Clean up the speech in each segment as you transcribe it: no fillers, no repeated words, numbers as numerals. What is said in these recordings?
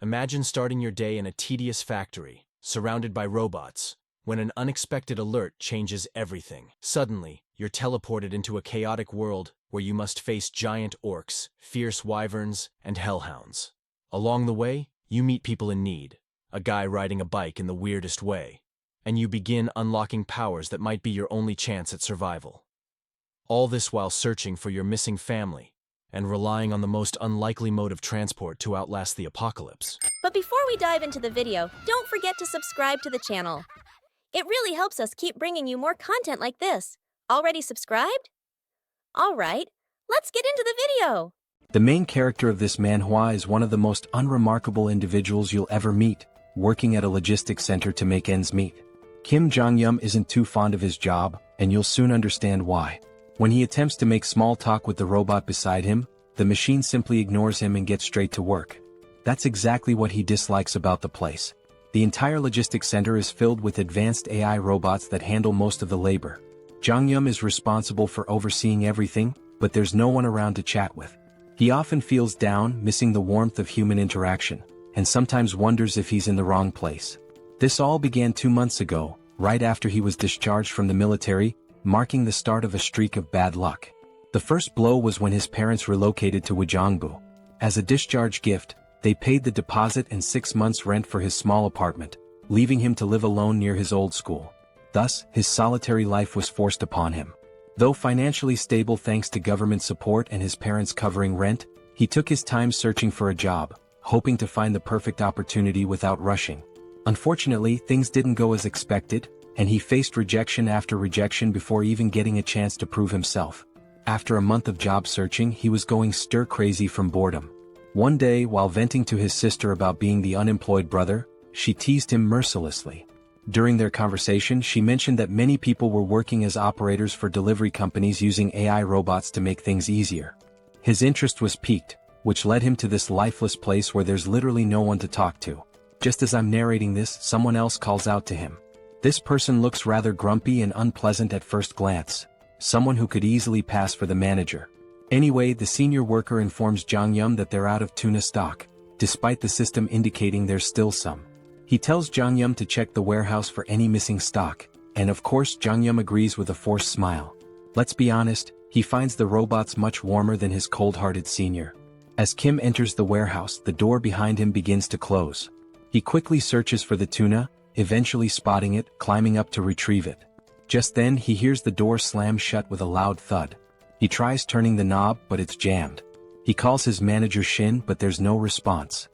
Imagine starting your day in a tedious factory, surrounded by robots, when an unexpected alert changes everything. Suddenly, you're teleported into a chaotic world where you must face giant orcs, fierce wyverns, and hellhounds. Along the way, you meet people in need, a guy riding a bike in the weirdest way, and you begin unlocking powers that might be your only chance at survival. All this while searching for your missing family and relying on the most unlikely mode of transport to outlast the apocalypse. But before we dive into the video, don't forget to subscribe to the channel. It really helps us keep bringing you more content like this. Already subscribed? Alright, let's get into the video! The main character of this manhwa is one of the most unremarkable individuals you'll ever meet, working at a logistics center to make ends meet. Kim Jeong-gyeom isn't too fond of his job, and you'll soon understand why. When he attempts to make small talk with the robot beside him, the machine simply ignores him and gets straight to work. That's exactly what he dislikes about the place. The entire logistics center is filled with advanced AI robots that handle most of the labor. Jeong-gyeom is responsible for overseeing everything, but there's no one around to chat with. He often feels down, missing the warmth of human interaction, and sometimes wonders if he's in the wrong place. This all began 2 months ago, right after he was discharged from the military, marking the start of a streak of bad luck. The first blow was when his parents relocated to Wojongbu. As a discharge gift, they paid the deposit and 6 months' rent for his small apartment, leaving him to live alone near his old school. Thus, his solitary life was forced upon him. Though financially stable thanks to government support and his parents covering rent, he took his time searching for a job, hoping to find the perfect opportunity without rushing. Unfortunately, things didn't go as expected, and he faced rejection after rejection before even getting a chance to prove himself. After a month of job searching, he was going stir-crazy from boredom. One day, while venting to his sister about being the unemployed brother, she teased him mercilessly. During their conversation, she mentioned that many people were working as operators for delivery companies using AI robots to make things easier. His interest was piqued, which led him to this lifeless place where there's literally no one to talk to. Just as I'm narrating this, someone else calls out to him. This person looks rather grumpy and unpleasant at first glance. Someone who could easily pass for the manager. Anyway, the senior worker informs Jeong-gyeom that they're out of tuna stock, despite the system indicating there's still some. He tells Jeong-gyeom to check the warehouse for any missing stock, and of course Jeong-gyeom agrees with a forced smile. Let's be honest, he finds the robots much warmer than his cold-hearted senior. As Kim enters the warehouse, the door behind him begins to close. He quickly searches for the tuna, eventually spotting it, climbing up to retrieve it. Just then he hears the door slam shut with a loud thud. He tries turning the knob, but it's jammed. He calls his manager Shin, but there's no response.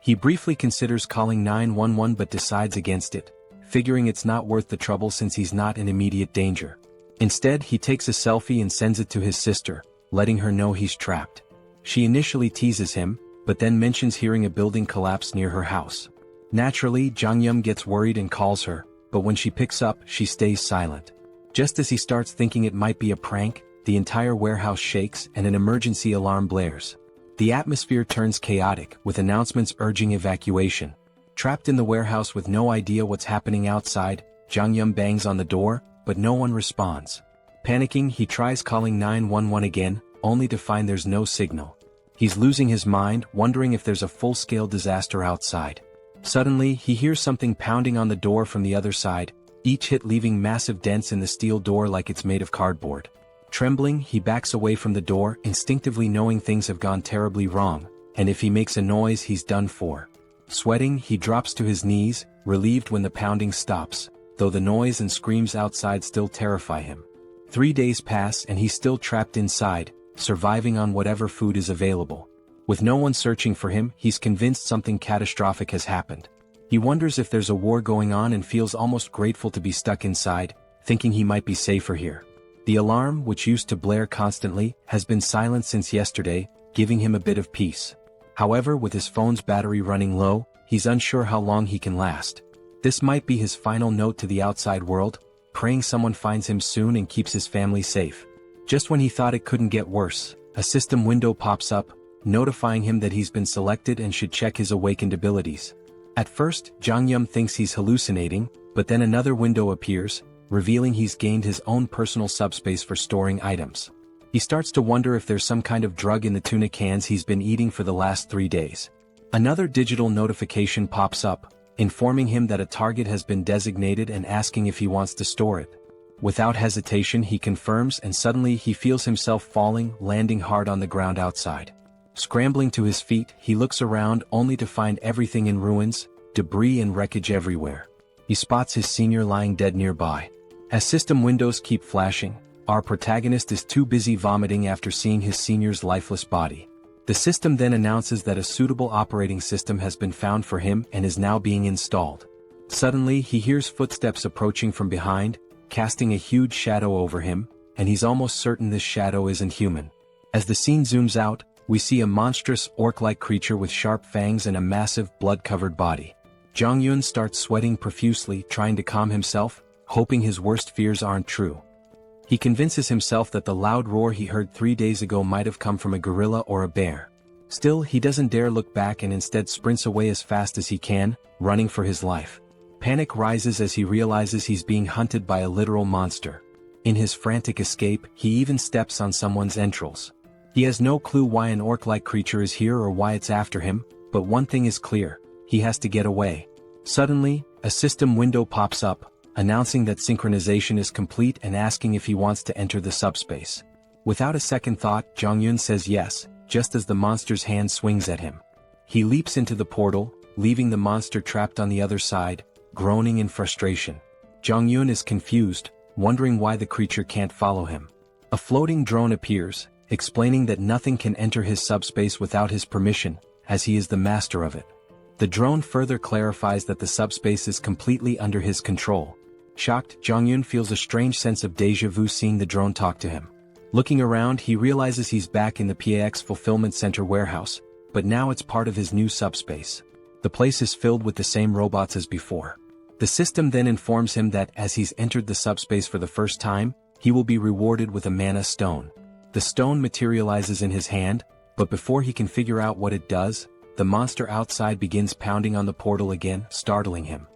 He briefly considers calling 911 but decides against it, figuring it's not worth the trouble since he's not in immediate danger. Instead, he takes a selfie and sends it to his sister, letting her know he's trapped. She initially teases him, but then mentions hearing a building collapse near her house. Naturally, Jeong-gyeom gets worried and calls her, but when she picks up, she stays silent. Just as he starts thinking it might be a prank, the entire warehouse shakes and an emergency alarm blares. The atmosphere turns chaotic, with announcements urging evacuation. Trapped in the warehouse with no idea what's happening outside, Jeong-gyeom bangs on the door, but no one responds. Panicking, he tries calling 911 again, only to find there's no signal. He's losing his mind, wondering if there's a full-scale disaster outside. Suddenly, he hears something pounding on the door from the other side, each hit leaving massive dents in the steel door like it's made of cardboard. Trembling, he backs away from the door, instinctively knowing things have gone terribly wrong, and if he makes a noise he's done for. Sweating, he drops to his knees, relieved when the pounding stops, though the noise and screams outside still terrify him. 3 days pass and he's still trapped inside, surviving on whatever food is available. With no one searching for him, he's convinced something catastrophic has happened. He wonders if there's a war going on and feels almost grateful to be stuck inside, thinking he might be safer here. The alarm, which used to blare constantly, has been silent since yesterday, giving him a bit of peace. However, with his phone's battery running low, he's unsure how long he can last. This might be his final note to the outside world, praying someone finds him soon and keeps his family safe. Just when he thought it couldn't get worse, a system window pops up, notifying him that he's been selected and should check his awakened abilities. At first, Jeong-gyeom thinks he's hallucinating, but then another window appears, revealing he's gained his own personal subspace for storing items. He starts to wonder if there's some kind of drug in the tuna cans he's been eating for the last 3 days. Another digital notification pops up, informing him that a target has been designated and asking if he wants to store it. Without hesitation he confirms, and suddenly he feels himself falling, landing hard on the ground outside. Scrambling to his feet, he looks around only to find everything in ruins, debris and wreckage everywhere. He spots his senior lying dead nearby. As system windows keep flashing, our protagonist is too busy vomiting after seeing his senior's lifeless body. The system then announces that a suitable operating system has been found for him and is now being installed. Suddenly he hears footsteps approaching from behind, casting a huge shadow over him, and he's almost certain this shadow isn't human. As the scene zooms out, we see a monstrous orc-like creature with sharp fangs and a massive blood-covered body. Jong-yun starts sweating profusely, trying to calm himself, hoping his worst fears aren't true. He convinces himself that the loud roar he heard 3 days ago might have come from a gorilla or a bear. Still, he doesn't dare look back and instead sprints away as fast as he can, running for his life. Panic rises as he realizes he's being hunted by a literal monster. In his frantic escape, he even steps on someone's entrails. He has no clue why an orc-like creature is here or why it's after him, but one thing is clear: he has to get away. Suddenly, a system window pops up, announcing that synchronization is complete and asking if he wants to enter the subspace. Without a second thought, Jong-yun says yes, just as the monster's hand swings at him. He leaps into the portal, leaving the monster trapped on the other side, groaning in frustration. Jong-yun is confused, wondering why the creature can't follow him. A floating drone appears, explaining that nothing can enter his subspace without his permission, as he is the master of it. The drone further clarifies that the subspace is completely under his control. Shocked, Jong-yun feels a strange sense of déjà vu seeing the drone talk to him. Looking around, he realizes he's back in the PAX Fulfillment Center warehouse, but now it's part of his new subspace. The place is filled with the same robots as before. The system then informs him that as he's entered the subspace for the first time, he will be rewarded with a mana stone. The stone materializes in his hand, but before he can figure out what it does, the monster outside begins pounding on the portal again, startling him.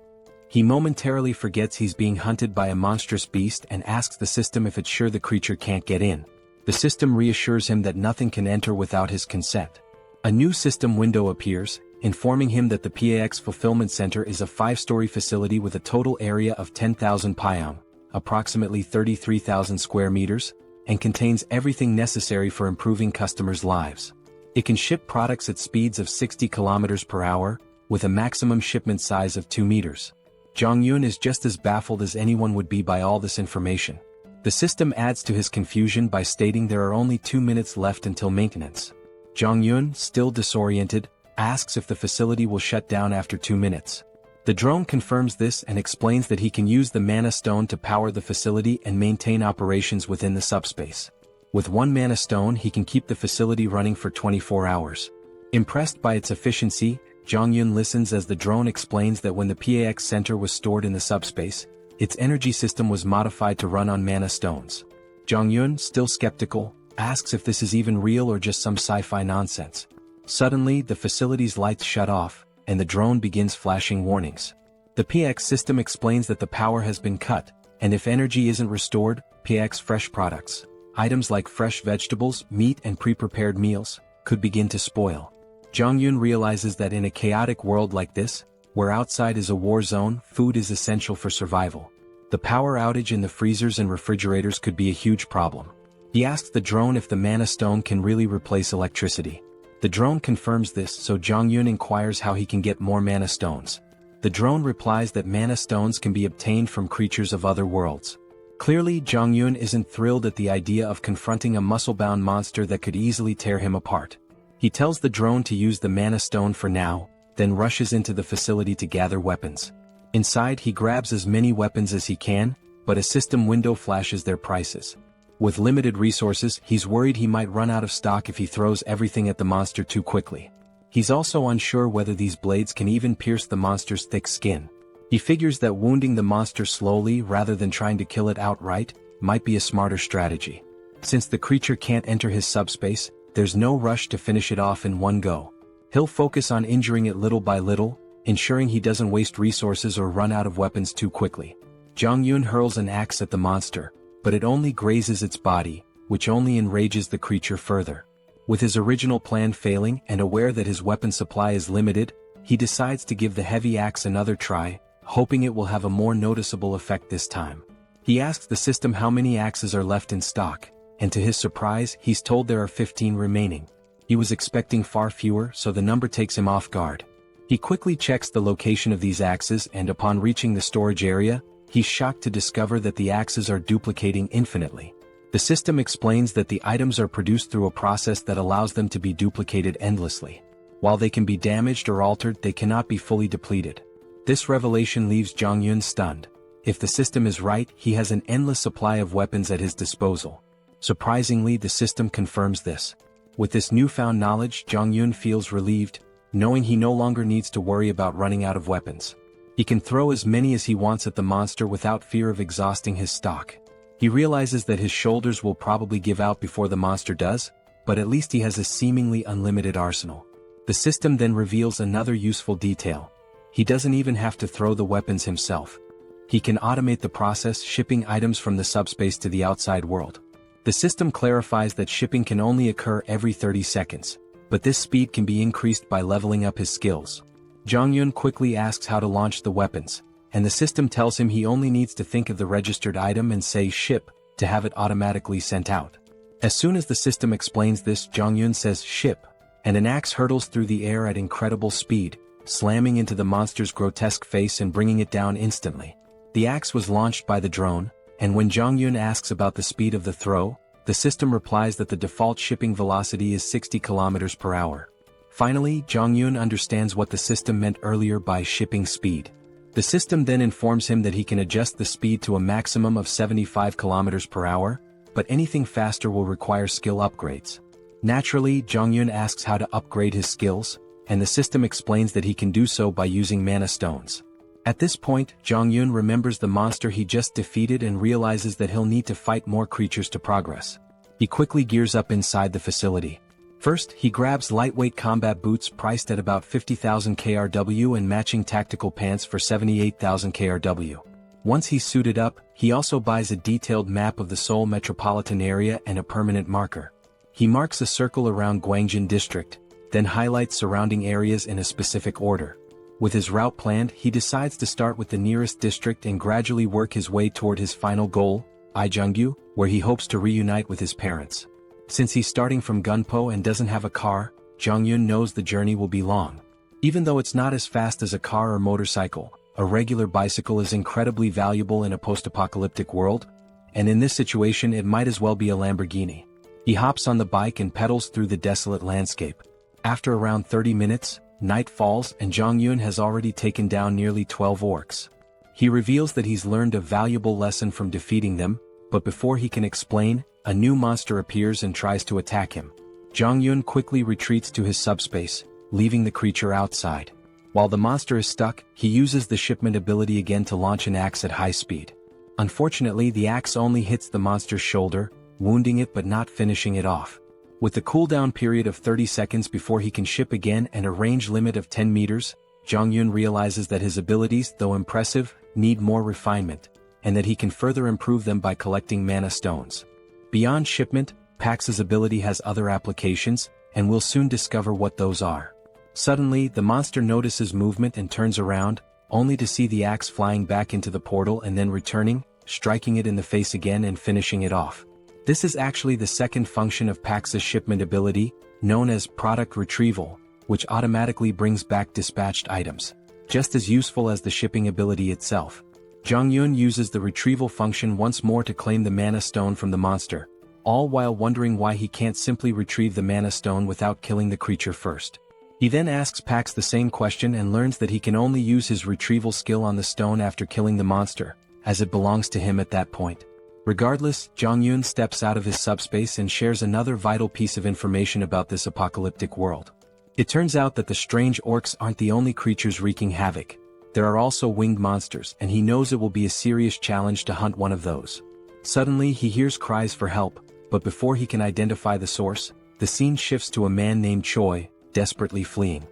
He momentarily forgets he's being hunted by a monstrous beast and asks the system if it's sure the creature can't get in. The system reassures him that nothing can enter without his consent. A new system window appears, informing him that the PAX Fulfillment Center is a 5-story facility with a total area of 10,000 pyeong, approximately 33,000 square meters, and contains everything necessary for improving customers' lives. It can ship products at speeds of 60 kilometers per hour, with a maximum shipment size of 2 meters. Jong-yun is just as baffled as anyone would be by all this information. The system adds to his confusion by stating there are only 2 minutes left until maintenance. Jong-yun, still disoriented, asks if the facility will shut down after 2 minutes. The drone confirms this and explains that he can use the mana stone to power the facility and maintain operations within the subspace. With 1 mana stone he can keep the facility running for 24 hours. Impressed by its efficiency, Jong-yun listens as the drone explains that when the PAX Center was stored in the subspace, its energy system was modified to run on mana stones. Jong-yun, still skeptical, asks if this is even real or just some sci-fi nonsense. Suddenly, the facility's lights shut off, and the drone begins flashing warnings. The PX system explains that the power has been cut, and if energy isn't restored, PX fresh products, items like fresh vegetables, meat and pre-prepared meals, could begin to spoil. Jong-yun realizes that in a chaotic world like this, where outside is a war zone, food is essential for survival. The power outage in the freezers and refrigerators could be a huge problem. He asks the drone if the mana stone can really replace electricity. The drone confirms this, so Jong-yun inquires how he can get more mana stones. The drone replies that mana stones can be obtained from creatures of other worlds. Clearly, Jong-yun isn't thrilled at the idea of confronting a muscle-bound monster that could easily tear him apart. He tells the drone to use the mana stone for now, then rushes into the facility to gather weapons. Inside he grabs as many weapons as he can, but a system window flashes their prices. With limited resources, he's worried he might run out of stock if he throws everything at the monster too quickly. He's also unsure whether these blades can even pierce the monster's thick skin. He figures that wounding the monster slowly rather than trying to kill it outright might be a smarter strategy. Since the creature can't enter his subspace, there's no rush to finish it off in one go. He'll focus on injuring it little by little, ensuring he doesn't waste resources or run out of weapons too quickly. Jong-yun hurls an axe at the monster, but it only grazes its body, which only enrages the creature further. With his original plan failing and aware that his weapon supply is limited, he decides to give the heavy axe another try, hoping it will have a more noticeable effect this time. He asks the system how many axes are left in stock, and to his surprise, he's told there are 15 remaining. He was expecting far fewer, so the number takes him off guard. He quickly checks the location of these axes, and upon reaching the storage area, he's shocked to discover that the axes are duplicating infinitely. The system explains that the items are produced through a process that allows them to be duplicated endlessly. While they can be damaged or altered, they cannot be fully depleted. This revelation leaves Jeong-gyeom stunned. If the system is right, he has an endless supply of weapons at his disposal. Surprisingly, the system confirms this. With this newfound knowledge, Jeong-gyeom feels relieved, knowing he no longer needs to worry about running out of weapons. He can throw as many as he wants at the monster without fear of exhausting his stock. He realizes that his shoulders will probably give out before the monster does, but at least he has a seemingly unlimited arsenal. The system then reveals another useful detail. He doesn't even have to throw the weapons himself. He can automate the process, shipping items from the subspace to the outside world. The system clarifies that shipping can only occur every 30 seconds, but this speed can be increased by leveling up his skills. Jeong-gyeom quickly asks how to launch the weapons, and the system tells him he only needs to think of the registered item and say ship to have it automatically sent out. As soon as the system explains this, Jeong-gyeom says ship, and an axe hurtles through the air at incredible speed, slamming into the monster's grotesque face and bringing it down instantly. The axe was launched by the drone, and when Jeong-gyeom asks about the speed of the throw, the system replies that the default shipping velocity is 60 km per hour. Finally, Jeong-gyeom understands what the system meant earlier by shipping speed. The system then informs him that he can adjust the speed to a maximum of 75 km per hour, but anything faster will require skill upgrades. Naturally, Jeong-gyeom asks how to upgrade his skills, and the system explains that he can do so by using mana stones. At this point, Jeong-gyeom remembers the monster he just defeated and realizes that he'll need to fight more creatures to progress. He quickly gears up inside the facility. First, he grabs lightweight combat boots priced at about 50,000 KRW and matching tactical pants for 78,000 KRW. Once he's suited up, he also buys a detailed map of the Seoul metropolitan area and a permanent marker. He marks a circle around Gwangjin district, then highlights surrounding areas in a specific order. With his route planned, he decides to start with the nearest district and gradually work his way toward his final goal, Ijeonggu, where he hopes to reunite with his parents. Since he's starting from Gunpo and doesn't have a car, Jeong-gyeom knows the journey will be long. Even though it's not as fast as a car or motorcycle, a regular bicycle is incredibly valuable in a post-apocalyptic world, and in this situation it might as well be a Lamborghini. He hops on the bike and pedals through the desolate landscape. After around 30 minutes, night falls and Jeong-gyeom has already taken down nearly 12 orcs. He reveals that he's learned a valuable lesson from defeating them, but before he can explain, a new monster appears and tries to attack him. Jeong-gyeom quickly retreats to his subspace, leaving the creature outside. While the monster is stuck, he uses the shipment ability again to launch an axe at high speed. Unfortunately, the axe only hits the monster's shoulder, wounding it but not finishing it off. With the cooldown period of 30 seconds before he can ship again and a range limit of 10 meters, Jeong-gyeom realizes that his abilities, though impressive, need more refinement, and that he can further improve them by collecting mana stones. Beyond shipment, Pax's ability has other applications, and we'll soon discover what those are. Suddenly, the monster notices movement and turns around, only to see the axe flying back into the portal and then returning, striking it in the face again and finishing it off. This is actually the second function of Pax's shipment ability, known as product retrieval, which automatically brings back dispatched items, just as useful as the shipping ability itself. Jeong-gyeom uses the retrieval function once more to claim the mana stone from the monster, all while wondering why he can't simply retrieve the mana stone without killing the creature first. He then asks Pax the same question and learns that he can only use his retrieval skill on the stone after killing the monster, as it belongs to him at that point. Regardless, Jeong-gyeom steps out of his subspace and shares another vital piece of information about this apocalyptic world. It turns out that the strange orcs aren't the only creatures wreaking havoc. There are also winged monsters, and he knows it will be a serious challenge to hunt one of those. Suddenly, he hears cries for help, but before he can identify the source, the scene shifts to a man named Choi, desperately fleeing.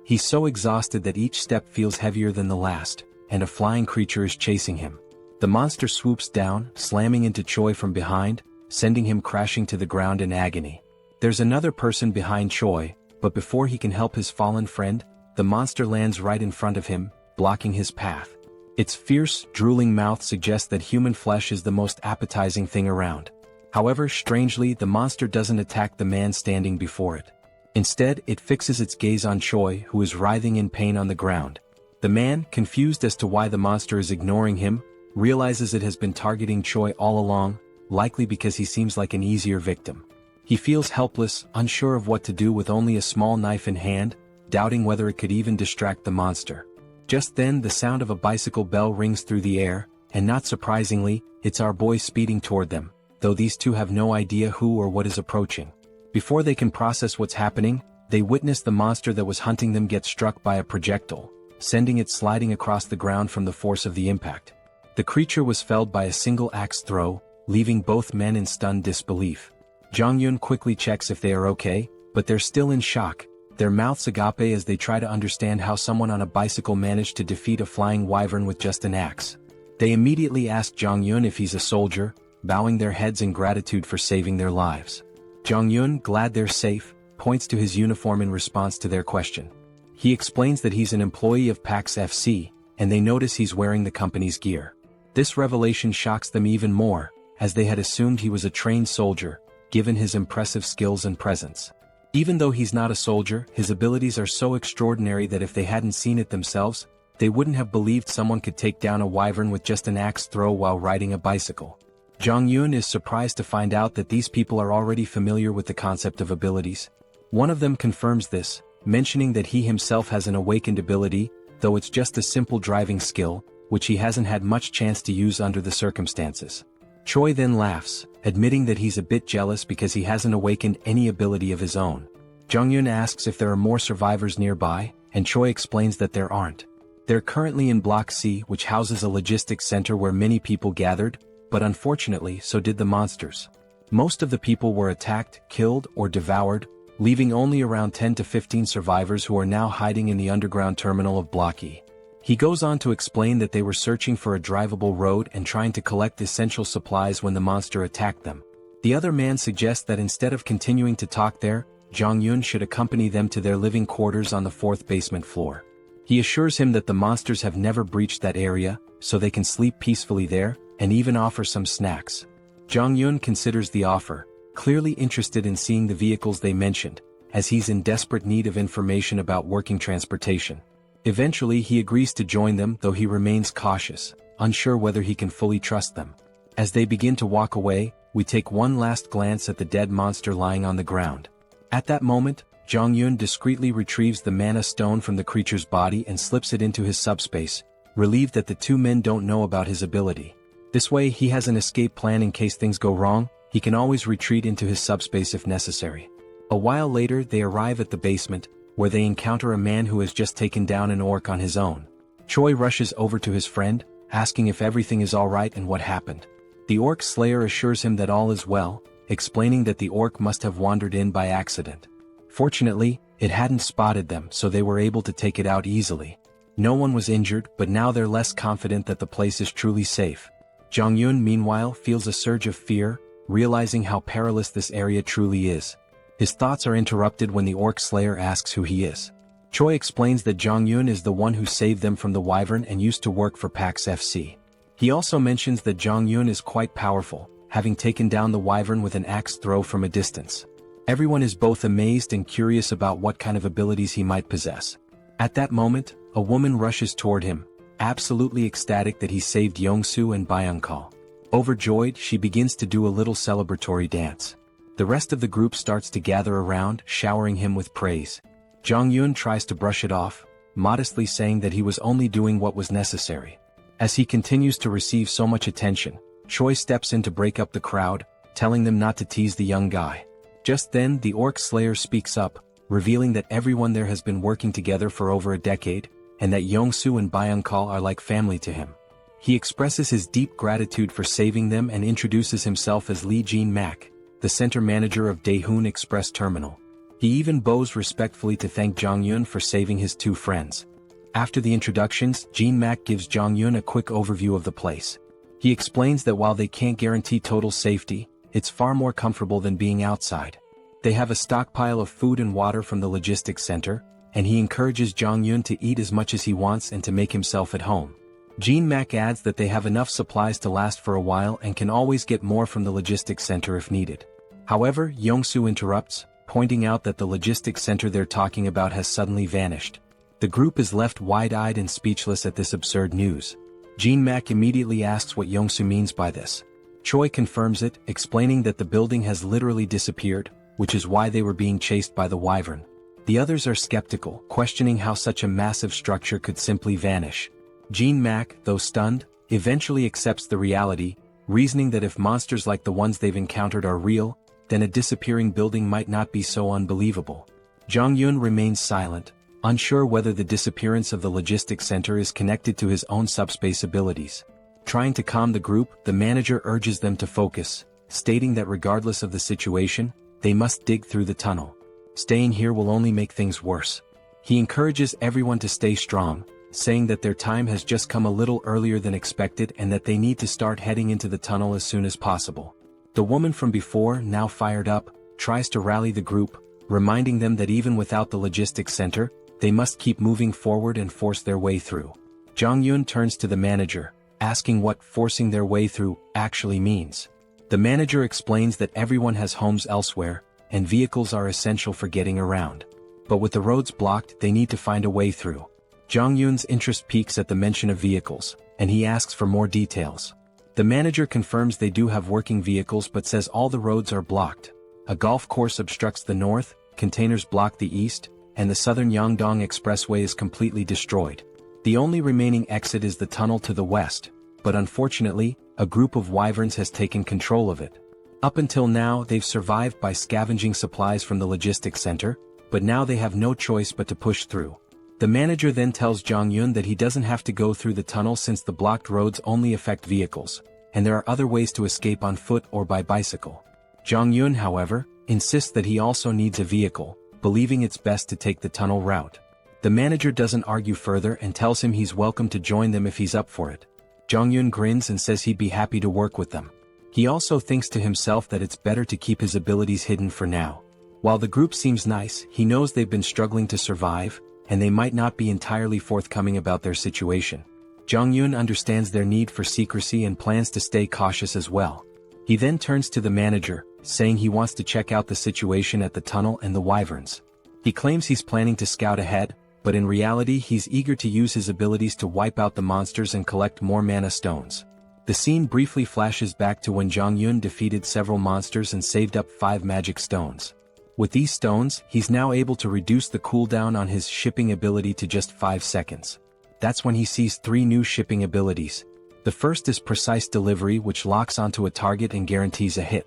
He's so exhausted that each step feels heavier than the last, and a flying creature is chasing him. The monster swoops down, slamming into Choi from behind, sending him crashing to the ground in agony. There's another person behind Choi, but before he can help his fallen friend, the monster lands right in front of him, blocking his path. Its fierce, drooling mouth suggests that human flesh is the most appetizing thing around. However, strangely, the monster doesn't attack the man standing before it. Instead, it fixes its gaze on Choi, who is writhing in pain on the ground. The man, confused as to why the monster is ignoring him, realizes it has been targeting Choi all along, likely because he seems like an easier victim. He feels helpless, unsure of what to do with only a small knife in hand, doubting whether it could even distract the monster. Just then, the sound of a bicycle bell rings through the air, and not surprisingly, it's our boy speeding toward them, though these two have no idea who or what is approaching. Before they can process what's happening, they witness the monster that was hunting them get struck by a projectile, sending it sliding across the ground from the force of the impact. The creature was felled by a single axe throw, leaving both men in stunned disbelief. Jong-yeon quickly checks if they are okay, but they're still in shock, their mouths agape as they try to understand how someone on a bicycle managed to defeat a flying wyvern with just an axe. They immediately ask Jong-yeon if he's a soldier, bowing their heads in gratitude for saving their lives. Jong-yeon, glad they're safe, points to his uniform in response to their question. He explains that he's an employee of PAX FC, and they notice he's wearing the company's gear. This revelation shocks them even more, as they had assumed he was a trained soldier, given his impressive skills and presence. Even though he's not a soldier, his abilities are so extraordinary that if they hadn't seen it themselves, they wouldn't have believed someone could take down a wyvern with just an axe throw while riding a bicycle. Jong-yeon is surprised to find out that these people are already familiar with the concept of abilities. One of them confirms this, mentioning that he himself has an awakened ability, though it's just a simple driving skill, which he hasn't had much chance to use under the circumstances. Choi then laughs, admitting that he's a bit jealous because he hasn't awakened any ability of his own. Jong-yeon asks if there are more survivors nearby, and Choi explains that there aren't. They're currently in Block C, which houses a logistics center where many people gathered, but unfortunately so did the monsters. Most of the people were attacked, killed, or devoured, leaving only around 10 to 15 survivors who are now hiding in the underground terminal of Block E. He goes on to explain that they were searching for a drivable road and trying to collect essential supplies when the monster attacked them. The other man suggests that instead of continuing to talk there, Jong-yeon should accompany them to their living quarters on the 4th basement floor. He assures him that the monsters have never breached that area, so they can sleep peacefully there, and even offer some snacks. Jong-yeon considers the offer, clearly interested in seeing the vehicles they mentioned, as he's in desperate need of information about working transportation. Eventually he agrees to join them, though he remains cautious, unsure whether he can fully trust them. As they begin to walk away, we take one last glance at the dead monster lying on the ground. At that moment, Jong-yeon discreetly retrieves the mana stone from the creature's body and slips it into his subspace, relieved that the two men don't know about his ability. This way he has an escape plan in case things go wrong. He can always retreat into his subspace if necessary. A while later they arrive at the basement, where they encounter a man who has just taken down an orc on his own. Choi rushes over to his friend, asking if everything is alright and what happened. The orc slayer assures him that all is well, explaining that the orc must have wandered in by accident. Fortunately, it hadn't spotted them, so they were able to take it out easily. No one was injured, but now they're less confident that the place is truly safe. Jong-yeon meanwhile feels a surge of fear, realizing how perilous this area truly is. His thoughts are interrupted when the orc slayer asks who he is. Choi explains that Jong-yeon is the one who saved them from the wyvern and used to work for PAX FC. He also mentions that Jong-yeon is quite powerful, having taken down the wyvern with an axe throw from a distance. Everyone is both amazed and curious about what kind of abilities he might possess. At that moment, a woman rushes toward him, absolutely ecstatic that he saved Yongsoo and Byung-kal. Overjoyed, she begins to do a little celebratory dance. The rest of the group starts to gather around, showering him with praise. Jong-yeon tries to brush it off, modestly saying that he was only doing what was necessary. As he continues to receive so much attention, Choi steps in to break up the crowd, telling them not to tease the young guy. Just then, the orc slayer speaks up, revealing that everyone there has been working together for over a decade, and that Yongsoo and Byung-kal are like family to him. He expresses his deep gratitude for saving them and introduces himself as Lee Jin-mak, the center manager of Daehoon Express Terminal. He even bows respectfully to thank Jong-yeon for saving his two friends. After the introductions, Jin-mak gives Jong-yeon a quick overview of the place. He explains that while they can't guarantee total safety, it's far more comfortable than being outside. They have a stockpile of food and water from the logistics center, and he encourages Jong-yun to eat as much as he wants and to make himself at home. Jin-mak adds that they have enough supplies to last for a while and can always get more from the logistics center if needed. However, Yong-soo interrupts, pointing out that the logistics center they're talking about has suddenly vanished. The group is left wide-eyed and speechless at this absurd news. Jin-mak immediately asks what Yong-soo means by this. Choi confirms it, explaining that the building has literally disappeared, which is why they were being chased by the wyvern. The others are skeptical, questioning how such a massive structure could simply vanish. Jin-mak, though stunned, eventually accepts the reality, reasoning that if monsters like the ones they've encountered are real, then a disappearing building might not be so unbelievable. Jong-yun remains silent, unsure whether the disappearance of the logistics center is connected to his own subspace abilities. Trying to calm the group, the manager urges them to focus, stating that regardless of the situation, they must dig through the tunnel. Staying here will only make things worse. He encourages everyone to stay strong, saying that their time has just come a little earlier than expected and that they need to start heading into the tunnel as soon as possible. The woman from before, now fired up, tries to rally the group, reminding them that even without the logistics center, they must keep moving forward and force their way through. Jong-yun turns to the manager, asking what forcing their way through actually means. The manager explains that everyone has homes elsewhere, and vehicles are essential for getting around. But with the roads blocked, they need to find a way through. Jong-yun's interest peaks at the mention of vehicles, and he asks for more details. The manager confirms they do have working vehicles but says all the roads are blocked. A golf course obstructs the north, containers block the east, and the southern Yangdong Expressway is completely destroyed. The only remaining exit is the tunnel to the west, but unfortunately, a group of wyverns has taken control of it. Up until now, they've survived by scavenging supplies from the logistics center, but now they have no choice but to push through. The manager then tells Jong-yun that he doesn't have to go through the tunnel since the blocked roads only affect vehicles, and there are other ways to escape on foot or by bicycle. Jong-yun, however, insists that he also needs a vehicle, believing it's best to take the tunnel route. The manager doesn't argue further and tells him he's welcome to join them if he's up for it. Jong-yun grins and says he'd be happy to work with them. He also thinks to himself that it's better to keep his abilities hidden for now. While the group seems nice, he knows they've been struggling to survive, and they might not be entirely forthcoming about their situation. Jong-yun understands their need for secrecy and plans to stay cautious as well. He then turns to the manager, saying he wants to check out the situation at the tunnel and the wyverns. He claims he's planning to scout ahead, but in reality he's eager to use his abilities to wipe out the monsters and collect more mana stones. The scene briefly flashes back to when Jong-yun defeated several monsters and saved up 5 magic stones. With these stones, he's now able to reduce the cooldown on his shipping ability to just 5 seconds. That's when he sees 3 new shipping abilities. The first is precise delivery, which locks onto a target and guarantees a hit.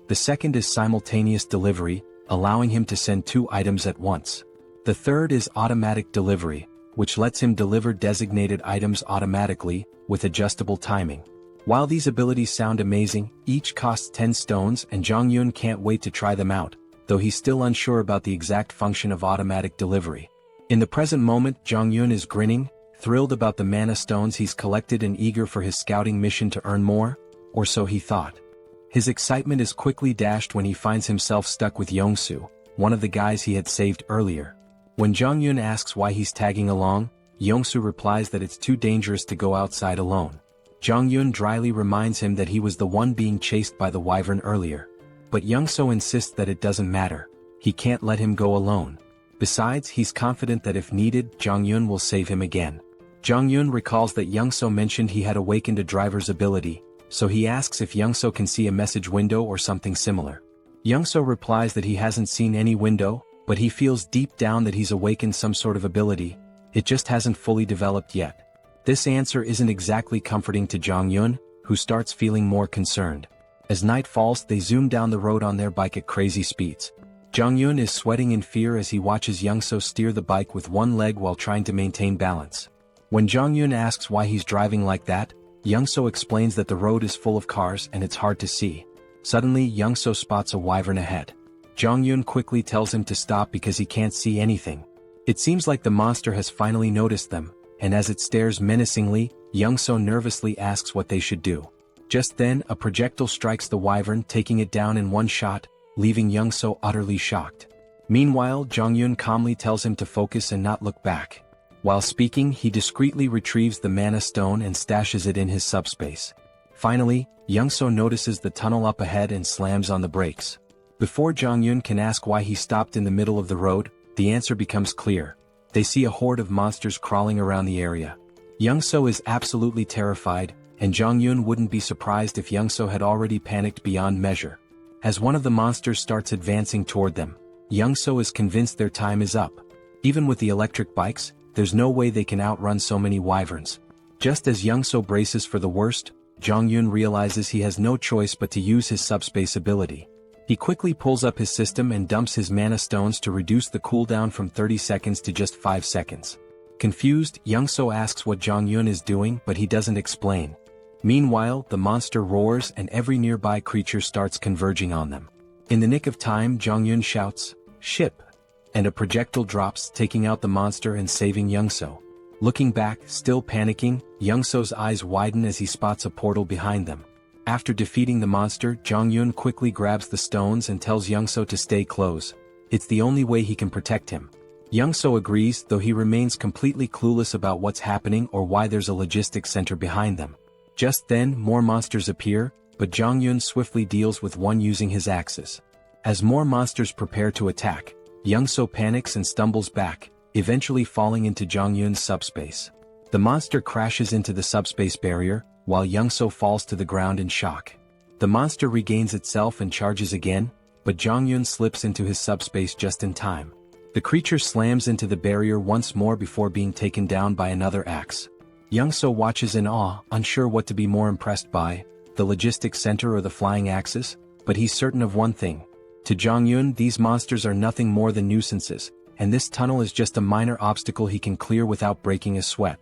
The second is simultaneous delivery, allowing him to send 2 items at once. The third is automatic delivery, which lets him deliver designated items automatically, with adjustable timing. While these abilities sound amazing, each costs 10 stones and Jong-yun can't wait to try them out, though he's still unsure about the exact function of automatic delivery. In the present moment, Jong-yun is grinning, thrilled about the mana stones he's collected and eager for his scouting mission to earn more, or so he thought. His excitement is quickly dashed when he finds himself stuck with Yong-soo, one of the guys he had saved earlier. When Jong-yun asks why he's tagging along, Yong-soo replies that it's too dangerous to go outside alone. Jong-yun dryly reminds him that he was the one being chased by the wyvern earlier. But Yong-soo insists that it doesn't matter. He can't let him go alone. Besides, he's confident that if needed, Jong-yun will save him again. Jong-yun recalls that Yong-soo mentioned he had awakened a driver's ability, so he asks if Yong-soo can see a message window or something similar. Yong-soo replies that he hasn't seen any window, but he feels deep down that he's awakened some sort of ability. It just hasn't fully developed yet. This answer isn't exactly comforting to Jong-yun, who starts feeling more concerned. As night falls, they zoom down the road on their bike at crazy speeds. Jong-yun is sweating in fear as he watches Yong-soo steer the bike with one leg while trying to maintain balance. When Jong-yun asks why he's driving like that, Yong-soo explains that the road is full of cars and it's hard to see. Suddenly, Yong-soo spots a wyvern ahead. Jong-yun quickly tells him to stop because he can't see anything. It seems like the monster has finally noticed them, and as it stares menacingly, Yong-soo nervously asks what they should do. Just then, a projectile strikes the wyvern, taking it down in one shot, leaving Young-so utterly shocked. Meanwhile, Jong-yun calmly tells him to focus and not look back. While speaking, he discreetly retrieves the mana stone and stashes it in his subspace. Finally, Young-so notices the tunnel up ahead and slams on the brakes. Before Jong-yun can ask why he stopped in the middle of the road, the answer becomes clear. They see a horde of monsters crawling around the area. Young-so is absolutely terrified, and Jong-yun wouldn't be surprised if Young-so had already panicked beyond measure. As one of the monsters starts advancing toward them, Young-so is convinced their time is up. Even with the electric bikes, there's no way they can outrun so many wyverns. Just as Young-so braces for the worst, Jong-yun realizes he has no choice but to use his subspace ability. He quickly pulls up his system and dumps his mana stones to reduce the cooldown from 30 seconds to just 5 seconds. Confused, Young-so asks what Jong-yun is doing, but he doesn't explain. Meanwhile, the monster roars and every nearby creature starts converging on them. In the nick of time, Jong-yun shouts, "Ship!" and a projectile drops, taking out the monster and saving Young-so. Looking back, still panicking, Young-so's eyes widen as he spots a portal behind them. After defeating the monster, Jong-yun quickly grabs the stones and tells Young-so to stay close. It's the only way he can protect him. Young-so agrees, though he remains completely clueless about what's happening or why there's a logistics center behind them. Just then, more monsters appear, but Jong-yun swiftly deals with one using his axes. As more monsters prepare to attack, Young-so panics and stumbles back, eventually falling into Jong-yun's subspace. The monster crashes into the subspace barrier, while Young-so falls to the ground in shock. The monster regains itself and charges again, but Jong-yun slips into his subspace just in time. The creature slams into the barrier once more before being taken down by another axe. Young-so watches in awe, unsure what to be more impressed by, the logistics center or the flying axes, but he's certain of one thing. To Jong-yun, these monsters are nothing more than nuisances, and this tunnel is just a minor obstacle he can clear without breaking a sweat.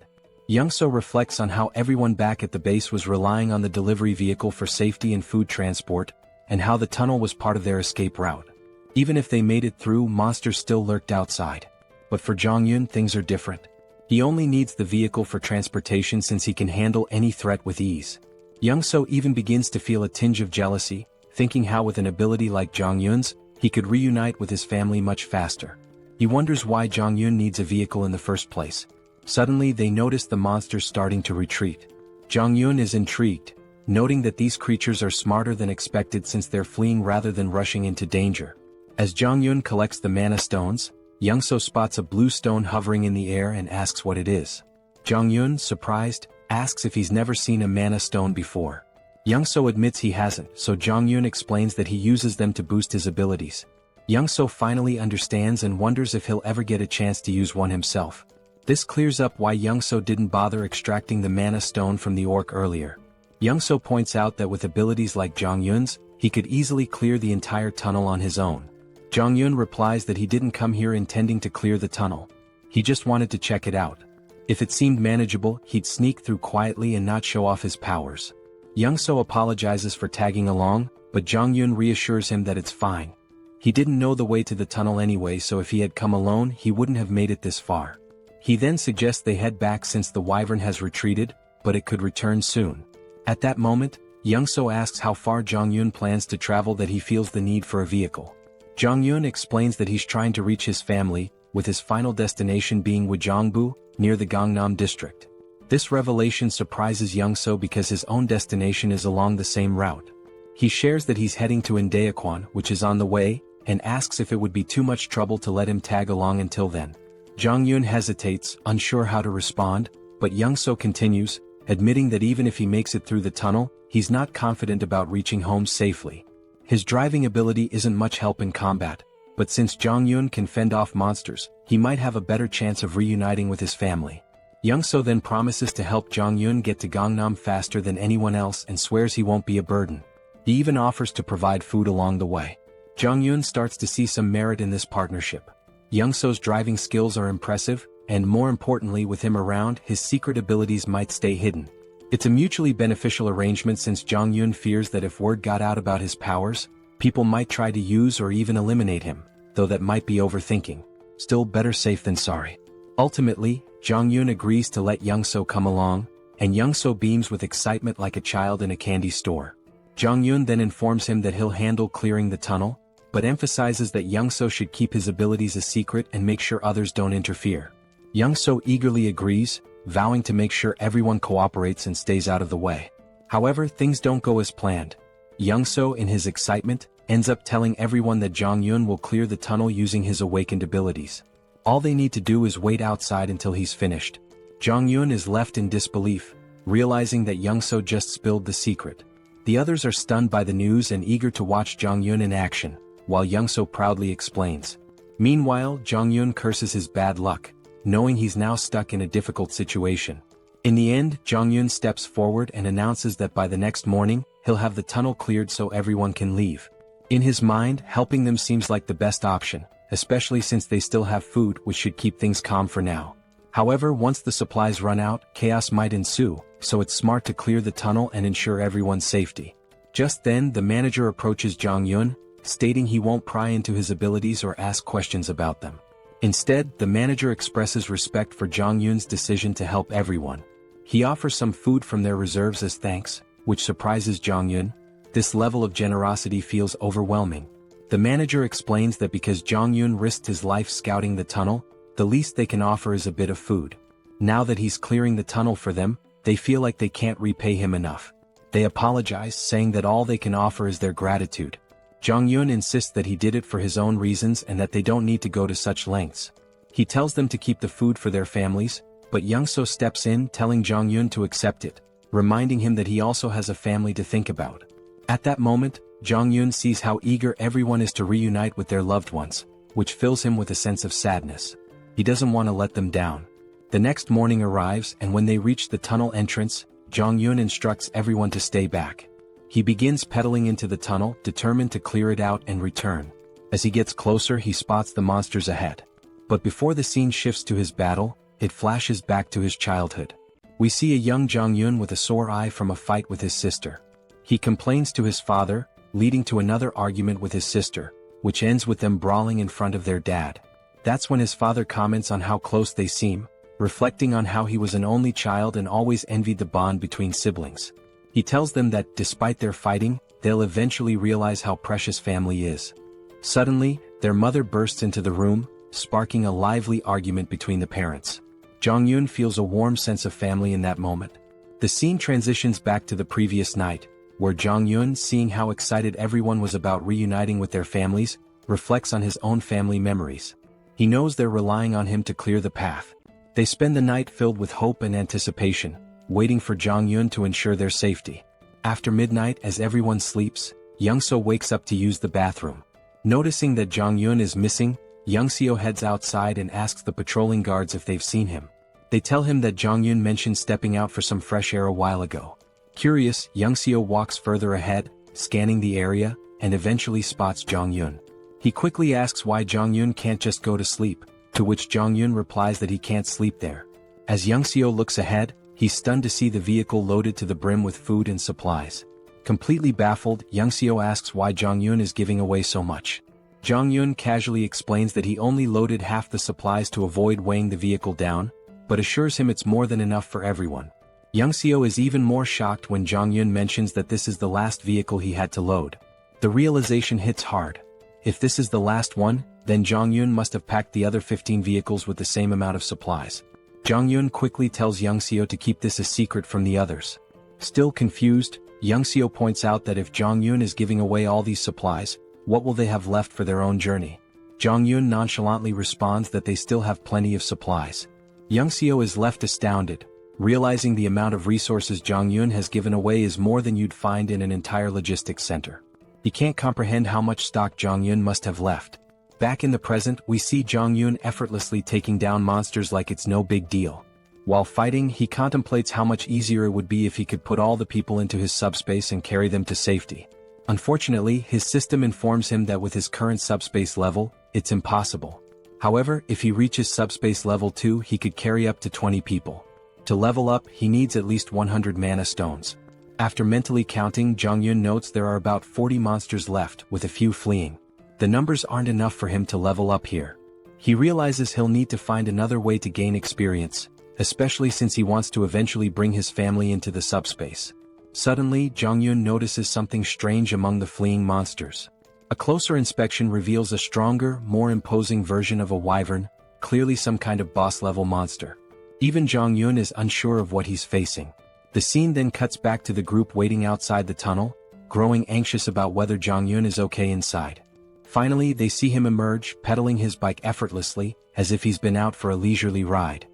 Young-so reflects on how everyone back at the base was relying on the delivery vehicle for safety and food transport, and how the tunnel was part of their escape route. Even if they made it through, monsters still lurked outside. But for Jong-yun, things are different. He only needs the vehicle for transportation since he can handle any threat with ease. Young-so even begins to feel a tinge of jealousy, thinking how with an ability like Jong-yun's, he could reunite with his family much faster. He wonders why Jong-yun needs a vehicle in the first place. Suddenly they notice the monsters starting to retreat. Jong-yun is intrigued, noting that these creatures are smarter than expected since they're fleeing rather than rushing into danger. As Jong-yun collects the mana stones, Young-so spots a blue stone hovering in the air and asks what it is. Jong-yun, surprised, asks if he's never seen a mana stone before. Young-so admits he hasn't, so Jong-yun explains that he uses them to boost his abilities. Young-so finally understands and wonders if he'll ever get a chance to use one himself. This clears up why Young-so didn't bother extracting the mana stone from the orc earlier. Young-so points out that with abilities like Jong-yun's, he could easily clear the entire tunnel on his own. Jong-yun replies that he didn't come here intending to clear the tunnel. He just wanted to check it out. If it seemed manageable, he'd sneak through quietly and not show off his powers. Young-so apologizes for tagging along, but Jong-yun reassures him that it's fine. He didn't know the way to the tunnel anyway, so if he had come alone, he wouldn't have made it this far. He then suggests they head back since the wyvern has retreated, but it could return soon. At that moment, Young-so asks how far Jong-yun plans to travel that he feels the need for a vehicle. Jong-yun explains that he's trying to reach his family, with his final destination being Wojongbu, near the Gangnam district. This revelation surprises Young-so because his own destination is along the same route. He shares that he's heading to Indaequan, which is on the way, and asks if it would be too much trouble to let him tag along until then. Jong-yun hesitates, unsure how to respond, but Young-so continues, admitting that even if he makes it through the tunnel, he's not confident about reaching home safely. His driving ability isn't much help in combat, but since Jong-yun can fend off monsters, he might have a better chance of reuniting with his family. Young-so then promises to help Jong-yun get to Gangnam faster than anyone else and swears he won't be a burden. He even offers to provide food along the way. Jong-yun starts to see some merit in this partnership. Young-so's driving skills are impressive, and more importantly, with him around, his secret abilities might stay hidden. It's a mutually beneficial arrangement since Jong-yun fears that if word got out about his powers, people might try to use or even eliminate him, though that might be overthinking. Still, better safe than sorry. Ultimately, Jong-yun agrees to let Young-so come along, and Young-so beams with excitement like a child in a candy store. Jong-yun then informs him that he'll handle clearing the tunnel, but emphasizes that Young-so should keep his abilities a secret and make sure others don't interfere. Young-so eagerly agrees, vowing to make sure everyone cooperates and stays out of the way. However, things don't go as planned. Young-so, in his excitement, ends up telling everyone that Jong-yun will clear the tunnel using his awakened abilities. All they need to do is wait outside until he's finished. Jong-yun is left in disbelief, realizing that Young-so just spilled the secret. The others are stunned by the news and eager to watch Jong-yun in action, while Young-so proudly explains. Meanwhile, Jong-yun curses his bad luck, knowing he's now stuck in a difficult situation. In the end, Jong-yun steps forward and announces that by the next morning, he'll have the tunnel cleared so everyone can leave. In his mind, helping them seems like the best option, especially since they still have food, which should keep things calm for now. However, once the supplies run out, chaos might ensue, so it's smart to clear the tunnel and ensure everyone's safety. Just then, the manager approaches Jong-yun, stating he won't pry into his abilities or ask questions about them. Instead, the manager expresses respect for Jong-yun's decision to help everyone. He offers some food from their reserves as thanks, which surprises Jong-yun. This level of generosity feels overwhelming. The manager explains that because Jong-yun risked his life scouting the tunnel, the least they can offer is a bit of food. Now that he's clearing the tunnel for them, they feel like they can't repay him enough. They apologize, saying that all they can offer is their gratitude. Jong-yun insists that he did it for his own reasons and that they don't need to go to such lengths. He tells them to keep the food for their families, but Young-so steps in, telling Jong-yun to accept it, reminding him that he also has a family to think about. At that moment, Jong-yun sees how eager everyone is to reunite with their loved ones, which fills him with a sense of sadness. He doesn't want to let them down. The next morning arrives, and when they reach the tunnel entrance, Jong-yun instructs everyone to stay back. He begins pedaling into the tunnel, determined to clear it out and return. As he gets closer, he spots the monsters ahead. But before the scene shifts to his battle, it flashes back to his childhood. We see a young Jong-yun with a sore eye from a fight with his sister. He complains to his father, leading to another argument with his sister, which ends with them brawling in front of their dad. That's when his father comments on how close they seem, reflecting on how he was an only child and always envied the bond between siblings. He tells them that, despite their fighting, they'll eventually realize how precious family is. Suddenly, their mother bursts into the room, sparking a lively argument between the parents. Jong-yun feels a warm sense of family in that moment. The scene transitions back to the previous night, where Jong-yun, seeing how excited everyone was about reuniting with their families, reflects on his own family memories. He knows they're relying on him to clear the path. They spend the night filled with hope and anticipation, waiting for Jong-yun to ensure their safety. After midnight, as everyone sleeps, Young-so wakes up to use the bathroom. Noticing that Jong-yun is missing, Young-seo heads outside and asks the patrolling guards if they've seen him. They tell him that Jong-yun mentioned stepping out for some fresh air a while ago. Curious, Young-seo walks further ahead, scanning the area, and eventually spots Jong-yun. He quickly asks why Jong-yun can't just go to sleep, to which Jong-yun replies that he can't sleep there. As Young-seo looks ahead, he's stunned to see the vehicle loaded to the brim with food and supplies. Completely baffled, Young-seo asks why Jong-yun is giving away so much. Jong-yun casually explains that he only loaded half the supplies to avoid weighing the vehicle down, but assures him it's more than enough for everyone. Young-seo is even more shocked when Jong-yun mentions that this is the last vehicle he had to load. The realization hits hard. If this is the last one, then Jong-yun must have packed the other 15 vehicles with the same amount of supplies. Jong-yun quickly tells Young-seo to keep this a secret from the others. Still confused, Young-seo points out that if Jong-yun is giving away all these supplies, what will they have left for their own journey? Jong-yun nonchalantly responds that they still have plenty of supplies. Young-seo is left astounded, realizing the amount of resources Jong-yun has given away is more than you'd find in an entire logistics center. He can't comprehend how much stock Jong-yun must have left. Back in the present, we see Jong-yun effortlessly taking down monsters like it's no big deal. While fighting, he contemplates how much easier it would be if he could put all the people into his subspace and carry them to safety. Unfortunately, his system informs him that with his current subspace level, it's impossible. However, if he reaches subspace level 2, he could carry up to 20 people. To level up, he needs at least 100 mana stones. After mentally counting, Jong-yun notes there are about 40 monsters left, with a few fleeing. The numbers aren't enough for him to level up here. He realizes he'll need to find another way to gain experience, especially since he wants to eventually bring his family into the subspace. Suddenly, Jong-yun notices something strange among the fleeing monsters. A closer inspection reveals a stronger, more imposing version of a wyvern, clearly some kind of boss-level monster. Even Jong-yeon is unsure of what he's facing. The scene then cuts back to the group waiting outside the tunnel, growing anxious about whether Jong-yeon is okay inside. Finally, they see him emerge, pedaling his bike effortlessly, as if he's been out for a leisurely ride.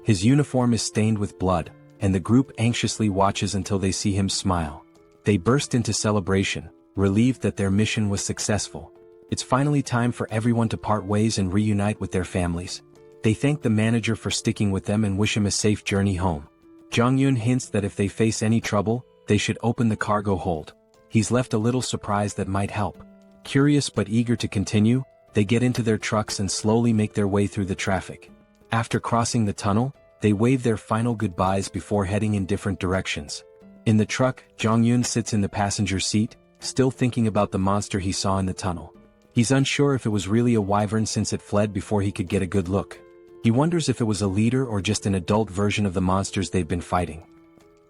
His uniform is stained with blood, and the group anxiously watches until they see him smile. They burst into celebration, relieved that their mission was successful. It's finally time for everyone to part ways and reunite with their families. They thank the manager for sticking with them and wish him a safe journey home. Jong-yeon hints that if they face any trouble, they should open the cargo hold. He's left a little surprise that might help. Curious but eager to continue, they get into their trucks and slowly make their way through the traffic. After crossing the tunnel, they wave their final goodbyes before heading in different directions. In the truck, Jong-yeon sits in the passenger seat, still thinking about the monster he saw in the tunnel. He's unsure if it was really a wyvern since it fled before he could get a good look. He wonders if it was a leader or just an adult version of the monsters they've been fighting.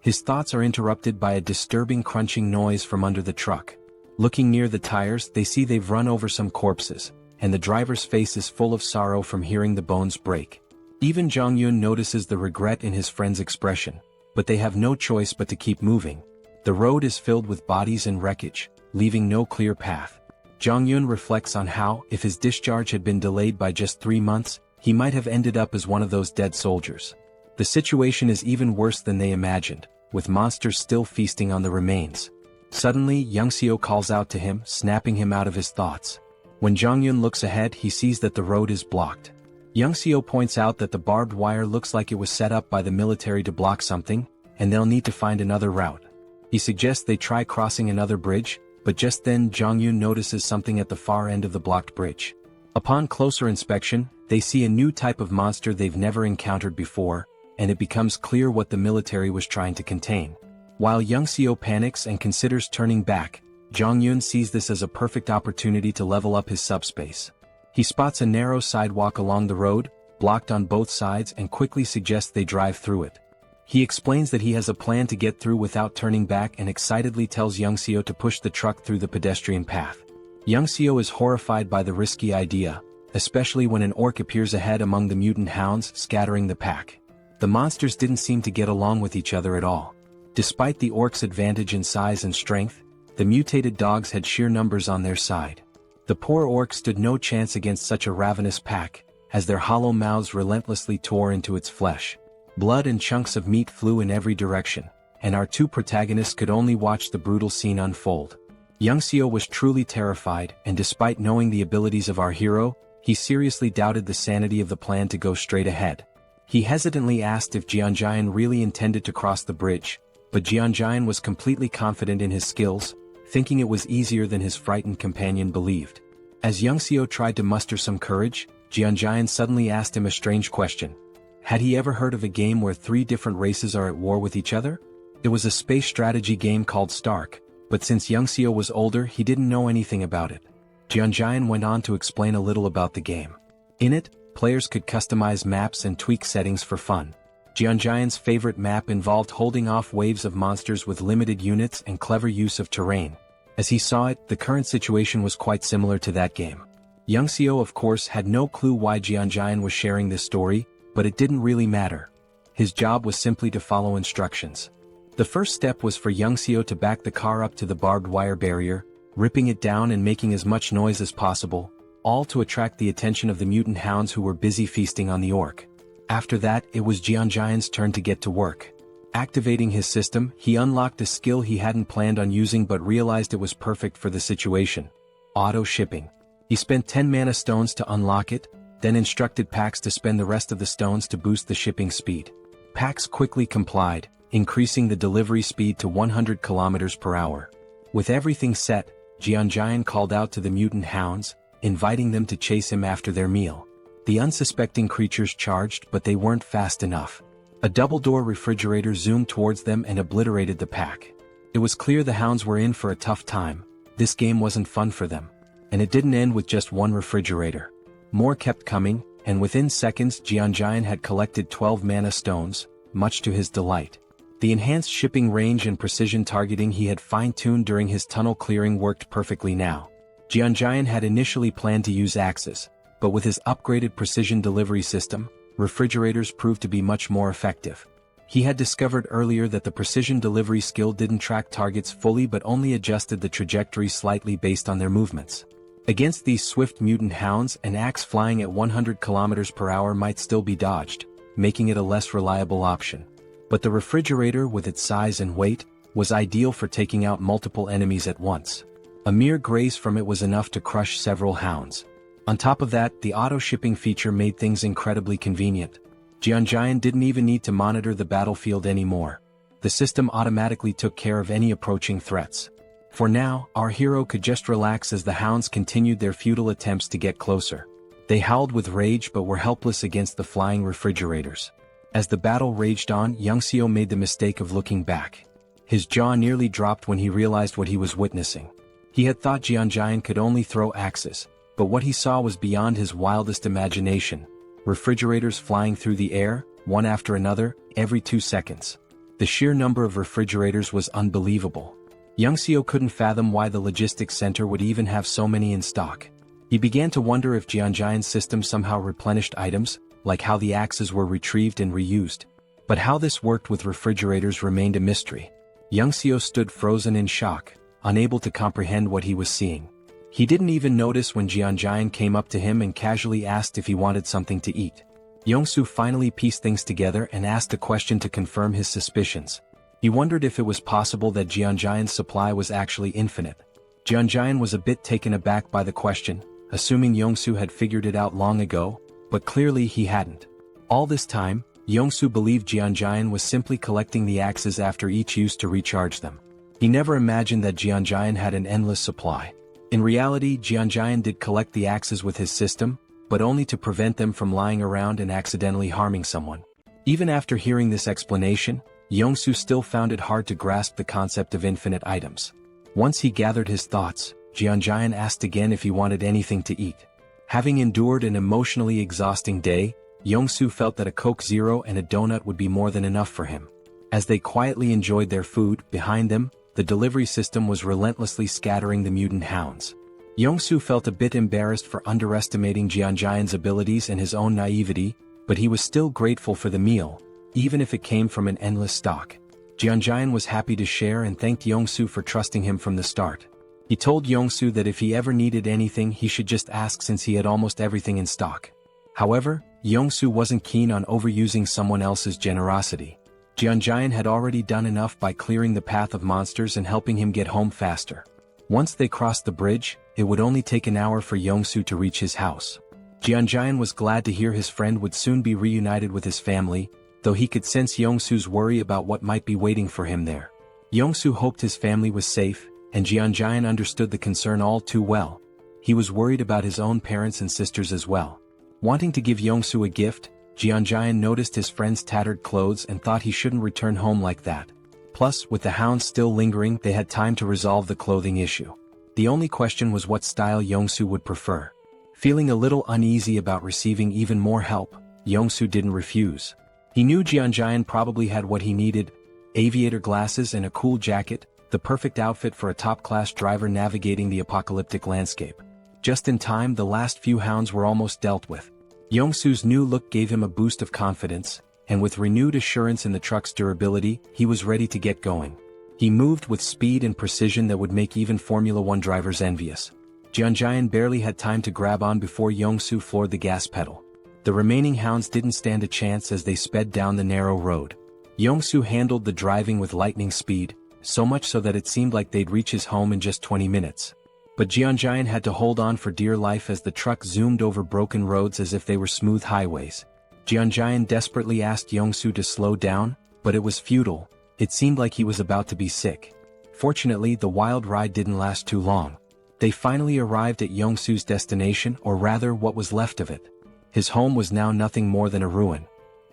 His thoughts are interrupted by a disturbing crunching noise from under the truck. Looking near the tires, they see they've run over some corpses, and the driver's face is full of sorrow from hearing the bones break. Even Jong-yeon notices the regret in his friend's expression, but they have no choice but to keep moving. The road is filled with bodies and wreckage, leaving no clear path. Jong-yeon reflects on how, if his discharge had been delayed by just 3 months, he might have ended up as one of those dead soldiers. The situation is even worse than they imagined, with monsters still feasting on the remains. Suddenly, Young-seo calls out to him, snapping him out of his thoughts. When Jong-yeon looks ahead, he sees that the road is blocked. Young-seo points out that the barbed wire looks like it was set up by the military to block something, and they'll need to find another route. He suggests they try crossing another bridge, but just then Jong-yeon notices something at the far end of the blocked bridge. Upon closer inspection, they see a new type of monster they've never encountered before, and it becomes clear what the military was trying to contain. While Young-seo panics and considers turning back, Jong-yeon sees this as a perfect opportunity to level up his subspace. He spots a narrow sidewalk along the road, blocked on both sides, and quickly suggests they drive through it. He explains that he has a plan to get through without turning back and excitedly tells Young-seo to push the truck through the pedestrian path. Young-seo is horrified by the risky idea, especially when an orc appears ahead among the mutant hounds, scattering the pack. The monsters didn't seem to get along with each other at all. Despite the orcs' advantage in size and strength, the mutated dogs had sheer numbers on their side. The poor orcs stood no chance against such a ravenous pack, as their hollow mouths relentlessly tore into its flesh. Blood and chunks of meat flew in every direction, and our two protagonists could only watch the brutal scene unfold. Young-seo was truly terrified, and despite knowing the abilities of our hero, he seriously doubted the sanity of the plan to go straight ahead. He hesitantly asked if Jeonjaen really intended to cross the bridge, but Jeonjaen was completely confident in his skills, thinking it was easier than his frightened companion believed. As Young-seo tried to muster some courage, Jeonjaen suddenly asked him a strange question. Had he ever heard of a game where 3 different races are at war with each other? It was a space strategy game called Stark, but since Young-seo was older, he didn't know anything about it. Jeonjaen went on to explain a little about the game. In it, players could customize maps and tweak settings for fun. Jeonjaen's favorite map involved holding off waves of monsters with limited units and clever use of terrain. As he saw it, the current situation was quite similar to that game. Young-seo of course had no clue why Jeonjaen was sharing this story, but it didn't really matter. His job was simply to follow instructions. The first step was for Young-seo to back the car up to the barbed wire barrier, ripping it down and making as much noise as possible, all to attract the attention of the mutant hounds who were busy feasting on the orc. After that, it was Jeonjaen's turn to get to work. Activating his system, he unlocked a skill he hadn't planned on using but realized it was perfect for the situation. Auto shipping. He spent 10 mana stones to unlock it, then instructed Pax to spend the rest of the stones to boost the shipping speed. Pax quickly complied, increasing the delivery speed to 100 km per hour. With everything set, Jeonjaen called out to the mutant hounds, inviting them to chase him after their meal. The unsuspecting creatures charged, but they weren't fast enough. A double-door refrigerator zoomed towards them and obliterated the pack. It was clear the hounds were in for a tough time. This game wasn't fun for them. And it didn't end with just one refrigerator. More kept coming, and within seconds Jeonjaen had collected 12 mana stones, much to his delight. The enhanced shipping range and precision targeting he had fine-tuned during his tunnel clearing worked perfectly now. Jeonjaeon had initially planned to use axes, but with his upgraded precision delivery system, refrigerators proved to be much more effective. He had discovered earlier that the precision delivery skill didn't track targets fully but only adjusted the trajectory slightly based on their movements. Against these swift mutant hounds, an axe flying at 100 km per hour might still be dodged, making it a less reliable option. But the refrigerator, with its size and weight, was ideal for taking out multiple enemies at once. A mere graze from it was enough to crush several hounds. On top of that, the auto-shipping feature made things incredibly convenient. Jeonjaeon didn't even need to monitor the battlefield anymore. The system automatically took care of any approaching threats. For now, our hero could just relax as the hounds continued their futile attempts to get closer. They howled with rage but were helpless against the flying refrigerators. As the battle raged on, Youngseo made the mistake of looking back. His jaw nearly dropped when he realized what he was witnessing. He had thought Jeonjaeon could only throw axes, but what he saw was beyond his wildest imagination. Refrigerators flying through the air, one after another, every 2 seconds. The sheer number of refrigerators was unbelievable. Youngseo couldn't fathom why the logistics center would even have so many in stock. He began to wonder if Jeonjaeon's system somehow replenished items, like how the axes were retrieved and reused. But how this worked with refrigerators remained a mystery. Youngseo stood frozen in shock, unable to comprehend what he was seeing. He didn't even notice when Jeonjaeon came up to him and casually asked if he wanted something to eat. Yongsoo finally pieced things together and asked a question to confirm his suspicions. He wondered if it was possible that Jeonjaeon's supply was actually infinite. Jeonjaeon was a bit taken aback by the question, assuming Yongsoo had figured it out long ago, but clearly he hadn't. All this time, Yongsoo believed Jeonjaeon was simply collecting the axes after each use to recharge them. He never imagined that Jeonjaeon had an endless supply. In reality, Jeonjaeon did collect the axes with his system, but only to prevent them from lying around and accidentally harming someone. Even after hearing this explanation, Yongsoo still found it hard to grasp the concept of infinite items. Once he gathered his thoughts, Jeonjaeon asked again if he wanted anything to eat. Having endured an emotionally exhausting day, Yongsoo felt that a Coke Zero and a donut would be more than enough for him. As they quietly enjoyed their food, behind them, the delivery system was relentlessly scattering the mutant hounds. Yongsoo felt a bit embarrassed for underestimating Jeonjaeon's abilities and his own naivety, but he was still grateful for the meal, even if it came from an endless stock. Jeonjaeon was happy to share and thanked Yongsoo for trusting him from the start. He told Yongsoo that if he ever needed anything he should just ask since he had almost everything in stock. However, Yongsoo wasn't keen on overusing someone else's generosity. Jeonjaeon had already done enough by clearing the path of monsters and helping him get home faster. Once they crossed the bridge, it would only take an hour for Yongsoo to reach his house. Jeonjaeon was glad to hear his friend would soon be reunited with his family, though he could sense Yongsoo's worry about what might be waiting for him there. Yongsoo hoped his family was safe, and Jeonjaeon understood the concern all too well. He was worried about his own parents and sisters as well. Wanting to give Yongsoo a gift, Jeonjaeon noticed his friend's tattered clothes and thought he shouldn't return home like that. Plus, with the hounds still lingering, they had time to resolve the clothing issue. The only question was what style Yongsoo would prefer. Feeling a little uneasy about receiving even more help, Yongsoo didn't refuse. He knew Jeonjaeon probably had what he needed: aviator glasses and a cool jacket, the perfect outfit for a top-class driver navigating the apocalyptic landscape. Just in time, the last few hounds were almost dealt with. Yongsoo's new look gave him a boost of confidence, and with renewed assurance in the truck's durability, he was ready to get going. He moved with speed and precision that would make even Formula One drivers envious. Jeonjaeon barely had time to grab on before Yongsoo floored the gas pedal. The remaining hounds didn't stand a chance as they sped down the narrow road. Yongsoo handled the driving with lightning speed, so much so that it seemed like they'd reach his home in just 20 minutes. But Jeonjaeon had to hold on for dear life as the truck zoomed over broken roads as if they were smooth highways. Jeonjaeon desperately asked Yongsoo to slow down, but it was futile. It seemed like he was about to be sick. Fortunately, the wild ride didn't last too long. They finally arrived at Yongsoo's destination, or rather what was left of it. His home was now nothing more than a ruin.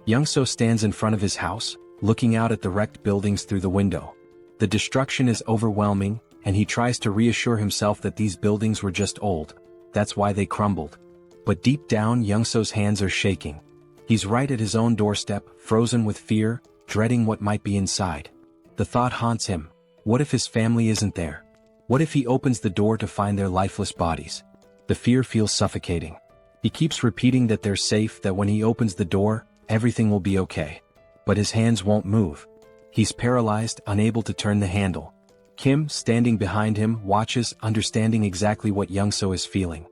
Yongsoo stands in front of his house, looking out at the wrecked buildings through the window. The destruction is overwhelming, and he tries to reassure himself that these buildings were just old. That's why they crumbled. But deep down, Yongsoo's hands are shaking. He's right at his own doorstep, frozen with fear, dreading what might be inside. The thought haunts him: what if his family isn't there? What if he opens the door to find their lifeless bodies? The fear feels suffocating. He keeps repeating that they're safe, that when he opens the door, everything will be okay. But his hands won't move. He's paralyzed, unable to turn the handle. Kim, standing behind him, watches, understanding exactly what Young-so is feeling.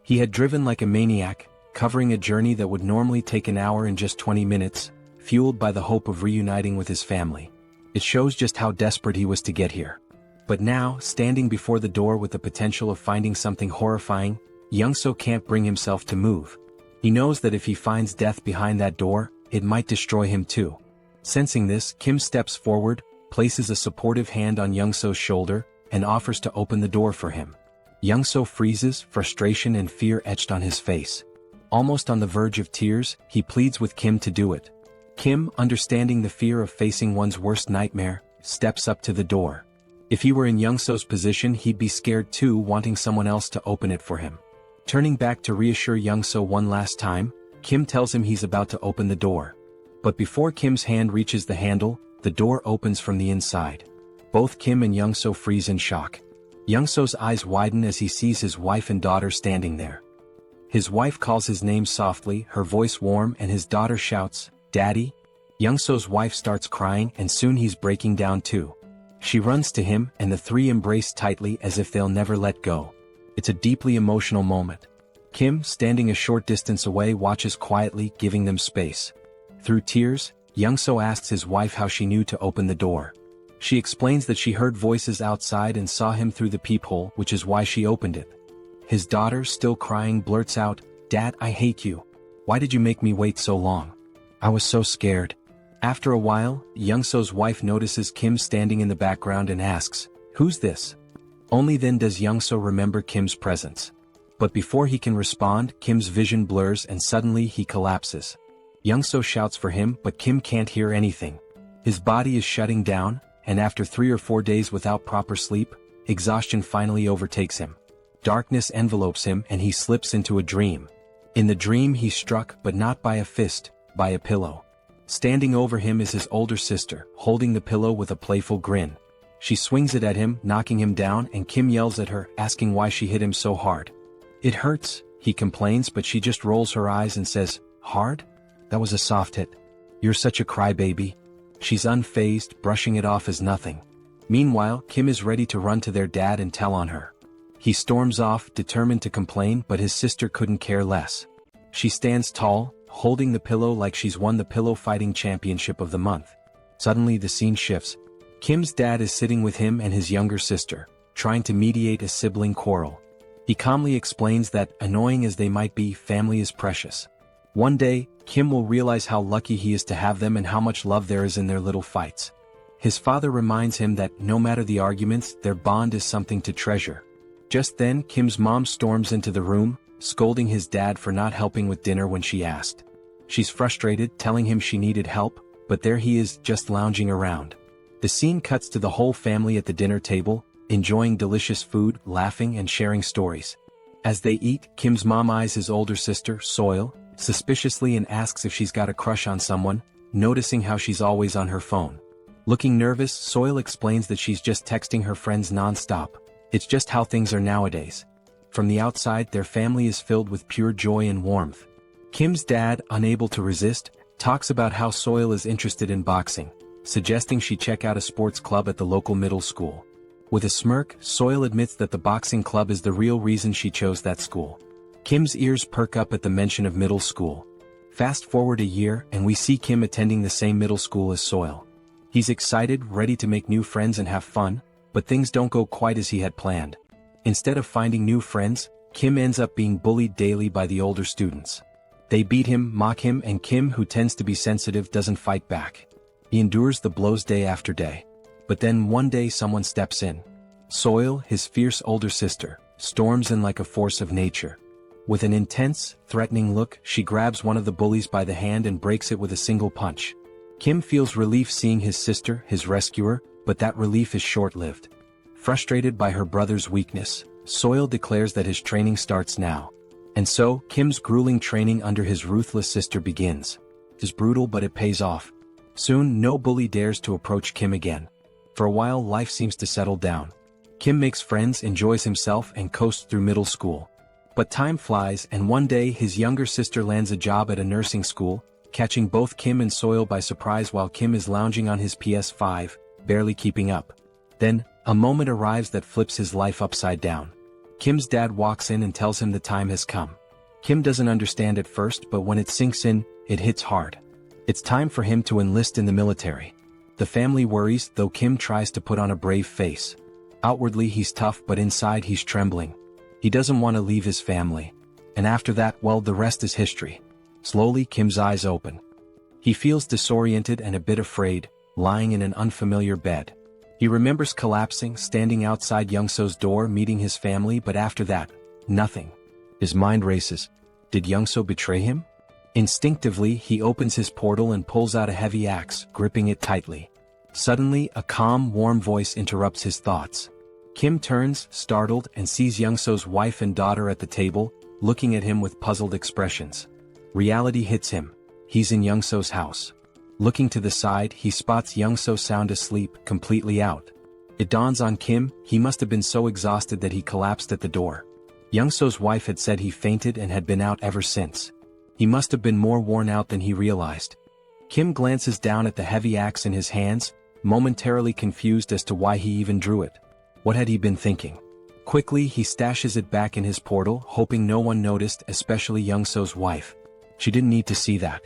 He had driven like a maniac, covering a journey that would normally take an hour in just 20 minutes, fueled by the hope of reuniting with his family. It shows just how desperate he was to get here. But now, standing before the door with the potential of finding something horrifying, Young-so can't bring himself to move. He knows that if he finds death behind that door, it might destroy him too. Sensing this, Kim steps forward, places a supportive hand on Young-so's shoulder, and offers to open the door for him. Young-so freezes, frustration and fear etched on his face. Almost on the verge of tears, he pleads with Kim to do it. Kim, understanding the fear of facing one's worst nightmare, steps up to the door. If he were in Young-so's position, he'd be scared too, wanting someone else to open it for him. Turning back to reassure Young-so one last time, Kim tells him he's about to open the door. But before Kim's hand reaches the handle, the door opens from the inside. Both Kim and Young-so freeze in shock. Young-so's eyes widen as he sees his wife and daughter standing there. His wife calls his name softly, her voice warm, and his daughter shouts, "Daddy?" Young-so's wife starts crying, and soon he's breaking down too. She runs to him, and the three embrace tightly as if they'll never let go. It's a deeply emotional moment. Kim, standing a short distance away, watches quietly, giving them space. Through tears, Young-so asks his wife how she knew to open the door. She explains that she heard voices outside and saw him through the peephole, which is why she opened it. His daughter, still crying, blurts out, "Dad, I hate you. Why did you make me wait so long? I was so scared." After a while, Young-so's wife notices Kim standing in the background and asks, "Who's this?" Only then does Young-so remember Kim's presence. But before he can respond, Kim's vision blurs and suddenly he collapses. Young-so shouts for him, but Kim can't hear anything. His body is shutting down, and after 3 or 4 days without proper sleep, exhaustion finally overtakes him. Darkness envelopes him and he slips into a dream. In the dream he's struck, but not by a fist, by a pillow. Standing over him is his older sister, holding the pillow with a playful grin. She swings it at him, knocking him down, and Kim yells at her, asking why she hit him so hard. "It hurts," he complains, but she just rolls her eyes and says, "Hard? That was a soft hit. You're such a crybaby." She's unfazed, brushing it off as nothing. Meanwhile, Kim is ready to run to their dad and tell on her. He storms off, determined to complain, but his sister couldn't care less. She stands tall, holding the pillow like she's won the pillow fighting championship of the month. Suddenly the scene shifts. Kim's dad is sitting with him and his younger sister, trying to mediate a sibling quarrel. He calmly explains that, annoying as they might be, family is precious. One day, Kim will realize how lucky he is to have them and how much love there is in their little fights. His father reminds him that, no matter the arguments, their bond is something to treasure. Just then, Kim's mom storms into the room, scolding his dad for not helping with dinner when she asked. She's frustrated, telling him she needed help, but there he is, just lounging around. The scene cuts to the whole family at the dinner table, enjoying delicious food, laughing and sharing stories. As they eat, Kim's mom eyes his older sister, Seoul, suspiciously and asks if she's got a crush on someone, noticing how she's always on her phone. Looking nervous, Seoul explains that she's just texting her friends non-stop. It's just how things are nowadays. From the outside, their family is filled with pure joy and warmth. Kim's dad, unable to resist, talks about how Seoul is interested in boxing, suggesting she check out a sports club at the local middle school. With a smirk, Seoul admits that the boxing club is the real reason she chose that school. Kim's ears perk up at the mention of middle school. Fast forward a year, and we see Kim attending the same middle school as Seoul. He's excited, ready to make new friends and have fun, but things don't go quite as he had planned. Instead of finding new friends, Kim ends up being bullied daily by the older students. They beat him, mock him, and Kim, who tends to be sensitive, doesn't fight back. He endures the blows day after day. But then one day someone steps in. Seoul, his fierce older sister, storms in like a force of nature. With an intense, threatening look, she grabs one of the bullies by the hand and breaks it with a single punch. Kim feels relief seeing his sister, his rescuer, but that relief is short-lived. Frustrated by her brother's weakness, Seoul declares that his training starts now. And so, Kim's grueling training under his ruthless sister begins. It's brutal, but it pays off. Soon, no bully dares to approach Kim again. For a while, life seems to settle down. Kim makes friends, enjoys himself, and coasts through middle school. But time flies, and one day his younger sister lands a job at a nursing school, catching both Kim and Seoul by surprise while Kim is lounging on his PS5, barely keeping up. Then, a moment arrives that flips his life upside down. Kim's dad walks in and tells him the time has come. Kim doesn't understand at first, but when it sinks in, it hits hard. It's time for him to enlist in the military. The family worries, though Kim tries to put on a brave face. Outwardly he's tough, but inside he's trembling. He doesn't want to leave his family. And after that, well, the rest is history. Slowly, Kim's eyes open. He feels disoriented and a bit afraid, lying in an unfamiliar bed. He remembers collapsing, standing outside Youngso's door, meeting his family, but after that, nothing. His mind races. Did Youngso betray him? Instinctively, he opens his portal and pulls out a heavy axe, gripping it tightly. Suddenly, a calm, warm voice interrupts his thoughts. Kim turns, startled, and sees Youngso's wife and daughter at the table, looking at him with puzzled expressions. Reality hits him. He's in Youngso's house. Looking to the side, he spots Youngso sound asleep, completely out. It dawns on Kim, he must have been so exhausted that he collapsed at the door. Youngso's wife had said he fainted and had been out ever since. He must have been more worn out than he realized. Kim glances down at the heavy axe in his hands, momentarily confused as to why he even drew it. What had he been thinking? Quickly, he stashes it back in his portal, hoping no one noticed, especially Youngso's wife. She didn't need to see that.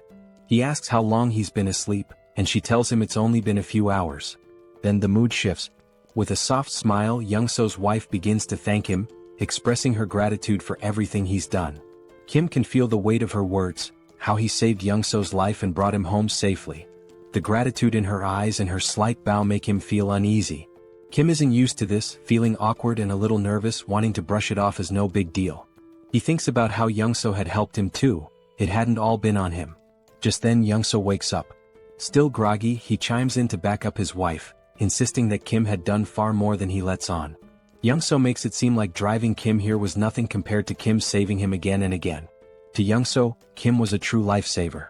He asks how long he's been asleep, and she tells him it's only been a few hours. Then the mood shifts. With a soft smile, Youngso's wife begins to thank him, expressing her gratitude for everything he's done. Kim can feel the weight of her words, how he saved Youngso's life and brought him home safely. The gratitude in her eyes and her slight bow make him feel uneasy. Kim isn't used to this, feeling awkward and a little nervous, wanting to brush it off as no big deal. He thinks about how Youngso had helped him too. It hadn't all been on him. Just then Youngso wakes up. Still groggy, he chimes in to back up his wife, insisting that Kim had done far more than he lets on. Youngso makes it seem like driving Kim here was nothing compared to Kim saving him again and again. To Youngso, Kim was a true lifesaver.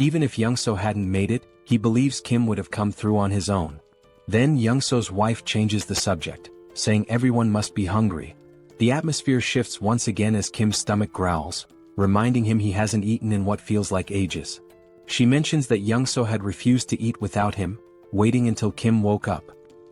Even if Youngso hadn't made it, he believes Kim would have come through on his own. Then Youngso's wife changes the subject, saying everyone must be hungry. The atmosphere shifts once again as Kim's stomach growls, reminding him he hasn't eaten in what feels like ages. She mentions that Youngso had refused to eat without him, waiting until Kim woke up.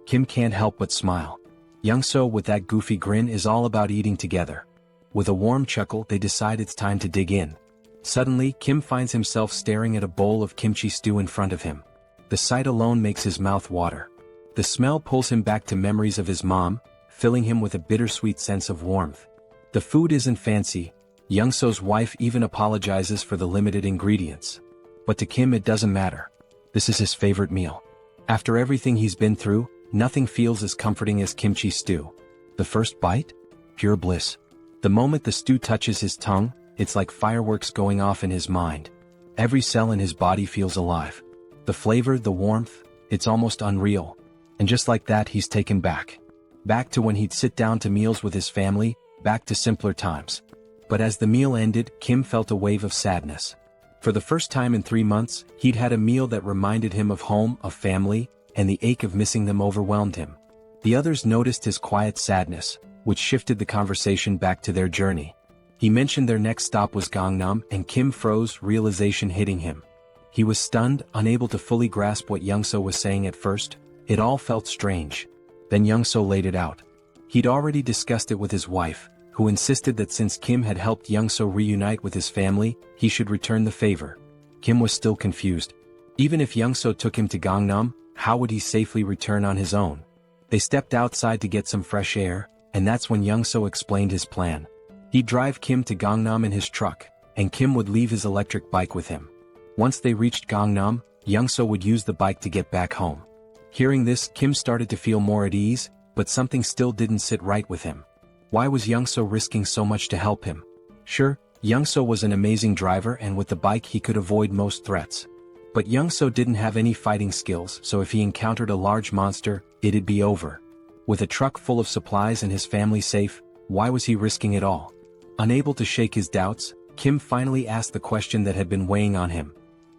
Kim can't help but smile. Youngso, with that goofy grin, is all about eating together. With a warm chuckle, they decide it's time to dig in. Suddenly, Kim finds himself staring at a bowl of kimchi stew in front of him. The sight alone makes his mouth water. The smell pulls him back to memories of his mom, filling him with a bittersweet sense of warmth. The food isn't fancy. Youngso's wife even apologizes for the limited ingredients. But to Kim it doesn't matter. This is his favorite meal. After everything he's been through, nothing feels as comforting as kimchi stew. The first bite? Pure bliss. The moment the stew touches his tongue, it's like fireworks going off in his mind. Every cell in his body feels alive. The flavor, the warmth, it's almost unreal. And just like that, he's taken back. Back to when he'd sit down to meals with his family, back to simpler times. But as the meal ended, Kim felt a wave of sadness. For the first time in 3 months, he'd had a meal that reminded him of home, of family, and the ache of missing them overwhelmed him. The others noticed his quiet sadness, which shifted the conversation back to their journey. He mentioned their next stop was Gangnam, and Kim froze, realization hitting him. He was stunned, unable to fully grasp what Youngso was saying at first. It all felt strange. Then Youngso laid it out. He'd already discussed it with his wife, who insisted that since Kim had helped Youngso reunite with his family, he should return the favor. Kim was still confused. Even if Youngso took him to Gangnam, how would he safely return on his own? They stepped outside to get some fresh air, and that's when Youngso explained his plan. He'd drive Kim to Gangnam in his truck, and Kim would leave his electric bike with him. Once they reached Gangnam, Youngso would use the bike to get back home. Hearing this, Kim started to feel more at ease, but something still didn't sit right with him. Why was Youngso risking so much to help him? Sure, Youngso was an amazing driver, and with the bike he could avoid most threats. But Youngso didn't have any fighting skills, so if he encountered a large monster, it'd be over. With a truck full of supplies and his family safe, why was he risking it all? Unable to shake his doubts, Kim finally asked the question that had been weighing on him.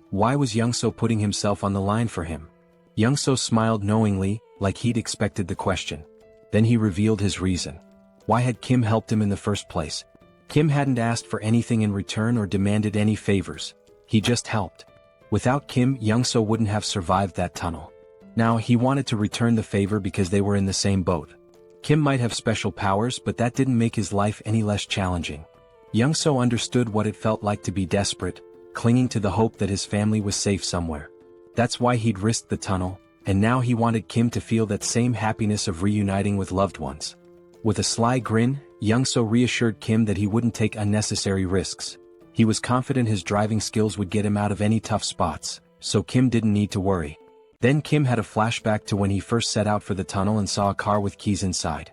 Why was Youngso putting himself on the line for him? Youngso smiled knowingly, like he'd expected the question. Then he revealed his reason. Why had Kim helped him in the first place? Kim hadn't asked for anything in return or demanded any favors. He just helped. Without Kim, Young-so wouldn't have survived that tunnel. Now, he wanted to return the favor because they were in the same boat. Kim might have special powers, but that didn't make his life any less challenging. Young-so understood what it felt like to be desperate, clinging to the hope that his family was safe somewhere. That's why he'd risked the tunnel, and now he wanted Kim to feel that same happiness of reuniting with loved ones. With a sly grin, Young-so reassured Kim that he wouldn't take unnecessary risks. He was confident his driving skills would get him out of any tough spots, so Kim didn't need to worry. Then Kim had a flashback to when he first set out for the tunnel and saw a car with keys inside.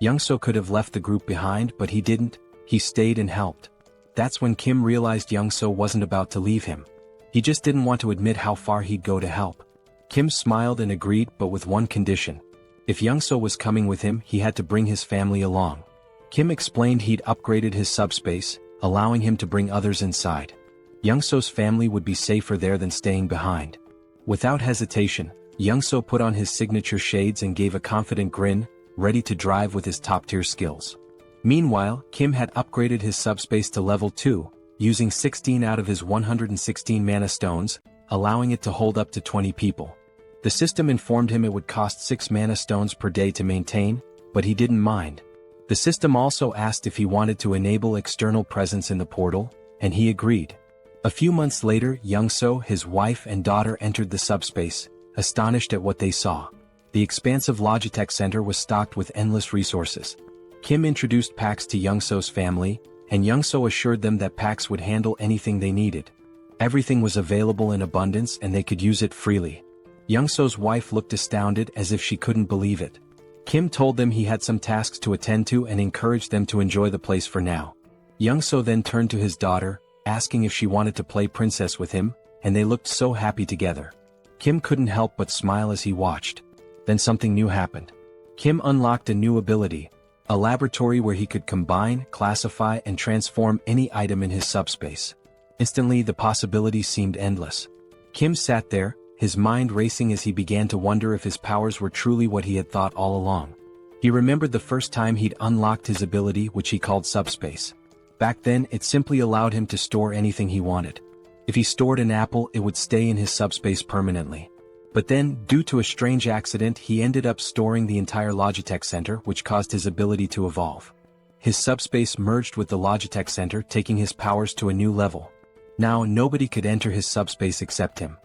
Young-so could have left the group behind, but he didn't. He stayed and helped. That's when Kim realized Young-so wasn't about to leave him. He just didn't want to admit how far he'd go to help. Kim smiled and agreed, but with one condition. If Young-so was coming with him, he had to bring his family along. Kim explained he'd upgraded his subspace, allowing him to bring others inside. Young-so's family would be safer there than staying behind. Without hesitation, Young-so put on his signature shades and gave a confident grin, ready to drive with his top-tier skills. Meanwhile, Kim had upgraded his subspace to level 2, using 16 out of his 116 mana stones, allowing it to hold up to 20 people. The system informed him it would cost 6 mana stones per day to maintain, but he didn't mind. The system also asked if he wanted to enable external presence in the portal, and he agreed. A few months later, Young-so, his wife and daughter entered the subspace, astonished at what they saw. The expansive Logitech Center was stocked with endless resources. Kim introduced PAX to Young-so's family, and Young-so assured them that PAX would handle anything they needed. Everything was available in abundance and they could use it freely. Young-so's wife looked astounded as if she couldn't believe it. Kim told them he had some tasks to attend to and encouraged them to enjoy the place for now. Young-so then turned to his daughter, asking if she wanted to play princess with him, and they looked so happy together. Kim couldn't help but smile as he watched. Then something new happened. Kim unlocked a new ability, a laboratory where he could combine, classify, and transform any item in his subspace. Instantly, the possibilities seemed endless. Kim sat there, his mind racing as he began to wonder if his powers were truly what he had thought all along. He remembered the first time he'd unlocked his ability, which he called subspace. Back then, it simply allowed him to store anything he wanted. If he stored an apple, it would stay in his subspace permanently. But then, due to a strange accident, he ended up storing the entire Logitech Center, which caused his ability to evolve. His subspace merged with the Logitech Center, taking his powers to a new level. Now, nobody could enter his subspace except him.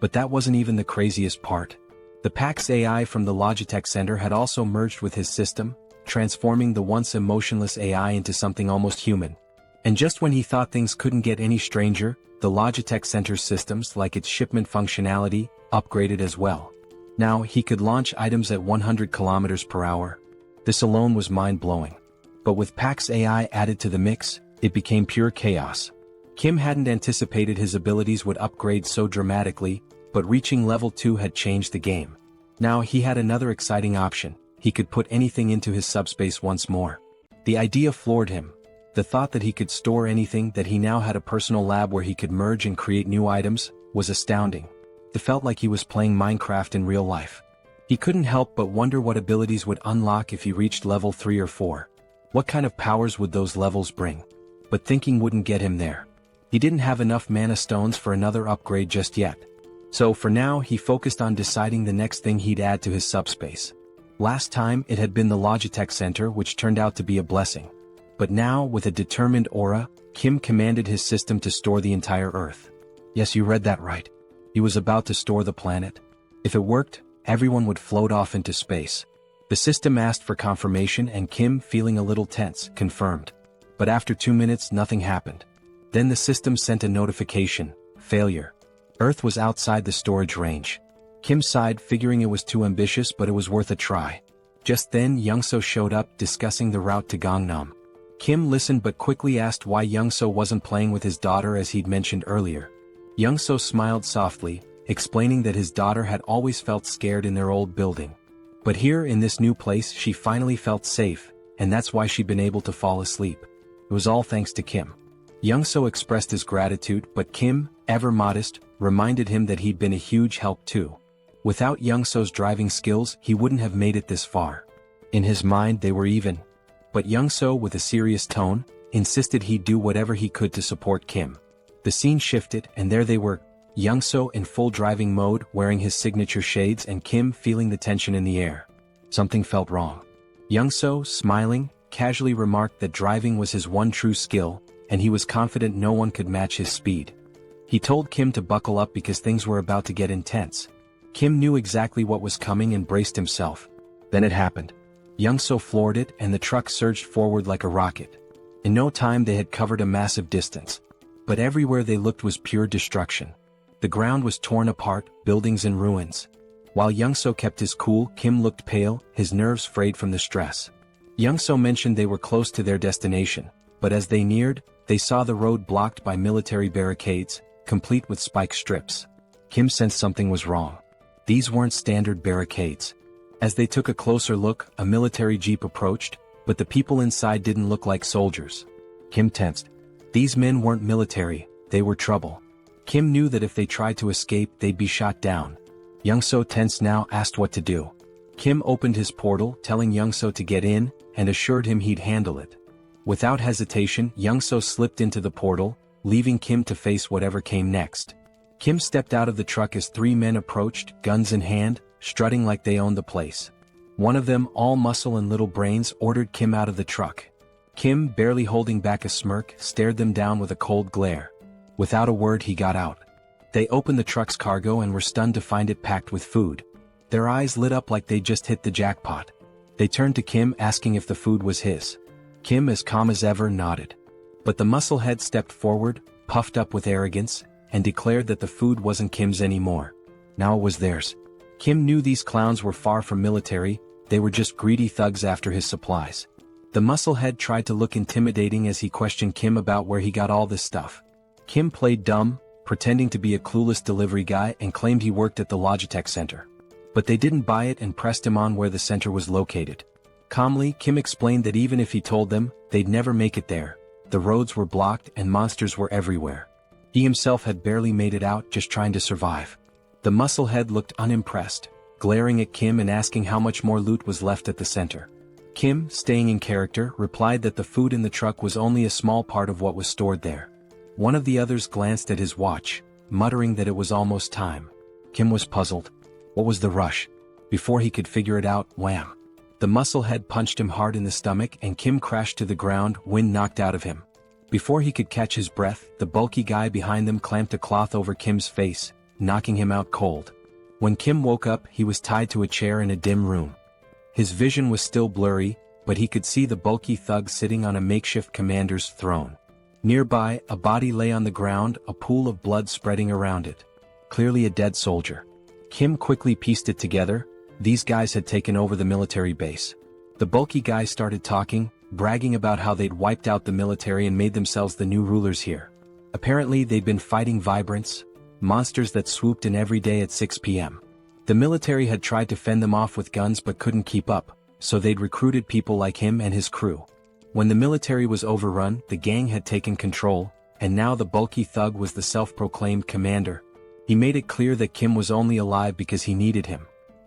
But that wasn't even the craziest part. The PAX AI from the Logitech Center had also merged with his system, transforming the once emotionless AI into something almost human. And just when he thought things couldn't get any stranger, the Logitech Center's systems, like its shipment functionality, upgraded as well. Now, he could launch items at 100 kilometers per hour. This alone was mind-blowing. But with PAX AI added to the mix, it became pure chaos. Kim hadn't anticipated his abilities would upgrade so dramatically, but reaching level 2 had changed the game. Now he had another exciting option. He could put anything into his subspace once more. The idea floored him. The thought that he could store anything, that he now had a personal lab where he could merge and create new items, was astounding. It felt like he was playing Minecraft in real life. He couldn't help but wonder what abilities would unlock if he reached level 3 or 4. What kind of powers would those levels bring? But thinking wouldn't get him there. He didn't have enough mana stones for another upgrade just yet. So for now, he focused on deciding the next thing he'd add to his subspace. Last time, it had been the Logitech Center, which turned out to be a blessing. But now, with a determined aura, Kim commanded his system to store the entire Earth. Yes, you read that right. He was about to store the planet. If it worked, everyone would float off into space. The system asked for confirmation and Kim, feeling a little tense, confirmed. But after 2 minutes, nothing happened. Then the system sent a notification: failure. Earth was outside the storage range. Kim sighed, figuring it was too ambitious, but it was worth a try. Just then, Young-so showed up, discussing the route to Gangnam. Kim listened but quickly asked why Young-so wasn't playing with his daughter as he'd mentioned earlier. Young-so smiled softly, explaining that his daughter had always felt scared in their old building. But here in this new place she finally felt safe, and that's why she'd been able to fall asleep. It was all thanks to Kim. Young-so expressed his gratitude, but Kim, ever modest, reminded him that he'd been a huge help too. Without Young-so's driving skills, he wouldn't have made it this far. In his mind they were even. But Young-so, with a serious tone, insisted he'd do whatever he could to support Kim. The scene shifted, and there they were, Young-so in full driving mode, wearing his signature shades, and Kim feeling the tension in the air. Something felt wrong. Young-so, smiling, casually remarked that driving was his one true skill, and he was confident no one could match his speed. He told Kim to buckle up because things were about to get intense. Kim knew exactly what was coming and braced himself. Then it happened. Young-so floored it, and the truck surged forward like a rocket. In no time they had covered a massive distance. But everywhere they looked was pure destruction. The ground was torn apart, buildings in ruins. While Young-so kept his cool, Kim looked pale, his nerves frayed from the stress. Young-so mentioned they were close to their destination, but as they neared, they saw the road blocked by military barricades, complete with spike strips. Kim sensed something was wrong. These weren't standard barricades. As they took a closer look, a military jeep approached, but the people inside didn't look like soldiers. Kim tensed. These men weren't military, they were trouble. Kim knew that if they tried to escape they'd be shot down. Young-so, tense now, asked what to do. Kim opened his portal, telling Young-so to get in, and assured him he'd handle it. Without hesitation, Young-so slipped into the portal, leaving Kim to face whatever came next. Kim stepped out of the truck as three men approached, guns in hand, strutting like they owned the place. One of them, all muscle and little brains, ordered Kim out of the truck. Kim, barely holding back a smirk, stared them down with a cold glare. Without a word he got out. They opened the truck's cargo and were stunned to find it packed with food. Their eyes lit up like they'd just hit the jackpot. They turned to Kim, asking if the food was his. Kim, as calm as ever, nodded. But the musclehead stepped forward, puffed up with arrogance, and declared that the food wasn't Kim's anymore. Now it was theirs. Kim knew these clowns were far from military, they were just greedy thugs after his supplies. The musclehead tried to look intimidating as he questioned Kim about where he got all this stuff. Kim played dumb, pretending to be a clueless delivery guy, and claimed he worked at the Logitech Center. But they didn't buy it and pressed him on where the center was located. Calmly, Kim explained that even if he told them, they'd never make it there. The roads were blocked and monsters were everywhere. He himself had barely made it out, just trying to survive. The musclehead looked unimpressed, glaring at Kim and asking how much more loot was left at the center. Kim, staying in character, replied that the food in the truck was only a small part of what was stored there. One of the others glanced at his watch, muttering that it was almost time. Kim was puzzled. What was the rush? Before he could figure it out, wham! The musclehead punched him hard in the stomach and Kim crashed to the ground, wind knocked out of him. Before he could catch his breath, the bulky guy behind them clamped a cloth over Kim's face, knocking him out cold. When Kim woke up, he was tied to a chair in a dim room. His vision was still blurry, but he could see the bulky thug sitting on a makeshift commander's throne. Nearby, a body lay on the ground, a pool of blood spreading around it. Clearly a dead soldier. Kim quickly pieced it together. These guys had taken over the military base. The bulky guy started talking, bragging about how they'd wiped out the military and made themselves the new rulers here. Apparently they'd been fighting vibrants, monsters that swooped in every day at 6 p.m. The military had tried to fend them off with guns but couldn't keep up, so they'd recruited people like him and his crew. When the military was overrun, the gang had taken control, and now the bulky thug was the self-proclaimed commander. He made it clear that Kim was only alive because he needed him.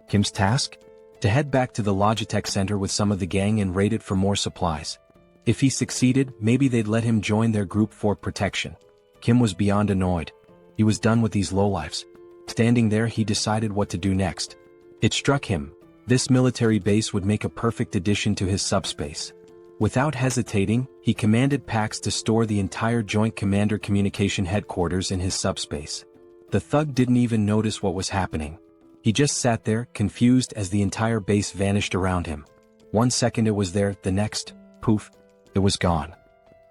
Kim's task? To head back to the Logitech Center with some of the gang and raid it for more supplies. If he succeeded, maybe they'd let him join their group for protection. Kim was beyond annoyed. He was done with these lowlifes. Standing there, he decided what to do next. It struck him. This military base would make a perfect addition to his subspace. Without hesitating, he commanded Pax to store the entire Joint Commander Communication Headquarters in his subspace. The thug didn't even notice what was happening. He just sat there, confused as the entire base vanished around him. 1 second it was there, the next, poof, it was gone.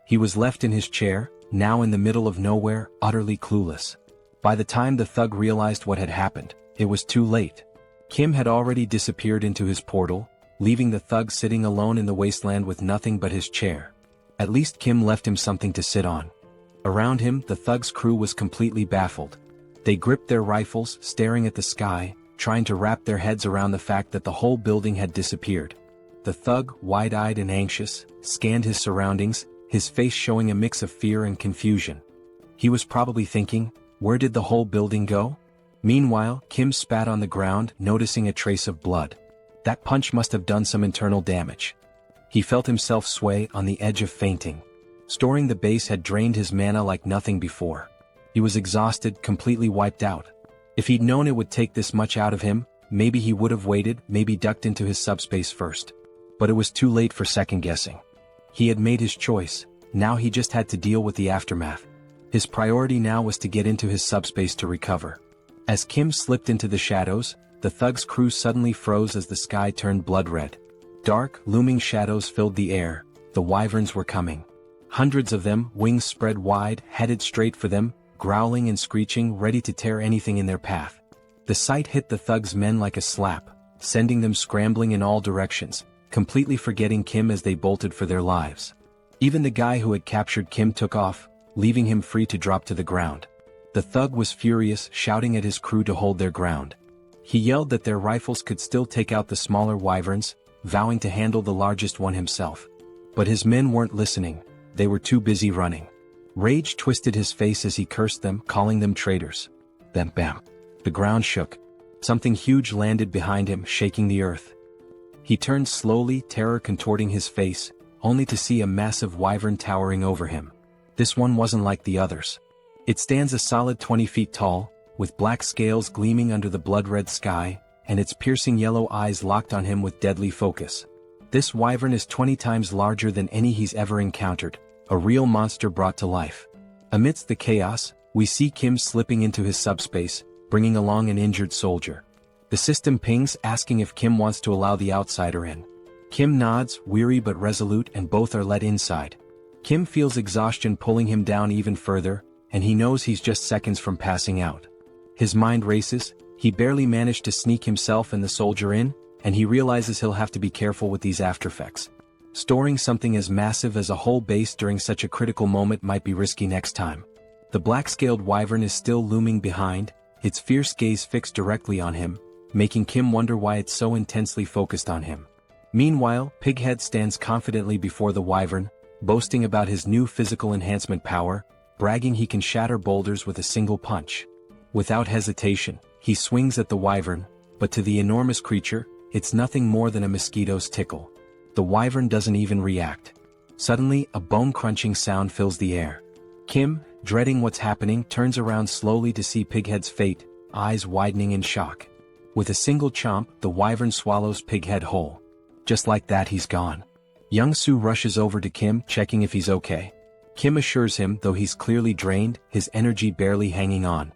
He was left in his chair, now in the middle of nowhere, utterly clueless. By the time the thug realized what had happened, it was too late. Kim had already disappeared into his portal, leaving the thug sitting alone in the wasteland with nothing but his chair. At least Kim left him something to sit on. Around him, the thug's crew was completely baffled. They gripped their rifles, staring at the sky, trying to wrap their heads around the fact that the whole building had disappeared. The thug, wide-eyed and anxious, scanned his surroundings, his face showing a mix of fear and confusion. He was probably thinking, where did the whole building go? Meanwhile, Kim spat on the ground, noticing a trace of blood. That punch must have done some internal damage. He felt himself sway on the edge of fainting. Storing the base had drained his mana like nothing before. He was exhausted, completely wiped out. If he'd known it would take this much out of him, maybe he would have waited, maybe ducked into his subspace first. But it was too late for second-guessing. He had made his choice, now he just had to deal with the aftermath. His priority now was to get into his subspace to recover. As Kim slipped into the shadows, the thug's crew suddenly froze as the sky turned blood-red. Dark, looming shadows filled the air. The wyverns were coming. Hundreds of them, wings spread wide, headed straight for them, growling and screeching, ready to tear anything in their path. The sight hit the thug's men like a slap, sending them scrambling in all directions, completely forgetting Kim as they bolted for their lives. Even the guy who had captured Kim took off, leaving him free to drop to the ground. The thug was furious, shouting at his crew to hold their ground. He yelled that their rifles could still take out the smaller wyverns, vowing to handle the largest one himself. But his men weren't listening, they were too busy running. Rage twisted his face as he cursed them, calling them traitors. Then bam. The ground shook. Something huge landed behind him, shaking the earth. He turned slowly, terror contorting his face, only to see a massive wyvern towering over him. This one wasn't like the others. It stands a solid 20 feet tall, with black scales gleaming under the blood-red sky, and its piercing yellow eyes locked on him with deadly focus. This wyvern is 20 times larger than any he's ever encountered, a real monster brought to life. Amidst the chaos, we see Kim slipping into his subspace, bringing along an injured soldier. The system pings asking if Kim wants to allow the outsider in. Kim nods, weary but resolute, and both are let inside. Kim feels exhaustion pulling him down even further, and he knows he's just seconds from passing out. His mind races, he barely managed to sneak himself and the soldier in, and he realizes he'll have to be careful with these aftereffects. Storing something as massive as a whole base during such a critical moment might be risky next time. The black-scaled wyvern is still looming behind, its fierce gaze fixed directly on him, making Kim wonder why it's so intensely focused on him. Meanwhile, Pighead stands confidently before the wyvern, boasting about his new physical enhancement power, bragging he can shatter boulders with a single punch. Without hesitation, he swings at the wyvern, but to the enormous creature, it's nothing more than a mosquito's tickle. The wyvern doesn't even react. Suddenly, a bone-crunching sound fills the air. Kim, dreading what's happening, turns around slowly to see Pighead's fate, eyes widening in shock. With a single chomp, the wyvern swallows Pighead whole. Just like that, he's gone. Young-soo rushes over to Kim, checking if he's okay. Kim assures him, though he's clearly drained, his energy barely hanging on.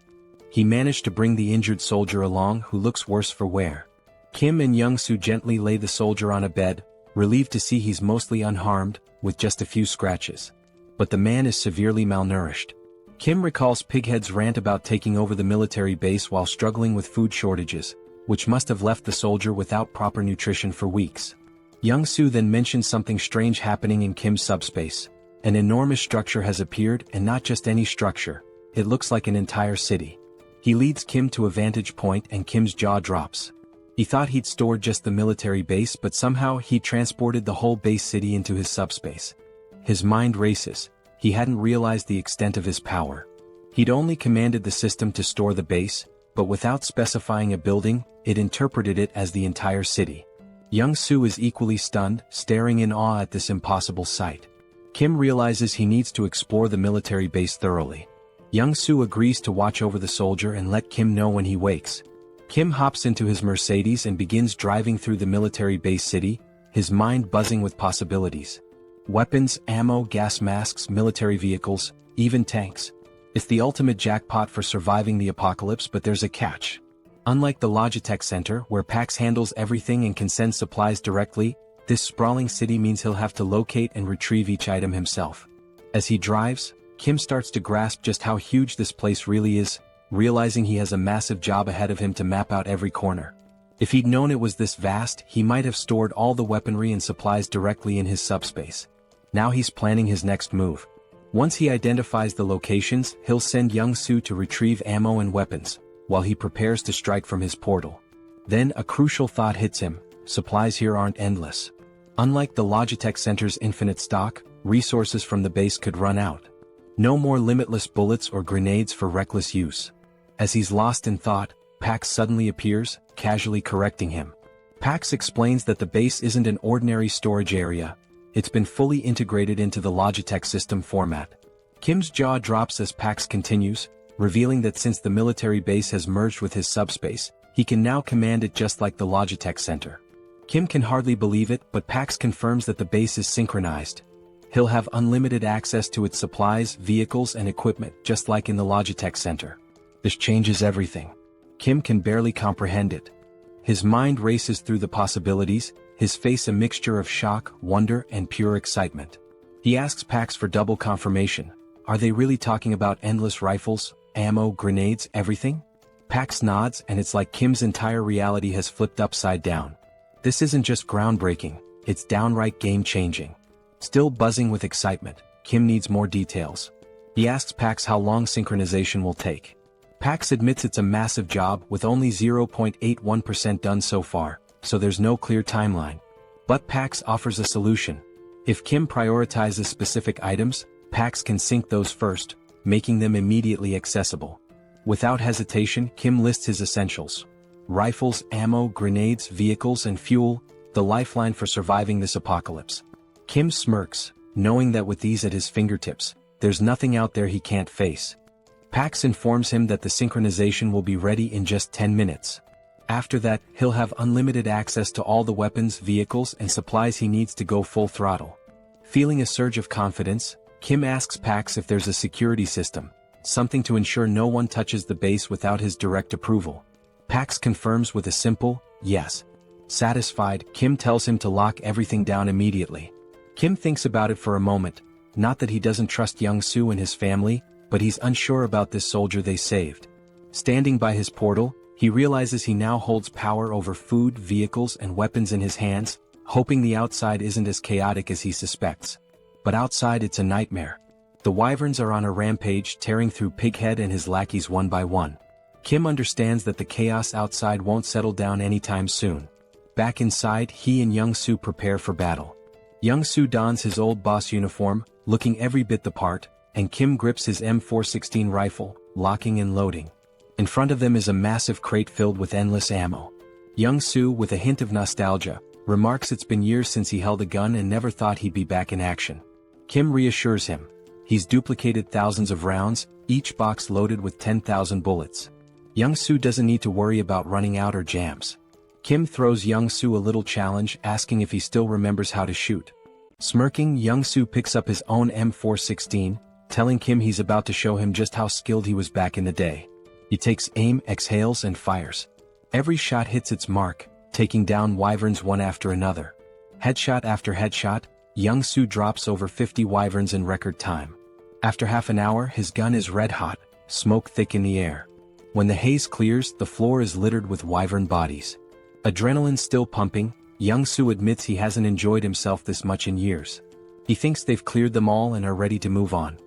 He managed to bring the injured soldier along, who looks worse for wear. Kim and Young-soo gently lay the soldier on a bed, relieved to see he's mostly unharmed, with just a few scratches. But the man is severely malnourished. Kim recalls Pighead's rant about taking over the military base while struggling with food shortages, which must have left the soldier without proper nutrition for weeks. Young-soo then mentions something strange happening in Kim's subspace. An enormous structure has appeared, and not just any structure. It looks like an entire city. He leads Kim to a vantage point and Kim's jaw drops. He thought he'd stored just the military base, but somehow he transported the whole base city into his subspace. His mind races. He hadn't realized the extent of his power. He'd only commanded the system to store the base, but without specifying a building, it interpreted it as the entire city. Young-soo is equally stunned, staring in awe at this impossible sight. Kim realizes he needs to explore the military base thoroughly. Young-soo agrees to watch over the soldier and let Kim know when he wakes. Kim hops into his Mercedes and begins driving through the military base city, his mind buzzing with possibilities. Weapons, ammo, gas masks, military vehicles, even tanks. It's the ultimate jackpot for surviving the apocalypse, but there's a catch. Unlike the Logitech Center, where PAX handles everything and can send supplies directly, this sprawling city means he'll have to locate and retrieve each item himself. As he drives, Kim starts to grasp just how huge this place really is, realizing he has a massive job ahead of him to map out every corner. If he'd known it was this vast, he might have stored all the weaponry and supplies directly in his subspace. Now he's planning his next move. Once he identifies the locations, he'll send Young-soo to retrieve ammo and weapons, while he prepares to strike from his portal. Then a crucial thought hits him: supplies here aren't endless. Unlike the Logitech Center's infinite stock, resources from the base could run out. No more limitless bullets or grenades for reckless use. As he's lost in thought, Pax suddenly appears, casually correcting him. Pax explains that the base isn't an ordinary storage area. It's been fully integrated into the Logitech system format. Kim's jaw drops as Pax continues, revealing that since the military base has merged with his subspace, he can now command it just like the Logitech center. Kim can hardly believe it, but Pax confirms that the base is synchronized. He'll have unlimited access to its supplies, vehicles, and equipment, just like in the Logitech center. This changes everything. Kim can barely comprehend it. His mind races through the possibilities, his face a mixture of shock, wonder, and pure excitement. He asks Pax for double confirmation. Are they really talking about endless rifles, ammo, grenades, everything? Pax nods, and it's like Kim's entire reality has flipped upside down. This isn't just groundbreaking, it's downright game-changing. Still buzzing with excitement, Kim needs more details. He asks Pax how long synchronization will take. Pax admits it's a massive job with only 0.81% done so far, so there's no clear timeline. But Pax offers a solution. If Kim prioritizes specific items, Pax can sync those first, making them immediately accessible. Without hesitation, Kim lists his essentials. Rifles, ammo, grenades, vehicles, and fuel, the lifeline for surviving this apocalypse. Kim smirks, knowing that with these at his fingertips, there's nothing out there he can't face. Pax informs him that the synchronization will be ready in just 10 minutes. After that, he'll have unlimited access to all the weapons, vehicles, and supplies he needs to go full throttle. Feeling a surge of confidence, Kim asks Pax if there's a security system, something to ensure no one touches the base without his direct approval. Pax confirms with a simple, yes. Satisfied, Kim tells him to lock everything down immediately. Kim thinks about it for a moment, not that he doesn't trust Young-soo and his family, but he's unsure about this soldier they saved. Standing by his portal, he realizes he now holds power over food, vehicles, and weapons in his hands, hoping the outside isn't as chaotic as he suspects. But outside it's a nightmare. The wyverns are on a rampage, tearing through Pighead and his lackeys one by one. Kim understands that the chaos outside won't settle down anytime soon. Back inside, he and Young-soo prepare for battle. Young-soo dons his old boss uniform, looking every bit the part, and Kim grips his M416 rifle, locking and loading. In front of them is a massive crate filled with endless ammo. Young-soo, with a hint of nostalgia, remarks it's been years since he held a gun and never thought he'd be back in action. Kim reassures him. He's duplicated thousands of rounds, each box loaded with 10,000 bullets. Young-soo doesn't need to worry about running out or jams. Kim throws Young-soo a little challenge, asking if he still remembers how to shoot. Smirking, Young-soo picks up his own M416, telling Kim he's about to show him just how skilled he was back in the day. He takes aim, exhales, and fires. Every shot hits its mark, taking down wyverns one after another. Headshot after headshot, Young-soo drops over 50 wyverns in record time. After half an hour, his gun is red hot, smoke thick in the air. When the haze clears, the floor is littered with wyvern bodies. Adrenaline still pumping, Young-soo admits he hasn't enjoyed himself this much in years. He thinks they've cleared them all and are ready to move on.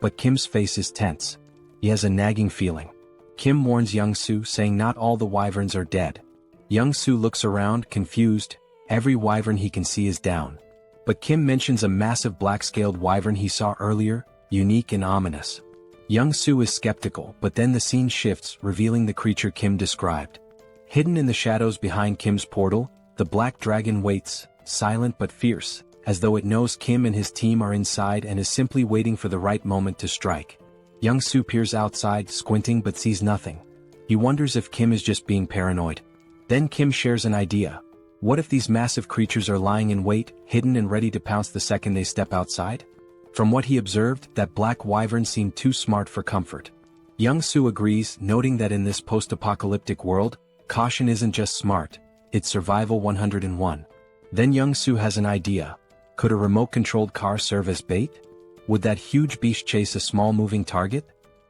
But Kim's face is tense. He has a nagging feeling. Kim warns Young-soo, saying not all the wyverns are dead. Young-soo looks around, confused. Every wyvern he can see is down. But Kim mentions a massive black-scaled wyvern he saw earlier, unique and ominous. Young-soo is skeptical, but then the scene shifts, revealing the creature Kim described. Hidden in the shadows behind Kim's portal, the black dragon waits, silent but fierce, as though it knows Kim and his team are inside and is simply waiting for the right moment to strike. Young-soo peers outside, squinting but sees nothing. He wonders if Kim is just being paranoid. Then Kim shares an idea. What if these massive creatures are lying in wait, hidden and ready to pounce the second they step outside? From what he observed, that black wyvern seemed too smart for comfort. Young-soo agrees, noting that in this post-apocalyptic world, caution isn't just smart, it's survival 101. Then Young-soo has an idea. Could a remote-controlled car serve as bait? Would that huge beast chase a small moving target?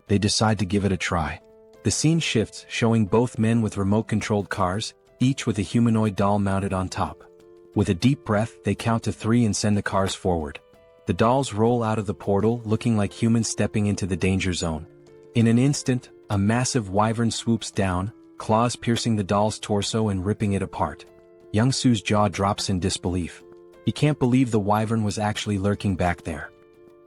They decide to give it a try. The scene shifts, showing both men with remote-controlled cars, each with a humanoid doll mounted on top. With a deep breath, they count to 3 and send the cars forward. The dolls roll out of the portal, looking like humans stepping into the danger zone. In an instant, a massive wyvern swoops down, claws piercing the doll's torso and ripping it apart. Young-soo's jaw drops in disbelief. He can't believe the wyvern was actually lurking back there.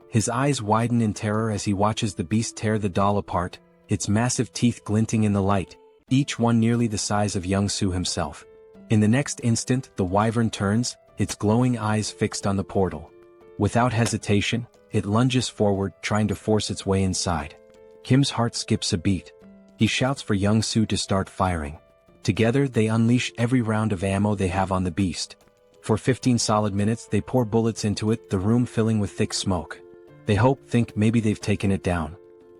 His eyes widen in terror as he watches the beast tear the doll apart, its massive teeth glinting in the light, each one nearly the size of Young-soo himself. In the next instant, the wyvern turns, its glowing eyes fixed on the portal. Without hesitation, it lunges forward, trying to force its way inside. Kim's heart skips a beat. He shouts for Young-soo to start firing. Together, they unleash every round of ammo they have on the beast. For 15 solid minutes, they pour bullets into it, the room filling with thick smoke. They think maybe they've taken it down.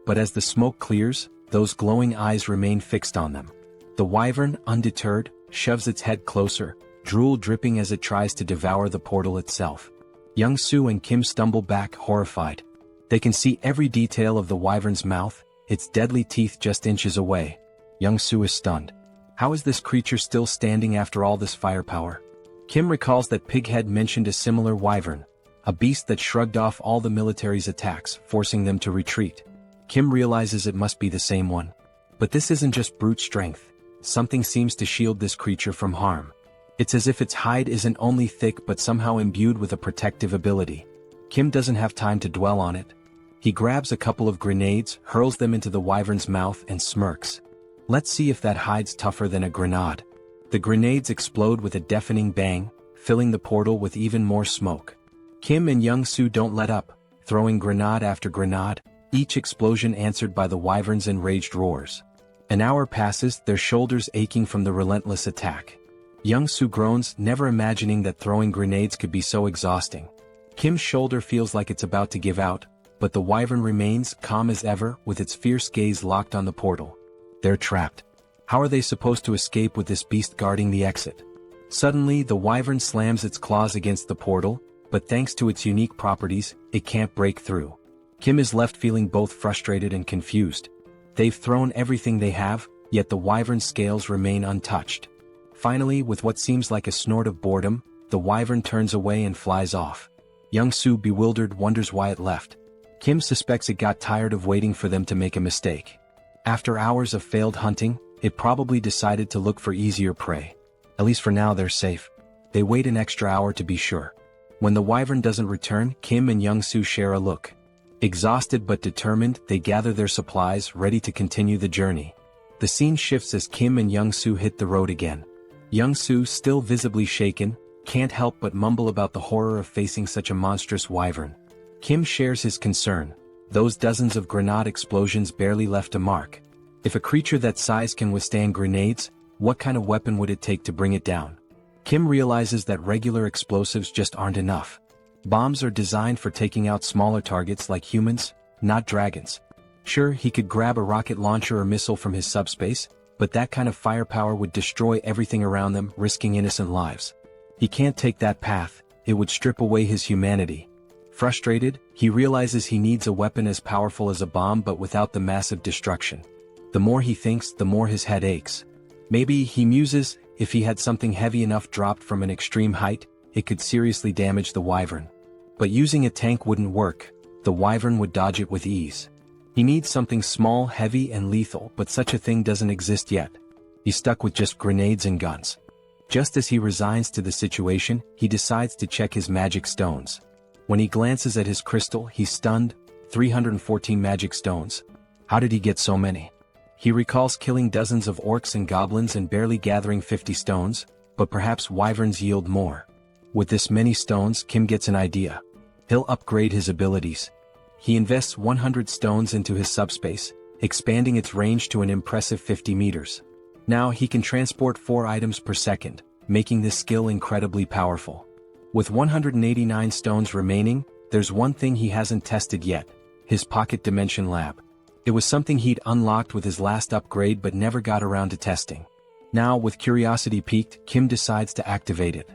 But as the smoke clears, those glowing eyes remain fixed on them. The wyvern, undeterred, shoves its head closer, drool dripping as it tries to devour the portal itself. Young-soo and Kim stumble back, horrified. They can see every detail of the wyvern's mouth, its deadly teeth just inches away. Young-soo is stunned. How is this creature still standing after all this firepower? Kim recalls that Pighead mentioned a similar wyvern, a beast that shrugged off all the military's attacks, forcing them to retreat. Kim realizes it must be the same one. But this isn't just brute strength. Something seems to shield this creature from harm. It's as if its hide isn't only thick but somehow imbued with a protective ability. Kim doesn't have time to dwell on it. He grabs a couple of grenades, hurls them into the wyvern's mouth and smirks. Let's see if that hide's tougher than a grenade. The grenades explode with a deafening bang, filling the portal with even more smoke. Kim and Young-soo don't let up, throwing grenade after grenade, each explosion answered by the wyvern's enraged roars. An hour passes, their shoulders aching from the relentless attack. Young-soo groans, never imagining that throwing grenades could be so exhausting. Kim's shoulder feels like it's about to give out, but the wyvern remains calm as ever, with its fierce gaze locked on the portal. They're trapped. How are they supposed to escape with this beast guarding the exit? Suddenly, the wyvern slams its claws against the portal, but thanks to its unique properties, it can't break through. Kim is left feeling both frustrated and confused. They've thrown everything they have, yet the wyvern's scales remain untouched. Finally, with what seems like a snort of boredom, the wyvern turns away and flies off. Young-soo, bewildered, wonders why it left. Kim suspects it got tired of waiting for them to make a mistake. After hours of failed hunting, it probably decided to look for easier prey. At least for now they're safe. They wait an extra hour to be sure. When the wyvern doesn't return, Kim and Young-soo share a look. Exhausted but determined, they gather their supplies, ready to continue the journey. The scene shifts as Kim and Young-soo hit the road again. Young-soo, still visibly shaken, can't help but mumble about the horror of facing such a monstrous wyvern. Kim shares his concern. Those dozens of grenade explosions barely left a mark. If a creature that size can withstand grenades, what kind of weapon would it take to bring it down? Kim realizes that regular explosives just aren't enough. Bombs are designed for taking out smaller targets like humans, not dragons. Sure, he could grab a rocket launcher or missile from his subspace, but that kind of firepower would destroy everything around them, risking innocent lives. He can't take that path, it would strip away his humanity. Frustrated, he realizes he needs a weapon as powerful as a bomb but without the massive destruction. The more he thinks, the more his head aches. Maybe, he muses, if he had something heavy enough dropped from an extreme height, it could seriously damage the wyvern. But using a tank wouldn't work, the wyvern would dodge it with ease. He needs something small, heavy, and lethal, but such a thing doesn't exist yet. He's stuck with just grenades and guns. Just as he resigns to the situation, he decides to check his magic stones. When he glances at his crystal, he's stunned. 314 magic stones. How did he get so many? He recalls killing dozens of orcs and goblins and barely gathering 50 stones, but perhaps wyverns yield more. With this many stones, Kim gets an idea. He'll upgrade his abilities. He invests 100 stones into his subspace, expanding its range to an impressive 50 meters. Now he can transport 4 items per second, making this skill incredibly powerful. With 189 stones remaining, there's one thing he hasn't tested yet: his pocket dimension lab. It was something he'd unlocked with his last upgrade but never got around to testing. Now, with curiosity piqued, Kim decides to activate it.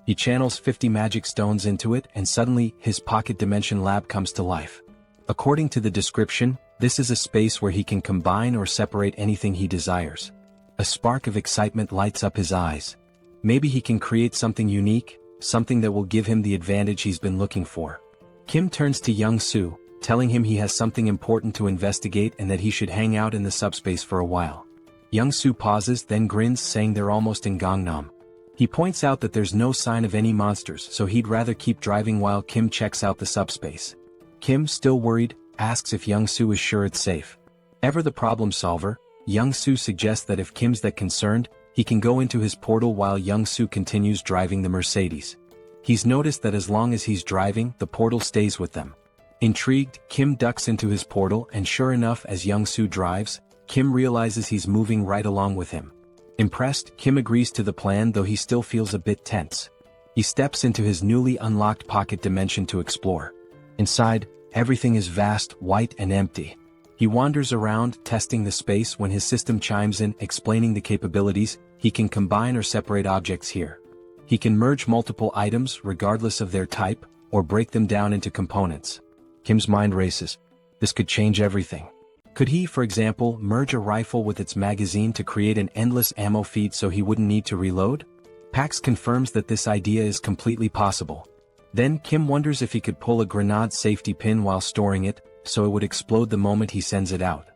He channels 50 magic stones into it and suddenly, his pocket dimension lab comes to life. According to the description, this is a space where he can combine or separate anything he desires. A spark of excitement lights up his eyes. Maybe he can create something unique, something that will give him the advantage he's been looking for. Kim turns to Young-soo, telling him he has something important to investigate and that he should hang out in the subspace for a while. Young-soo pauses, then grins, saying they're almost in Gangnam. He points out that there's no sign of any monsters, so he'd rather keep driving while Kim checks out the subspace. Kim, still worried, asks if Young-soo is sure it's safe. Ever the problem solver, Young-soo suggests that if Kim's that concerned, He can go into his portal while Young-soo continues driving the Mercedes. He's noticed that as long as he's driving, the portal stays with them. Intrigued, Kim ducks into his portal and sure enough, as Young-soo drives, Kim realizes he's moving right along with him. Impressed, Kim agrees to the plan, though he still feels a bit tense. He steps into his newly unlocked pocket dimension to explore. Inside, everything is vast, white and empty. He wanders around, testing the space, when his system chimes in, explaining the capabilities. He can combine or separate objects here. He can merge multiple items, regardless of their type, or break them down into components. Kim's mind races. This could change everything. Could he, for example, merge a rifle with its magazine to create an endless ammo feed so he wouldn't need to reload? Pax confirms that this idea is completely possible. Then Kim wonders if he could pull a grenade safety pin while storing it, so it would explode the moment he sends it out.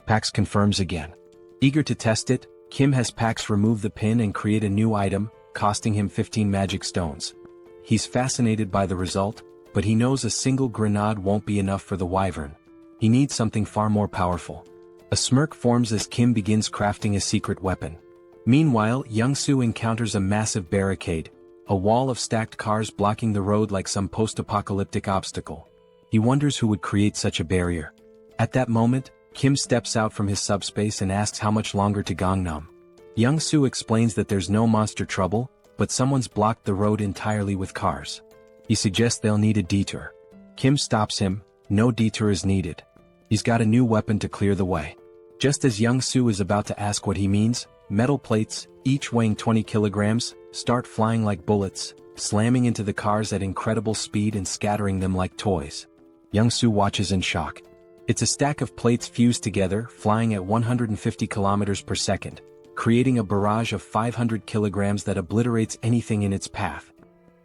Pax confirms again. Eager to test it, Kim has Pax remove the pin and create a new item, costing him 15 magic stones. He's fascinated by the result, but he knows a single grenade won't be enough for the wyvern. He needs something far more powerful. A smirk forms as Kim begins crafting a secret weapon. Meanwhile, Young-soo encounters a massive barricade, a wall of stacked cars blocking the road like some post-apocalyptic obstacle. He wonders who would create such a barrier. At that moment, Kim steps out from his subspace and asks how much longer to Gangnam. Young-soo explains that there's no monster trouble, but someone's blocked the road entirely with cars. He suggests they'll need a detour. Kim stops him. No detour is needed. He's got a new weapon to clear the way. Just as Young-soo is about to ask what he means, metal plates, each weighing 20 kilograms, start flying like bullets, slamming into the cars at incredible speed and scattering them like toys. Young-soo watches in shock. It's a stack of plates fused together, flying at 150 kilometers per second, creating a barrage of 500 kilograms that obliterates anything in its path.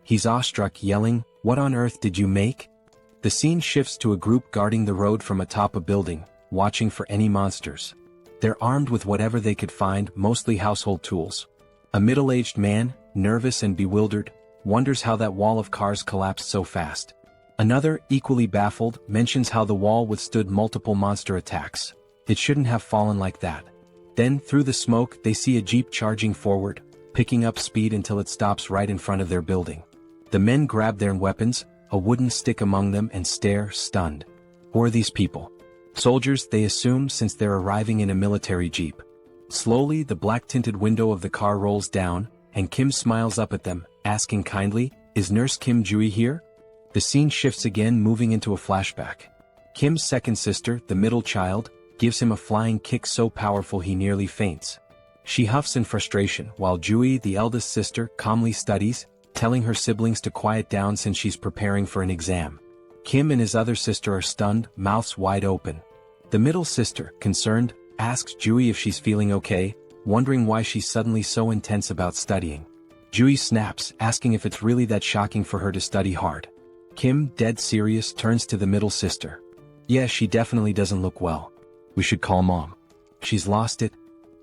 He's awestruck, yelling, "What on earth did you make?" The scene shifts to a group guarding the road from atop a building, watching for any monsters. They're armed with whatever they could find, mostly household tools. A middle-aged man, nervous and bewildered, wonders how that wall of cars collapsed so fast. Another, equally baffled, mentions how the wall withstood multiple monster attacks. It shouldn't have fallen like that. Then, through the smoke, they see a jeep charging forward, picking up speed until it stops right in front of their building. The men grab their weapons, a wooden stick among them, and stare, stunned. Who are these people? Soldiers, they assume, since they're arriving in a military jeep. Slowly, the black-tinted window of the car rolls down, and Kim smiles up at them, asking kindly, "Is Nurse Kim Jui here?" The scene shifts again, moving into a flashback. Kim's second sister, the middle child, gives him a flying kick so powerful he nearly faints. She huffs in frustration, while Jui, the eldest sister, calmly studies, telling her siblings to quiet down since she's preparing for an exam. Kim and his other sister are stunned, mouths wide open. The middle sister, concerned, asks Jui if she's feeling okay, wondering why she's suddenly so intense about studying. Jui snaps, asking if it's really that shocking for her to study hard. Kim, dead serious, turns to the middle sister. "Yeah, she definitely doesn't look well. We should call Mom. She's lost it."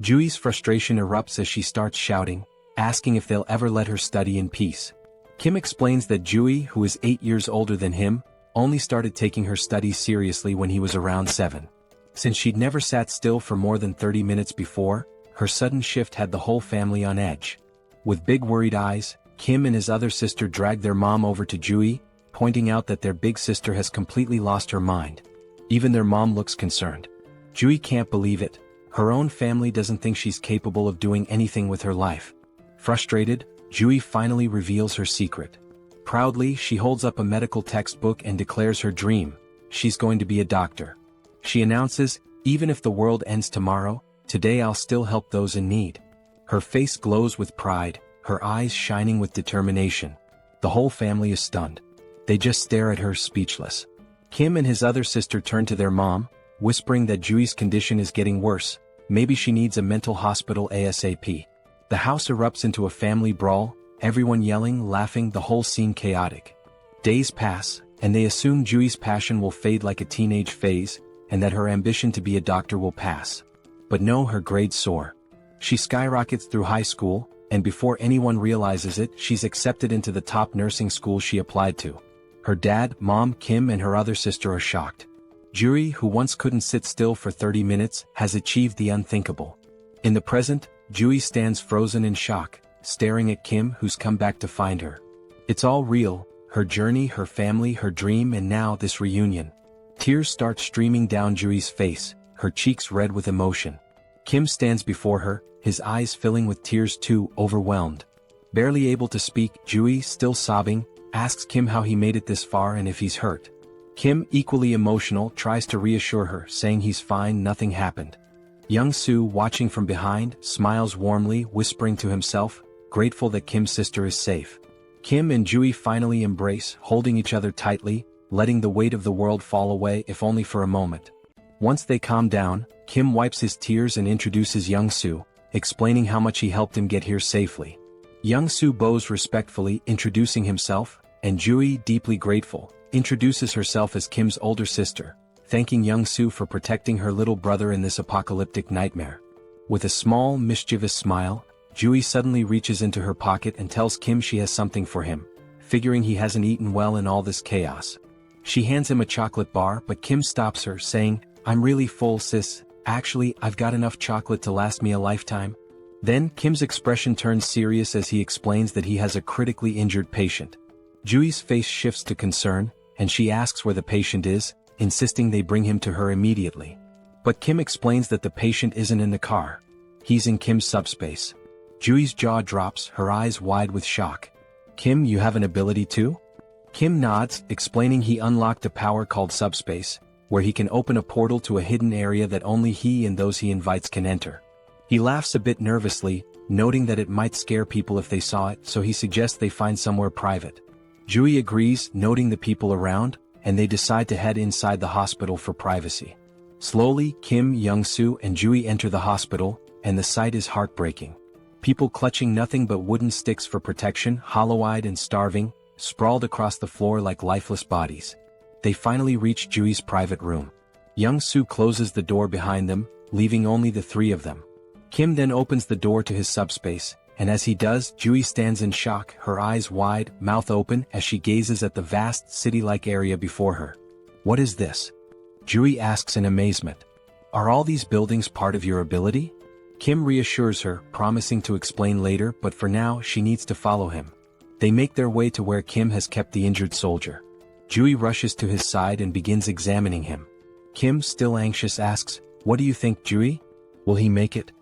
Jui's frustration erupts as she starts shouting, asking if they'll ever let her study in peace. Kim explains that Jui, who is 8 years older than him, only started taking her studies seriously when he was around 7. Since she'd never sat still for more than 30 minutes before, her sudden shift had the whole family on edge. With big worried eyes, Kim and his other sister drag their mom over to Jui, pointing out that their big sister has completely lost her mind. Even their mom looks concerned. Jui can't believe it. Her own family doesn't think she's capable of doing anything with her life. Frustrated, Jui finally reveals her secret. Proudly, she holds up a medical textbook and declares her dream: she's going to be a doctor. She announces, "Even if the world ends tomorrow, today I'll still help those in need." Her face glows with pride, her eyes shining with determination. The whole family is stunned. They just stare at her, speechless. Kim and his other sister turn to their mom, whispering that Jui's condition is getting worse. Maybe she needs a mental hospital ASAP. The house erupts into a family brawl, everyone yelling, laughing, the whole scene chaotic. Days pass, and they assume Jui's passion will fade like a teenage phase, and that her ambition to be a doctor will pass. But no, her grades soar. She skyrockets through high school, and before anyone realizes it, she's accepted into the top nursing school she applied to. Her dad, mom, Kim, and her other sister are shocked. Juri, who once couldn't sit still for 30 minutes, has achieved the unthinkable. In the present, Jui stands frozen in shock, staring at Kim, who's come back to find her. It's all real, her journey, her family, her dream, and now this reunion. Tears start streaming down Jui's face, her cheeks red with emotion. Kim stands before her, his eyes filling with tears too, overwhelmed. Barely able to speak, Jui, still sobbing, asks Kim how he made it this far and if he's hurt. Kim, equally emotional, tries to reassure her, saying he's fine, nothing happened. Young-soo, watching from behind, smiles warmly, whispering to himself, grateful that Kim's sister is safe. Kim and Jui finally embrace, holding each other tightly, letting the weight of the world fall away, if only for a moment. Once they calm down, Kim wipes his tears and introduces Young-soo, explaining how much he helped him get here safely. Young-soo bows respectfully, introducing himself, and Jui, deeply grateful, introduces herself as Kim's older sister, thanking Young-soo for protecting her little brother in this apocalyptic nightmare. With a small, mischievous smile, Jui suddenly reaches into her pocket and tells Kim she has something for him, figuring he hasn't eaten well in all this chaos. She hands him a chocolate bar, but Kim stops her, saying, "I'm really full, sis. Actually, I've got enough chocolate to last me a lifetime." Then, Kim's expression turns serious as he explains that he has a critically injured patient. Jui's face shifts to concern, and she asks where the patient is, insisting they bring him to her immediately. But Kim explains that the patient isn't in the car. He's in Kim's subspace. Jui's jaw drops, her eyes wide with shock. "Kim, you have an ability too?" Kim nods, explaining he unlocked a power called subspace, where he can open a portal to a hidden area that only he and those he invites can enter. He laughs a bit nervously, noting that it might scare people if they saw it, so he suggests they find somewhere private. Jui agrees, noting the people around, and they decide to head inside the hospital for privacy. Slowly, Kim, Young-soo, and Jui enter the hospital, and the sight is heartbreaking. People clutching nothing but wooden sticks for protection, hollow-eyed and starving, sprawled across the floor like lifeless bodies. They finally reach Jui's private room. Young-soo closes the door behind them, leaving only the three of them. Kim then opens the door to his subspace, and as he does, Jui stands in shock, her eyes wide, mouth open, as she gazes at the vast, city-like area before her. "What is this?" Jui asks in amazement. "Are all these buildings part of your ability?" Kim reassures her, promising to explain later, but for now, she needs to follow him. They make their way to where Kim has kept the injured soldier. Jui rushes to his side and begins examining him. Kim, still anxious, asks, "What do you think, Jui? Will he make it?"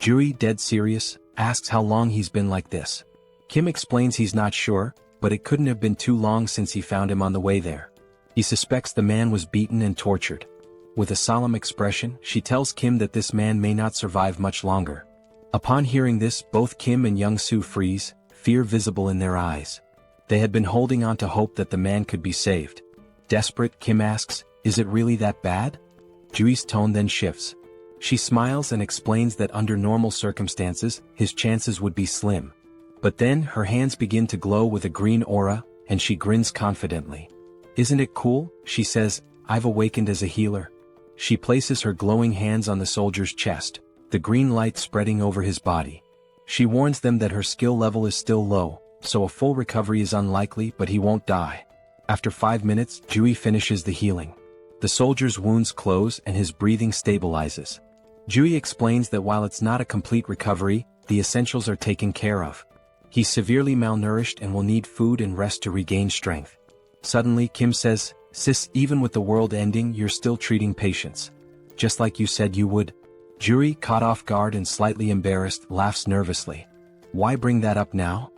Jui, dead serious, asks how long he's been like this. Kim explains he's not sure, but it couldn't have been too long since he found him on the way there. He suspects the man was beaten and tortured. With a solemn expression, she tells Kim that this man may not survive much longer. Upon hearing this, both Kim and Young-soo freeze, fear visible in their eyes. They had been holding on to hope that the man could be saved. Desperate, Kim asks, "Is it really that bad?" Jui's tone then shifts. She smiles and explains that under normal circumstances, his chances would be slim. But then, her hands begin to glow with a green aura, and she grins confidently. "Isn't it cool?" she says, "I've awakened as a healer." She places her glowing hands on the soldier's chest, the green light spreading over his body. She warns them that her skill level is still low, so a full recovery is unlikely, but he won't die. After 5 minutes, Jui finishes the healing. The soldier's wounds close and his breathing stabilizes. Jui explains that while it's not a complete recovery, the essentials are taken care of. He's severely malnourished and will need food and rest to regain strength. Suddenly, Kim says, "Sis, even with the world ending, you're still treating patients. Just like you said you would." Jui, caught off guard and slightly embarrassed, laughs nervously. "Why bring that up now?"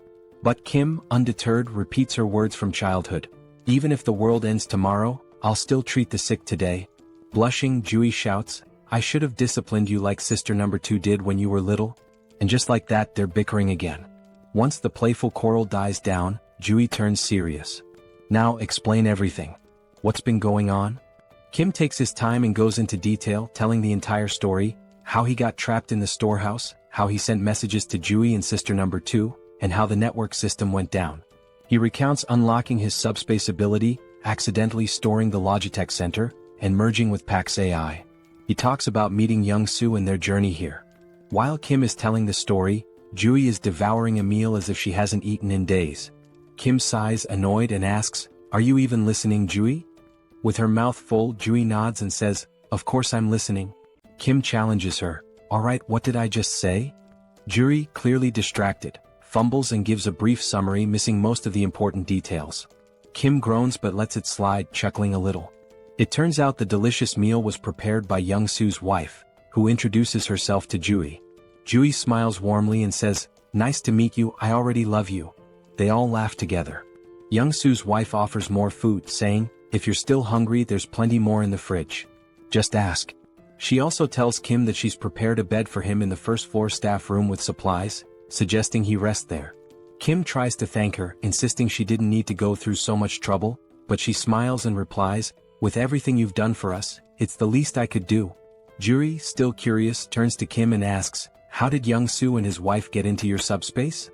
But Kim, undeterred, repeats her words from childhood. "Even if the world ends tomorrow, I'll still treat the sick today." Blushing, Jui shouts, "I should have disciplined you like sister number 2 did when you were little." And just like that, they're bickering again. Once the playful quarrel dies down, Jui turns serious. "Now, explain everything. What's been going on?" Kim takes his time and goes into detail, telling the entire story, how he got trapped in the storehouse, how he sent messages to Jui and sister number 2, and how the network system went down. He recounts unlocking his subspace ability, accidentally storing the Logitech Center, and merging with Pax AI. He talks about meeting Young-soo and their journey here. While Kim is telling the story, Jui is devouring a meal as if she hasn't eaten in days. Kim sighs, annoyed, and asks, "Are you even listening, Jui?" With her mouth full, Jui nods and says, "Of course I'm listening." Kim challenges her, "Alright, what did I just say?" Juri, clearly distracted, fumbles and gives a brief summary missing most of the important details. Kim groans but lets it slide, chuckling a little. It turns out the delicious meal was prepared by Young-soo's wife, who introduces herself to Juri. Juri smiles warmly and says, "Nice to meet you, I already love you." They all laugh together. Young-soo's wife offers more food, saying, "If you're still hungry, there's plenty more in the fridge. Just ask." She also tells Kim that she's prepared a bed for him in the first-floor staff room with supplies, suggesting he rest there. Kim tries to thank her, insisting she didn't need to go through so much trouble, but she smiles and replies, "With everything you've done for us, it's the least I could do." Juri, still curious, turns to Kim and asks, "How did Young-soo and his wife get into your subspace?"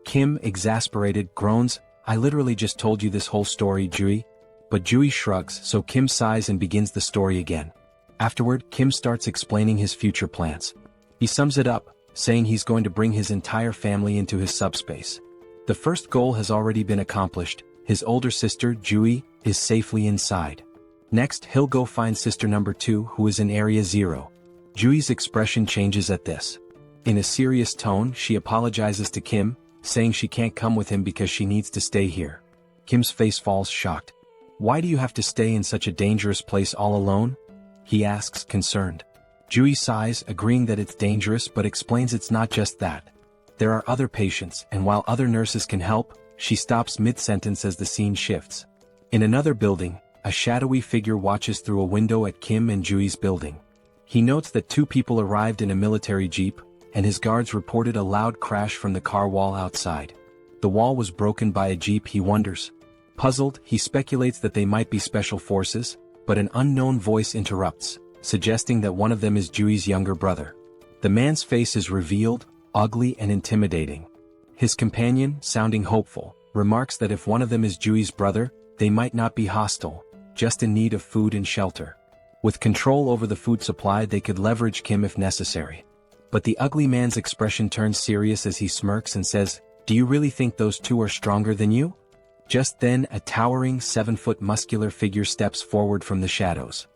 Kim, exasperated, groans, "I literally just told you this whole story, Juri." But Juri shrugs, so Kim sighs and begins the story again. Afterward, Kim starts explaining his future plans. He sums it up, saying he's going to bring his entire family into his subspace. The first goal has already been accomplished. His older sister, Juri, is safely inside. Next, he'll go find sister number 2, who is in Area 0. Juri's expression changes at this. In a serious tone, she apologizes to Kim, saying she can't come with him because she needs to stay here. Kim's face falls, shocked. "Why do you have to stay in such a dangerous place all alone?" he asks, concerned. Juri sighs, agreeing that it's dangerous, but explains it's not just that. There are other patients, and while other nurses can help, she stops mid-sentence as the scene shifts. In another building, a shadowy figure watches through a window at Kim and Juri's building. He notes that 2 people arrived in a military jeep, and his guards reported a loud crash from the car wall outside. The wall was broken by a jeep, he wonders. Puzzled, he speculates that they might be special forces, but an unknown voice interrupts, suggesting that one of them is Juri's younger brother. The man's face is revealed, ugly and intimidating. His companion, sounding hopeful, remarks that if one of them is Juri's brother, they might not be hostile, just in need of food and shelter. With control over the food supply, they could leverage Kim if necessary. But the ugly man's expression turns serious as he smirks and says, "Do you really think those 2 are stronger than you?" Just then, a towering 7-foot muscular figure steps forward from the shadows.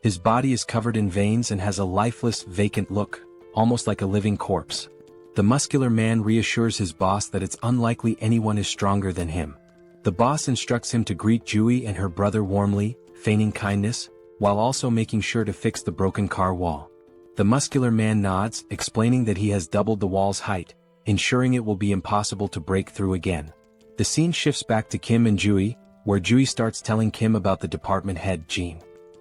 His body is covered in veins and has a lifeless, vacant look, almost like a living corpse. The muscular man reassures his boss that it's unlikely anyone is stronger than him. The boss instructs him to greet Juri and her brother warmly, feigning kindness, while also making sure to fix the broken car wall. The muscular man nods, explaining that he has doubled the wall's height, ensuring it will be impossible to break through again. The scene shifts back to Kim and Juri, where Juri starts telling Kim about the department head, Jean.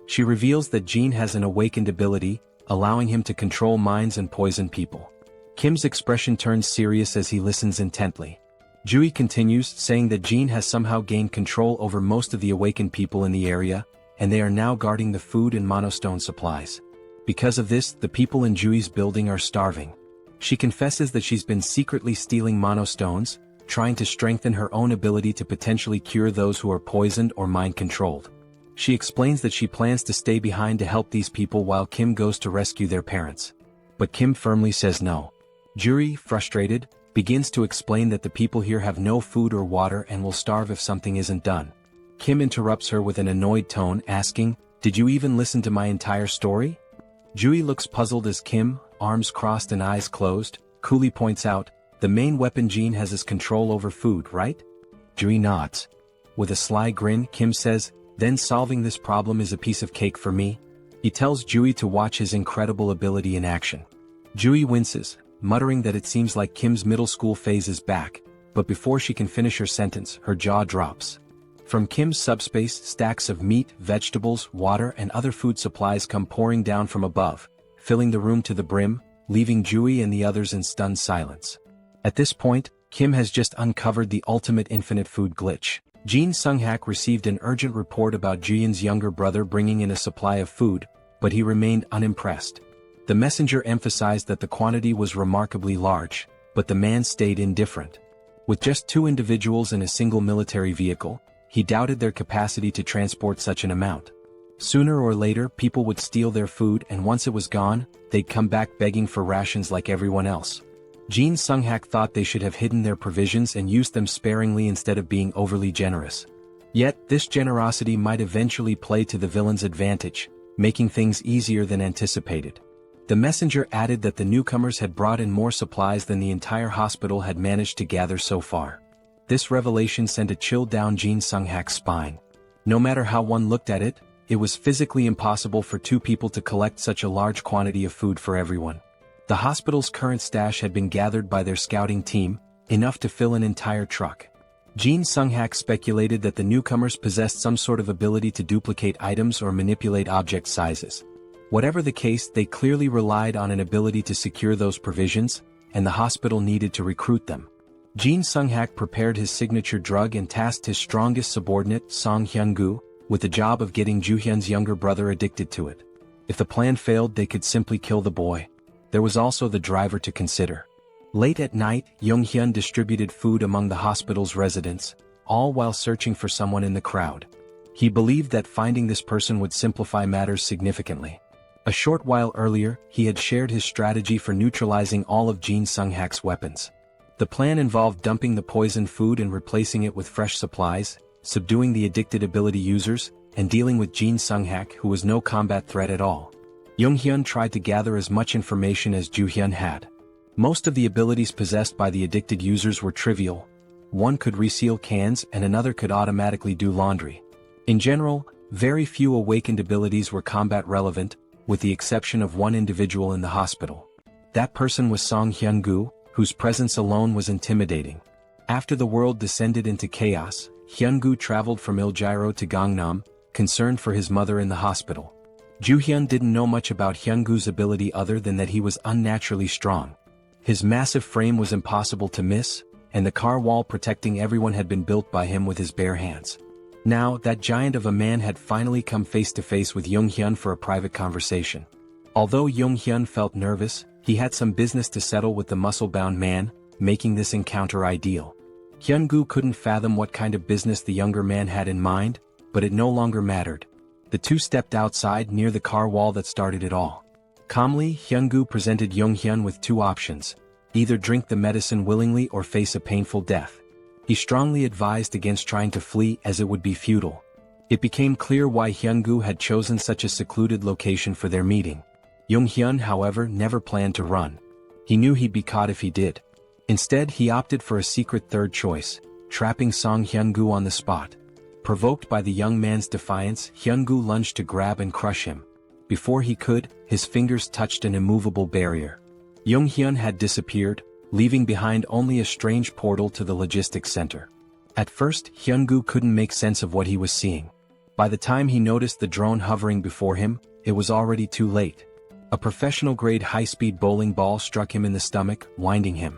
She reveals that Jean has an awakened ability, allowing him to control minds and poison people. Kim's expression turns serious as he listens intently. Juri continues, saying that Jean has somehow gained control over most of the awakened people in the area, and they are now guarding the food and monostone supplies. Because of this, the people in Juri's building are starving. She confesses that she's been secretly stealing monostones, trying to strengthen her own ability to potentially cure those who are poisoned or mind-controlled. She explains that she plans to stay behind to help these people while Kim goes to rescue their parents. But Kim firmly says no. Juri, frustrated, begins to explain that the people here have no food or water and will starve if something isn't done. Kim interrupts her with an annoyed tone, asking, "Did you even listen to my entire story?" Juri looks puzzled as Kim, arms crossed and eyes closed, coolly points out, "The main weapon Jean has is control over food, right?" Juri nods. With a sly grin, Kim says, "Then solving this problem is a piece of cake for me." He tells Juri to watch his incredible ability in action. Juri winces, muttering that it seems like Kim's middle school phase is back, but before she can finish her sentence, her jaw drops. From Kim's subspace, stacks of meat, vegetables, water and other food supplies come pouring down from above, filling the room to the brim, leaving Juri and the others in stunned silence. At this point, Kim has just uncovered the ultimate infinite food glitch. Jean Sung-hak received an urgent report about Jian's younger brother bringing in a supply of food, but he remained unimpressed. The messenger emphasized that the quantity was remarkably large, but the man stayed indifferent. With just 2 individuals in a single military vehicle, he doubted their capacity to transport such an amount. Sooner or later, people would steal their food, and once it was gone, they'd come back begging for rations like everyone else. Jean Sung-hak thought they should have hidden their provisions and used them sparingly instead of being overly generous. Yet, this generosity might eventually play to the villain's advantage, making things easier than anticipated. The messenger added that the newcomers had brought in more supplies than the entire hospital had managed to gather so far. This revelation sent a chill down Jin Sung-hak's spine. No matter how one looked at it, it was physically impossible for two people to collect such a large quantity of food for everyone. The hospital's current stash had been gathered by their scouting team, enough to fill an entire truck. Jin Sung-hak speculated that the newcomers possessed some sort of ability to duplicate items or manipulate object sizes. Whatever the case, they clearly relied on an ability to secure those provisions, and the hospital needed to recruit them. Jin Sung-hak prepared his signature drug and tasked his strongest subordinate, Song Hyun-gu, with the job of getting Joo-hyun's younger brother addicted to it. If the plan failed, they could simply kill the boy. There was also the driver to consider. Late at night, Yong-hyun distributed food among the hospital's residents, all while searching for someone in the crowd. He believed that finding this person would simplify matters significantly. A short while earlier, he had shared his strategy for neutralizing all of Jin Sung-hak's weapons. The plan involved dumping the poisoned food and replacing it with fresh supplies, subduing the addicted ability users, and dealing with Jin Sung-hak, who was no combat threat at all. Yong-hyun tried to gather as much information as Joo-hyun had. Most of the abilities possessed by the addicted users were trivial. One could reseal cans and another could automatically do laundry. In general, very few awakened abilities were combat relevant, with the exception of one individual in the hospital. That person was Song Hyun-gu, whose presence alone was intimidating. After the world descended into chaos, Hyun-gu traveled from Iljiro to Gangnam, concerned for his mother in the hospital. Joo-hyun didn't know much about Hyun-gu's ability other than that he was unnaturally strong. His massive frame was impossible to miss, and the car wall protecting everyone had been built by him with his bare hands. Now, that giant of a man had finally come face to face with Yong-hyun for a private conversation. Although Yong-hyun felt nervous, he had some business to settle with the muscle-bound man, making this encounter ideal. Hyun-gu couldn't fathom what kind of business the younger man had in mind, but it no longer mattered. The two stepped outside near the car wall that started it all. Calmly, Hyun-gu presented Yong-hyun with two options: either drink the medicine willingly or face a painful death. He strongly advised against trying to flee as it would be futile. It became clear why Hyun-gu had chosen such a secluded location for their meeting. Yong-hyun, however, never planned to run. He knew he'd be caught if he did. Instead, he opted for a secret third choice, trapping Song Hyun-gu on the spot. Provoked by the young man's defiance, Hyun-gu lunged to grab and crush him. Before he could, his fingers touched an immovable barrier. Yong-hyun had disappeared, leaving behind only a strange portal to the logistics center. At first, Hyun-gu couldn't make sense of what he was seeing. By the time he noticed the drone hovering before him, it was already too late. A professional-grade high-speed bowling ball struck him in the stomach, winding him.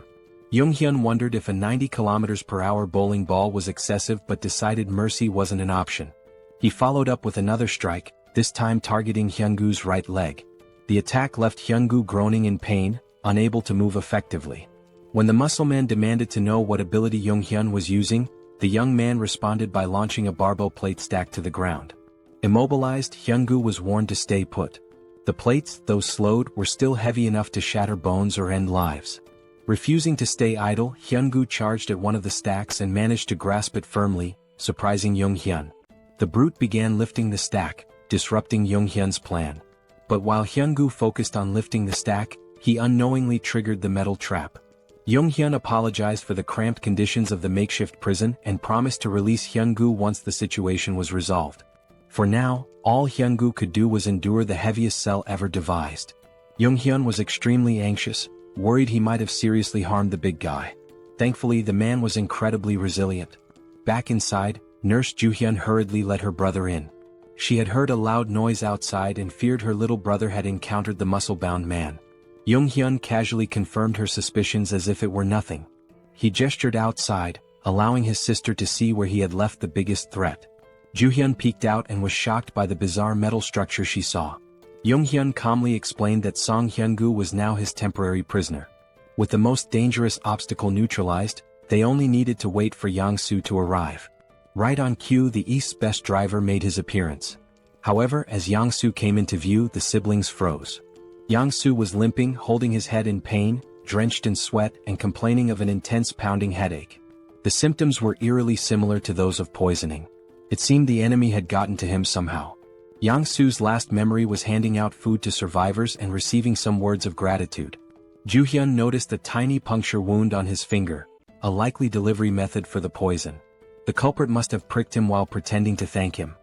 Yong-hyun wondered if a 90 km/h bowling ball was excessive but decided mercy wasn't an option. He followed up with another strike, this time targeting Hyun-gu's right leg. The attack left Hyun-gu groaning in pain, unable to move effectively. When the muscleman demanded to know what ability Yong-hyun was using, the young man responded by launching a barbell plate stack to the ground. Immobilized, Hyun-gu was warned to stay put. The plates, though slowed, were still heavy enough to shatter bones or end lives. Refusing to stay idle, Hyun-gu charged at one of the stacks and managed to grasp it firmly, surprising Yong-hyun. The brute began lifting the stack, disrupting Yong-hyun's plan. But while Hyun-gu focused on lifting the stack, he unknowingly triggered the metal trap. Yong-hyun apologized for the cramped conditions of the makeshift prison and promised to release Hyun-gu once the situation was resolved. For now, all Hyun-gu could do was endure the heaviest cell ever devised. Yong-hyun was extremely anxious, worried he might have seriously harmed the big guy. Thankfully, the man was incredibly resilient. Back inside, Nurse Joo-hyun hurriedly let her brother in. She had heard a loud noise outside and feared her little brother had encountered the muscle-bound man. Yong-hyun casually confirmed her suspicions as if it were nothing. He gestured outside, allowing his sister to see where he had left the biggest threat. Joo-hyun peeked out and was shocked by the bizarre metal structure she saw. Yong-hyun calmly explained that Song Hyun-gu was now his temporary prisoner. With the most dangerous obstacle neutralized, they only needed to wait for Yang-soo to arrive. Right on cue, the East's best driver made his appearance. However, as Yang-soo came into view, the siblings froze. Yang-soo was limping, holding his head in pain, drenched in sweat, and complaining of an intense pounding headache. The symptoms were eerily similar to those of poisoning. It seemed the enemy had gotten to him somehow. Yang-soo's last memory was handing out food to survivors and receiving some words of gratitude. Joo-hyun noticed a tiny puncture wound on his finger, a likely delivery method for the poison. The culprit must have pricked him while pretending to thank him.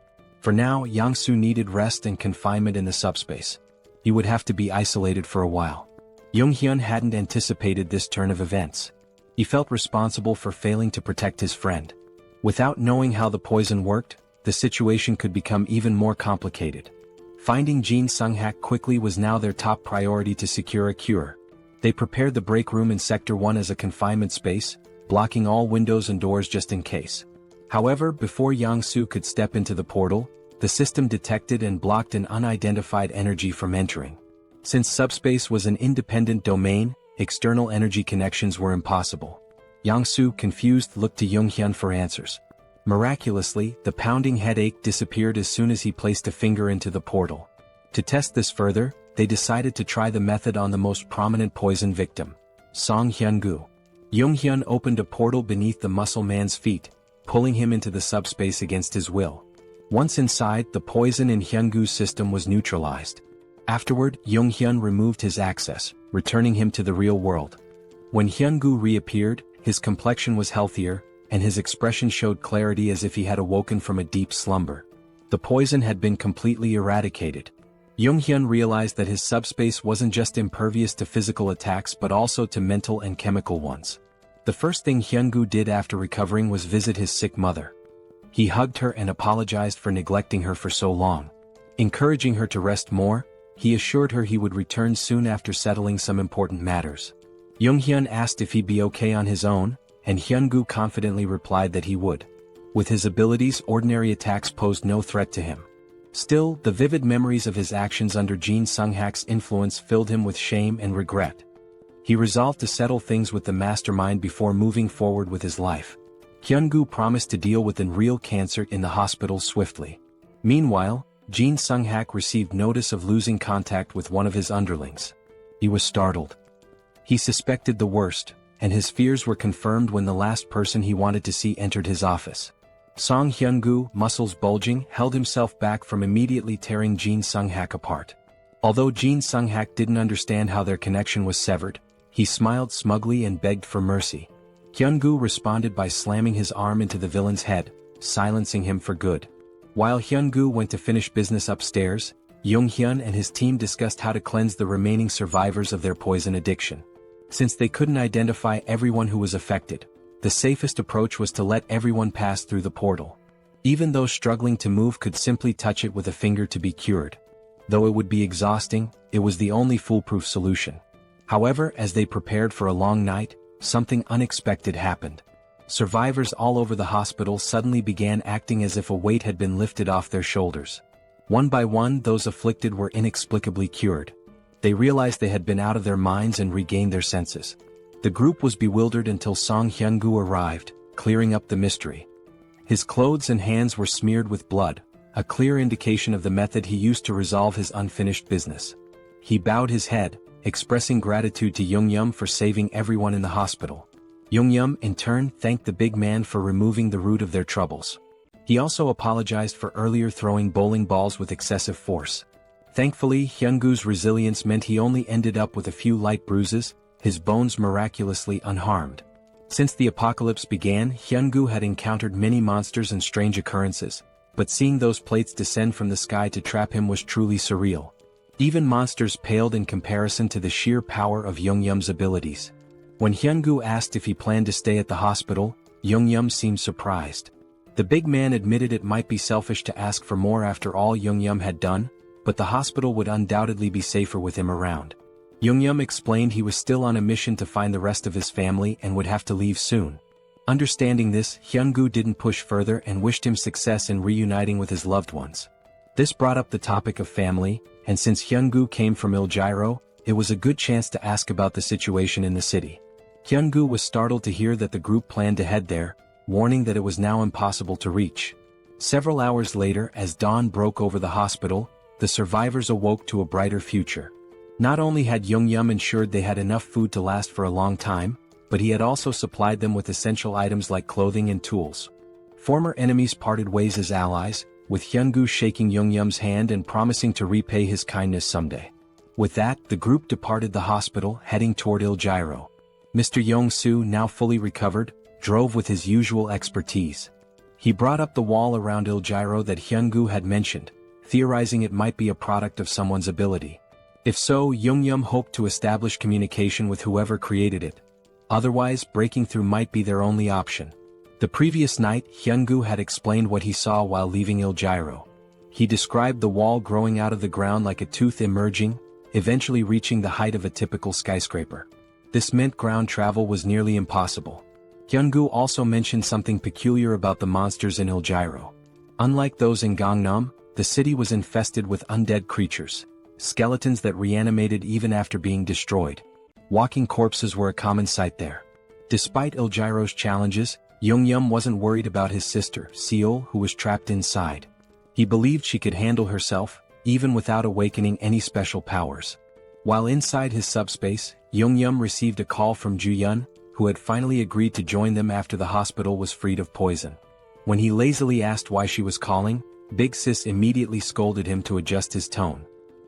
For now, Yang-soo needed rest and confinement in the subspace. He would have to be isolated for a while. Jung-hyun hadn't anticipated this turn of events. He felt responsible for failing to protect his friend. Without knowing how the poison worked, the situation could become even more complicated. Finding Jin Sung-hak quickly was now their top priority to secure a cure. They prepared the break room in Sector 1 as a confinement space, blocking all windows and doors just in case. However, before Yang-soo could step into the portal, the system detected and blocked an unidentified energy from entering. Since subspace was an independent domain, external energy connections were impossible. Yang-soo, confused, looked to Jung-hyun for answers. Miraculously, the pounding headache disappeared as soon as he placed a finger into the portal. To test this further, they decided to try the method on the most prominent poison victim, Song Hyun-gu. Jung-hyun opened a portal beneath the muscle man's feet, pulling him into the subspace against his will. Once inside, the poison in Hyun-gu's system was neutralized. Afterward, Jung-hyun removed his access, returning him to the real world. When Hyun-gu reappeared, his complexion was healthier, and his expression showed clarity as if he had awoken from a deep slumber. The poison had been completely eradicated. Jung-hyun realized that his subspace wasn't just impervious to physical attacks but also to mental and chemical ones. The first thing Hyun-gu did after recovering was visit his sick mother. He hugged her and apologized for neglecting her for so long. Encouraging her to rest more, he assured her he would return soon after settling some important matters. Jung-hyun asked if he'd be okay on his own, and Hyun-gu confidently replied that he would. With his abilities, ordinary attacks posed no threat to him. Still, the vivid memories of his actions under Jin Sung-hak's influence filled him with shame and regret. He resolved to settle things with the mastermind before moving forward with his life. Hyun-gu promised to deal with real cancer in the hospital swiftly. Meanwhile, Jin Sung-hak received notice of losing contact with one of his underlings. He was startled. He suspected the worst, and his fears were confirmed when the last person he wanted to see entered his office. Song Hyun-gu, muscles bulging, held himself back from immediately tearing Jin Sung-hak apart. Although Jin Sung-hak didn't understand how their connection was severed, he smiled smugly and begged for mercy. Hyun-gu responded by slamming his arm into the villain's head, silencing him for good. While Hyun-gu went to finish business upstairs, Jung-hyun and his team discussed how to cleanse the remaining survivors of their poison addiction. Since they couldn't identify everyone who was affected, the safest approach was to let everyone pass through the portal. Even those struggling to move could simply touch it with a finger to be cured. Though it would be exhausting, it was the only foolproof solution. However, as they prepared for a long night, something unexpected happened. Survivors all over the hospital suddenly began acting as if a weight had been lifted off their shoulders. One by one, those afflicted were inexplicably cured. They realized they had been out of their minds and regained their senses. The group was bewildered until Song Hyun-gu arrived, clearing up the mystery. His clothes and hands were smeared with blood, a clear indication of the method he used to resolve his unfinished business. He bowed his head, expressing gratitude to Jung-hyun for saving everyone in the hospital. Jung-hyun, in turn, thanked the big man for removing the root of their troubles. He also apologized for earlier throwing bowling balls with excessive force. Thankfully, Hyun-gu's resilience meant he only ended up with a few light bruises, his bones miraculously unharmed. Since the apocalypse began, Hyun-gu had encountered many monsters and strange occurrences, but seeing those plates descend from the sky to trap him was truly surreal. Even monsters paled in comparison to the sheer power of Jung-hyun's abilities. When Hyun-gu asked if he planned to stay at the hospital, Jung-hyun seemed surprised. The big man admitted it might be selfish to ask for more after all Jung-hyun had done, but the hospital would undoubtedly be safer with him around. Jung-hyun explained he was still on a mission to find the rest of his family and would have to leave soon. Understanding this, Hyun-gu didn't push further and wished him success in reuniting with his loved ones. This brought up the topic of family, and since Hyun-gu came from Iljiro, it was a good chance to ask about the situation in the city. Hyun-gu was startled to hear that the group planned to head there, warning that it was now impossible to reach. Several hours later, as dawn broke over the hospital, the survivors awoke to a brighter future. Not only had Jung-hyun ensured they had enough food to last for a long time, but he had also supplied them with essential items like clothing and tools. Former enemies parted ways as allies, with Hyun-gu shaking Young-yeom's hand and promising to repay his kindness someday. With that, the group departed the hospital, heading toward Il-gyro. Mr. Yong-soo, now fully recovered, drove with his usual expertise. He brought up the wall around Il-gyro that Hyun-gu had mentioned, theorizing it might be a product of someone's ability. If so, Young-yeom hoped to establish communication with whoever created it. Otherwise, breaking through might be their only option. The previous night, Hyun-gu had explained what he saw while leaving Il-gyro. He described the wall growing out of the ground like a tooth emerging, eventually reaching the height of a typical skyscraper. This meant ground travel was nearly impossible. Hyun-gu also mentioned something peculiar about the monsters in Il-gyro. Unlike those in Gangnam, the city was infested with undead creatures, skeletons that reanimated even after being destroyed. Walking corpses were a common sight there. Despite Il-gyro's challenges, Young-yeom wasn't worried about his sister, Seoul, who was trapped inside. He believed she could handle herself, even without awakening any special powers. While inside his subspace, Young-yeom received a call from Ju-yeon, who had finally agreed to join them after the hospital was freed of poison. When he lazily asked why she was calling, Big Sis immediately scolded him to adjust his tone.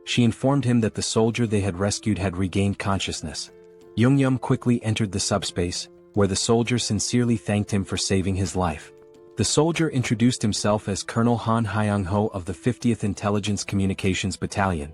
She informed him that the soldier they had rescued had regained consciousness. Young-yeom quickly entered the subspace, where the soldier sincerely thanked him for saving his life. The soldier introduced himself as Colonel Han Hyung-ho of the 50th Intelligence Communications Battalion.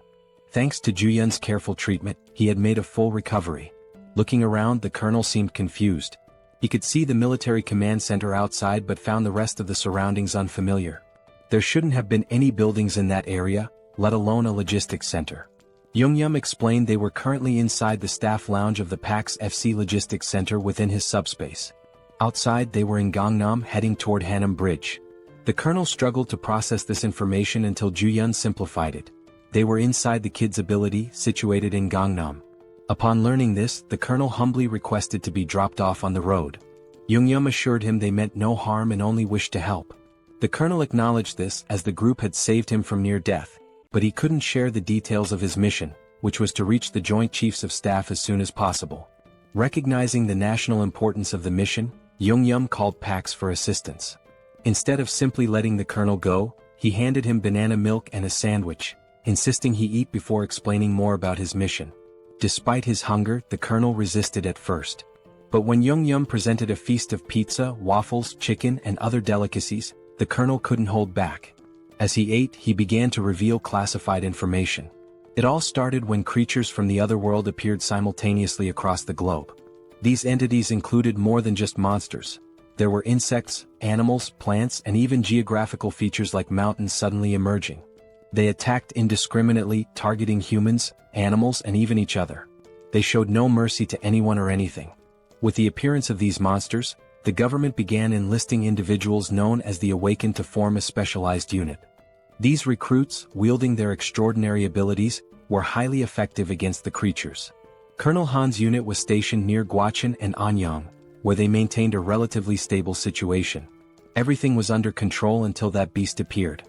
Thanks to Ju-yeon's careful treatment, he had made a full recovery. Looking around, the colonel seemed confused. He could see the military command center outside but found the rest of the surroundings unfamiliar. There shouldn't have been any buildings in that area, let alone a logistics center. Young-yeom explained they were currently inside the staff lounge of the PAX FC Logistics Center within his subspace. Outside, they were in Gangnam, heading toward Hanam Bridge. The colonel struggled to process this information until Ju-yeon simplified it. They were inside the kid's ability, situated in Gangnam. Upon learning this, the colonel humbly requested to be dropped off on the road. Young-yeom assured him they meant no harm and only wished to help. The colonel acknowledged this as the group had saved him from near death, but he couldn't share the details of his mission, which was to reach the Joint Chiefs of Staff as soon as possible. Recognizing the national importance of the mission, Young-yeom called PAX for assistance. Instead of simply letting the colonel go, he handed him banana milk and a sandwich, insisting he eat before explaining more about his mission. Despite his hunger, the colonel resisted at first. But when Young-yeom presented a feast of pizza, waffles, chicken, and other delicacies, the colonel couldn't hold back. As he ate, he began to reveal classified information. It all started when creatures from the other world appeared simultaneously across the globe. These entities included more than just monsters. There were insects, animals, plants, and even geographical features like mountains suddenly emerging. They attacked indiscriminately, targeting humans, animals, and even each other. They showed no mercy to anyone or anything. With the appearance of these monsters, the government began enlisting individuals known as the Awakened to form a specialized unit. These recruits, wielding their extraordinary abilities, were highly effective against the creatures. Colonel Han's unit was stationed near Gwacheon and Anyang, where they maintained a relatively stable situation. Everything was under control until that beast appeared.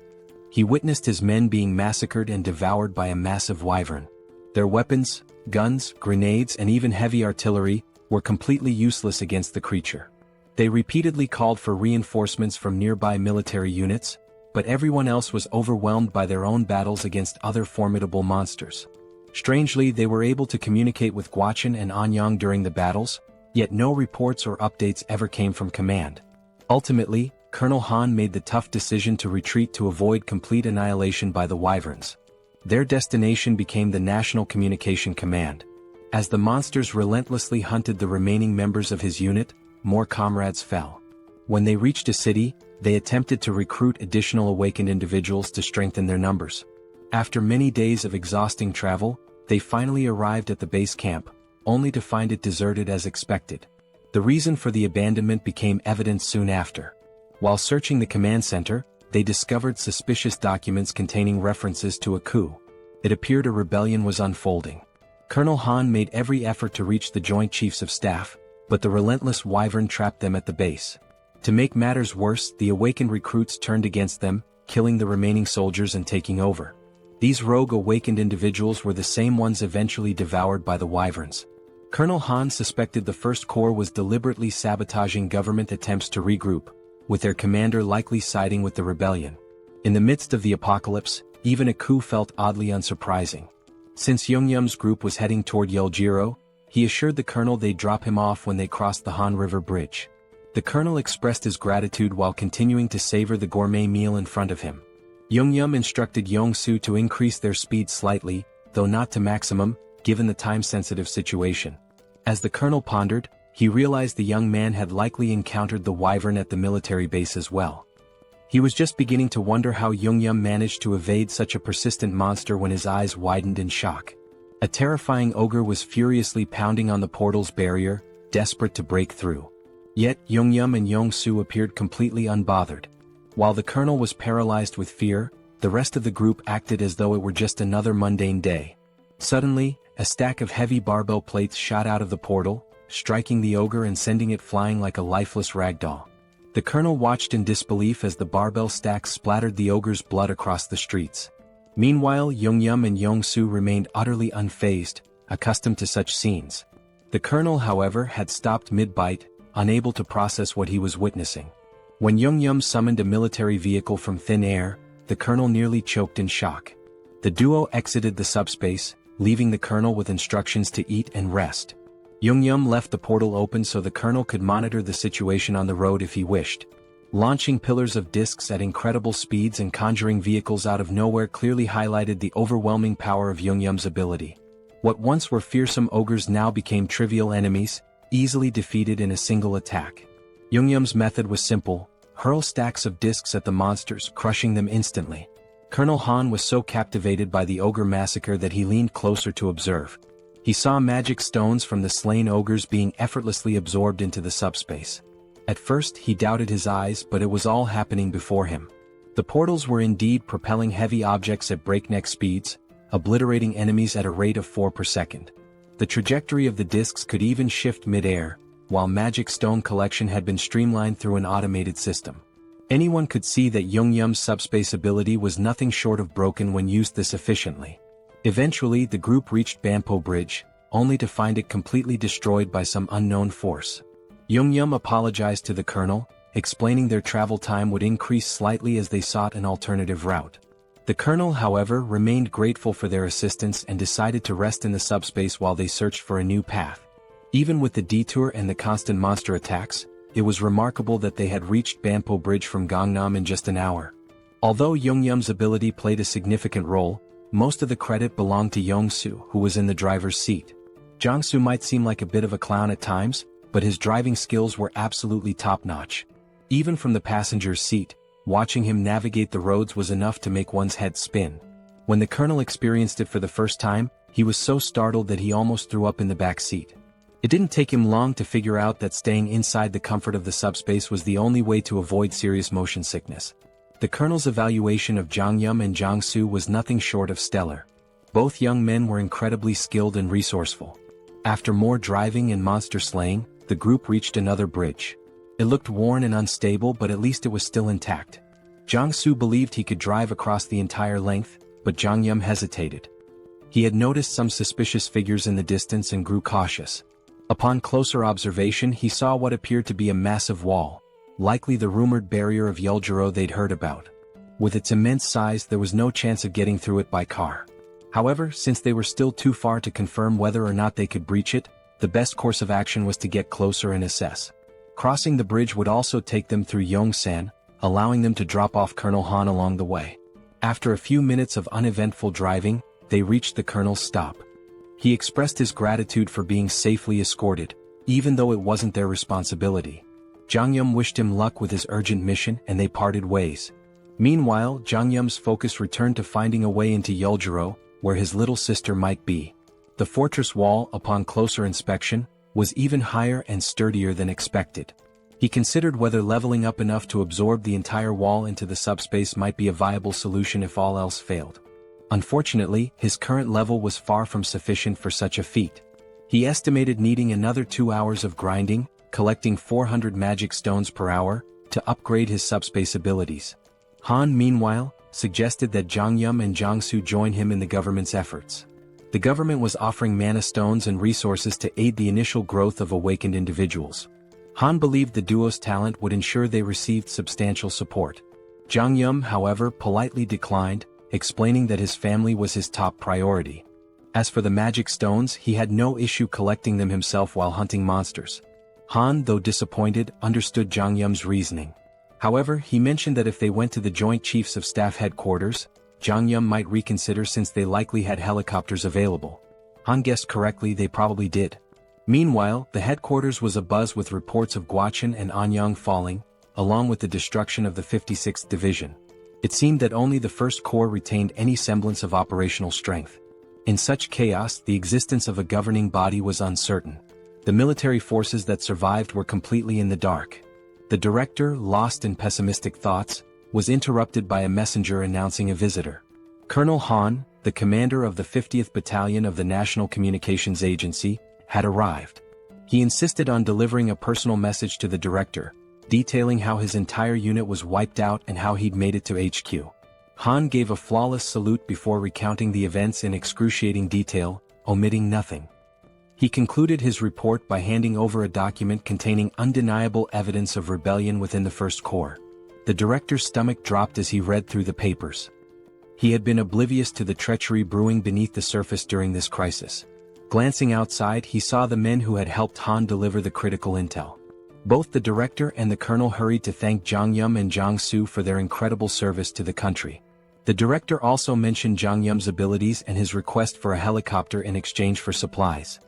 He witnessed his men being massacred and devoured by a massive wyvern. Their weapons, guns, grenades, and even heavy artillery were completely useless against the creature. They repeatedly called for reinforcements from nearby military units, but everyone else was overwhelmed by their own battles against other formidable monsters. Strangely, they were able to communicate with Gwacheon and Anyang during the battles, yet no reports or updates ever came from command. Ultimately, Colonel Han made the tough decision to retreat to avoid complete annihilation by the wyverns. Their destination became the National Communication Command. As the monsters relentlessly hunted the remaining members of his unit, more comrades fell. When they reached a city, they attempted to recruit additional awakened individuals to strengthen their numbers. After many days of exhausting travel, they finally arrived at the base camp, only to find it deserted as expected. The reason for the abandonment became evident soon after. While searching the command center, they discovered suspicious documents containing references to a coup. It appeared a rebellion was unfolding. Colonel Han made every effort to reach the Joint Chiefs of Staff, but the relentless wyvern trapped them at the base. To make matters worse, the awakened recruits turned against them, killing the remaining soldiers and taking over. These rogue awakened individuals were the same ones eventually devoured by the wyverns. Colonel Han suspected the First Corps was deliberately sabotaging government attempts to regroup, with their commander likely siding with the rebellion. In the midst of the apocalypse, even a coup felt oddly unsurprising. Since Jeong-gyeom's group was heading toward Yeoljiro, he assured the colonel they'd drop him off when they crossed the Han River Bridge. The colonel expressed his gratitude while continuing to savor the gourmet meal in front of him. Jeong-gyeom instructed Yong-soo to increase their speed slightly, though not to maximum, given the time-sensitive situation. As the colonel pondered, he realized the young man had likely encountered the wyvern at the military base as well. He was just beginning to wonder how Jeong-gyeom managed to evade such a persistent monster when his eyes widened in shock. A terrifying ogre was furiously pounding on the portal's barrier, desperate to break through. Yet Jeong-gyeom and Yong-soo appeared completely unbothered. While the colonel was paralyzed with fear, the rest of the group acted as though it were just another mundane day. Suddenly, a stack of heavy barbell plates shot out of the portal, striking the ogre and sending it flying like a lifeless ragdoll. The colonel watched in disbelief as the barbell stacks splattered the ogre's blood across the streets. Meanwhile, Jeong-gyeom and Yong-soo remained utterly unfazed, accustomed to such scenes. The colonel, however, had stopped mid-bite, unable to process what he was witnessing. When Jeong-gyeom summoned a military vehicle from thin air, the colonel nearly choked in shock. The duo exited the subspace, leaving the colonel with instructions to eat and rest. Jeong-gyeom left the portal open so the colonel could monitor the situation on the road if he wished. Launching pillars of discs at incredible speeds and conjuring vehicles out of nowhere clearly highlighted the overwhelming power of Jeong-gyeom's ability. What once were fearsome ogres now became trivial enemies, easily defeated in a single attack. Jeong-gyeom's method was simple: hurl stacks of discs at the monsters, crushing them instantly. Colonel Han was so captivated by the ogre massacre that he leaned closer to observe. He saw magic stones from the slain ogres being effortlessly absorbed into the subspace. At first he doubted his eyes, but it was all happening before him. The portals were indeed propelling heavy objects at breakneck speeds, obliterating enemies at a rate of 4 per second. The trajectory of the discs could even shift mid-air, while magic stone collection had been streamlined through an automated system. Anyone could see that Jeong-gyeom's subspace ability was nothing short of broken when used this efficiently. Eventually the group reached Banpo Bridge, only to find it completely destroyed by some unknown force. Jeong-gyeom apologized to the colonel, explaining their travel time would increase slightly as they sought an alternative route. The colonel, however, remained grateful for their assistance and decided to rest in the subspace while they searched for a new path. Even with the detour and the constant monster attacks, it was remarkable that they had reached Banpo Bridge from Gangnam in just an hour. Although Jeong-gyeom's ability played a significant role, most of the credit belonged to Yong-soo, who was in the driver's seat. Jong-soo might seem like a bit of a clown at times, but his driving skills were absolutely top-notch. Even from the passenger's seat, watching him navigate the roads was enough to make one's head spin. When the colonel experienced it for the first time, he was so startled that he almost threw up in the back seat. It didn't take him long to figure out that staying inside the comfort of the subspace was the only way to avoid serious motion sickness. The colonel's evaluation of Jeong-gyeom and Jong-soo was nothing short of stellar. Both young men were incredibly skilled and resourceful. After more driving and monster slaying, the group reached another bridge. It looked worn and unstable, but at least it was still intact. Jong-soo believed he could drive across the entire length, but Jeong-gyeom hesitated. He had noticed some suspicious figures in the distance and grew cautious. Upon closer observation, he saw what appeared to be a massive wall, likely the rumored barrier of Yeoljiro they'd heard about. With its immense size, there was no chance of getting through it by car. However, since they were still too far to confirm whether or not they could breach it, the best course of action was to get closer and assess. Crossing the bridge would also take them through Yongsan, allowing them to drop off Colonel Han along the way. After a few minutes of uneventful driving, they reached the colonel's stop. He expressed his gratitude for being safely escorted, even though it wasn't their responsibility. Jeong-gyeom wished him luck with his urgent mission and they parted ways. Meanwhile, Jeong-gyeom's focus returned to finding a way into Yeoljiro, where his little sister might be. The fortress wall, upon closer inspection, was even higher and sturdier than expected. He considered whether leveling up enough to absorb the entire wall into the subspace might be a viable solution if all else failed. Unfortunately, his current level was far from sufficient for such a feat. He estimated needing another 2 hours of grinding, collecting 400 magic stones per hour, to upgrade his subspace abilities. Han, meanwhile, suggested that Jeong-gyeom and Jong-soo join him in the government's efforts. The government was offering mana stones and resources to aid the initial growth of awakened individuals. Han believed the duo's talent would ensure they received substantial support. Jeong-gyeom, however, politely declined, explaining that his family was his top priority. As for the magic stones, he had no issue collecting them himself while hunting monsters. Han, though disappointed, understood Jeong-gyeom's reasoning. However, he mentioned that if they went to the Joint Chiefs of Staff headquarters, Jeong-gyeom might reconsider since they likely had helicopters available. Han guessed correctly, they probably did. Meanwhile, the headquarters was abuzz with reports of Gwacheon and Anyang falling, along with the destruction of the 56th Division. It seemed that only the 1st Corps retained any semblance of operational strength. In such chaos, the existence of a governing body was uncertain. The military forces that survived were completely in the dark. The director, lost in pessimistic thoughts, was interrupted by a messenger announcing a visitor. Colonel Han, the commander of the 50th Battalion of the National Communications Agency, had arrived. He insisted on delivering a personal message to the director, detailing how his entire unit was wiped out and how he'd made it to HQ. Han gave a flawless salute before recounting the events in excruciating detail, omitting nothing. He concluded his report by handing over a document containing undeniable evidence of rebellion within the 1st Corps. The director's stomach dropped as he read through the papers. He had been oblivious to the treachery brewing beneath the surface during this crisis. Glancing outside, he saw the men who had helped Han deliver the critical intel. Both the director and the colonel hurried to thank Jeong-gyeom and Jong-soo for their incredible service to the country. The director also mentioned Jeong-gyeom's abilities and his request for a helicopter in exchange for supplies.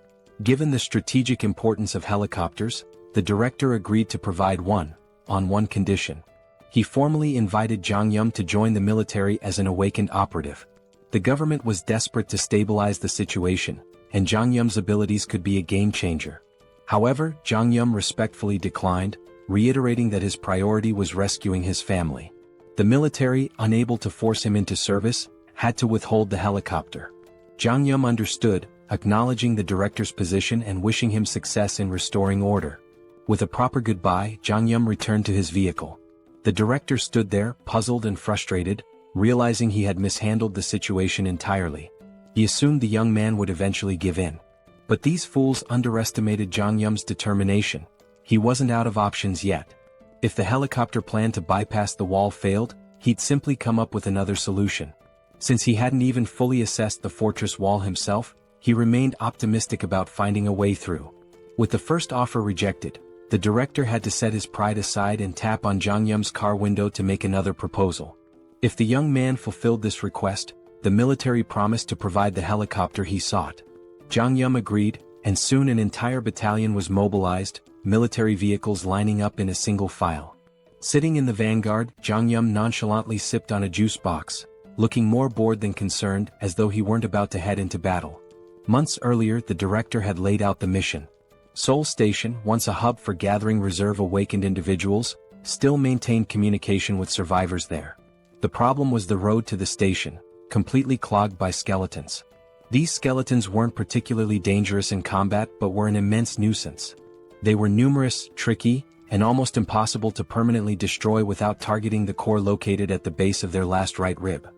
Given the strategic importance of helicopters, the director agreed to provide one, on one condition. He formally invited Jeong-gyeom to join the military as an awakened operative. The government was desperate to stabilize the situation, and Jeong-gyeom's abilities could be a game-changer. However, Jeong-gyeom respectfully declined, reiterating that his priority was rescuing his family. The military, unable to force him into service, had to withhold the helicopter. Jeong-gyeom understood, acknowledging the director's position and wishing him success in restoring order. With a proper goodbye, Jeong-gyeom returned to his vehicle. The director stood there, puzzled and frustrated, realizing he had mishandled the situation entirely. He assumed the young man would eventually give in. But these fools underestimated Jeong-gyeom's determination. He wasn't out of options yet. If the helicopter plan to bypass the wall failed, he'd simply come up with another solution. Since he hadn't even fully assessed the fortress wall himself, he remained optimistic about finding a way through. With the first offer rejected, the director had to set his pride aside and tap on Jeong-gyeom's car window to make another proposal. If the young man fulfilled this request, the military promised to provide the helicopter he sought. Jeong-gyeom agreed, and soon an entire battalion was mobilized, military vehicles lining up in a single file. Sitting in the vanguard, Jeong-gyeom nonchalantly sipped on a juice box, looking more bored than concerned, as though he weren't about to head into battle. Months earlier, the director had laid out the mission. Seoul Station, once a hub for gathering reserve awakened individuals, still maintained communication with survivors there. The problem was the road to the station, completely clogged by skeletons. These skeletons weren't particularly dangerous in combat but were an immense nuisance. They were numerous, tricky, and almost impossible to permanently destroy without targeting the core located at the base of their last right rib.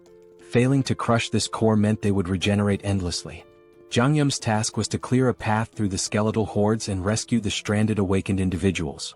Failing to crush this core meant they would regenerate endlessly. Jeong-gyeom's task was to clear a path through the skeletal hordes and rescue the stranded awakened individuals.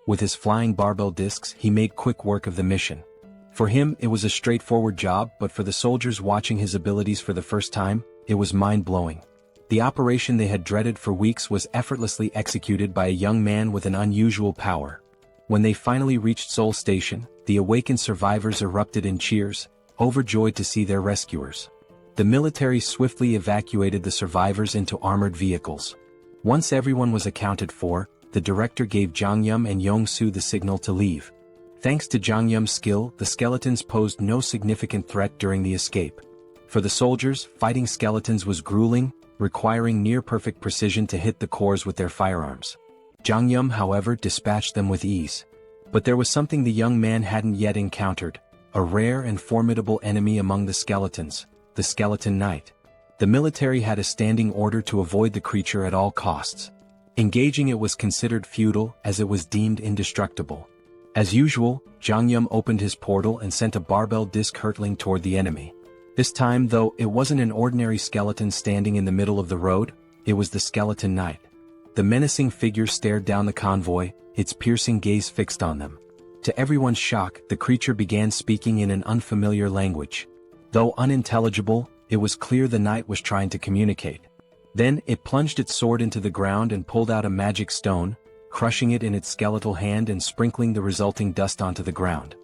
With his flying barbell discs, he made quick work of the mission. For him, it was a straightforward job, but for the soldiers watching his abilities for the first time, it was mind-blowing. The operation they had dreaded for weeks was effortlessly executed by a young man with an unusual power. When they finally reached Seoul Station, the awakened survivors erupted in cheers, overjoyed to see their rescuers. The military swiftly evacuated the survivors into armored vehicles. Once everyone was accounted for, the director gave Jeong-gyeom and Jong-soo the signal to leave. Thanks to Jeong-gyeom's skill, the skeletons posed no significant threat during the escape. For the soldiers, fighting skeletons was grueling, requiring near-perfect precision to hit the cores with their firearms. Jeong-gyeom, however, dispatched them with ease. But there was something the young man hadn't yet encountered, a rare and formidable enemy among the skeletons, the Skeleton Knight. The military had a standing order to avoid the creature at all costs. Engaging it was considered futile as it was deemed indestructible. As usual, Jeong-gyeom opened his portal and sent a barbell disc hurtling toward the enemy. This time, though, it wasn't an ordinary skeleton standing in the middle of the road, it was the Skeleton Knight. The menacing figure stared down the convoy, its piercing gaze fixed on them. To everyone's shock, the creature began speaking in an unfamiliar language. Though unintelligible, it was clear the knight was trying to communicate. Then, it plunged its sword into the ground and pulled out a magic stone, crushing it in its skeletal hand and sprinkling the resulting dust onto the ground.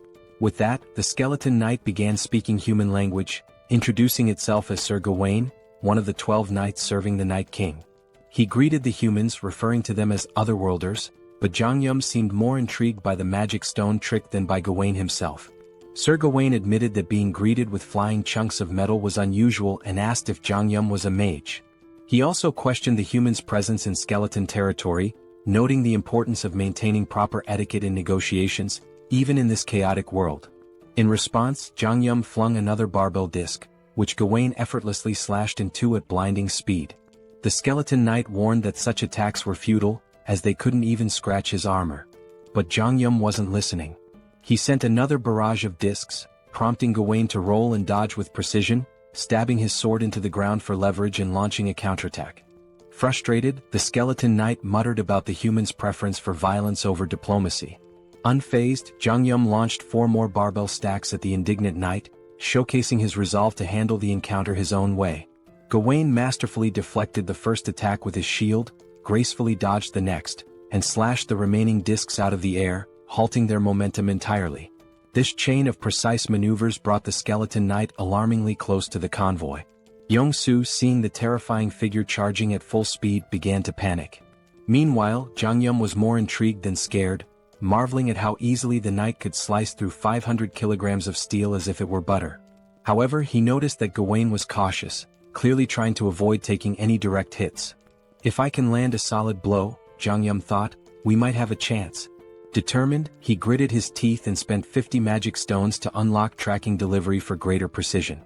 With that, the skeleton knight began speaking human language, introducing itself as Sir Gawain, one of the 12 knights serving the Night King. He greeted the humans, referring to them as otherworlders, but Jeong-gyeom seemed more intrigued by the magic stone trick than by Gawain himself. Sir Gawain admitted that being greeted with flying chunks of metal was unusual and asked if Jeong-gyeom was a mage. He also questioned the humans' presence in skeleton territory, noting the importance of maintaining proper etiquette in negotiations, even in this chaotic world. In response, Jeong-gyeom flung another barbell disc, which Gawain effortlessly slashed in two at blinding speed. The skeleton knight warned that such attacks were futile, as they couldn't even scratch his armor. But Jeong-gyeom wasn't listening. He sent another barrage of discs, prompting Gawain to roll and dodge with precision, stabbing his sword into the ground for leverage and launching a counterattack. Frustrated, the skeleton knight muttered about the human's preference for violence over diplomacy. Unfazed, Jeong-gyeom launched 4 more barbell stacks at the indignant knight, showcasing his resolve to handle the encounter his own way. Gawain masterfully deflected the first attack with his shield, gracefully dodged the next, and slashed the remaining discs out of the air, halting their momentum entirely. This chain of precise maneuvers brought the skeleton knight alarmingly close to the convoy. Yong-soo, seeing the terrifying figure charging at full speed, began to panic. Meanwhile, Jeong-gyeom was more intrigued than scared, marveling at how easily the knight could slice through 500 kilograms of steel as if it were butter. However, he noticed that Gawain was cautious, clearly trying to avoid taking any direct hits. If I can land a solid blow, Jeong-gyeom thought, we might have a chance. Determined, he gritted his teeth and spent 50 magic stones to unlock tracking delivery for greater precision.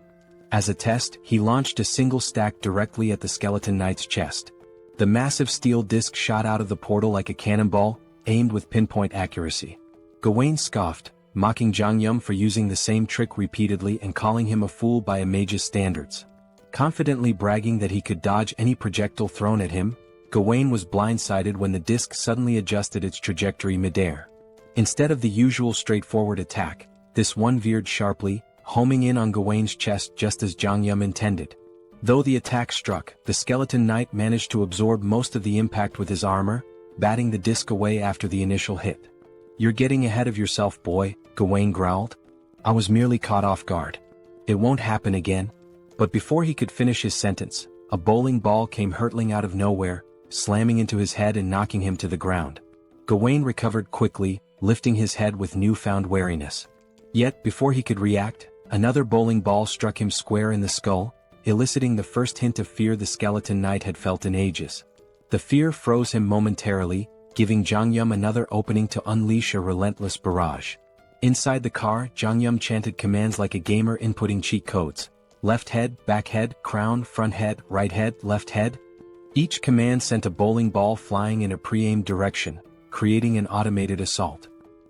As a test, he launched a single stack directly at the skeleton knight's chest. The massive steel disc shot out of the portal like a cannonball, aimed with pinpoint accuracy. Gawain scoffed, mocking Jeong-gyeom for using the same trick repeatedly and calling him a fool by a mage's standards. Confidently bragging that he could dodge any projectile thrown at him, Gawain was blindsided when the disc suddenly adjusted its trajectory midair. Instead of the usual straightforward attack, this one veered sharply, homing in on Gawain's chest just as Jeong-gyeom intended. Though the attack struck, the skeleton knight managed to absorb most of the impact with his armor, batting the disc away after the initial hit. "You're getting ahead of yourself, boy," Gawain growled. "I was merely caught off guard. It won't happen again." But before he could finish his sentence, a bowling ball came hurtling out of nowhere, slamming into his head and knocking him to the ground. Gawain recovered quickly, lifting his head with newfound wariness. Yet, before he could react, another bowling ball struck him square in the skull, eliciting the first hint of fear the skeleton knight had felt in ages. The fear froze him momentarily, giving Jeong-gyeom another opening to unleash a relentless barrage. Inside the car, Jeong-gyeom chanted commands like a gamer inputting cheat codes. Left head, back head, crown, front head, right head, left head. Each command sent a bowling ball flying in a pre-aimed direction, creating an automated assault.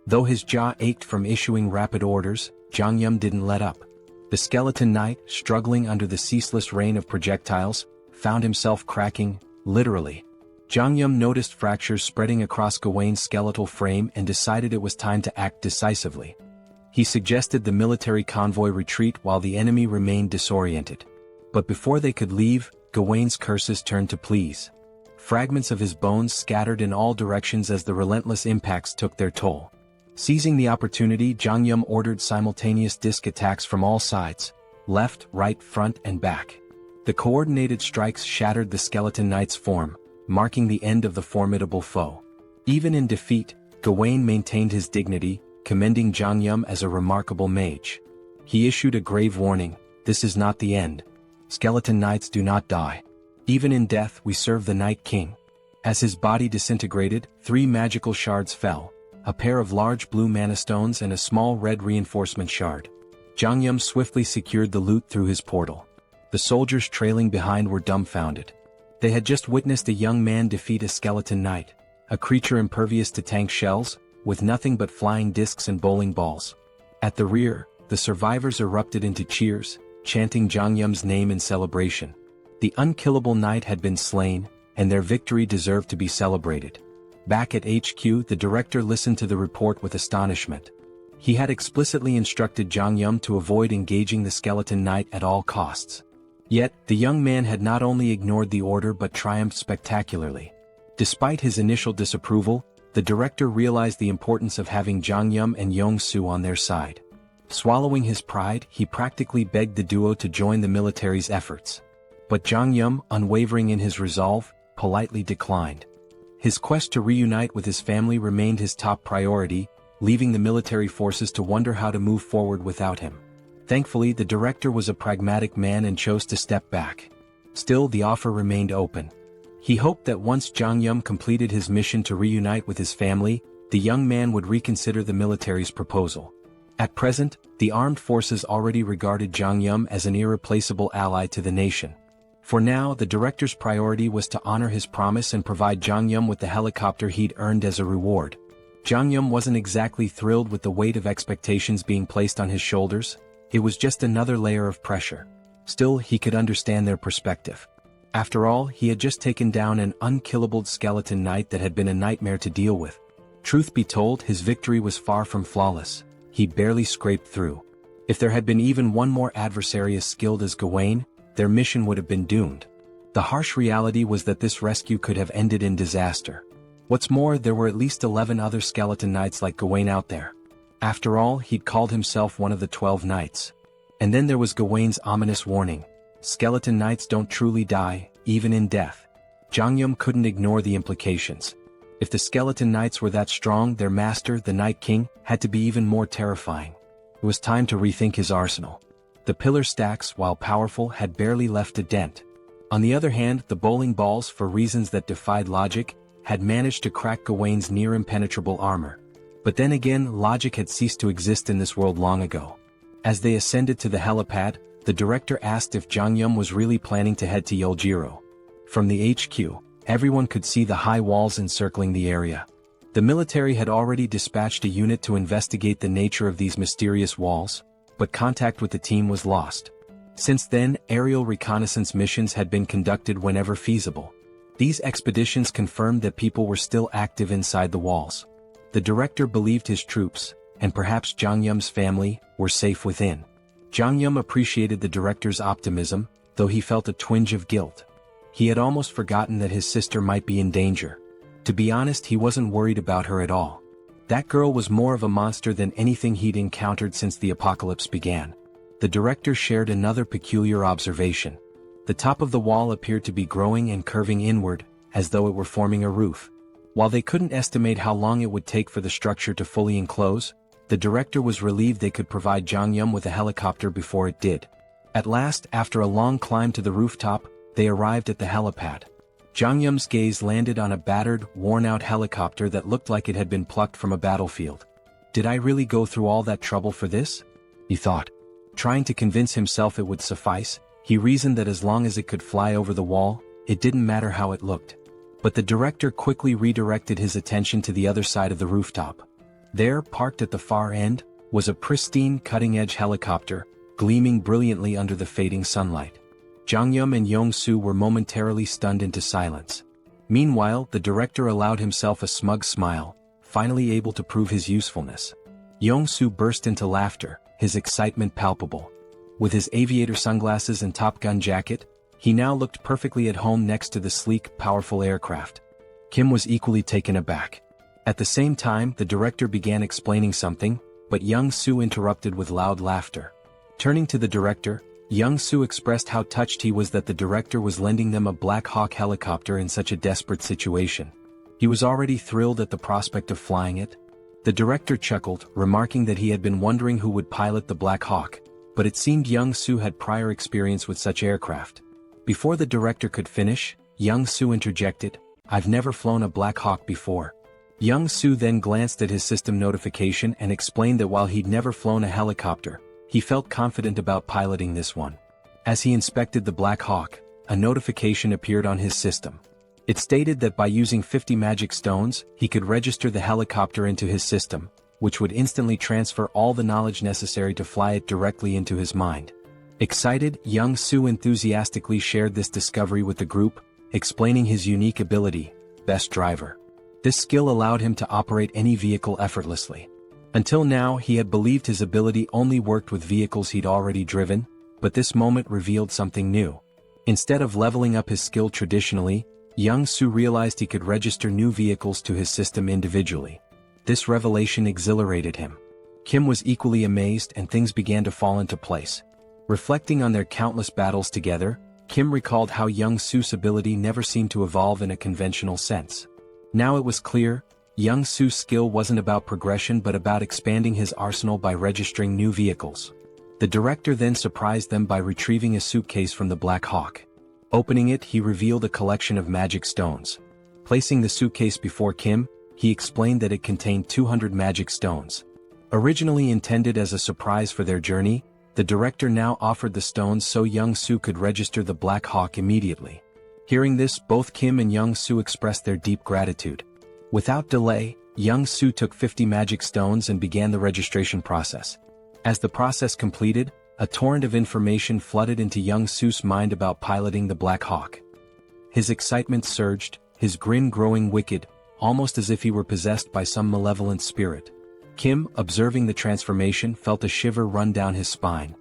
Though his jaw ached from issuing rapid orders, Jeong-gyeom didn't let up. The skeleton knight, struggling under the ceaseless rain of projectiles, found himself cracking, literally. Jeong-gyeom noticed fractures spreading across Gawain's skeletal frame and decided it was time to act decisively. He suggested the military convoy retreat while the enemy remained disoriented. But before they could leave, Gawain's curses turned to pleas. Fragments of his bones scattered in all directions as the relentless impacts took their toll. Seizing the opportunity, Jeong-gyeom ordered simultaneous disc attacks from all sides, left, right, front, and back. The coordinated strikes shattered the skeleton knight's form, marking the end of the formidable foe. Even in defeat, Gawain maintained his dignity, commending Jeong-gyeom as a remarkable mage. He issued a grave warning: "This is not the end. Skeleton knights do not die. Even in death we serve the Night King." As his body disintegrated, 3 magical shards fell, a pair of large blue mana stones and a small red reinforcement shard. Jeong-gyeom swiftly secured the loot through his portal. The soldiers trailing behind were dumbfounded. They had just witnessed a young man defeat a skeleton knight, a creature impervious to tank shells, with nothing but flying discs and bowling balls. At the rear, the survivors erupted into cheers, chanting Jeong-gyeom's name in celebration. The unkillable knight had been slain, and their victory deserved to be celebrated. Back at HQ, the director listened to the report with astonishment. He had explicitly instructed Jeong-gyeom to avoid engaging the skeleton knight at all costs. Yet, the young man had not only ignored the order but triumphed spectacularly. Despite his initial disapproval, the director realized the importance of having Jeong-gyeom and Yong-soo on their side. Swallowing his pride, he practically begged the duo to join the military's efforts. But Jeong-gyeom, unwavering in his resolve, politely declined. His quest to reunite with his family remained his top priority, leaving the military forces to wonder how to move forward without him. Thankfully, the director was a pragmatic man and chose to step back. Still, the offer remained open. He hoped that once Jeong-gyeom completed his mission to reunite with his family, the young man would reconsider the military's proposal. At present, the armed forces already regarded Jeong-gyeom as an irreplaceable ally to the nation. For now, the director's priority was to honor his promise and provide Jeong-gyeom with the helicopter he'd earned as a reward. Jeong-gyeom wasn't exactly thrilled with the weight of expectations being placed on his shoulders. It was just another layer of pressure. Still, he could understand their perspective. After all, he had just taken down an unkillable skeleton knight that had been a nightmare to deal with. Truth be told, his victory was far from flawless. He barely scraped through. If there had been even one more adversary as skilled as Gawain, their mission would have been doomed. The harsh reality was that this rescue could have ended in disaster. What's more, there were at least 11 other skeleton knights like Gawain out there. After all, he'd called himself one of the 12 knights. And then there was Gawain's ominous warning. Skeleton knights don't truly die, even in death. Jeong-gyeom couldn't ignore the implications. If the skeleton knights were that strong, their master, the Night King, had to be even more terrifying. It was time to rethink his arsenal. The pillar stacks, while powerful, had barely left a dent. On the other hand, the bowling balls, for reasons that defied logic, had managed to crack Gawain's near-impenetrable armor. But then again, logic had ceased to exist in this world long ago. As they ascended to the helipad, the director asked if Jeong-gyeom was really planning to head to Yeoljiro. From the HQ, everyone could see the high walls encircling the area. The military had already dispatched a unit to investigate the nature of these mysterious walls, but contact with the team was lost. Since then, aerial reconnaissance missions had been conducted whenever feasible. These expeditions confirmed that people were still active inside the walls. The director believed his troops, and perhaps Jeong-gyeom's family, were safe within. Jeong-gyeom appreciated the director's optimism, though he felt a twinge of guilt. He had almost forgotten that his sister might be in danger. To be honest, he wasn't worried about her at all. That girl was more of a monster than anything he'd encountered since the apocalypse began. The director shared another peculiar observation. The top of the wall appeared to be growing and curving inward, as though it were forming a roof. While they couldn't estimate how long it would take for the structure to fully enclose, the director was relieved they could provide Jeong-gyeom with a helicopter before it did. At last, after a long climb to the rooftop, they arrived at the helipad. Jeong-gyeom's gaze landed on a battered, worn-out helicopter that looked like it had been plucked from a battlefield. Did I really go through all that trouble for this? He thought. Trying to convince himself it would suffice, he reasoned that as long as it could fly over the wall, it didn't matter how it looked. But the director quickly redirected his attention to the other side of the rooftop. There, parked at the far end, was a pristine cutting-edge helicopter, gleaming brilliantly under the fading sunlight. Jeong-gyeom and Yong-soo were momentarily stunned into silence. Meanwhile, the director allowed himself a smug smile, finally able to prove his usefulness. Yong-soo burst into laughter, his excitement palpable. With his aviator sunglasses and Top Gun jacket, he now looked perfectly at home next to the sleek, powerful aircraft. Kim was equally taken aback. At the same time, the director began explaining something, but Young-soo interrupted with loud laughter. Turning to the director, Young-soo expressed how touched he was that the director was lending them a Black Hawk helicopter in such a desperate situation. He was already thrilled at the prospect of flying it. The director chuckled, remarking that he had been wondering who would pilot the Black Hawk, but it seemed Young-soo had prior experience with such aircraft. Before the director could finish, Young-soo interjected, "I've never flown a Black Hawk before." Young-soo then glanced at his system notification and explained that while he'd never flown a helicopter, he felt confident about piloting this one. As he inspected the Black Hawk, a notification appeared on his system. It stated that by using 50 magic stones, he could register the helicopter into his system, which would instantly transfer all the knowledge necessary to fly it directly into his mind. Excited, Young-soo enthusiastically shared this discovery with the group, explaining his unique ability, Best Driver. This skill allowed him to operate any vehicle effortlessly. Until now he had believed his ability only worked with vehicles he'd already driven, but this moment revealed something new. Instead of leveling up his skill traditionally, Young-soo realized he could register new vehicles to his system individually. This revelation exhilarated him. Kim was equally amazed and things began to fall into place. Reflecting on their countless battles together, Kim recalled how Young-soo's ability never seemed to evolve in a conventional sense. Now it was clear, Young-soo's skill wasn't about progression but about expanding his arsenal by registering new vehicles. The director then surprised them by retrieving a suitcase from the Black Hawk. Opening it, he revealed a collection of magic stones. Placing the suitcase before Kim, he explained that it contained 200 magic stones. Originally intended as a surprise for their journey, the director now offered the stones so Young-soo could register the Black Hawk immediately. Hearing this, both Kim and Young-soo expressed their deep gratitude. Without delay, Young-soo took 50 magic stones and began the registration process. As the process completed, a torrent of information flooded into Young-soo's mind about piloting the Black Hawk. His excitement surged, his grin growing wicked, almost as if he were possessed by some malevolent spirit. Kim, observing the transformation, felt a shiver run down his spine.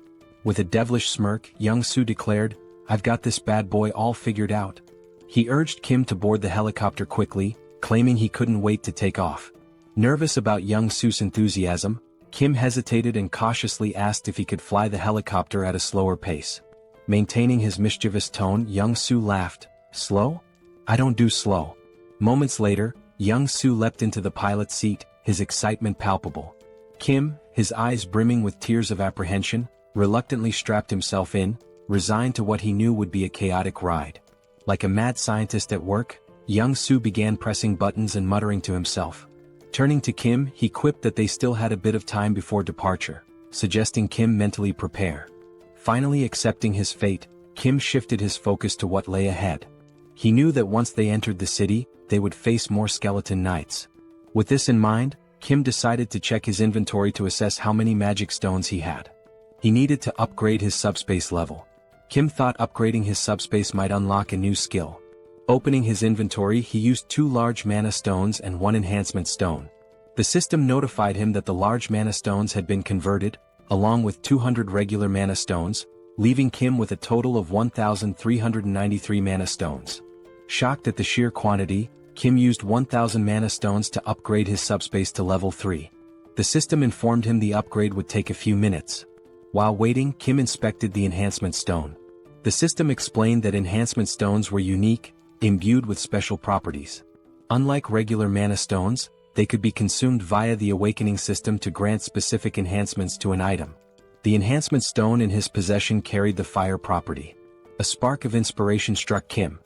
With a devilish smirk, Young-soo declared, "I've got this bad boy all figured out." He urged Kim to board the helicopter quickly, claiming he couldn't wait to take off. Nervous about Young-soo's enthusiasm, Kim hesitated and cautiously asked if he could fly the helicopter at a slower pace. Maintaining his mischievous tone, Young-soo laughed. "Slow? I don't do slow." Moments later, Young-soo leapt into the pilot's seat, his excitement palpable. Kim, his eyes brimming with tears of apprehension, reluctantly strapped himself in, resigned to what he knew would be a chaotic ride. Like a mad scientist at work, Young-soo began pressing buttons and muttering to himself. Turning to Kim, he quipped that they still had a bit of time before departure, suggesting Kim mentally prepare. Finally accepting his fate, Kim shifted his focus to what lay ahead. He knew that once they entered the city, they would face more skeleton knights. With this in mind, Kim decided to check his inventory to assess how many magic stones he had. He needed to upgrade his subspace level. Kim thought upgrading his subspace might unlock a new skill. Opening his inventory, he used 2 large mana stones and 1 enhancement stone. The system notified him that the large mana stones had been converted, along with 200 regular mana stones, leaving Kim with a total of 1,393 mana stones. Shocked at the sheer quantity, Kim used 1,000 mana stones to upgrade his subspace to level 3. The system informed him the upgrade would take a few minutes. While waiting, Kim inspected the enhancement stone. The system explained that enhancement stones were unique, imbued with special properties. Unlike regular mana stones, they could be consumed via the awakening system to grant specific enhancements to an item. The enhancement stone in his possession carried the fire property. A spark of inspiration struck Kim.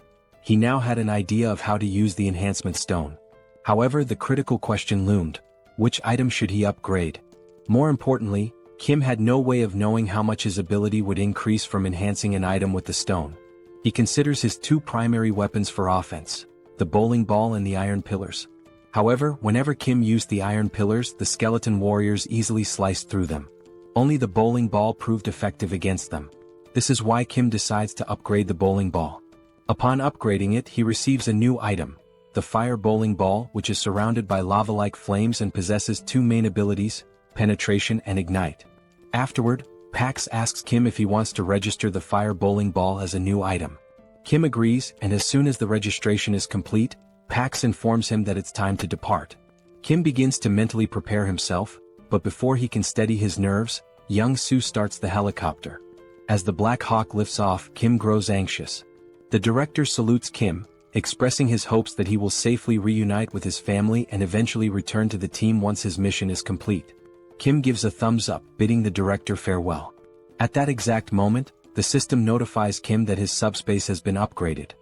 He now had an idea of how to use the enhancement stone. However, the critical question loomed: which item should he upgrade? More importantly, Kim had no way of knowing how much his ability would increase from enhancing an item with the stone. He considers his 2 primary weapons for offense, the bowling ball and the iron pillars. However, whenever Kim used the iron pillars, the skeleton warriors easily sliced through them. Only the bowling ball proved effective against them. This is why Kim decides to upgrade the bowling ball. Upon upgrading it, he receives a new item, the fire bowling ball, which is surrounded by lava-like flames and possesses 2 main abilities, penetration and ignite. Afterward, Pax asks Kim if he wants to register the fire bowling ball as a new item. Kim agrees, and as soon as the registration is complete, Pax informs him that it's time to depart. Kim begins to mentally prepare himself, but before he can steady his nerves, Young-soo starts the helicopter. As the Black Hawk lifts off, Kim grows anxious. The director salutes Kim, expressing his hopes that he will safely reunite with his family and eventually return to the team once his mission is complete. Kim gives a thumbs up, bidding the director farewell. At that exact moment, the system notifies Kim that his subspace has been upgraded.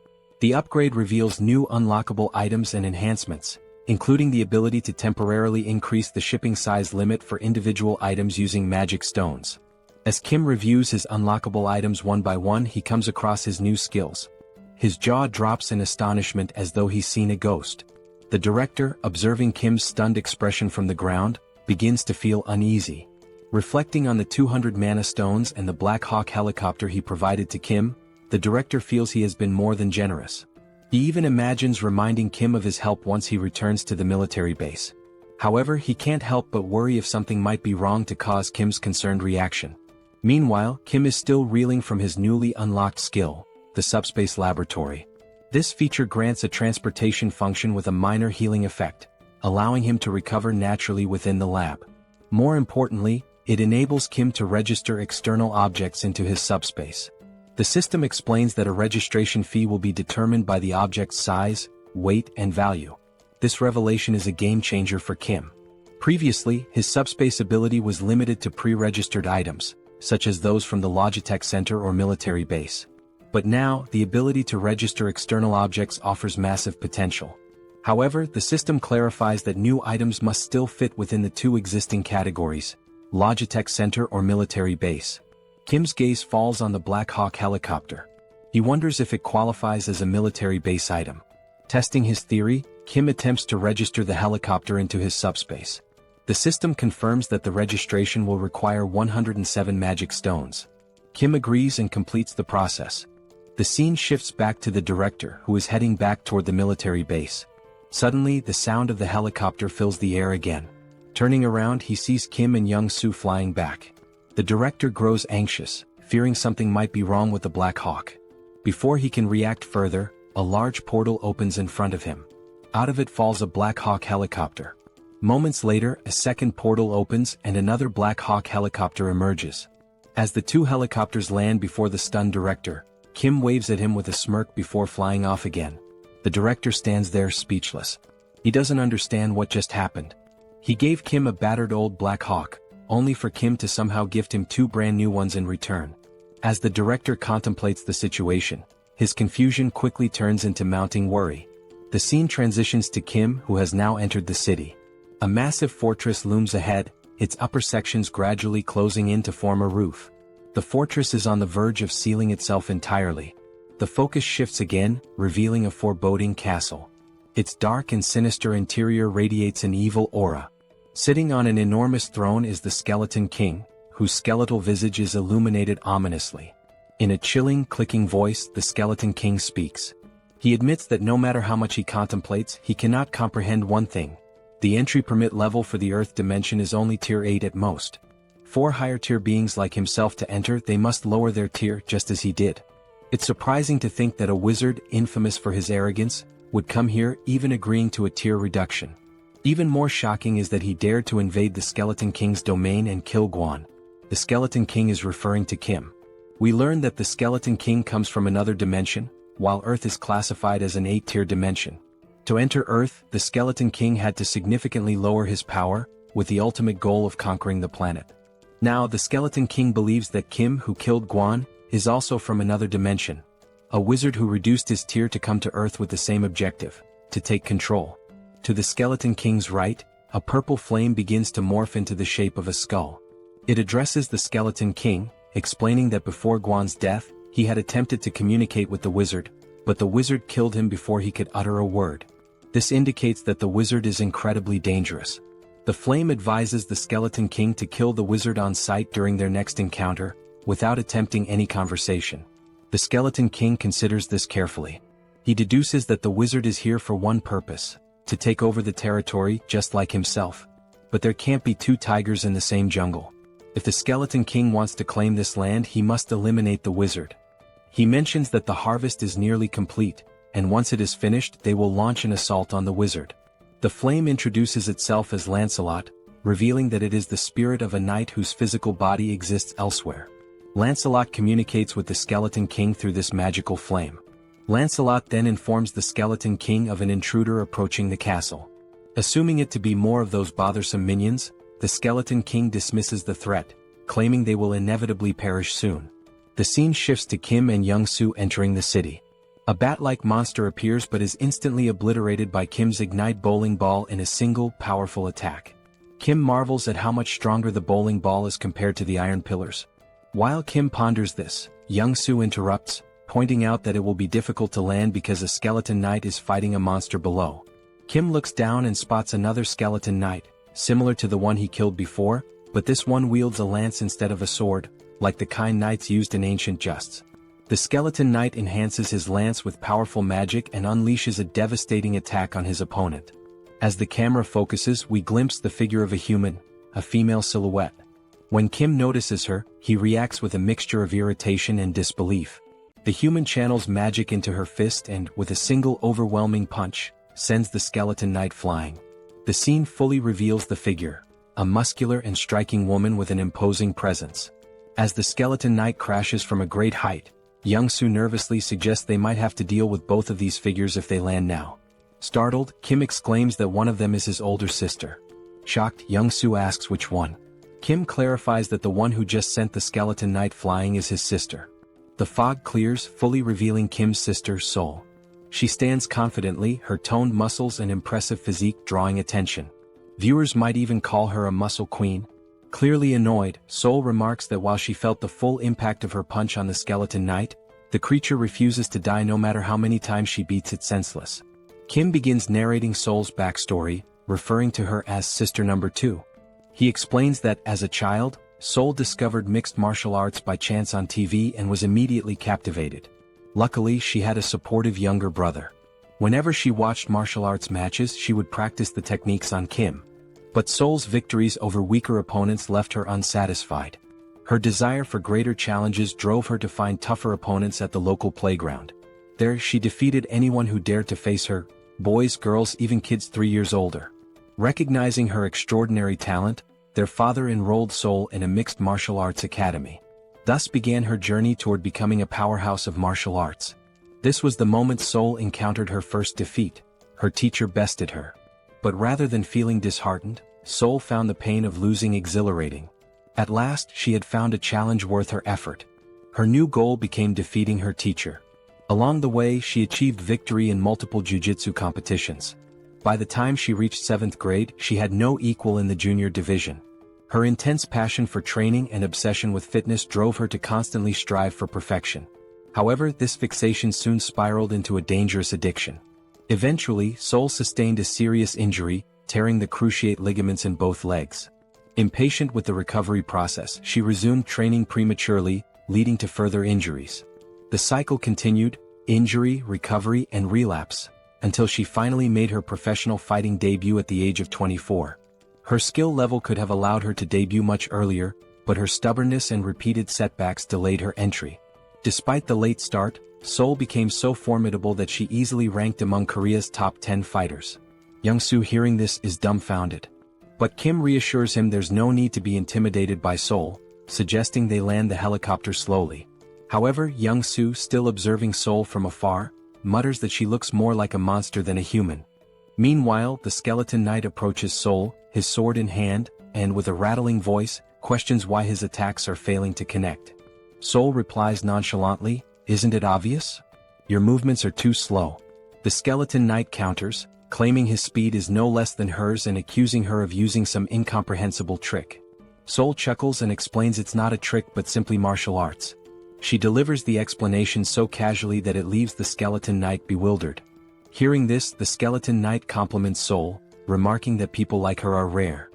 The upgrade reveals new unlockable items and enhancements, including the ability to temporarily increase the shipping size limit for individual items using magic stones. As Kim reviews his unlockable items one by one, he comes across his new skills. His jaw drops in astonishment as though he's seen a ghost. The director, observing Kim's stunned expression from the ground, begins to feel uneasy. Reflecting on the 200 mana stones and the Black Hawk helicopter he provided to Kim, the director feels he has been more than generous. He even imagines reminding Kim of his help once he returns to the military base. However, he can't help but worry if something might be wrong to cause Kim's concerned reaction. Meanwhile, Kim is still reeling from his newly unlocked skill, the SUBSPACE laboratory. This feature grants a transportation function with a minor healing effect, allowing him to recover naturally within the lab. More importantly, it enables Kim to register external objects into his subspace. The system explains that a registration fee will be determined by the object's size, weight, and value. This revelation is a game-changer for Kim. Previously, his subspace ability was limited to pre-registered items, such as those from the Logitech Center or military base. But now, the ability to register external objects offers massive potential. However, the system clarifies that new items must still fit within the two existing categories, Logitech Center or military base. Kim's gaze falls on the Black Hawk helicopter. He wonders if it qualifies as a military base item. Testing his theory, Kim attempts to register the helicopter into his subspace. The system confirms that the registration will require 107 magic stones. Kim agrees and completes the process. The scene shifts back to the director, who is heading back toward the military base. Suddenly, the sound of the helicopter fills the air again. Turning around, he sees Kim and Young-soo flying back. The director grows anxious, fearing something might be wrong with the Black Hawk. Before he can react further, a large portal opens in front of him. Out of it falls a Black Hawk helicopter. Moments later, a second portal opens and another Black Hawk helicopter emerges. As the two helicopters land before the stunned director, Kim waves at him with a smirk before flying off again. The director stands there speechless. He doesn't understand what just happened. He gave Kim a battered old Black Hawk, only for Kim to somehow gift him two brand new ones in return. As the director contemplates the situation, his confusion quickly turns into mounting worry. The scene transitions to Kim, who has now entered the city. A massive fortress looms ahead, its upper sections gradually closing in to form a roof. The fortress is on the verge of sealing itself entirely. The focus shifts again, revealing a foreboding castle. Its dark and sinister interior radiates an evil aura. Sitting on an enormous throne is the Skeleton King, whose skeletal visage is illuminated ominously. In a chilling, clicking voice, the Skeleton King speaks. He admits that no matter how much he contemplates, he cannot comprehend one thing. The entry permit level for the Earth dimension is only tier 8 at most. For higher tier beings like himself to enter, they must lower their tier just as he did. It's surprising to think that a wizard, infamous for his arrogance, would come here, even agreeing to a tier reduction. Even more shocking is that he dared to invade the Skeleton King's domain and kill Guan. The Skeleton King is referring to Kim. We learn that the Skeleton King comes from another dimension, while Earth is classified as an 8-tier dimension. To enter Earth, the Skeleton King had to significantly lower his power, with the ultimate goal of conquering the planet. Now, the Skeleton King believes that Kim, who killed Guan, is also from another dimension. A wizard who reduced his tier to come to Earth with the same objective, to take control. To the Skeleton King's right, a purple flame begins to morph into the shape of a skull. It addresses the Skeleton King, explaining that before Guan's death, he had attempted to communicate with the wizard, but the wizard killed him before he could utter a word. This indicates that the wizard is incredibly dangerous. The flame advises the Skeleton King to kill the wizard on sight during their next encounter, without attempting any conversation. The Skeleton King considers this carefully. He deduces that the wizard is here for one purpose, to take over the territory just like himself. But there can't be two tigers in the same jungle. If the Skeleton King wants to claim this land, he must eliminate the wizard. He mentions that the harvest is nearly complete, and once it is finished they will launch an assault on the wizard. The flame introduces itself as Lancelot, revealing that it is the spirit of a knight whose physical body exists elsewhere. Lancelot communicates with the Skeleton King through this magical flame. Lancelot then informs the Skeleton King of an intruder approaching the castle. Assuming it to be more of those bothersome minions, the Skeleton King dismisses the threat, claiming they will inevitably perish soon. The scene shifts to Kim and Young-soo entering the city. A bat-like monster appears but is instantly obliterated by Kim's Ignite bowling ball in a single, powerful attack. Kim marvels at how much stronger the bowling ball is compared to the iron pillars. While Kim ponders this, Young-soo interrupts, pointing out that it will be difficult to land because a skeleton knight is fighting a monster below. Kim looks down and spots another skeleton knight, similar to the one he killed before, but this one wields a lance instead of a sword, like the kind knights used in ancient justs. The skeleton knight enhances his lance with powerful magic and unleashes a devastating attack on his opponent. As the camera focuses, we glimpse the figure of a human, a female silhouette. When Kim notices her, he reacts with a mixture of irritation and disbelief. The human channels magic into her fist and, with a single overwhelming punch, sends the skeleton knight flying. The scene fully reveals the figure, a muscular and striking woman with an imposing presence. As the skeleton knight crashes from a great height, Young-soo nervously suggests they might have to deal with both of these figures if they land now. Startled, Kim exclaims that one of them is his older sister. Shocked, Young-soo asks which one. Kim clarifies that the one who just sent the skeleton knight flying is his sister. The fog clears, fully revealing Kim's sister, Seoul. She stands confidently, her toned muscles and impressive physique drawing attention. Viewers might even call her a muscle queen. Clearly annoyed, Seoul remarks that while she felt the full impact of her punch on the skeleton knight, the creature refuses to die no matter how many times she beats it senseless. Kim begins narrating Seoul's backstory, referring to her as Sister Number 2. He explains that, as a child, Seoul discovered mixed martial arts by chance on TV and was immediately captivated. Luckily, she had a supportive younger brother. Whenever she watched martial arts matches, she would practice the techniques on Kim. But Seoul's victories over weaker opponents left her unsatisfied. Her desire for greater challenges drove her to find tougher opponents at the local playground. There, she defeated anyone who dared to face her, boys, girls, even kids 3 years older. Recognizing her extraordinary talent, their father enrolled Seoul in a mixed martial arts academy. Thus began her journey toward becoming a powerhouse of martial arts. This was the moment Seoul encountered her first defeat. Her teacher bested her. But rather than feeling disheartened, Seoul found the pain of losing exhilarating. At last, she had found a challenge worth her effort. Her new goal became defeating her teacher. Along the way, she achieved victory in multiple jiu-jitsu competitions. By the time she reached 7th grade, she had no equal in the junior division. Her intense passion for training and obsession with fitness drove her to constantly strive for perfection. However, this fixation soon spiraled into a dangerous addiction. Eventually, Seoul sustained a serious injury, tearing the cruciate ligaments in both legs. Impatient with the recovery process, she resumed training prematurely, leading to further injuries. The cycle continued, injury, recovery, and relapse, until she finally made her professional fighting debut at the age of 24. Her skill level could have allowed her to debut much earlier, but her stubbornness and repeated setbacks delayed her entry. Despite the late start, Seoul became so formidable that she easily ranked among Korea's top 10 fighters. Young-soo, hearing this, is dumbfounded. But Kim reassures him there's no need to be intimidated by Seoul, suggesting they land the helicopter slowly. However, Young-soo, still observing Seoul from afar, mutters that she looks more like a monster than a human. Meanwhile, the skeleton knight approaches Seoul, his sword in hand, and with a rattling voice, questions why his attacks are failing to connect. Seoul replies nonchalantly, "Isn't it obvious? Your movements are too slow." The skeleton knight counters, claiming his speed is no less than hers and accusing her of using some incomprehensible trick. Seoul chuckles and explains it's not a trick but simply martial arts. She delivers the explanation so casually that it leaves the skeleton knight bewildered. Hearing this, the skeleton knight compliments Seoul, remarking that people like her are rare.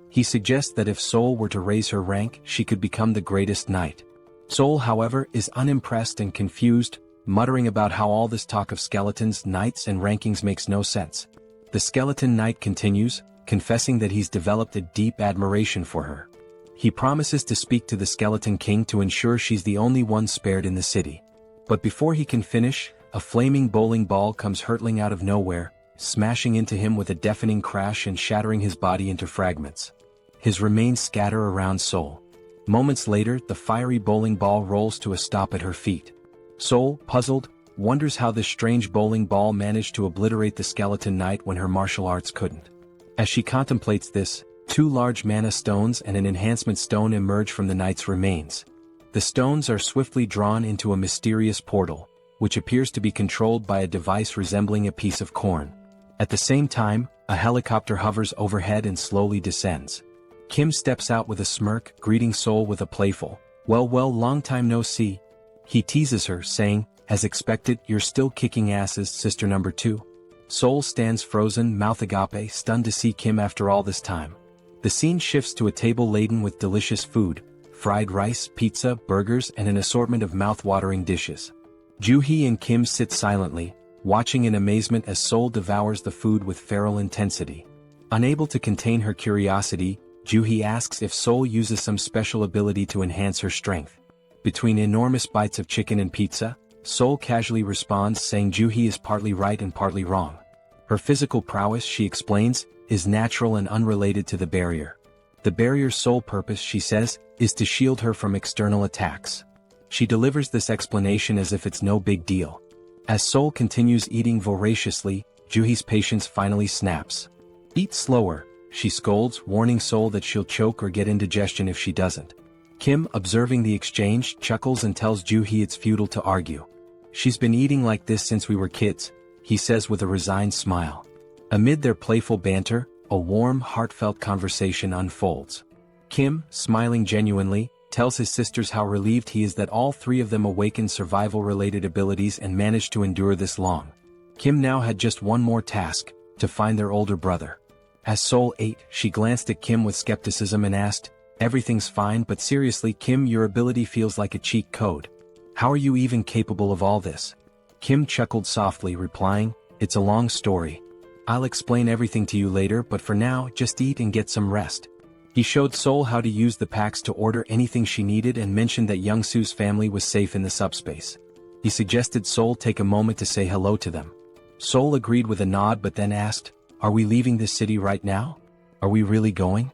He suggests that if Seoul were to raise her rank, she could become the greatest knight. Seoul, however, is unimpressed and confused, muttering about how all this talk of skeletons, knights, and rankings makes no sense. The skeleton knight continues, confessing that he's developed a deep admiration for her. He promises to speak to the Skeleton King to ensure she's the only one spared in the city. But before he can finish, a flaming bowling ball comes hurtling out of nowhere, smashing into him with a deafening crash and shattering his body into fragments. His remains scatter around Seoul. Moments later, the fiery bowling ball rolls to a stop at her feet. Seoul, puzzled, wonders how this strange bowling ball managed to obliterate the skeleton knight when her martial arts couldn't. As she contemplates this, 2 large mana stones and an enhancement stone emerge from the knight's remains. The stones are swiftly drawn into a mysterious portal, which appears to be controlled by a device resembling a piece of corn. At the same time, a helicopter hovers overhead and slowly descends. Kim steps out with a smirk, greeting Seoul with a playful, well, long time no see." He teases her, saying, "As expected, you're still kicking asses, Sister Number 2. Seoul stands frozen, mouth agape, stunned to see Kim after all this time. The scene shifts to a table laden with delicious food, fried rice, pizza, burgers, and an assortment of mouth-watering dishes. Joo-hee and Kim sit silently, watching in amazement as Seoul devours the food with feral intensity. Unable to contain her curiosity, Joo-hee asks if Seoul uses some special ability to enhance her strength. Between enormous bites of chicken and pizza, Seoul casually responds saying Joo-hee is partly right and partly wrong. Her physical prowess, she explains, is natural and unrelated to the barrier. The barrier's sole purpose, she says, is to shield her from external attacks. She delivers this explanation as if it's no big deal. As Seoul continues eating voraciously, Joo-hee's patience finally snaps. "Eat slower," she scolds, warning Seoul that she'll choke or get indigestion if she doesn't. Kim, observing the exchange, chuckles and tells Joo-hee it's futile to argue. "She's been eating like this since we were kids," he says with a resigned smile. Amid their playful banter, a warm, heartfelt conversation unfolds. Kim, smiling genuinely, tells his sisters how relieved he is that all three of them awakened survival-related abilities and managed to endure this long. Kim now had just one more task, to find their older brother. As Seoul ate, she glanced at Kim with skepticism and asked, "Everything's fine, but seriously, Kim, your ability feels like a cheat code. How are you even capable of all this?" Kim chuckled softly, replying, "It's a long story. I'll explain everything to you later, but for now, just eat and get some rest." He showed Seoul how to use the packs to order anything she needed and mentioned that Young-soo's family was safe in the subspace. He suggested Seoul take a moment to say hello to them. Seoul agreed with a nod but then asked, "Are we leaving this city right now? Are we really going?"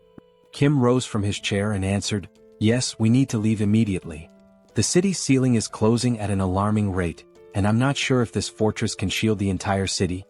Kim rose from his chair and answered, "Yes, we need to leave immediately. The city's ceiling is closing at an alarming rate, and I'm not sure if this fortress can shield the entire city."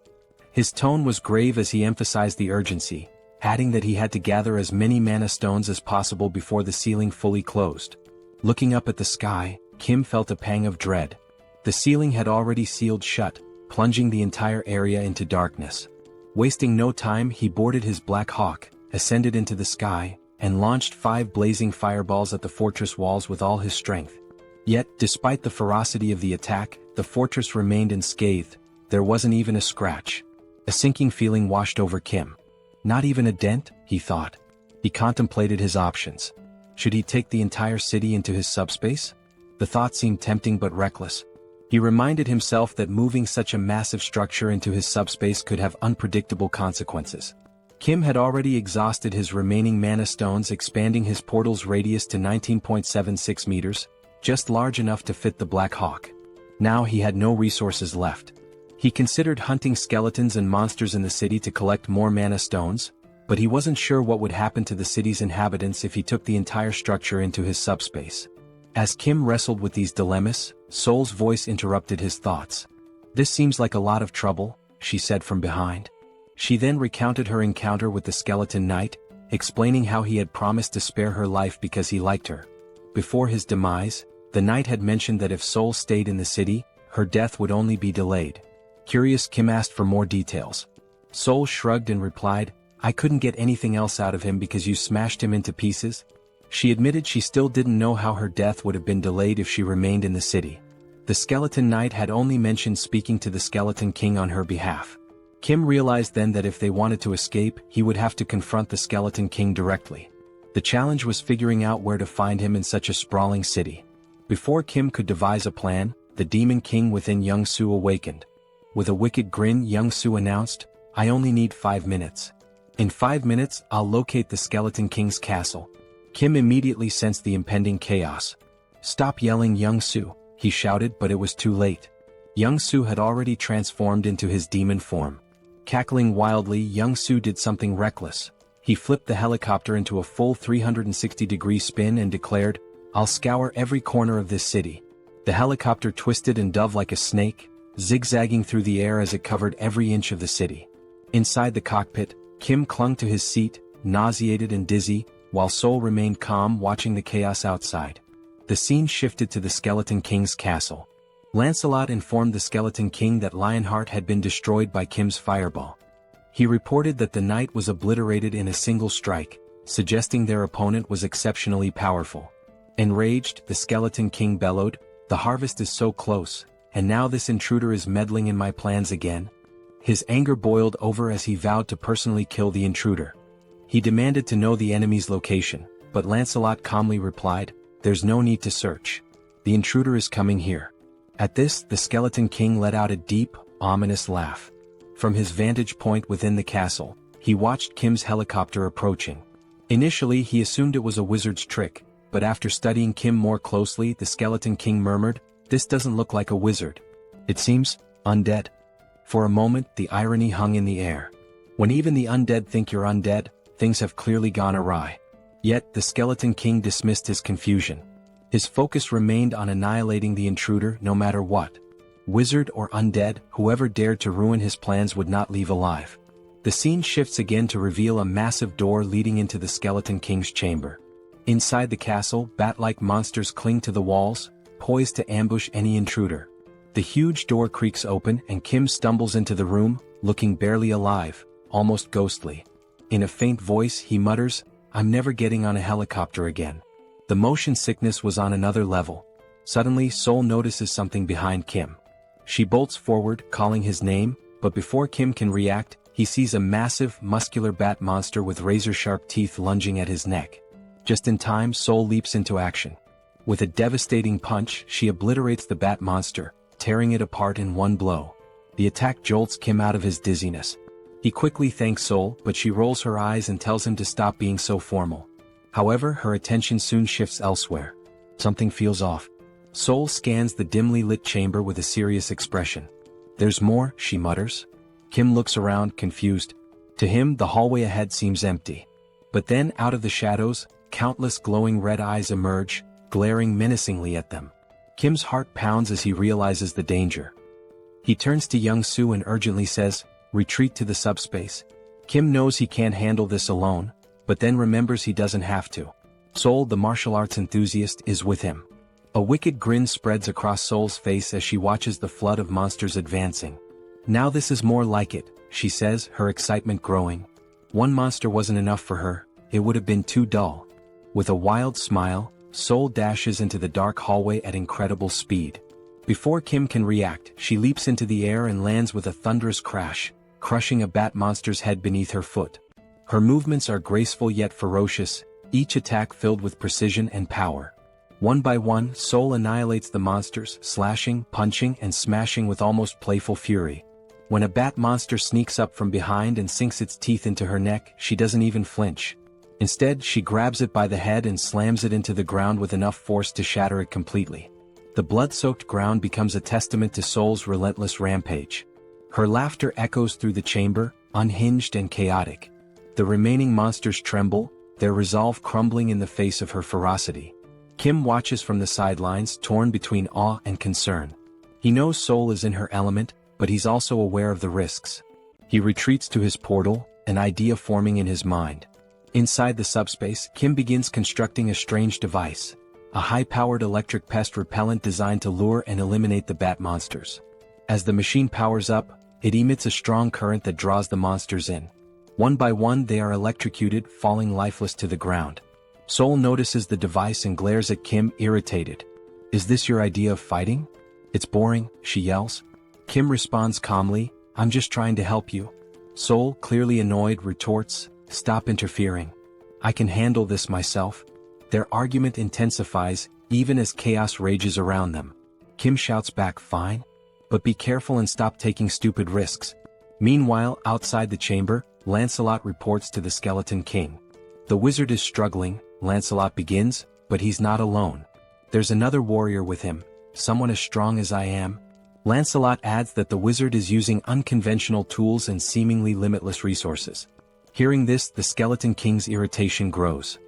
His tone was grave as he emphasized the urgency, adding that he had to gather as many mana stones as possible before the ceiling fully closed. Looking up at the sky, Kim felt a pang of dread. The ceiling had already sealed shut, plunging the entire area into darkness. Wasting no time, he boarded his Black Hawk, ascended into the sky, and launched 5 blazing fireballs at the fortress walls with all his strength. Yet, despite the ferocity of the attack, the fortress remained unscathed. There wasn't even a scratch. A sinking feeling washed over Kim. Not even a dent, he thought. He contemplated his options. Should he take the entire city into his subspace? The thought seemed tempting but reckless. He reminded himself that moving such a massive structure into his subspace could have unpredictable consequences. Kim had already exhausted his remaining mana stones, expanding his portal's radius to 19.76 meters, just large enough to fit the Black Hawk. Now he had no resources left. He considered hunting skeletons and monsters in the city to collect more mana stones, but he wasn't sure what would happen to the city's inhabitants if he took the entire structure into his subspace. As Kim wrestled with these dilemmas, Seoul's voice interrupted his thoughts. "This seems like a lot of trouble," she said from behind. She then recounted her encounter with the skeleton knight, explaining how he had promised to spare her life because he liked her. Before his demise, the knight had mentioned that if Seoul stayed in the city, her death would only be delayed. Curious, Kim asked for more details. Seoul shrugged and replied, "I couldn't get anything else out of him because you smashed him into pieces." She admitted she still didn't know how her death would have been delayed if she remained in the city. The skeleton knight had only mentioned speaking to the skeleton king on her behalf. Kim realized then that if they wanted to escape, he would have to confront the skeleton king directly. The challenge was figuring out where to find him in such a sprawling city. Before Kim could devise a plan, the demon king within Young-soo awakened. With a wicked grin, Young-soo announced, "I only need 5 minutes. In 5 minutes, I'll locate the Skeleton King's castle." Kim immediately sensed the impending chaos. "Stop yelling, Young-soo," he shouted, but it was too late. Young-soo had already transformed into his demon form. Cackling wildly, Young-soo did something reckless. He flipped the helicopter into a full 360-degree spin and declared, "I'll scour every corner of this city." The helicopter twisted and dove like a snake, zigzagging through the air as it covered every inch of the city. Inside the cockpit, Kim clung to his seat, nauseated and dizzy, while Seoul remained calm watching the chaos outside. The scene shifted to the Skeleton King's castle. Lancelot informed the Skeleton King that Lionheart had been destroyed by Kim's fireball. He reported that the knight was obliterated in a single strike, suggesting their opponent was exceptionally powerful. Enraged, the Skeleton King bellowed, "The harvest is so close, and now this intruder is meddling in my plans again." His anger boiled over as he vowed to personally kill the intruder. He demanded to know the enemy's location, but Lancelot calmly replied, "There's no need to search. The intruder is coming here." At this, the Skeleton King let out a deep, ominous laugh. From his vantage point within the castle, he watched Kim's helicopter approaching. Initially he assumed it was a wizard's trick, but after studying Kim more closely the Skeleton King murmured, "This doesn't look like a wizard. It seems undead." For a moment the irony hung in the air. When even the undead think you're undead, things have clearly gone awry. Yet the Skeleton King dismissed his confusion. His focus remained on annihilating the intruder no matter what. Wizard or undead, whoever dared to ruin his plans would not leave alive. The scene shifts again to reveal a massive door leading into the Skeleton King's chamber. Inside the castle, bat-like monsters cling to the walls, poised to ambush any intruder. The huge door creaks open and Kim stumbles into the room, looking barely alive, almost ghostly. In a faint voice he mutters, "I'm never getting on a helicopter again." The motion sickness was on another level. Suddenly Seoul notices something behind Kim. She bolts forward, calling his name, but before Kim can react, he sees a massive, muscular bat monster with razor-sharp teeth lunging at his neck. Just in time Seoul leaps into action. With a devastating punch she obliterates the bat monster, tearing it apart in one blow. The attack jolts Kim out of his dizziness. He quickly thanks Seoul, but she rolls her eyes and tells him to stop being so formal. However, her attention soon shifts elsewhere. Something feels off. Seoul scans the dimly lit chamber with a serious expression. "There's more," she mutters. Kim looks around, confused. To him the hallway ahead seems empty. But then out of the shadows, countless glowing red eyes emerge, glaring menacingly at them. Kim's heart pounds as he realizes the danger. He turns to Young Soo and urgently says, "Retreat to the subspace." Kim knows he can't handle this alone, but then remembers he doesn't have to. Seoul, the martial arts enthusiast, is with him. A wicked grin spreads across Seoul's face as she watches the flood of monsters advancing. "Now this is more like it," she says, her excitement growing. One monster wasn't enough for her, it would have been too dull. With a wild smile, Seoul dashes into the dark hallway at incredible speed. Before Kim can react, she leaps into the air and lands with a thunderous crash, crushing a bat monster's head beneath her foot. Her movements are graceful yet ferocious, each attack filled with precision and power. One by one, Seoul annihilates the monsters, slashing, punching, and smashing with almost playful fury. When a bat monster sneaks up from behind and sinks its teeth into her neck, she doesn't even flinch. Instead, she grabs it by the head and slams it into the ground with enough force to shatter it completely. The blood-soaked ground becomes a testament to Seoul's relentless rampage. Her laughter echoes through the chamber, unhinged and chaotic. The remaining monsters tremble, their resolve crumbling in the face of her ferocity. Kim watches from the sidelines, torn between awe and concern. He knows Seoul is in her element, but he's also aware of the risks. He retreats to his portal, an idea forming in his mind. Inside the subspace, Kim begins constructing a strange device, a high-powered electric pest repellent designed to lure and eliminate the bat monsters. As the machine powers up, it emits a strong current that draws the monsters in. One by one they are electrocuted, falling lifeless to the ground. Seoul notices the device and glares at Kim, irritated. "Is this your idea of fighting? It's boring," she yells. Kim responds calmly, "I'm just trying to help you." Seoul, clearly annoyed, retorts, "Stop interfering. I can handle this myself." Their argument intensifies, even as chaos rages around them. Kim shouts back, "Fine. But be careful and stop taking stupid risks." Meanwhile, outside the chamber, Lancelot reports to the Skeleton King. The wizard is struggling, Lancelot begins, but he's not alone. "There's another warrior with him, someone as strong as I am." Lancelot adds that the wizard is using unconventional tools and seemingly limitless resources. Hearing this, the Skeleton King's irritation grows.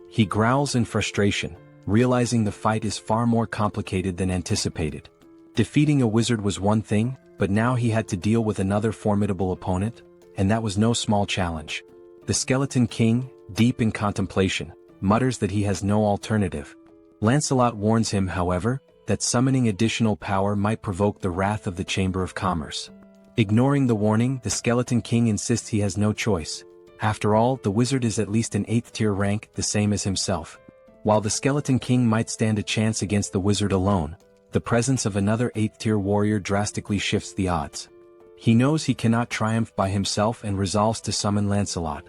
He growls in frustration, realizing the fight is far more complicated than anticipated. Defeating a wizard was one thing, but now he had to deal with another formidable opponent, and that was no small challenge. The Skeleton King, deep in contemplation, mutters that he has no alternative. Lancelot warns him, however, that summoning additional power might provoke the wrath of the Chamber of Commerce. Ignoring the warning, the Skeleton King insists he has no choice. After all, the wizard is at least an 8th-tier rank, the same as himself. While the Skeleton King might stand a chance against the wizard alone, the presence of another 8th-tier warrior drastically shifts the odds. He knows he cannot triumph by himself and resolves to summon Lancelot.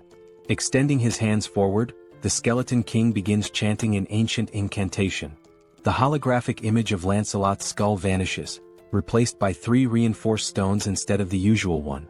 Extending his hands forward, the Skeleton King begins chanting an ancient incantation. The holographic image of Lancelot's skull vanishes, replaced by 3 reinforced stones instead of the usual one.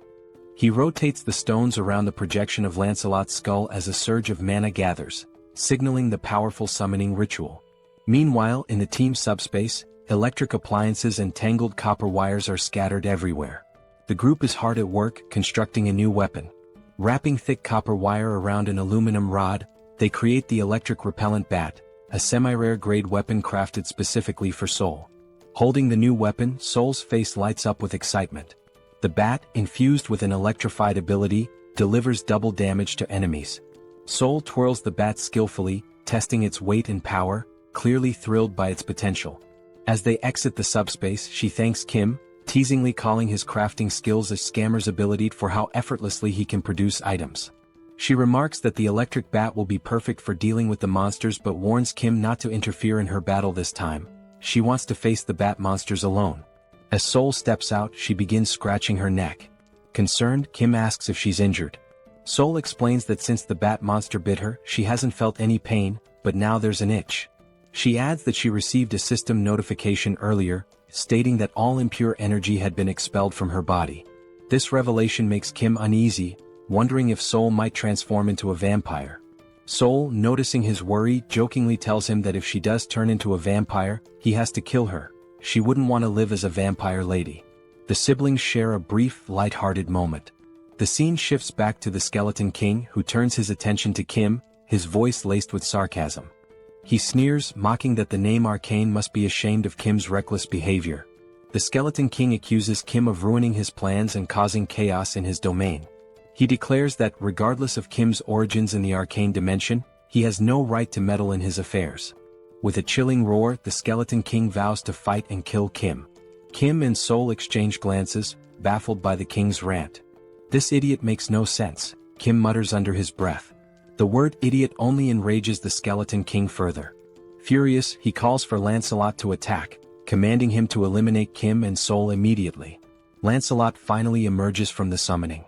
He rotates the stones around the projection of Lancelot's skull as a surge of mana gathers, signaling the powerful summoning ritual. Meanwhile, in the team subspace, electric appliances and tangled copper wires are scattered everywhere. The group is hard at work constructing a new weapon. Wrapping thick copper wire around an aluminum rod, they create the electric repellent bat, a semi-rare grade weapon crafted specifically for Seoul. Holding the new weapon, Seoul's face lights up with excitement. The bat, infused with an electrified ability, delivers double damage to enemies. Seoul twirls the bat skillfully, testing its weight and power, clearly thrilled by its potential. As they exit the subspace, she thanks Kim, teasingly calling his crafting skills a scammer's ability for how effortlessly he can produce items. She remarks that the electric bat will be perfect for dealing with the monsters but warns Kim not to interfere in her battle this time. She wants to face the bat monsters alone. As Seoul steps out, she begins scratching her neck. Concerned, Kim asks if she's injured. Seoul explains that since the bat monster bit her, she hasn't felt any pain, but now there's an itch. She adds that she received a system notification earlier, stating that all impure energy had been expelled from her body. This revelation makes Kim uneasy, wondering if Seoul might transform into a vampire. Seoul, noticing his worry, jokingly tells him that if she does turn into a vampire, he has to kill her. She wouldn't want to live as a vampire lady. The siblings share a brief, light-hearted moment. The scene shifts back to the Skeleton King, who turns his attention to Kim, his voice laced with sarcasm. He sneers, mocking that the name Arcane must be ashamed of Kim's reckless behavior. The Skeleton King accuses Kim of ruining his plans and causing chaos in his domain. He declares that, regardless of Kim's origins in the arcane dimension, he has no right to meddle in his affairs. With a chilling roar, the Skeleton King vows to fight and kill Kim. Kim and Seoul exchange glances, baffled by the king's rant. "This idiot makes no sense," Kim mutters under his breath. The word idiot only enrages the Skeleton King further. Furious, he calls for Lancelot to attack, commanding him to eliminate Kim and Seoul immediately. Lancelot finally emerges from the summoning.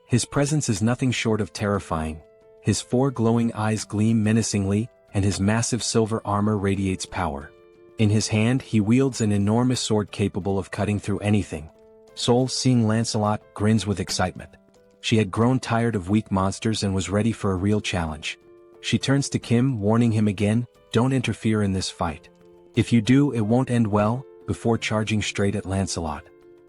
His presence is nothing short of terrifying. His 4 glowing eyes gleam menacingly, and his massive silver armor radiates power. In his hand, he wields an enormous sword capable of cutting through anything. Seoul, seeing Lancelot, grins with excitement. She had grown tired of weak monsters and was ready for a real challenge. She turns to Kim, warning him again, "Don't interfere in this fight. If you do, it won't end well," before charging straight at Lancelot.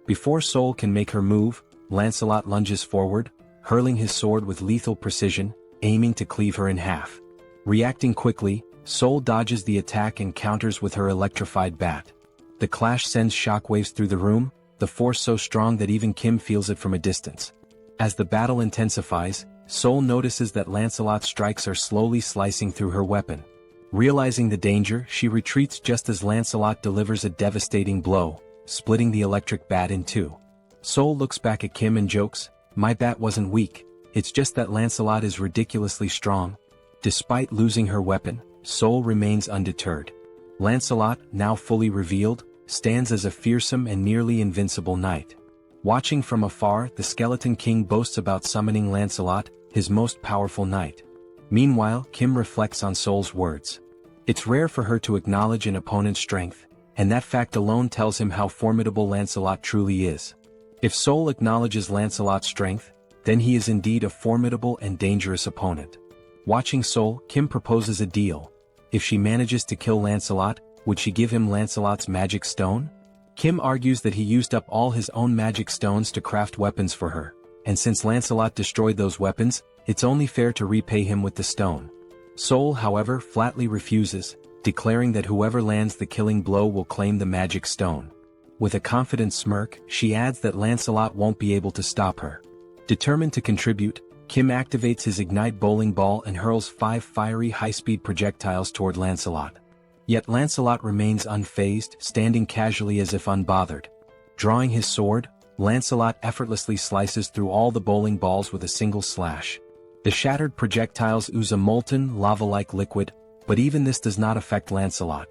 Before Seoul can make her move, Lancelot lunges forward, hurling his sword with lethal precision, aiming to cleave her in half. Reacting quickly, Seoul dodges the attack and counters with her electrified bat. The clash sends shockwaves through the room, the force so strong that even Kim feels it from a distance. As the battle intensifies, Seoul notices that Lancelot's strikes are slowly slicing through her weapon. Realizing the danger, she retreats just as Lancelot delivers a devastating blow, splitting the electric bat in two. Seoul looks back at Kim and jokes, "My bat wasn't weak, it's just that Lancelot is ridiculously strong." Despite losing her weapon, Seoul remains undeterred. Lancelot, now fully revealed, stands as a fearsome and nearly invincible knight. Watching from afar, the Skeleton King boasts about summoning Lancelot, his most powerful knight. Meanwhile, Kim reflects on Seoul's words. It's rare for her to acknowledge an opponent's strength, and that fact alone tells him how formidable Lancelot truly is. If Seoul acknowledges Lancelot's strength, then he is indeed a formidable and dangerous opponent. Watching Seoul, Kim proposes a deal. If she manages to kill Lancelot, would she give him Lancelot's magic stone? Kim argues that he used up all his own magic stones to craft weapons for her, and since Lancelot destroyed those weapons, it's only fair to repay him with the stone. Seoul, however, flatly refuses, declaring that whoever lands the killing blow will claim the magic stone. With a confident smirk, she adds that Lancelot won't be able to stop her. Determined to contribute, Kim activates his Ignite bowling ball and hurls 5 fiery high-speed projectiles toward Lancelot. Yet Lancelot remains unfazed, standing casually as if unbothered. Drawing his sword, Lancelot effortlessly slices through all the bowling balls with a single slash. The shattered projectiles ooze a molten, lava-like liquid, but even this does not affect Lancelot.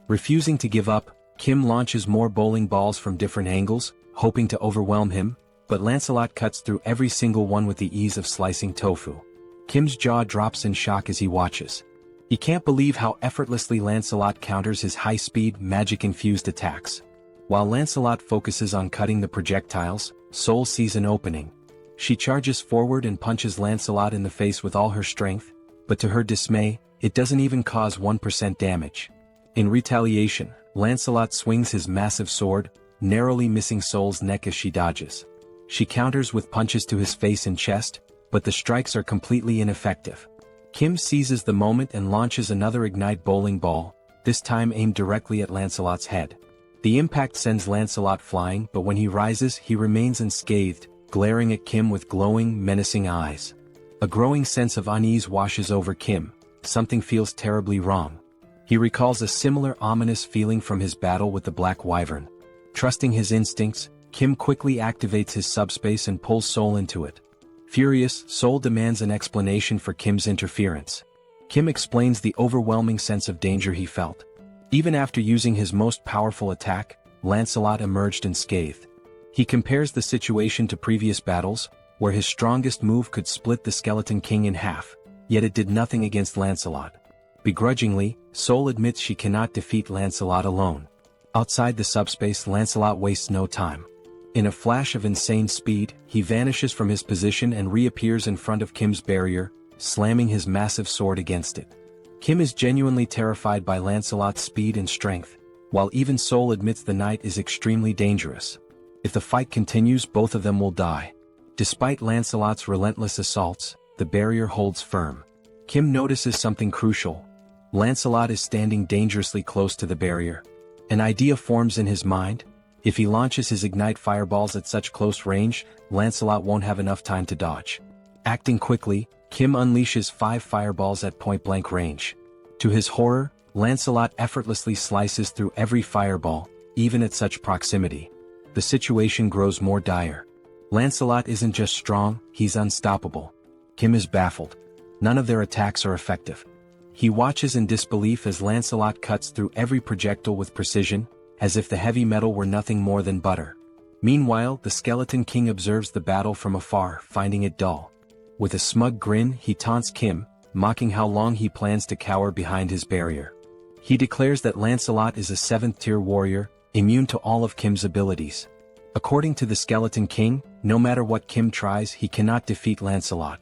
Refusing to give up, Kim launches more bowling balls from different angles, hoping to overwhelm him, but Lancelot cuts through every single one with the ease of slicing tofu. Kim's jaw drops in shock as he watches. He can't believe how effortlessly Lancelot counters his high-speed, magic-infused attacks. While Lancelot focuses on cutting the projectiles, Seoul sees an opening. She charges forward and punches Lancelot in the face with all her strength, but to her dismay, it doesn't even cause 1% damage. In retaliation, Lancelot swings his massive sword, narrowly missing Seoul's neck as she dodges. She counters with punches to his face and chest, but the strikes are completely ineffective. Kim seizes the moment and launches another ignite bowling ball, this time aimed directly at Lancelot's head. The impact sends Lancelot flying, but when he rises he remains unscathed, glaring at Kim with glowing, menacing eyes. A growing sense of unease washes over Kim. Something feels terribly wrong. He recalls a similar ominous feeling from his battle with the Black Wyvern. Trusting his instincts, Kim quickly activates his subspace and pulls Seoul into it. Furious, Seoul demands an explanation for Kim's interference. Kim explains the overwhelming sense of danger he felt. Even after using his most powerful attack, Lancelot emerged unscathed. He compares the situation to previous battles, where his strongest move could split the Skeleton King in half, yet it did nothing against Lancelot. Begrudgingly, Seoul admits she cannot defeat Lancelot alone. Outside the subspace, Lancelot wastes no time. In a flash of insane speed, he vanishes from his position and reappears in front of Kim's barrier, slamming his massive sword against it. Kim is genuinely terrified by Lancelot's speed and strength, while even Seoul admits the knight is extremely dangerous. If the fight continues, both of them will die. Despite Lancelot's relentless assaults, the barrier holds firm. Kim notices something crucial. Lancelot is standing dangerously close to the barrier. An idea forms in his mind. If he launches his ignite fireballs at such close range, Lancelot won't have enough time to dodge. Acting quickly, Kim unleashes 5 fireballs at point-blank range. To his horror, Lancelot effortlessly slices through every fireball, even at such proximity. The situation grows more dire. Lancelot isn't just strong, he's unstoppable. Kim is baffled. None of their attacks are effective. He watches in disbelief as Lancelot cuts through every projectile with precision, as if the heavy metal were nothing more than butter. Meanwhile, the Skeleton King observes the battle from afar, finding it dull. With a smug grin, he taunts Kim, mocking how long he plans to cower behind his barrier. He declares that Lancelot is a 7th-tier warrior, immune to all of Kim's abilities. According to the Skeleton King, no matter what Kim tries, he cannot defeat Lancelot.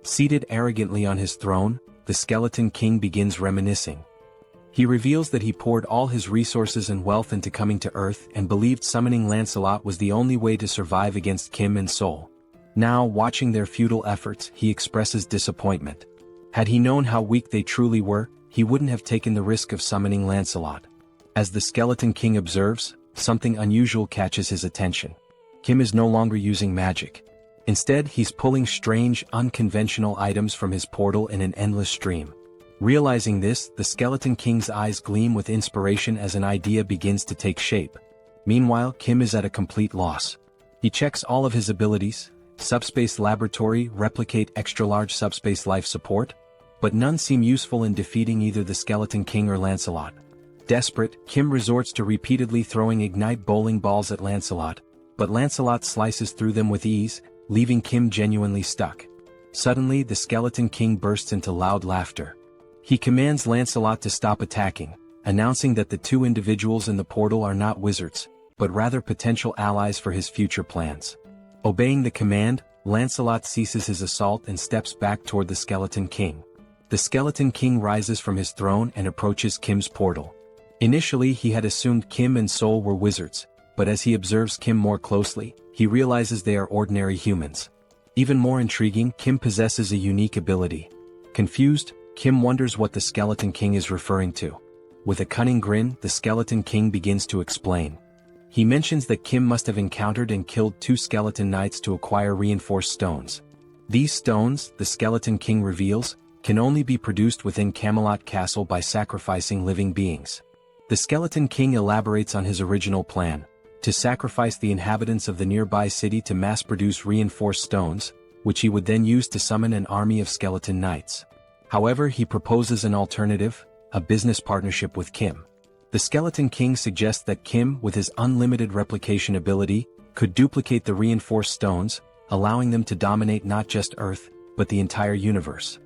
Seated arrogantly on his throne, the Skeleton King begins reminiscing. He reveals that he poured all his resources and wealth into coming to Earth and believed summoning Lancelot was the only way to survive against Kim and Seoul. Now, watching their futile efforts, he expresses disappointment. Had he known how weak they truly were, he wouldn't have taken the risk of summoning Lancelot. As the Skeleton King observes, something unusual catches his attention. Kim is no longer using magic. Instead, he's pulling strange, unconventional items from his portal in an endless stream. Realizing this, the Skeleton King's eyes gleam with inspiration as an idea begins to take shape. Meanwhile, Kim is at a complete loss. He checks all of his abilities: Subspace Laboratory, Replicate, Extra-Large Subspace Life Support, but none seem useful in defeating either the Skeleton King or Lancelot. Desperate, Kim resorts to repeatedly throwing ignite bowling balls at Lancelot, but Lancelot slices through them with ease, leaving Kim genuinely stuck. Suddenly, the Skeleton King bursts into loud laughter. He commands Lancelot to stop attacking, announcing that the 2 individuals in the portal are not wizards, but rather potential allies for his future plans. Obeying the command, Lancelot ceases his assault and steps back toward the Skeleton King. The Skeleton King rises from his throne and approaches Kim's portal. Initially, he had assumed Kim and Seoul were wizards, but as he observes Kim more closely, he realizes they are ordinary humans. Even more intriguing, Kim possesses a unique ability. Confused, Kim wonders what the Skeleton King is referring to. With a cunning grin, the Skeleton King begins to explain. He mentions that Kim must have encountered and killed 2 skeleton knights to acquire reinforced stones. These stones, the Skeleton King reveals, can only be produced within Camelot Castle by sacrificing living beings. The Skeleton King elaborates on his original plan: to sacrifice the inhabitants of the nearby city to mass-produce reinforced stones, which he would then use to summon an army of skeleton knights. However, he proposes an alternative: a business partnership with Kim. The Skeleton King suggests that Kim, with his unlimited replication ability, could duplicate the reinforced stones, allowing them to dominate not just Earth, but the entire universe.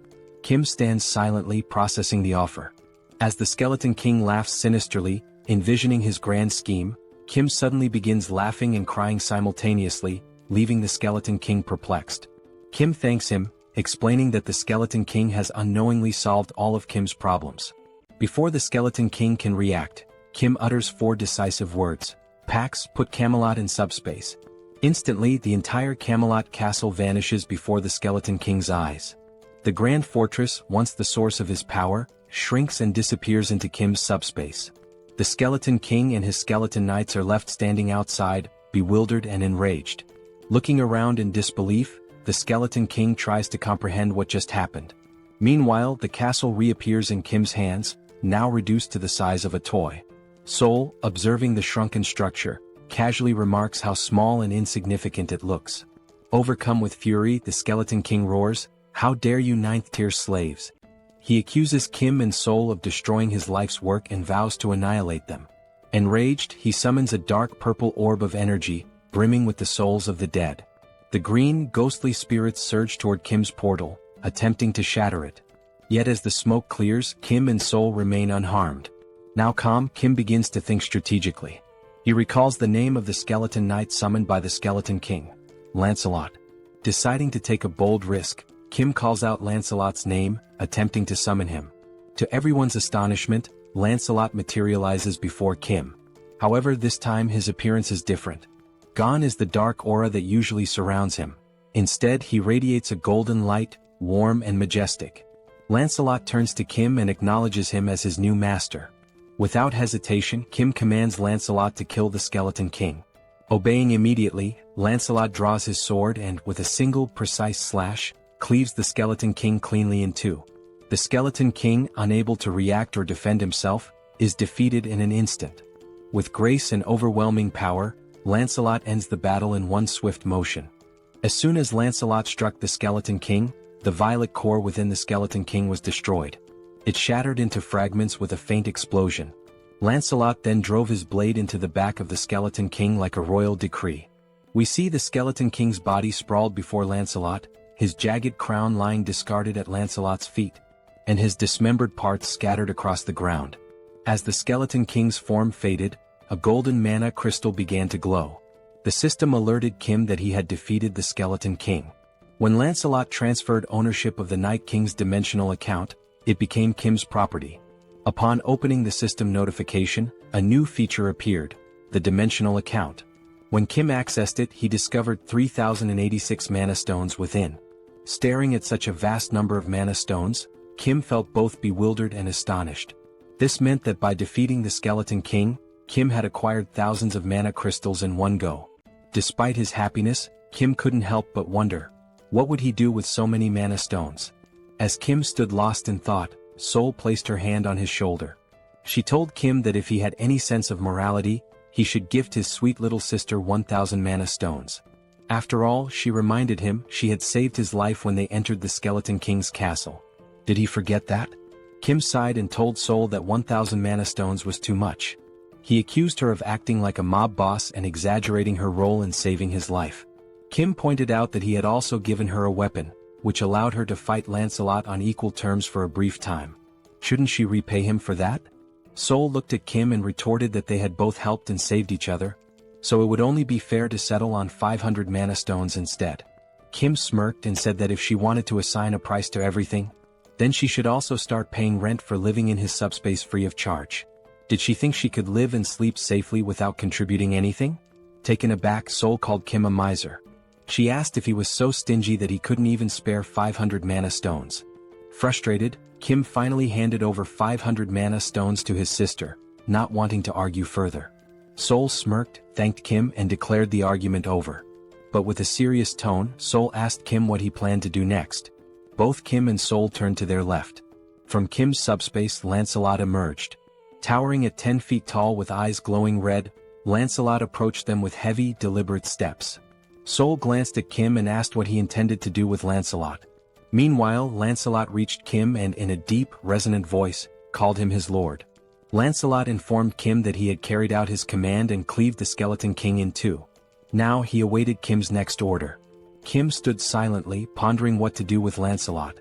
Kim stands silently processing the offer. As the Skeleton King laughs sinisterly, envisioning his grand scheme, Kim suddenly begins laughing and crying simultaneously, leaving the Skeleton King perplexed. Kim thanks him, explaining that the Skeleton King has unknowingly solved all of Kim's problems. Before the Skeleton King can react, Kim utters 4 decisive words. Pax, put Camelot in subspace. Instantly, the entire Camelot castle vanishes before the Skeleton King's eyes. The Grand Fortress, once the source of his power, shrinks and disappears into Kim's subspace. The Skeleton King and his skeleton knights are left standing outside, bewildered and enraged. Looking around in disbelief, the Skeleton King tries to comprehend what just happened. Meanwhile, the castle reappears in Kim's hands, now reduced to the size of a toy. Seoul, observing the shrunken structure, casually remarks how small and insignificant it looks. Overcome with fury, the Skeleton King roars, "How dare you 9th-tier slaves!" He accuses Kim and Seoul of destroying his life's work and vows to annihilate them. Enraged, he summons a dark purple orb of energy, brimming with the souls of the dead. The green, ghostly spirits surge toward Kim's portal, attempting to shatter it. Yet as the smoke clears, Kim and Seoul remain unharmed. Now calm, Kim begins to think strategically. He recalls the name of the skeleton knight summoned by the Skeleton King, Lancelot. Deciding to take a bold risk, Kim calls out Lancelot's name, attempting to summon him. To everyone's astonishment, Lancelot materializes before Kim. However, this time his appearance is different. Gone is the dark aura that usually surrounds him. Instead, he radiates a golden light, warm and majestic. Lancelot turns to Kim and acknowledges him as his new master. Without hesitation, Kim commands Lancelot to kill the Skeleton King. Obeying immediately, Lancelot draws his sword and, with a single, precise slash, cleaves the Skeleton King cleanly in two. The Skeleton King, unable to react or defend himself, is defeated in an instant. With grace and overwhelming power, Lancelot ends the battle in one swift motion. As soon as Lancelot struck the Skeleton King, the violet core within the Skeleton King was destroyed. It shattered into fragments with a faint explosion. Lancelot then drove his blade into the back of the Skeleton King like a royal decree. We see the Skeleton King's body sprawled before Lancelot, his jagged crown lying discarded at Lancelot's feet, and his dismembered parts scattered across the ground. As the Skeleton King's form faded, a golden mana crystal began to glow. The system alerted Kim that he had defeated the Skeleton King. When Lancelot transferred ownership of the Night King's dimensional account, it became Kim's property. Upon opening the system notification, a new feature appeared, the dimensional account. When Kim accessed it, he discovered 3,086 mana stones within. Staring at such a vast number of mana stones, Kim felt both bewildered and astonished. This meant that by defeating the Skeleton King, Kim had acquired thousands of mana crystals in one go. Despite his happiness, Kim couldn't help but wonder, what would he do with so many mana stones? As Kim stood lost in thought, Seoul placed her hand on his shoulder. She told Kim that if he had any sense of morality, he should gift his sweet little sister 1,000 mana stones. After all, she reminded him, she had saved his life when they entered the Skeleton King's castle. Did he forget that? Kim sighed and told Seoul that 1,000 mana stones was too much. He accused her of acting like a mob boss and exaggerating her role in saving his life. Kim pointed out that he had also given her a weapon, which allowed her to fight Lancelot on equal terms for a brief time. Shouldn't she repay him for that? Seoul looked at Kim and retorted that they had both helped and saved each other, so it would only be fair to settle on 500 mana stones instead. Kim smirked and said that if she wanted to assign a price to everything, then she should also start paying rent for living in his subspace free of charge. Did she think she could live and sleep safely without contributing anything? Taken aback, Seoul called Kim a miser. She asked if he was so stingy that he couldn't even spare 500 mana stones. Frustrated, Kim finally handed over 500 mana stones to his sister, not wanting to argue further. Seoul smirked, thanked Kim and declared the argument over. But with a serious tone, Seoul asked Kim what he planned to do next. Both Kim and Seoul turned to their left. From Kim's subspace, Lancelot emerged. Towering at 10 feet tall with eyes glowing red, Lancelot approached them with heavy, deliberate steps. Seoul glanced at Kim and asked what he intended to do with Lancelot. Meanwhile, Lancelot reached Kim and in a deep, resonant voice, called him his lord. Lancelot informed Kim that he had carried out his command and cleaved the Skeleton King in two. Now he awaited Kim's next order. Kim stood silently, pondering what to do with Lancelot.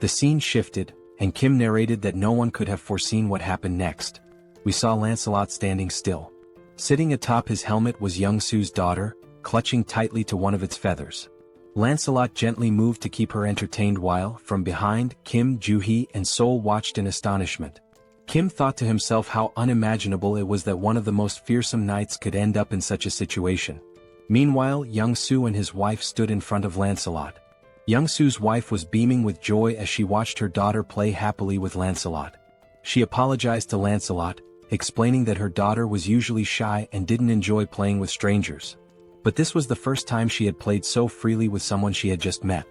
The scene shifted, and Kim narrated that no one could have foreseen what happened next. We saw Lancelot standing still. Sitting atop his helmet was Young-Soo's daughter, clutching tightly to one of its feathers. Lancelot gently moved to keep her entertained while, from behind, Kim, Joo-hee, and Seoul watched in astonishment. Kim thought to himself how unimaginable it was that one of the most fearsome knights could end up in such a situation. Meanwhile, Young-Soo and his wife stood in front of Lancelot. Young-Soo's wife was beaming with joy as she watched her daughter play happily with Lancelot. She apologized to Lancelot, explaining that her daughter was usually shy and didn't enjoy playing with strangers. But this was the first time she had played so freely with someone she had just met.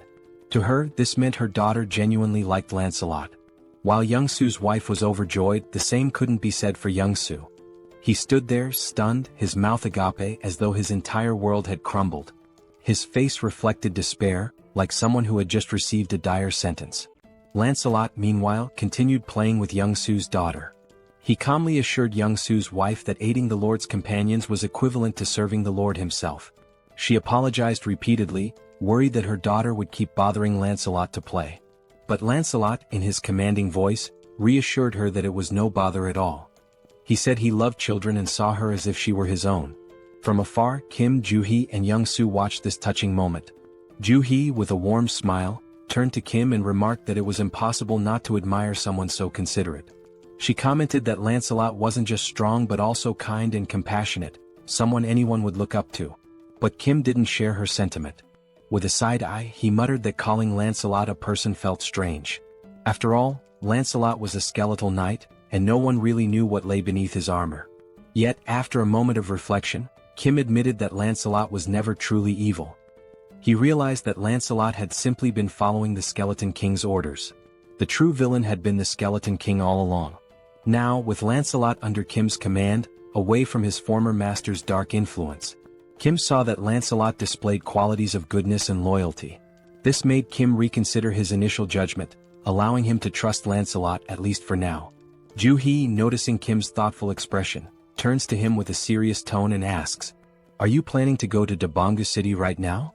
To her, this meant her daughter genuinely liked Lancelot. While Young-Soo's wife was overjoyed, the same couldn't be said for Young-Soo. He stood there, stunned, his mouth agape as though his entire world had crumbled. His face reflected despair, like someone who had just received a dire sentence. Lancelot, meanwhile, continued playing with Young-Soo's daughter. He calmly assured Young-Soo's wife that aiding the Lord's companions was equivalent to serving the Lord himself. She apologized repeatedly, worried that her daughter would keep bothering Lancelot to play. But Lancelot, in his commanding voice, reassured her that it was no bother at all. He said he loved children and saw her as if she were his own. From afar, Kim, Joo-hee, and Young-Soo watched this touching moment. Joo-hee, with a warm smile, turned to Kim and remarked that it was impossible not to admire someone so considerate. She commented that Lancelot wasn't just strong but also kind and compassionate, someone anyone would look up to. But Kim didn't share her sentiment. With a side eye, he muttered that calling Lancelot a person felt strange. After all, Lancelot was a skeletal knight, and no one really knew what lay beneath his armor. Yet, after a moment of reflection, Kim admitted that Lancelot was never truly evil. He realized that Lancelot had simply been following the Skeleton King's orders. The true villain had been the Skeleton King all along. Now, with Lancelot under Kim's command, away from his former master's dark influence, Kim saw that Lancelot displayed qualities of goodness and loyalty. This made Kim reconsider his initial judgment, allowing him to trust Lancelot at least for now. Joo-hee, noticing Kim's thoughtful expression, turns to him with a serious tone and asks, "Are you planning to go to Daebongu City right now?"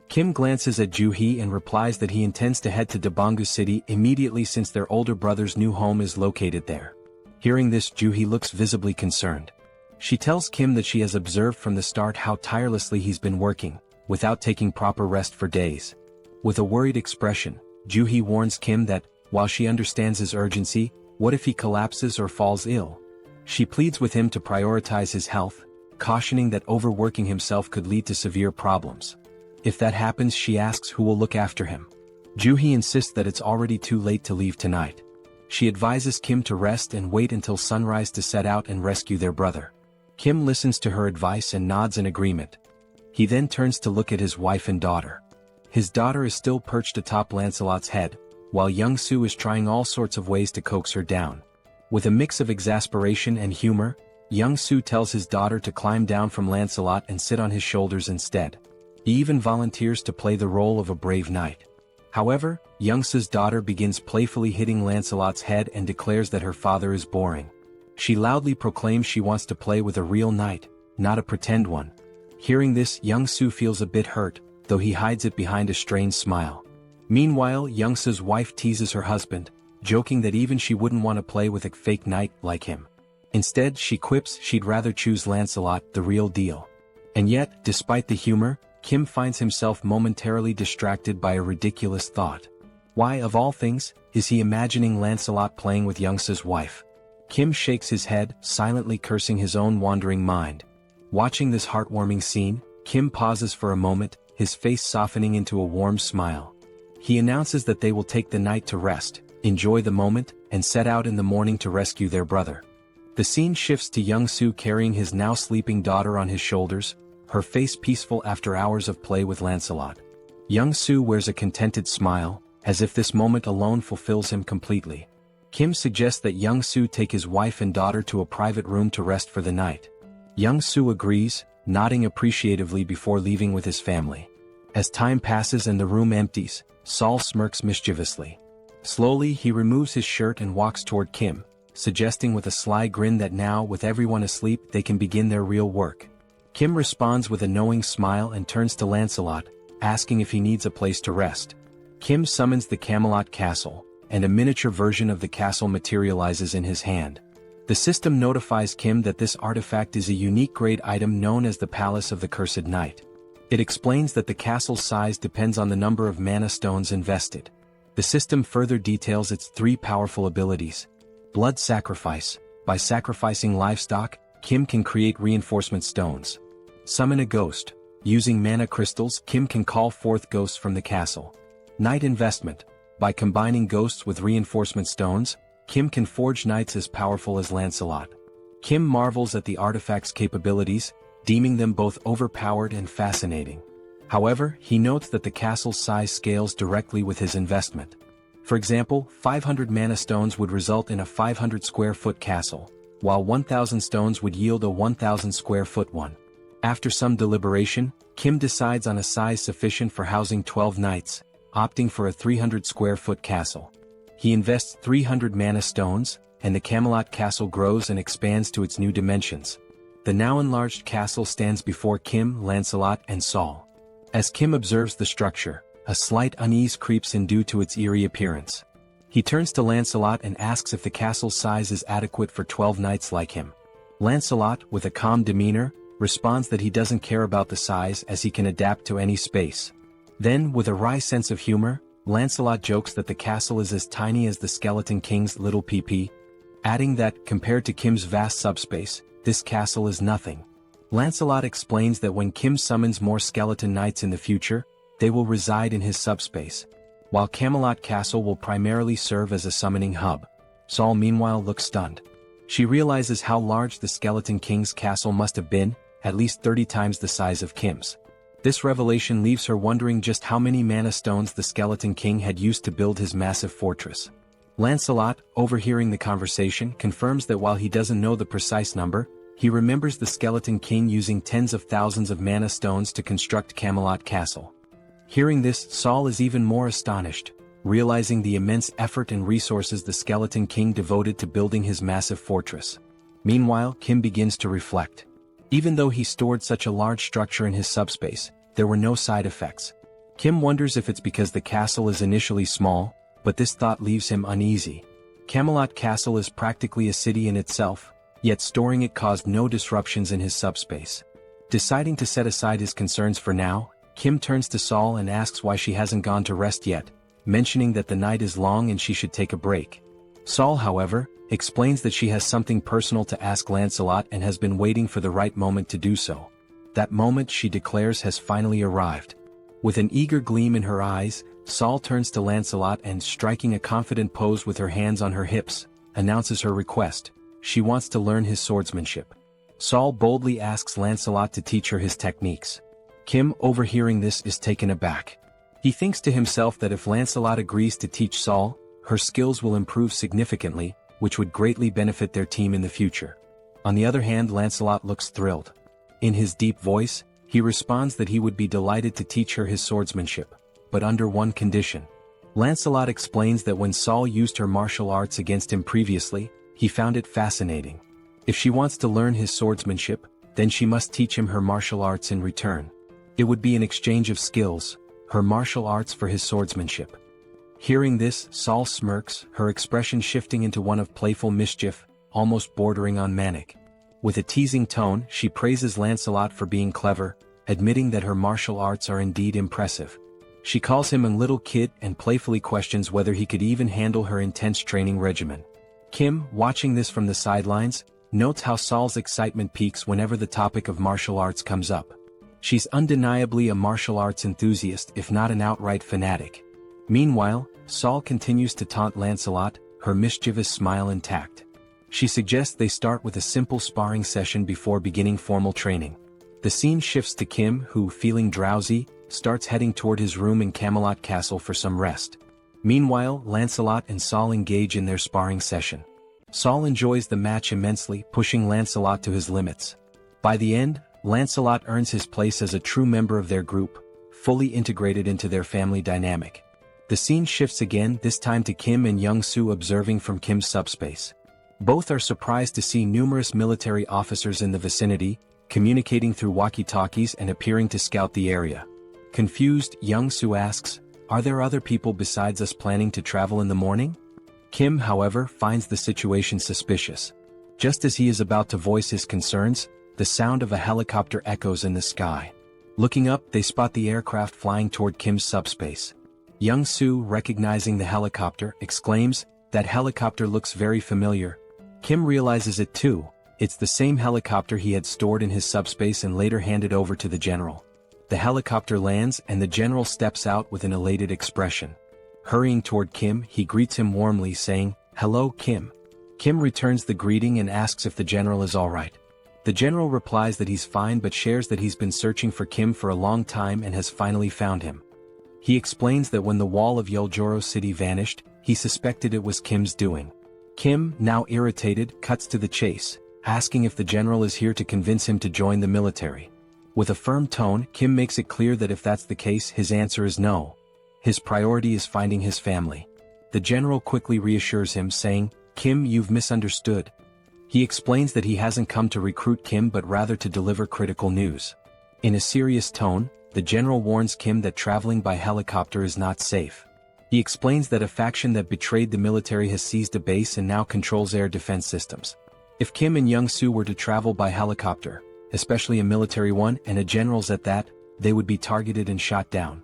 Kim glances at Joo-hee and replies that he intends to head to Daebongu City immediately since their older brother's new home is located there. Hearing this, Joo-hee looks visibly concerned. She tells Kim that she has observed from the start how tirelessly he's been working, without taking proper rest for days. With a worried expression, Joo-hee warns Kim that, while she understands his urgency, what if he collapses or falls ill? She pleads with him to prioritize his health, cautioning that overworking himself could lead to severe problems. If that happens, she asks who will look after him. Joo-hee insists that it's already too late to leave tonight. She advises Kim to rest and wait until sunrise to set out and rescue their brother. Kim listens to her advice and nods in agreement. He then turns to look at his wife and daughter. His daughter is still perched atop Lancelot's head, while Young-Soo is trying all sorts of ways to coax her down. With a mix of exasperation and humor, Young-Soo tells his daughter to climb down from Lancelot and sit on his shoulders instead. He even volunteers to play the role of a brave knight. However, Young-Soo's daughter begins playfully hitting Lancelot's head and declares that her father is boring. She loudly proclaims she wants to play with a real knight, not a pretend one. Hearing this, Young-Soo feels a bit hurt, though he hides it behind a strained smile. Meanwhile, Young-Soo's wife teases her husband, joking that even she wouldn't want to play with a fake knight like him. Instead, she quips she'd rather choose Lancelot, the real deal. And yet, despite the humor, Kim finds himself momentarily distracted by a ridiculous thought. Why, of all things, is he imagining Lancelot playing with Young-Soo's wife? Kim shakes his head, silently cursing his own wandering mind. Watching this heartwarming scene, Kim pauses for a moment, his face softening into a warm smile. He announces that they will take the night to rest, enjoy the moment, and set out in the morning to rescue their brother. The scene shifts to Young-Soo carrying his now sleeping daughter on his shoulders, her face peaceful after hours of play with Lancelot. Young-Soo wears a contented smile, as if this moment alone fulfills him completely. Kim suggests that Young-Soo take his wife and daughter to a private room to rest for the night. Young-Soo agrees, nodding appreciatively before leaving with his family. As time passes and the room empties, Saul smirks mischievously. Slowly, he removes his shirt and walks toward Kim, suggesting with a sly grin that now, with everyone asleep, they can begin their real work. Kim responds with a knowing smile and turns to Lancelot, asking if he needs a place to rest. Kim summons the Camelot Castle, and a miniature version of the castle materializes in his hand. The system notifies Kim that this artifact is a unique grade item known as the Palace of the Cursed Knight. It explains that the castle's size depends on the number of mana stones invested. The system further details its 3 powerful abilities. Blood Sacrifice. By sacrificing livestock, Kim can create reinforcement stones. Summon a Ghost. Using mana crystals, Kim can call forth ghosts from the castle. Knight Investment. By combining ghosts with reinforcement stones, Kim can forge knights as powerful as Lancelot. Kim marvels at the artifact's capabilities, deeming them both overpowered and fascinating. However, he notes that the castle's size scales directly with his investment. For example, 500 mana stones would result in a 500 square foot castle, while 1,000 stones would yield a 1,000 square foot one. After some deliberation, Kim decides on a size sufficient for housing 12 knights, opting for a 300 square foot castle. He invests 300 mana stones, and the Camelot castle grows and expands to its new dimensions. The now enlarged castle stands before Kim, Lancelot, and Saul. As Kim observes the structure, a slight unease creeps in due to its eerie appearance. He turns to Lancelot and asks if the castle's size is adequate for 12 knights like him. Lancelot, with a calm demeanor, responds that he doesn't care about the size as he can adapt to any space. Then, with a wry sense of humor, Lancelot jokes that the castle is as tiny as the Skeleton King's little PP, adding that, compared to Kim's vast subspace, this castle is nothing. Lancelot explains that when Kim summons more skeleton knights in the future, they will reside in his subspace, while Camelot Castle will primarily serve as a summoning hub. Saul meanwhile looks stunned. She realizes how large the Skeleton King's castle must have been, at least 30 times the size of Kim's. This revelation leaves her wondering just how many mana stones the Skeleton King had used to build his massive fortress. Lancelot, overhearing the conversation, confirms that while he doesn't know the precise number, he remembers the Skeleton King using tens of thousands of mana stones to construct Camelot Castle. Hearing this, Saul is even more astonished, realizing the immense effort and resources the Skeleton King devoted to building his massive fortress. Meanwhile, Kim begins to reflect. Even though he stored such a large structure in his subspace, there were no side effects. Kim wonders if it's because the castle is initially small, but this thought leaves him uneasy. Camelot Castle is practically a city in itself, yet storing it caused no disruptions in his subspace. Deciding to set aside his concerns for now, Kim turns to Saul and asks why she hasn't gone to rest yet, mentioning that the night is long and she should take a break. Saul, however, explains that she has something personal to ask Lancelot and has been waiting for the right moment to do so. That moment, she declares, has finally arrived. With an eager gleam in her eyes, Saul turns to Lancelot and, striking a confident pose with her hands on her hips, announces her request. She wants to learn his swordsmanship. Saul boldly asks Lancelot to teach her his techniques. Kim, overhearing this, is taken aback. He thinks to himself that if Lancelot agrees to teach Saul, her skills will improve significantly, which would greatly benefit their team in the future. On the other hand, Lancelot looks thrilled. In his deep voice, he responds that he would be delighted to teach her his swordsmanship, but under one condition. Lancelot explains that when Saul used her martial arts against him previously, he found it fascinating. If she wants to learn his swordsmanship, then she must teach him her martial arts in return. It would be an exchange of skills, her martial arts for his swordsmanship. Hearing this, Saul smirks, her expression shifting into one of playful mischief, almost bordering on manic. With a teasing tone, she praises Lancelot for being clever, admitting that her martial arts are indeed impressive. She calls him a little kid and playfully questions whether he could even handle her intense training regimen. Kim, watching this from the sidelines, notes how Saul's excitement peaks whenever the topic of martial arts comes up. She's undeniably a martial arts enthusiast, if not an outright fanatic. Meanwhile, Saul continues to taunt Lancelot, her mischievous smile intact. She suggests they start with a simple sparring session before beginning formal training. The scene shifts to Kim, who, feeling drowsy, starts heading toward his room in Camelot Castle for some rest. Meanwhile, Lancelot and Saul engage in their sparring session. Saul enjoys the match immensely, pushing Lancelot to his limits. By the end, Lancelot earns his place as a true member of their group, fully integrated into their family dynamic. The scene shifts again, this time to Kim and Young-soo observing from Kim's subspace. Both are surprised to see numerous military officers in the vicinity, communicating through walkie-talkies and appearing to scout the area. Confused, Young-soo asks, "Are there other people besides us planning to travel in the morning?" Kim, however, finds the situation suspicious. Just as he is about to voice his concerns, the sound of a helicopter echoes in the sky. Looking up, they spot the aircraft flying toward Kim's subspace. Young-soo, recognizing the helicopter, exclaims, "That helicopter looks very familiar." Kim realizes it too. It's the same helicopter he had stored in his subspace and later handed over to the general. The helicopter lands and the general steps out with an elated expression. Hurrying toward Kim, he greets him warmly, saying, "Hello, Kim." Kim returns the greeting and asks if the general is alright. The general replies that he's fine but shares that he's been searching for Kim for a long time and has finally found him. He explains that when the wall of Yeoljoro City vanished, he suspected it was Kim's doing. Kim, now irritated, cuts to the chase, asking if the general is here to convince him to join the military. With a firm tone, Kim makes it clear that if that's the case, his answer is no. His priority is finding his family. The general quickly reassures him, saying, "Kim, you've misunderstood." He explains that he hasn't come to recruit Kim but rather to deliver critical news. In a serious tone, the general warns Kim that traveling by helicopter is not safe. He explains that a faction that betrayed the military has seized a base and now controls air defense systems. If Kim and Young-soo were to travel by helicopter, especially a military one and a general's at that, they would be targeted and shot down.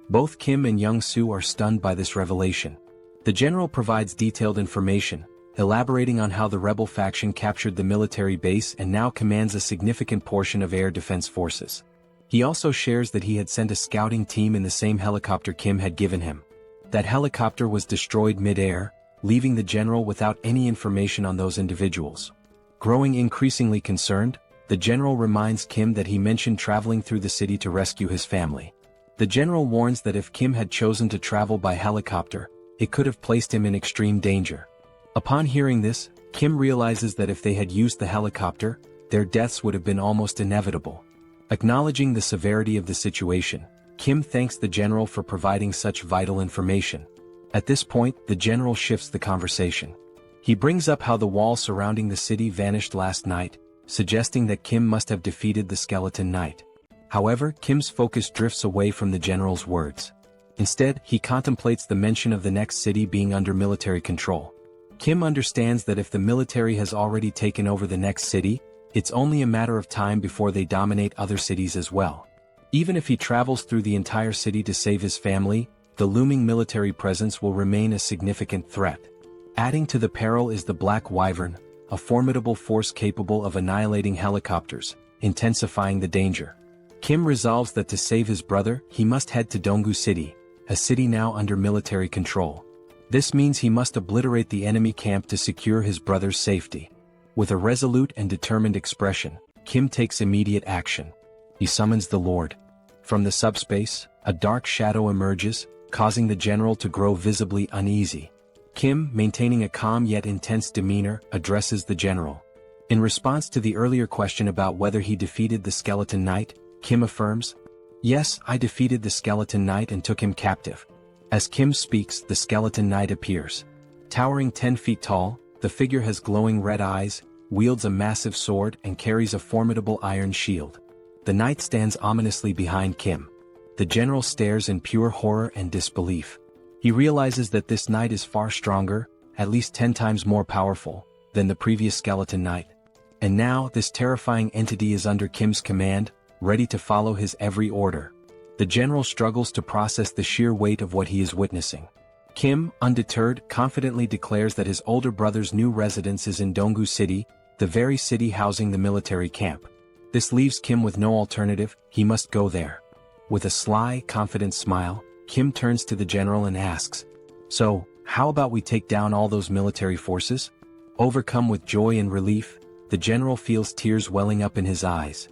Both Kim and Young-soo are stunned by this revelation. The general provides detailed information, elaborating on how the rebel faction captured the military base and now commands a significant portion of air defense forces. He also shares that he had sent a scouting team in the same helicopter Kim had given him. That helicopter was destroyed mid-air, leaving the general without any information on those individuals. Growing increasingly concerned, the general reminds Kim that he mentioned traveling through the city to rescue his family. The general warns that if Kim had chosen to travel by helicopter, it could have placed him in extreme danger. Upon hearing this, Kim realizes that if they had used the helicopter, their deaths would have been almost inevitable. Acknowledging the severity of the situation, Kim thanks the general for providing such vital information. At this point, the general shifts the conversation. He brings up how the wall surrounding the city vanished last night, suggesting that Kim must have defeated the Skeleton Knight. However, Kim's focus drifts away from the general's words. Instead, he contemplates the mention of the next city being under military control. Kim understands that if the military has already taken over the next city, it's only a matter of time before they dominate other cities as well. Even if he travels through the entire city to save his family, the looming military presence will remain a significant threat. Adding to the peril is the Black Wyvern, a formidable force capable of annihilating helicopters, intensifying the danger. Kim resolves that to save his brother, he must head to Donggu City, a city now under military control. This means he must obliterate the enemy camp to secure his brother's safety. With a resolute and determined expression, Kim takes immediate action. He summons the Lord. From the subspace, a dark shadow emerges, causing the general to grow visibly uneasy. Kim, maintaining a calm yet intense demeanor, addresses the general. In response to the earlier question about whether he defeated the Skeleton Knight, Kim affirms, "Yes, I defeated the Skeleton Knight and took him captive." As Kim speaks, the Skeleton Knight appears. Towering 10 feet tall, the figure has glowing red eyes, wields a massive sword and carries a formidable iron shield. The knight stands ominously behind Kim. The general stares in pure horror and disbelief. He realizes that this knight is far stronger, at least 10 times more powerful, than the previous Skeleton Knight. And now, this terrifying entity is under Kim's command, ready to follow his every order. The general struggles to process the sheer weight of what he is witnessing. Kim, undeterred, confidently declares that his older brother's new residence is in Donggu City, the very city housing the military camp. This leaves Kim with no alternative, he must go there. With a sly, confident smile, Kim turns to the general and asks, "So, how about we take down all those military forces?" Overcome with joy and relief, the general feels tears welling up in his eyes.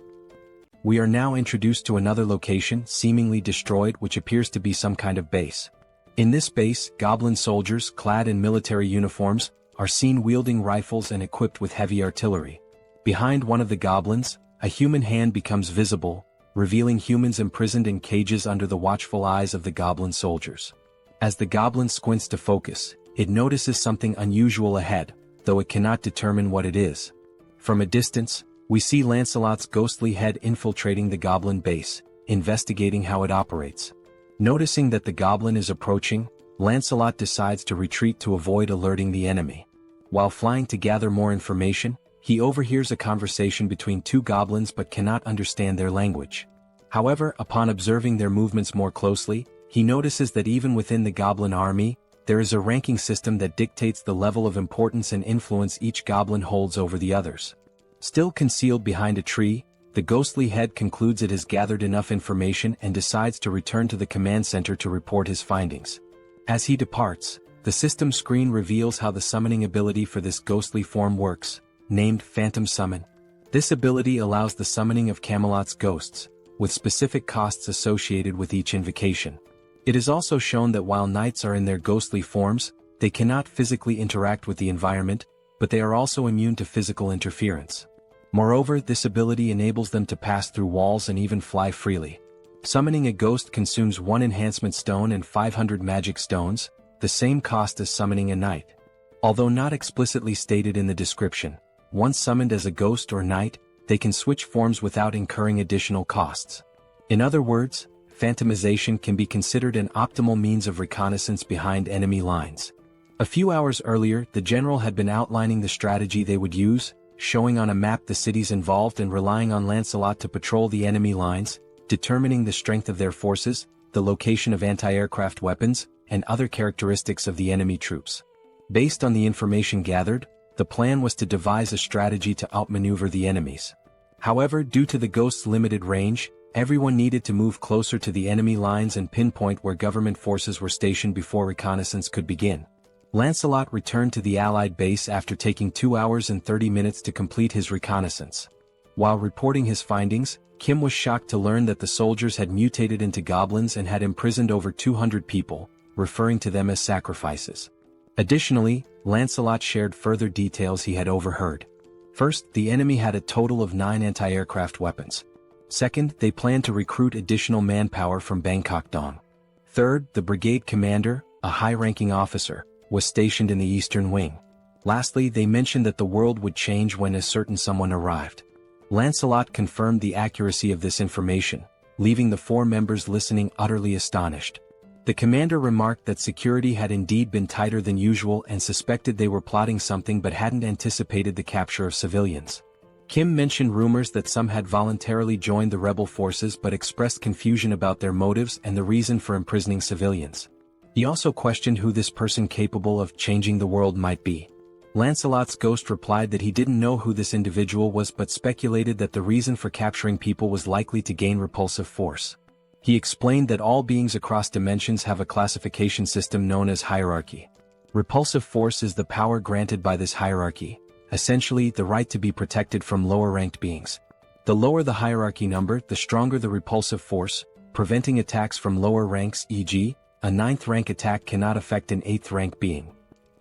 We are now introduced to another location, seemingly destroyed, which appears to be some kind of base. In this base, goblin soldiers, clad in military uniforms, are seen wielding rifles and equipped with heavy artillery. Behind one of the goblins, a human hand becomes visible, revealing humans imprisoned in cages under the watchful eyes of the goblin soldiers. As the goblin squints to focus, it notices something unusual ahead, though it cannot determine what it is. From a distance, we see Lancelot's ghostly head infiltrating the goblin base, investigating how it operates. Noticing that the goblin is approaching, Lancelot decides to retreat to avoid alerting the enemy. While flying to gather more information, he overhears a conversation between two goblins but cannot understand their language. However, upon observing their movements more closely, he notices that even within the goblin army, there is a ranking system that dictates the level of importance and influence each goblin holds over the others. Still concealed behind a tree, the ghostly head concludes it has gathered enough information and decides to return to the command center to report his findings. As he departs, the system screen reveals how the summoning ability for this ghostly form works, named Phantom Summon. This ability allows the summoning of Camelot's ghosts, with specific costs associated with each invocation. It is also shown that while knights are in their ghostly forms, they cannot physically interact with the environment, but they are also immune to physical interference. Moreover, this ability enables them to pass through walls and even fly freely. Summoning a ghost consumes 1 enhancement stone and 500 magic stones, the same cost as summoning a knight. Although not explicitly stated in the description, once summoned as a ghost or knight, they can switch forms without incurring additional costs. In other words, phantomization can be considered an optimal means of reconnaissance behind enemy lines. A few hours earlier, the general had been outlining the strategy they would use, showing on a map the cities involved and relying on Lancelot to patrol the enemy lines, determining the strength of their forces, the location of anti-aircraft weapons, and other characteristics of the enemy troops. Based on the information gathered, the plan was to devise a strategy to outmaneuver the enemies. However, due to the ghost's limited range, everyone needed to move closer to the enemy lines and pinpoint where government forces were stationed before reconnaissance could begin. Lancelot returned to the Allied base after taking 2 hours and 30 minutes to complete his reconnaissance. While reporting his findings, Kim was shocked to learn that the soldiers had mutated into goblins and had imprisoned over 200 people, referring to them as sacrifices. Additionally, Lancelot shared further details he had overheard. First, the enemy had a total of 9 anti-aircraft weapons. Second, they planned to recruit additional manpower from Bangkok Dong. Third, the brigade commander, a high-ranking officer, was stationed in the eastern wing. Lastly, they mentioned that the world would change when a certain someone arrived. Lancelot confirmed the accuracy of this information, leaving the 4 members listening utterly astonished. The commander remarked that security had indeed been tighter than usual and suspected they were plotting something but hadn't anticipated the capture of civilians. Kim mentioned rumors that some had voluntarily joined the rebel forces but expressed confusion about their motives and the reason for imprisoning civilians. He also questioned who this person capable of changing the world might be. Lancelot's ghost replied that he didn't know who this individual was but speculated that the reason for capturing people was likely to gain repulsive force. He explained that all beings across dimensions have a classification system known as hierarchy. Repulsive force is the power granted by this hierarchy, essentially the right to be protected from lower-ranked beings. The lower the hierarchy number, the stronger the repulsive force, preventing attacks from lower ranks, e.g., a 9th rank attack cannot affect an 8th rank being.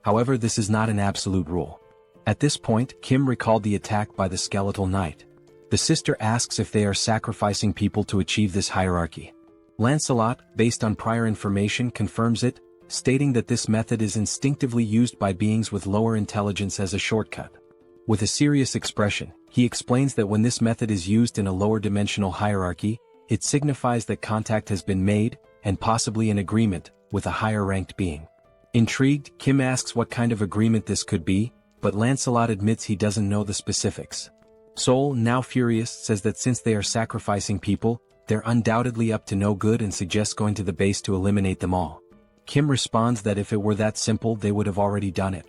However, this is not an absolute rule. At this point, Kim recalled the attack by the skeletal knight. The sister asks if they are sacrificing people to achieve this hierarchy. Lancelot, based on prior information, confirms it, stating that this method is instinctively used by beings with lower intelligence as a shortcut. With a serious expression, he explains that when this method is used in a lower dimensional hierarchy, it signifies that contact has been made, and possibly an agreement, with a higher-ranked being. Intrigued, Kim asks what kind of agreement this could be, but Lancelot admits he doesn't know the specifics. Seoul, now furious, says that since they are sacrificing people, they're undoubtedly up to no good and suggests going to the base to eliminate them all. Kim responds that if it were that simple they would have already done it.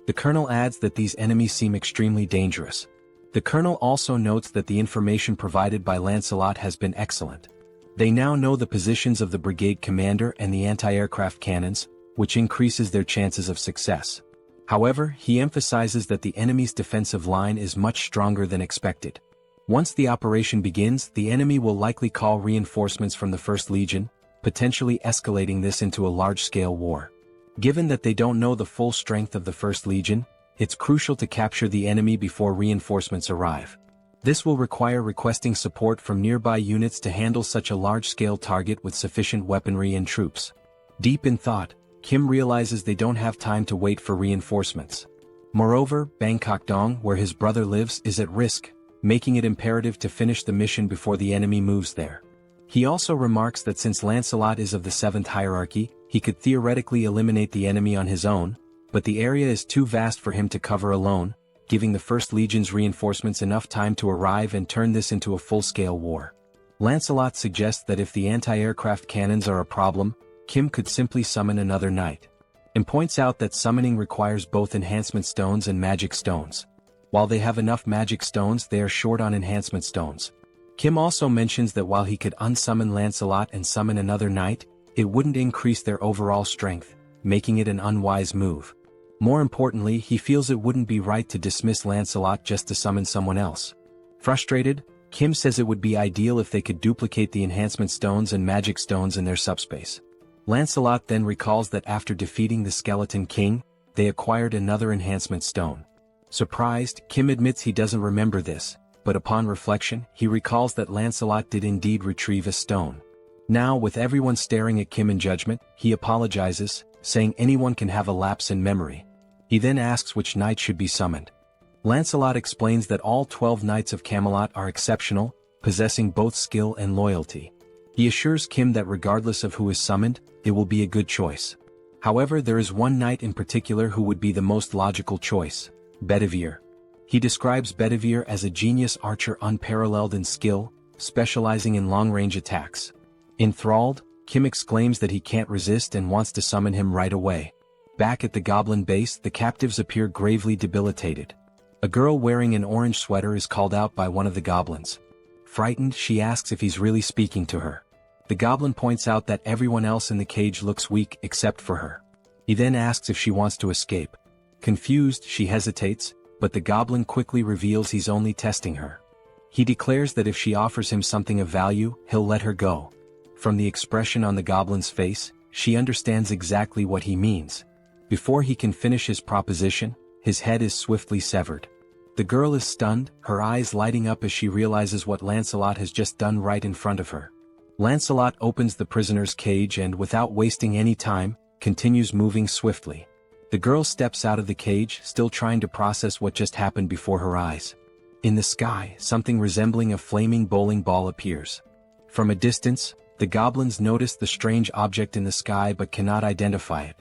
The colonel adds that these enemies seem extremely dangerous. The colonel also notes that the information provided by Lancelot has been excellent. They now know the positions of the brigade commander and the anti-aircraft cannons, which increases their chances of success. However, he emphasizes that the enemy's defensive line is much stronger than expected. Once the operation begins, the enemy will likely call reinforcements from the 1st Legion, potentially escalating this into a large-scale war. Given that they don't know the full strength of the 1st Legion, it's crucial to capture the enemy before reinforcements arrive. This will require requesting support from nearby units to handle such a large-scale target with sufficient weaponry and troops. Deep in thought, Kim realizes they don't have time to wait for reinforcements. Moreover, Bangkok Dong, where his brother lives, is at risk, making it imperative to finish the mission before the enemy moves there. He also remarks that since Lancelot is of the 7th hierarchy, he could theoretically eliminate the enemy on his own, but the area is too vast for him to cover alone, giving the First Legion's reinforcements enough time to arrive and turn this into a full-scale war. Lancelot suggests that if the anti-aircraft cannons are a problem, Kim could simply summon another knight, and points out that summoning requires both enhancement stones and magic stones. While they have enough magic stones, they are short on enhancement stones. Kim also mentions that while he could unsummon Lancelot and summon another knight, it wouldn't increase their overall strength, making it an unwise move. More importantly, he feels it wouldn't be right to dismiss Lancelot just to summon someone else. Frustrated, Kim says it would be ideal if they could duplicate the enhancement stones and magic stones in their subspace. Lancelot then recalls that after defeating the Skeleton King, they acquired another enhancement stone. Surprised, Kim admits he doesn't remember this, but upon reflection, he recalls that Lancelot did indeed retrieve a stone. Now, with everyone staring at Kim in judgment, he apologizes, saying anyone can have a lapse in memory. He then asks which knight should be summoned. Lancelot explains that all 12 knights of Camelot are exceptional, possessing both skill and loyalty. He assures Kim that regardless of who is summoned, it will be a good choice. However, there is one knight in particular who would be the most logical choice: Bedivere. He describes Bedivere as a genius archer unparalleled in skill, specializing in long-range attacks. Enthralled, Kim exclaims that he can't resist and wants to summon him right away. Back at the goblin base, the captives appear gravely debilitated. A girl wearing an orange sweater is called out by one of the goblins. Frightened, she asks if he's really speaking to her. The goblin points out that everyone else in the cage looks weak except for her. He then asks if she wants to escape. Confused, she hesitates, but the goblin quickly reveals he's only testing her. He declares that if she offers him something of value, he'll let her go. From the expression on the goblin's face, she understands exactly what he means. Before he can finish his proposition, his head is swiftly severed. The girl is stunned, her eyes lighting up as she realizes what Lancelot has just done right in front of her. Lancelot opens the prisoner's cage and, without wasting any time, continues moving swiftly. The girl steps out of the cage, still trying to process what just happened before her eyes. In the sky, something resembling a flaming bowling ball appears. From a distance, the goblins notice the strange object in the sky but cannot identify it.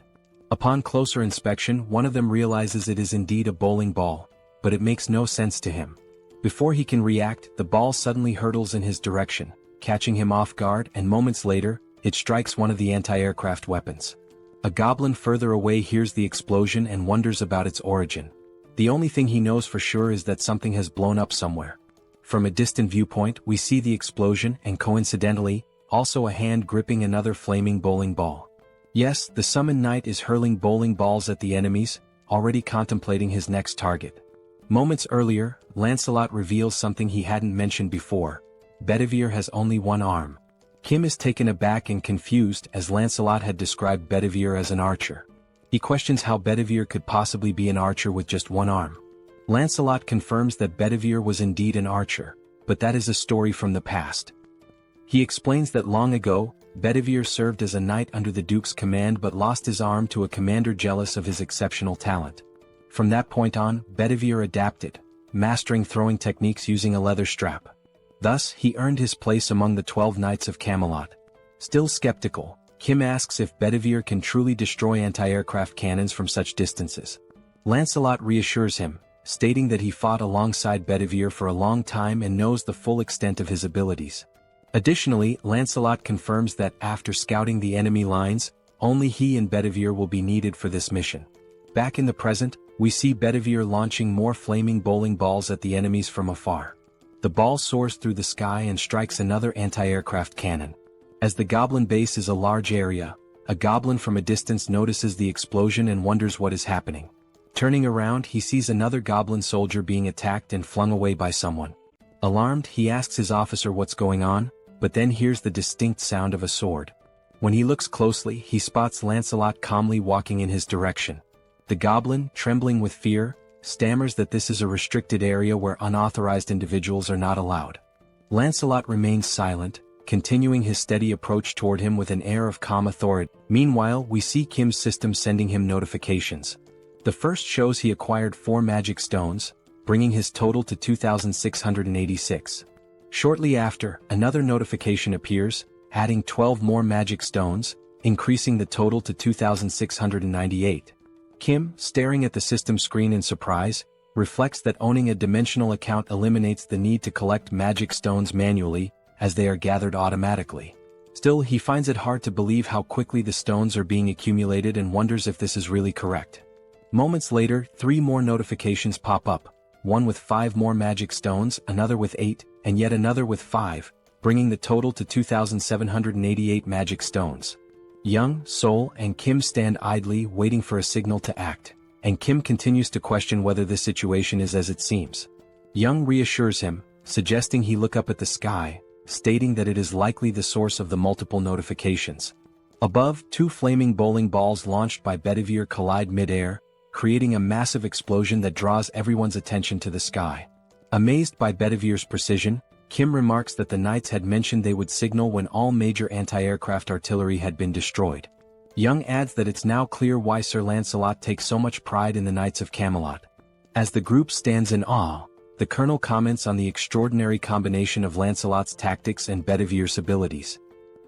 Upon closer inspection, one of them realizes it is indeed a bowling ball, but it makes no sense to him. Before he can react, the ball suddenly hurtles in his direction, catching him off guard, and moments later, it strikes one of the anti-aircraft weapons. A goblin further away hears the explosion and wonders about its origin. The only thing he knows for sure is that something has blown up somewhere. From a distant viewpoint, we see the explosion and, coincidentally, also a hand gripping another flaming bowling ball. Yes, the summoned knight is hurling bowling balls at the enemies, already contemplating his next target. Moments earlier, Lancelot reveals something he hadn't mentioned before: Bedivere has only one arm. Kim is taken aback and confused, as Lancelot had described Bedivere as an archer. He questions how Bedivere could possibly be an archer with just one arm. Lancelot confirms that Bedivere was indeed an archer, but that is a story from the past. He explains that long ago, Bedivere served as a knight under the Duke's command but lost his arm to a commander jealous of his exceptional talent. From that point on, Bedivere adapted, mastering throwing techniques using a leather strap. Thus, he earned his place among the 12 knights of Camelot. Still skeptical, Kim asks if Bedivere can truly destroy anti-aircraft cannons from such distances. Lancelot reassures him, stating that he fought alongside Bedivere for a long time and knows the full extent of his abilities. Additionally, Lancelot confirms that after scouting the enemy lines, only he and Bedivere will be needed for this mission. Back in the present, we see Bedivere launching more flaming bowling balls at the enemies from afar. The ball soars through the sky and strikes another anti-aircraft cannon. As the goblin base is a large area, a goblin from a distance notices the explosion and wonders what is happening. Turning around, he sees another goblin soldier being attacked and flung away by someone. Alarmed, he asks his officer what's going on, but then hears the distinct sound of a sword. When he looks closely, he spots Lancelot calmly walking in his direction. The goblin, trembling with fear, stammers that this is a restricted area where unauthorized individuals are not allowed. Lancelot remains silent, continuing his steady approach toward him with an air of calm authority. Meanwhile, we see Kim's system sending him notifications. The first shows he acquired 4 magic stones, bringing his total to 2,686. Shortly after, another notification appears, adding 12 more magic stones, increasing the total to 2,698. Kim, staring at the system screen in surprise, reflects that owning a dimensional account eliminates the need to collect magic stones manually, as they are gathered automatically. Still, he finds it hard to believe how quickly the stones are being accumulated and wonders if this is really correct. Moments later, 3 more notifications pop up, one with 5 more magic stones, another with 8, and yet another with 5, bringing the total to 2,788 magic stones. Young, Seoul, and Kim stand idly waiting for a signal to act, and Kim continues to question whether this situation is as it seems. Young reassures him, suggesting he look up at the sky, stating that it is likely the source of the multiple notifications. Above, 2 flaming bowling balls launched by Bedivere collide mid-air, creating a massive explosion that draws everyone's attention to the sky. Amazed by Bedivere's precision, Kim remarks that the knights had mentioned they would signal when all major anti-aircraft artillery had been destroyed. Young adds that it's now clear why Sir Lancelot takes so much pride in the Knights of Camelot. As the group stands in awe, the colonel comments on the extraordinary combination of Lancelot's tactics and Bedivere's abilities.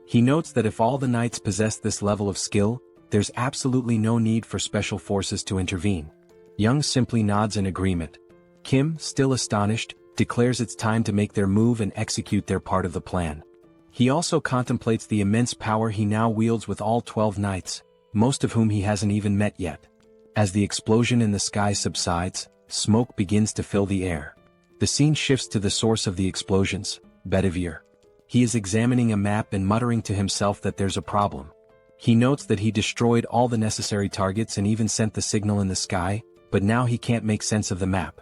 He notes that if all the knights possess this level of skill, there's absolutely no need for special forces to intervene. Young simply nods in agreement. Kim, still astonished, declares it's time to make their move and execute their part of the plan. He also contemplates the immense power he now wields with all 12 knights, most of whom he hasn't even met yet. As the explosion in the sky subsides, smoke begins to fill the air. The scene shifts to the source of the explosions, Bedivere. He is examining a map and muttering to himself that there's a problem. He notes that he destroyed all the necessary targets and even sent the signal in the sky, but now he can't make sense of the map.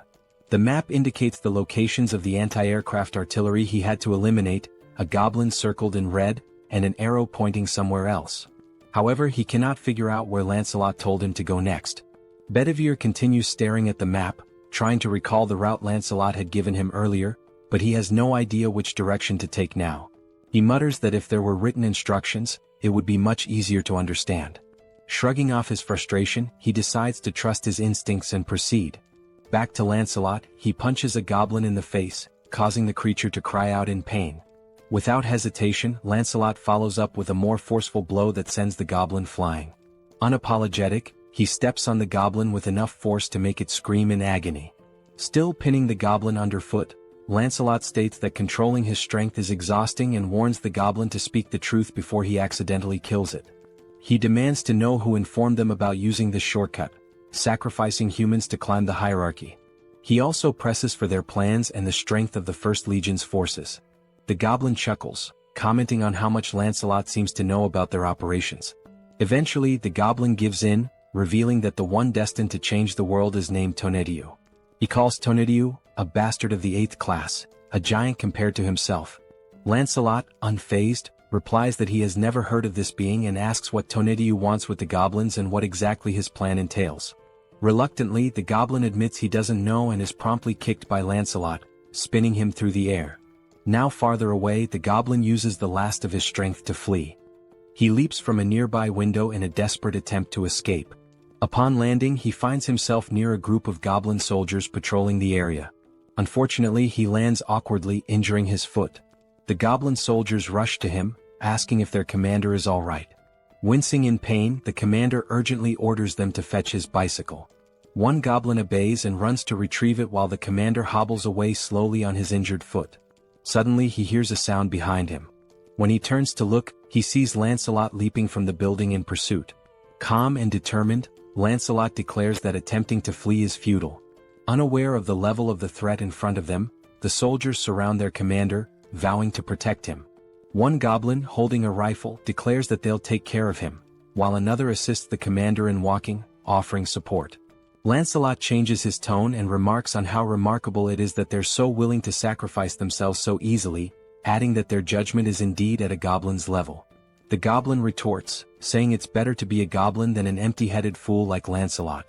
The map indicates the locations of the anti-aircraft artillery he had to eliminate, a goblin circled in red, and an arrow pointing somewhere else. However, he cannot figure out where Lancelot told him to go next. Bedivere continues staring at the map, trying to recall the route Lancelot had given him earlier, but he has no idea which direction to take now. He mutters that if there were written instructions, it would be much easier to understand. Shrugging off his frustration, he decides to trust his instincts and proceed. Back to Lancelot, he punches a goblin in the face, causing the creature to cry out in pain. Without hesitation, Lancelot follows up with a more forceful blow that sends the goblin flying. Unapologetic, he steps on the goblin with enough force to make it scream in agony. Still pinning the goblin underfoot, Lancelot states that controlling his strength is exhausting and warns the goblin to speak the truth before he accidentally kills it. He demands to know who informed them about using this shortcut, sacrificing humans to climb the hierarchy. He also presses for their plans and the strength of the First Legion's forces. The goblin chuckles, commenting on how much Lancelot seems to know about their operations. Eventually, the goblin gives in, revealing that the one destined to change the world is named Tonediu. He calls Tonediu a bastard of the 8th class, a giant compared to himself. Lancelot, unfazed, replies that he has never heard of this being and asks what Tonediu wants with the goblins and what exactly his plan entails. Reluctantly, the goblin admits he doesn't know and is promptly kicked by Lancelot, spinning him through the air. Now farther away, the goblin uses the last of his strength to flee. He leaps from a nearby window in a desperate attempt to escape. Upon landing, he finds himself near a group of goblin soldiers patrolling the area. Unfortunately, he lands awkwardly, injuring his foot. The goblin soldiers rush to him, asking if their commander is all right. Wincing in pain, the commander urgently orders them to fetch his bicycle. One goblin obeys and runs to retrieve it while the commander hobbles away slowly on his injured foot. Suddenly, he hears a sound behind him. When he turns to look, he sees Lancelot leaping from the building in pursuit. Calm and determined, Lancelot declares that attempting to flee is futile. Unaware of the level of the threat in front of them, the soldiers surround their commander, vowing to protect him. One goblin, holding a rifle, declares that they'll take care of him, while another assists the commander in walking, offering support. Lancelot changes his tone and remarks on how remarkable it is that they're so willing to sacrifice themselves so easily, adding that their judgment is indeed at a goblin's level. The goblin retorts, saying it's better to be a goblin than an empty-headed fool like Lancelot.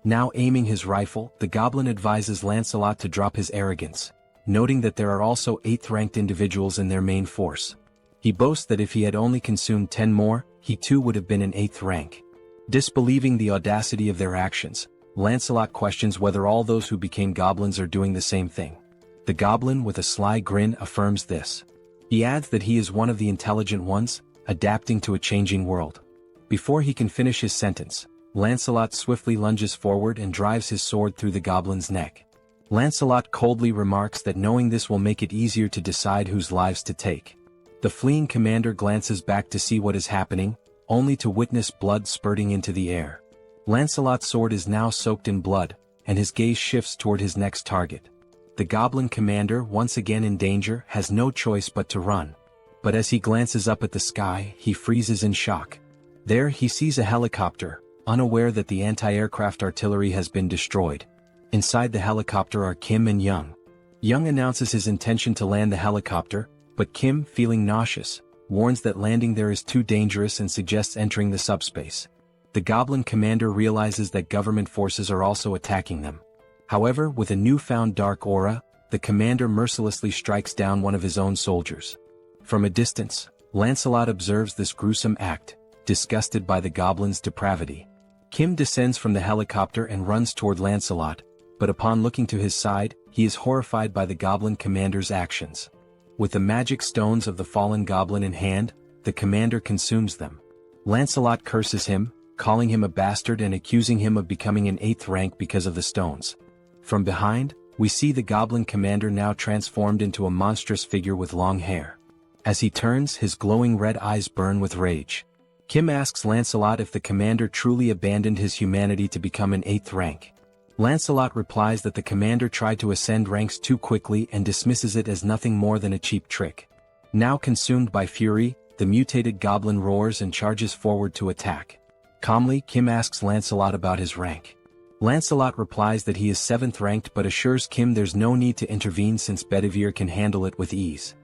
Now aiming his rifle, the goblin advises Lancelot to drop his arrogance, noting that there are also 8th-ranked individuals in their main force. He boasts that if he had only consumed 10 more, he too would have been in 8th rank. Disbelieving the audacity of their actions, Lancelot questions whether all those who became goblins are doing the same thing. The goblin, with a sly grin, affirms this. He adds that he is one of the intelligent ones, adapting to a changing world. Before he can finish his sentence, Lancelot swiftly lunges forward and drives his sword through the goblin's neck. Lancelot coldly remarks that knowing this will make it easier to decide whose lives to take. The fleeing commander glances back to see what is happening, only to witness blood spurting into the air. Lancelot's sword is now soaked in blood, and his gaze shifts toward his next target. The goblin commander, once again in danger, has no choice but to run. But as he glances up at the sky, he freezes in shock. There he sees a helicopter, unaware that the anti-aircraft artillery has been destroyed. Inside the helicopter are Kim and Young. Young announces his intention to land the helicopter, but Kim, feeling nauseous, warns that landing there is too dangerous and suggests entering the subspace. The goblin commander realizes that government forces are also attacking them. However, with a newfound dark aura, the commander mercilessly strikes down one of his own soldiers. From a distance, Lancelot observes this gruesome act, disgusted by the goblin's depravity. Kim descends from the helicopter and runs toward Lancelot, but upon looking to his side, he is horrified by the goblin commander's actions. With the magic stones of the fallen goblin in hand, the commander consumes them. Lancelot curses him, calling him a bastard and accusing him of becoming an 8th rank because of the stones. From behind, we see the goblin commander now transformed into a monstrous figure with long hair. As he turns, his glowing red eyes burn with rage. Kim asks Lancelot if the commander truly abandoned his humanity to become an 8th rank. Lancelot replies that the commander tried to ascend ranks too quickly and dismisses it as nothing more than a cheap trick. Now consumed by fury, the mutated goblin roars and charges forward to attack. Calmly, Kim asks Lancelot about his rank. Lancelot replies that he is 7th ranked but assures Kim there's no need to intervene since Bedivere can handle it with ease.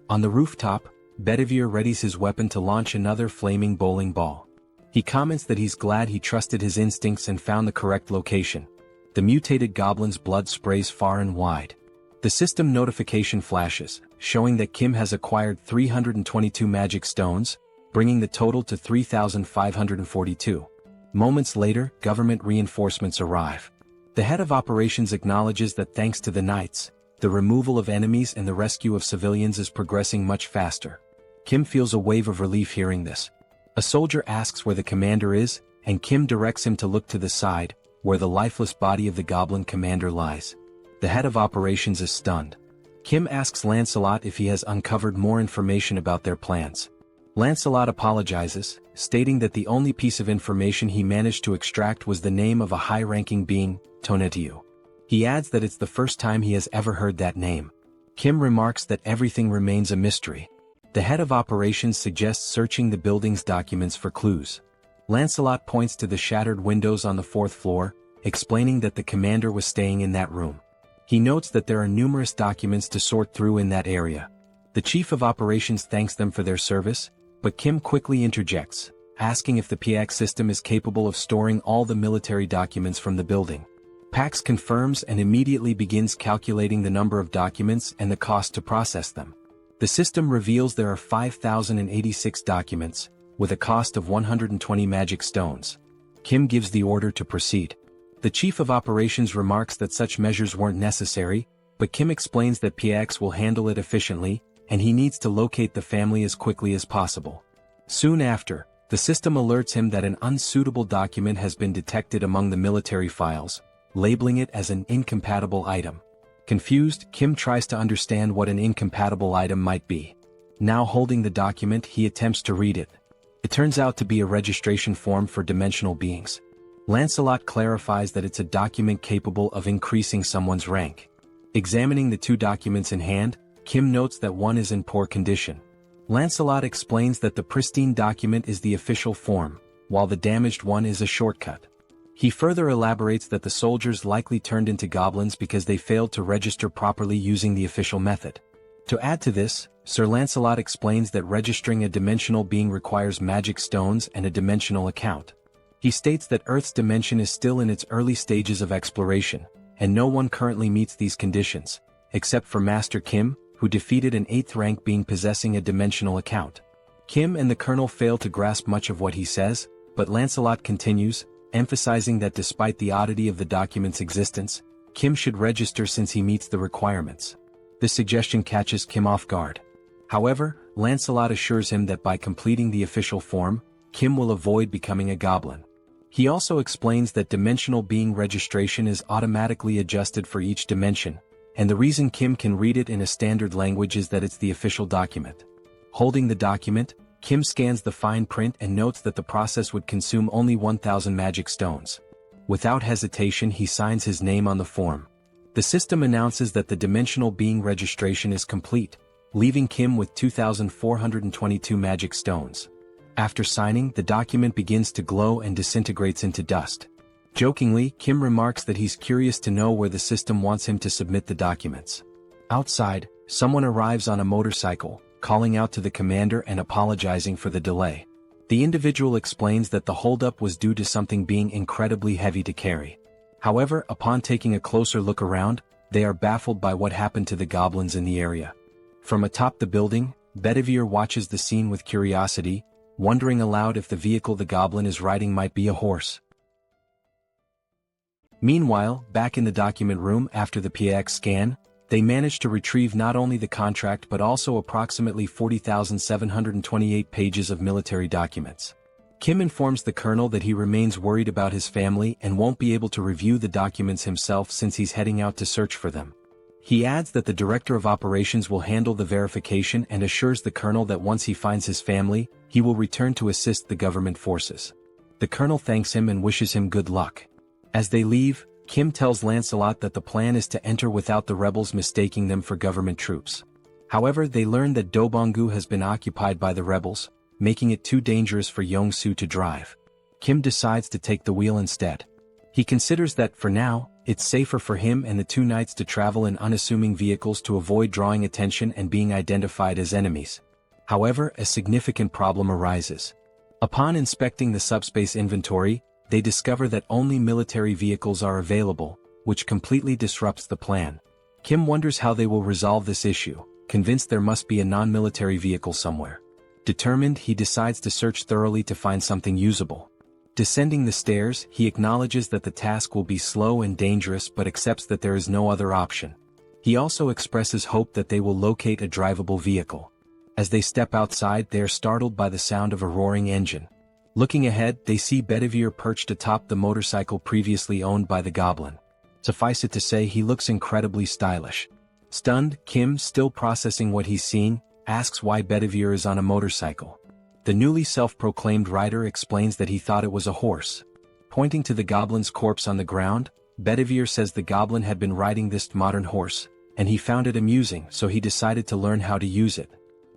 On the rooftop, Bedivere readies his weapon to launch another flaming bowling ball. He comments that he's glad he trusted his instincts and found the correct location. The mutated goblin's blood sprays far and wide. The system notification flashes, showing that Kim has acquired 322 magic stones, bringing the total to 3,542. Moments later, government reinforcements arrive. The head of operations acknowledges that thanks to the knights, the removal of enemies and the rescue of civilians is progressing much faster. Kim feels a wave of relief hearing this. A soldier asks where the commander is, and Kim directs him to look to the side, where the lifeless body of the goblin commander lies. The head of operations is stunned. Kim asks Lancelot if he has uncovered more information about their plans. Lancelot apologizes, stating that the only piece of information he managed to extract was the name of a high-ranking being, Tonatiuh. He adds that it's the first time he has ever heard that name. Kim remarks that everything remains a mystery. The head of operations suggests searching the building's documents for clues. Lancelot points to the shattered windows on the 4th floor, explaining that the commander was staying in that room. He notes that there are numerous documents to sort through in that area. The chief of operations thanks them for their service, but Kim quickly interjects, asking if the PX system is capable of storing all the military documents from the building. Pax confirms and immediately begins calculating the number of documents and the cost to process them. The system reveals there are 5,086 documents, with a cost of 120 magic stones. Kim gives the order to proceed. The chief of operations remarks that such measures weren't necessary, but Kim explains that PX will handle it efficiently, and he needs to locate the family as quickly as possible. Soon after, the system alerts him that an unsuitable document has been detected among the military files, labeling it as an incompatible item. Confused, Kim tries to understand what an incompatible item might be. Now holding the document, he attempts to read it. It turns out to be a registration form for dimensional beings. Lancelot clarifies that it's a document capable of increasing someone's rank. Examining the two documents in hand, Kim notes that one is in poor condition. Lancelot explains that the pristine document is the official form, while the damaged one is a shortcut. He further elaborates that the soldiers likely turned into goblins because they failed to register properly using the official method. To add to this, Sir Lancelot explains that registering a dimensional being requires magic stones and a dimensional account. He states that Earth's dimension is still in its early stages of exploration, and no one currently meets these conditions, except for Master Kim, who defeated an 8th rank being possessing a dimensional account. Kim and the Colonel fail to grasp much of what he says, but Lancelot continues, emphasizing that despite the oddity of the document's existence, Kim should register since he meets the requirements. This suggestion catches Kim off guard. However, Lancelot assures him that by completing the official form, Kim will avoid becoming a goblin. He also explains that dimensional being registration is automatically adjusted for each dimension, and the reason Kim can read it in a standard language is that it's the official document. Holding the document, Kim scans the fine print and notes that the process would consume only 1,000 magic stones. Without hesitation, he signs his name on the form. The system announces that the dimensional being registration is complete, leaving Kim with 2,422 magic stones. After signing, the document begins to glow and disintegrates into dust. Jokingly, Kim remarks that he's curious to know where the system wants him to submit the documents. Outside, someone arrives on a motorcycle, calling out to the commander and apologizing for the delay. The individual explains that the holdup was due to something being incredibly heavy to carry. However, upon taking a closer look around, they are baffled by what happened to the goblins in the area. From atop the building, Bedivere watches the scene with curiosity, wondering aloud if the vehicle the goblin is riding might be a horse. Meanwhile, back in the document room after the PX scan, they manage to retrieve not only the contract but also approximately 40,728 pages of military documents. Kim informs the colonel that he remains worried about his family and won't be able to review the documents himself since he's heading out to search for them. He adds that the director of operations will handle the verification and assures the colonel that once he finds his family, he will return to assist the government forces. The colonel thanks him and wishes him good luck. As they leave, Kim tells Lancelot that the plan is to enter without the rebels mistaking them for government troops. However, they learn that Dobonggu has been occupied by the rebels, making it too dangerous for Yong-soo to drive. Kim decides to take the wheel instead. He considers that, for now, it's safer for him and the two knights to travel in unassuming vehicles to avoid drawing attention and being identified as enemies. However, a significant problem arises. Upon inspecting the subspace inventory, they discover that only military vehicles are available, which completely disrupts the plan. Kim wonders how they will resolve this issue, convinced there must be a non-military vehicle somewhere. Determined, he decides to search thoroughly to find something usable. Descending the stairs, he acknowledges that the task will be slow and dangerous but accepts that there is no other option. He also expresses hope that they will locate a drivable vehicle. As they step outside, they are startled by the sound of a roaring engine. Looking ahead, they see Bedivere perched atop the motorcycle previously owned by the goblin. Suffice it to say, he looks incredibly stylish. Stunned, Kim, still processing what he's seen, asks why Bedivere is on a motorcycle. The newly self-proclaimed rider explains that he thought it was a horse. Pointing to the goblin's corpse on the ground, Bedivere says the goblin had been riding this modern horse, and he found it amusing, so he decided to learn how to use it.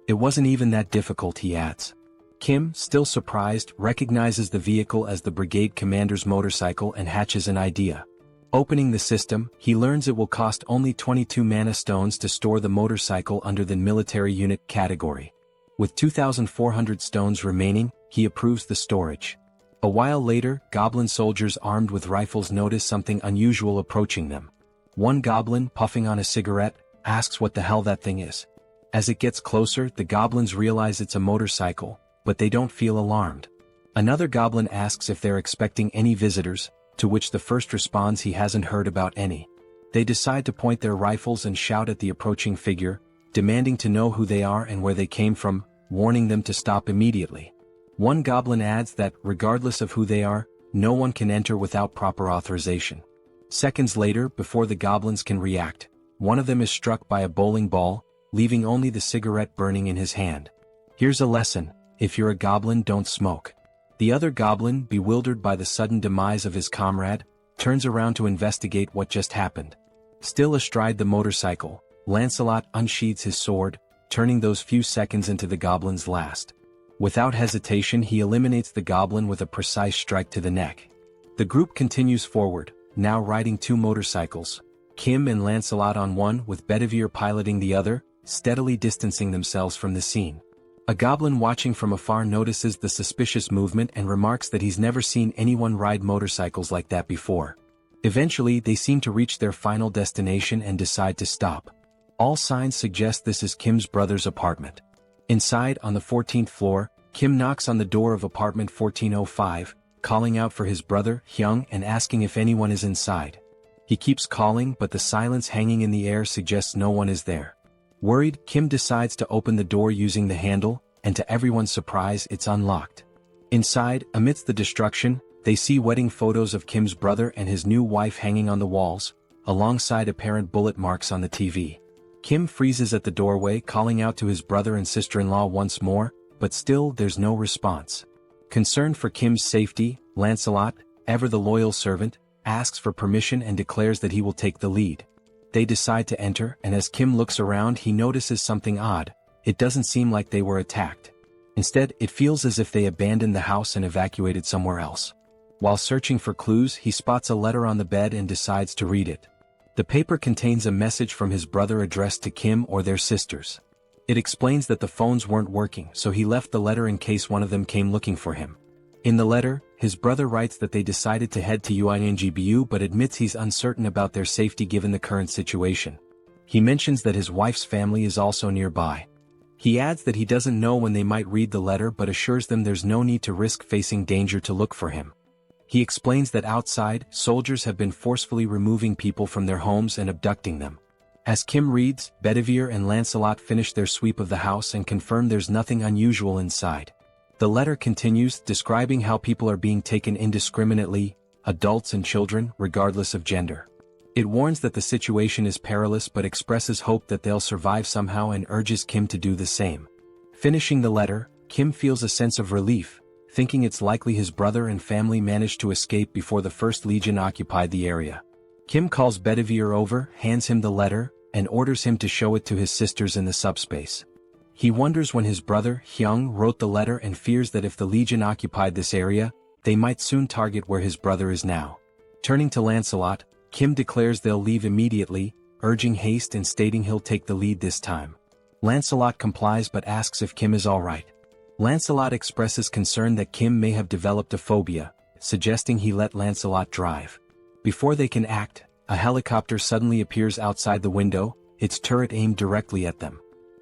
It wasn't even that difficult, he adds. Kim, still surprised, recognizes the vehicle as the brigade commander's motorcycle and hatches an idea. Opening the system, he learns it will cost only 22 mana stones to store the motorcycle under the military unit category. With 2,400 stones remaining, he approves the storage. A while later, goblin soldiers armed with rifles notice something unusual approaching them. One goblin, puffing on a cigarette, asks what the hell that thing is. As it gets closer, the goblins realize it's a motorcycle, but they don't feel alarmed. Another goblin asks if they're expecting any visitors, to which the first responds he hasn't heard about any. They decide to point their rifles and shout at the approaching figure, demanding to know who they are and where they came from, warning them to stop immediately. One goblin adds that, regardless of who they are, no one can enter without proper authorization. Seconds later, before the goblins can react, one of them is struck by a bowling ball, leaving only the cigarette burning in his hand. Here's a lesson: if you're a goblin, don't smoke. The other goblin, bewildered by the sudden demise of his comrade, turns around to investigate what just happened. Still astride the motorcycle, Lancelot unsheathes his sword, turning those few seconds into the goblin's last. Without hesitation, he eliminates the goblin with a precise strike to the neck. The group continues forward, now riding two motorcycles, Kim and Lancelot on one with Bedivere piloting the other, steadily distancing themselves from the scene. A goblin watching from afar notices the suspicious movement and remarks that he's never seen anyone ride motorcycles like that before. Eventually, they seem to reach their final destination and decide to stop. All signs suggest this is Kim's brother's apartment. Inside, on the 14th floor, Kim knocks on the door of apartment 1405, calling out for his brother, Hyung, and asking if anyone is inside. He keeps calling, but the silence hanging in the air suggests no one is there. Worried, Kim decides to open the door using the handle, and to everyone's surprise, it's unlocked. Inside, amidst the destruction, They see wedding photos of Kim's brother and his new wife hanging on the walls, alongside apparent bullet marks on the TV. Kim freezes at the doorway, calling out to his brother and sister-in-law once more, but still there's no response. Concerned for Kim's safety, Lancelot, ever the loyal servant, asks for permission and declares that he will take the lead. They decide to enter, and as Kim looks around he notices something odd. It doesn't seem like they were attacked. Instead, it feels as if they abandoned the house and evacuated somewhere else. While searching for clues, he spots a letter on the bed and decides to read it. The paper contains a message from his brother addressed to Kim or their sisters. It explains that the phones weren't working, so he left the letter in case one of them came looking for him. In the letter, his brother writes that they decided to head to UINGBU but admits he's uncertain about their safety given the current situation. He mentions that his wife's family is also nearby. He adds that he doesn't know when they might read the letter but assures them there's no need to risk facing danger to look for him. He explains that outside, soldiers have been forcefully removing people from their homes and abducting them. As Kim reads, Bedivere and Lancelot finish their sweep of the house and confirm there's nothing unusual inside. The letter continues, describing how people are being taken indiscriminately, adults and children, regardless of gender. It warns that the situation is perilous but expresses hope that they'll survive somehow and urges Kim to do the same. Finishing the letter, Kim feels a sense of relief, thinking it's likely his brother and family managed to escape before the First Legion occupied the area. Kim calls Bedivere over, hands him the letter, and orders him to show it to his sisters in the subspace. He wonders when his brother, Hyung, wrote the letter and fears that if the Legion occupied this area, they might soon target where his brother is now. Turning to Lancelot, Kim declares they'll leave immediately, urging haste and stating he'll take the lead this time. Lancelot complies but asks if Kim is alright. Lancelot expresses concern that Kim may have developed a phobia, suggesting he let Lancelot drive. Before they can act, a helicopter suddenly appears outside the window, its turret aimed directly at them.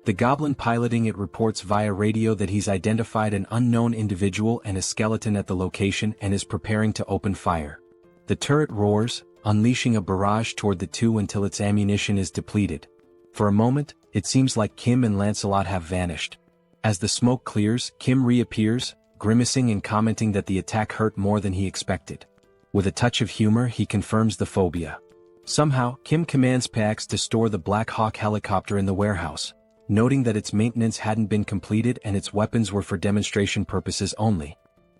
The goblin piloting it reports via radio that he's identified an unknown individual and a skeleton at the location and is preparing to open fire. The turret roars, unleashing a barrage toward the two until its ammunition is depleted. For a moment, it seems like Kim and Lancelot have vanished. As the smoke clears, Kim reappears, grimacing and commenting that the attack hurt more than he expected. With a touch of humor, he confirms the phobia. Somehow, Kim commands Pax to store the Black Hawk helicopter in the warehouse, noting that its maintenance hadn't been completed and its weapons were for demonstration purposes only.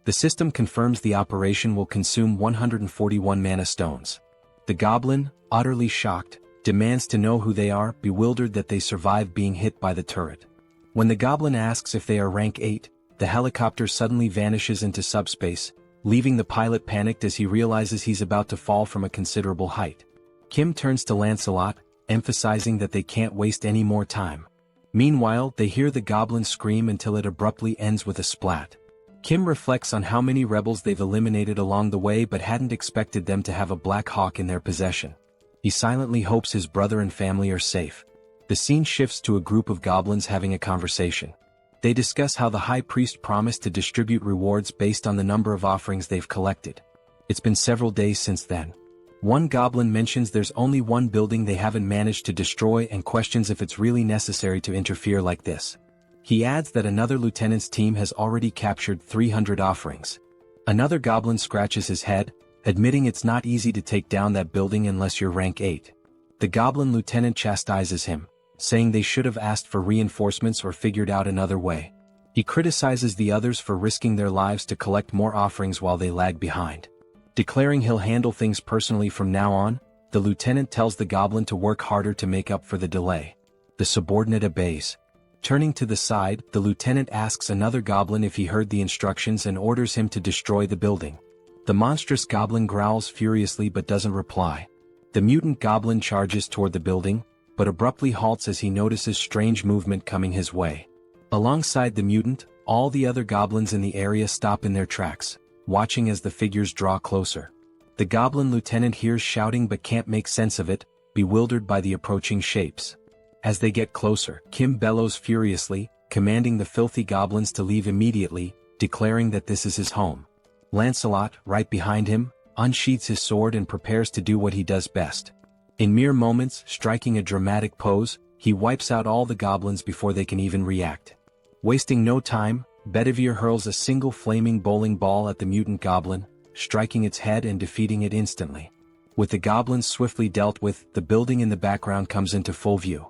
The system confirms the operation will consume 141 mana stones. The goblin, utterly shocked, demands to know who they are, bewildered that they survived being hit by the turret. When the goblin asks if they are rank 8, the helicopter suddenly vanishes into subspace, leaving the pilot panicked as he realizes he's about to fall from a considerable height. Kim turns to Lancelot, emphasizing that they can't waste any more time. Meanwhile, they hear the goblin scream until it abruptly ends with a splat. Kim reflects on how many rebels they've eliminated along the way but hadn't expected them to have a Black Hawk in their possession. He silently hopes his brother and family are safe. The scene shifts to a group of goblins having a conversation. They discuss how the high priest promised to distribute rewards based on the number of offerings they've collected. It's been several days since then. One goblin mentions there's only one building they haven't managed to destroy and questions if it's really necessary to interfere like this. He adds that another lieutenant's team has already captured 300 offerings. Another goblin scratches his head, admitting it's not easy to take down that building unless you're rank 8. The goblin lieutenant chastises him, saying they should have asked for reinforcements or figured out another way. He criticizes the others for risking their lives to collect more offerings while they lag behind. Declaring he'll handle things personally from now on, the lieutenant tells the goblin to work harder to make up for the delay. The subordinate obeys. Turning to the side, the lieutenant asks another goblin if he heard the instructions and orders him to destroy the building. The monstrous goblin growls furiously but doesn't reply. The mutant goblin charges toward the building, but abruptly halts as he notices strange movement coming his way. Alongside the mutant, all the other goblins in the area stop in their tracks, watching as the figures draw closer. The goblin lieutenant hears shouting but can't make sense of it, bewildered by the approaching shapes. As they get closer, Kim bellows furiously, commanding the filthy goblins to leave immediately, declaring that this is his home. Lancelot, right behind him, unsheathes his sword and prepares to do what he does best. In mere moments, striking a dramatic pose, he wipes out all the goblins before they can even react. Wasting no time, Bedivere hurls a single flaming bowling ball at the mutant goblin, striking its head and defeating it instantly. With the goblins swiftly dealt with, the building in the background comes into full view.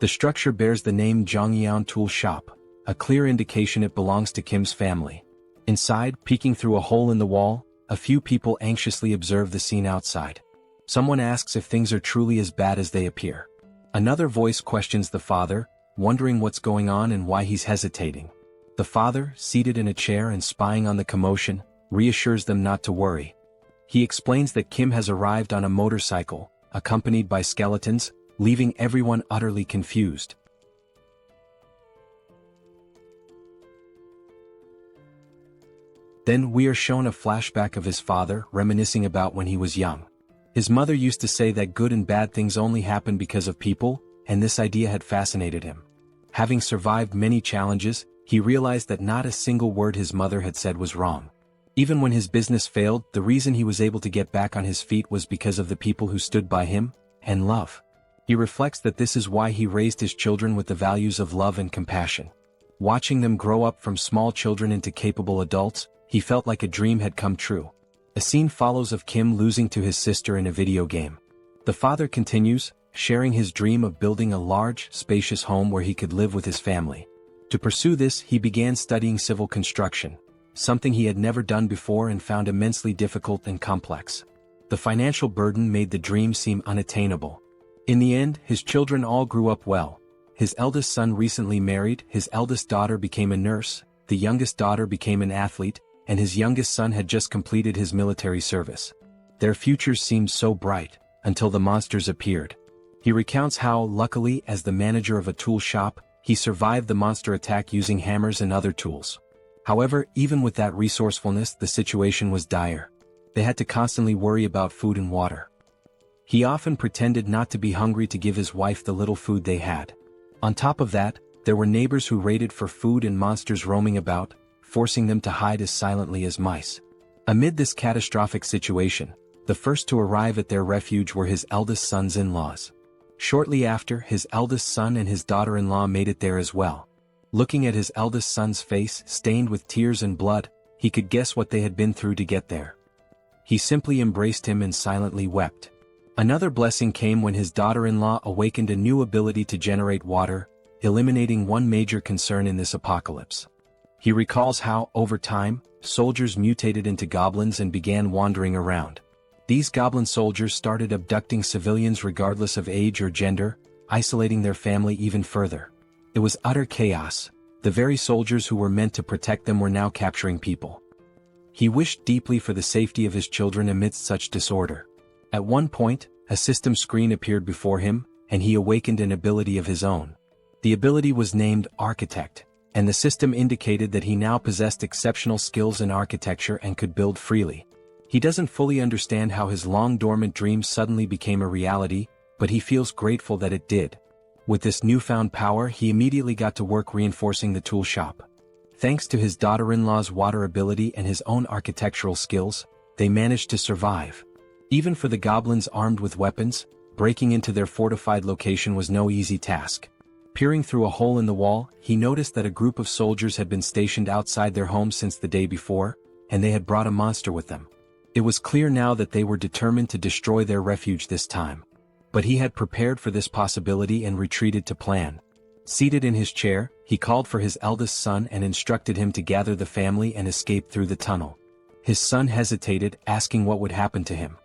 The structure bears the name Jeong-gyeom Tool Shop, a clear indication it belongs to Kim's family. Inside, peeking through a hole in the wall, a few people anxiously observe the scene outside. Someone asks if things are truly as bad as they appear. Another voice questions the father, wondering what's going on and why he's hesitating. The father, seated in a chair and spying on the commotion, reassures them not to worry. He explains that Kim has arrived on a motorcycle, accompanied by skeletons, leaving everyone utterly confused. Then we are shown a flashback of his father reminiscing about when he was young. His mother used to say that good and bad things only happen because of people, and this idea had fascinated him. Having survived many challenges, he realized that not a single word his mother had said was wrong. Even when his business failed, the reason he was able to get back on his feet was because of the people who stood by him, and love. He reflects that this is why he raised his children with the values of love and compassion. Watching them grow up from small children into capable adults, he felt like a dream had come true. A scene follows of Kim losing to his sister in a video game. The father continues, sharing his dream of building a large, spacious home where he could live with his family. To pursue this, he began studying civil construction, something he had never done before and found immensely difficult and complex. The financial burden made the dream seem unattainable. In the end, his children all grew up well. His eldest son recently married, his eldest daughter became a nurse, the youngest daughter became an athlete, and his youngest son had just completed his military service. Their futures seemed so bright, until the monsters appeared. He recounts how, luckily, as the manager of a tool shop, he survived the monster attack using hammers and other tools. However, even with that resourcefulness, the situation was dire. They had to constantly worry about food and water. He often pretended not to be hungry to give his wife the little food they had. On top of that, there were neighbors who raided for food and monsters roaming about, forcing them to hide as silently as mice. Amid this catastrophic situation, the first to arrive at their refuge were his eldest son's in-laws. Shortly after, his eldest son and his daughter-in-law made it there as well. Looking at his eldest son's face, stained with tears and blood, he could guess what they had been through to get there. He simply embraced him and silently wept. Another blessing came when his daughter-in-law awakened a new ability to generate water, eliminating one major concern in this apocalypse. He recalls how, over time, soldiers mutated into goblins and began wandering around. These goblin soldiers started abducting civilians regardless of age or gender, isolating their family even further. It was utter chaos. The very soldiers who were meant to protect them were now capturing people. He wished deeply for the safety of his children amidst such disorder. At one point, a system screen appeared before him, and he awakened an ability of his own. The ability was named Architect, and the system indicated that he now possessed exceptional skills in architecture and could build freely. He doesn't fully understand how his long-dormant dream suddenly became a reality, but he feels grateful that it did. With this newfound power, he immediately got to work reinforcing the tool shop. Thanks to his daughter-in-law's water ability and his own architectural skills, they managed to survive. Even for the goblins armed with weapons, breaking into their fortified location was no easy task. Peering through a hole in the wall, he noticed that a group of soldiers had been stationed outside their home since the day before, and they had brought a monster with them. It was clear now that they were determined to destroy their refuge this time. But he had prepared for this possibility and retreated to plan. Seated in his chair, he called for his eldest son and instructed him to gather the family and escape through the tunnel. His son hesitated, asking what would happen to him.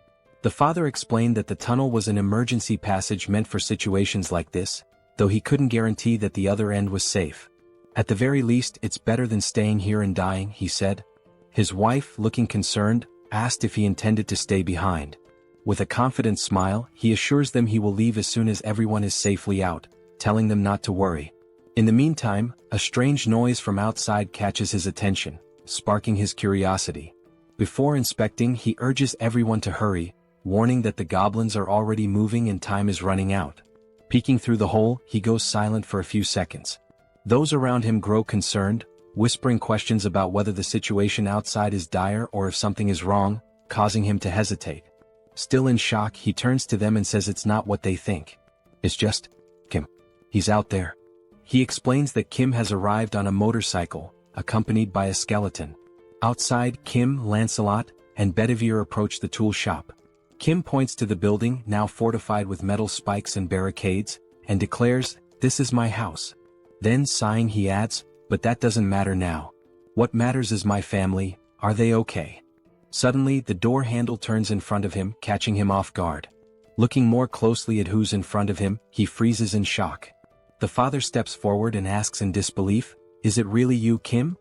The father explained that the tunnel was an emergency passage meant for situations like this, though he couldn't guarantee that the other end was safe. At the very least, it's better than staying here and dying, he said. His wife, looking concerned, asked if he intended to stay behind. With a confident smile, he assures them he will leave as soon as everyone is safely out, telling them not to worry. In the meantime, a strange noise from outside catches his attention, sparking his curiosity. Before inspecting, he urges everyone to hurry, warning that the goblins are already moving and time is running out. Peeking through the hole, he goes silent for a few seconds. Those around him grow concerned, whispering questions about whether the situation outside is dire or if something is wrong, causing him to hesitate. Still in shock, he turns to them and says it's not what they think. It's just Kim. He's out there. He explains that Kim has arrived on a motorcycle, accompanied by a skeleton. Outside, Kim, Lancelot, and Bedivere approach the tool shop. Kim points to the building, now fortified with metal spikes and barricades, and declares, "This is my house." Then, sighing, he adds, "But that doesn't matter now. What matters is my family. Are they okay?" Suddenly, the door handle turns in front of him, catching him off guard. Looking more closely at who's in front of him, he freezes in shock. The father steps forward and asks in disbelief, "Is it really you, Kim?"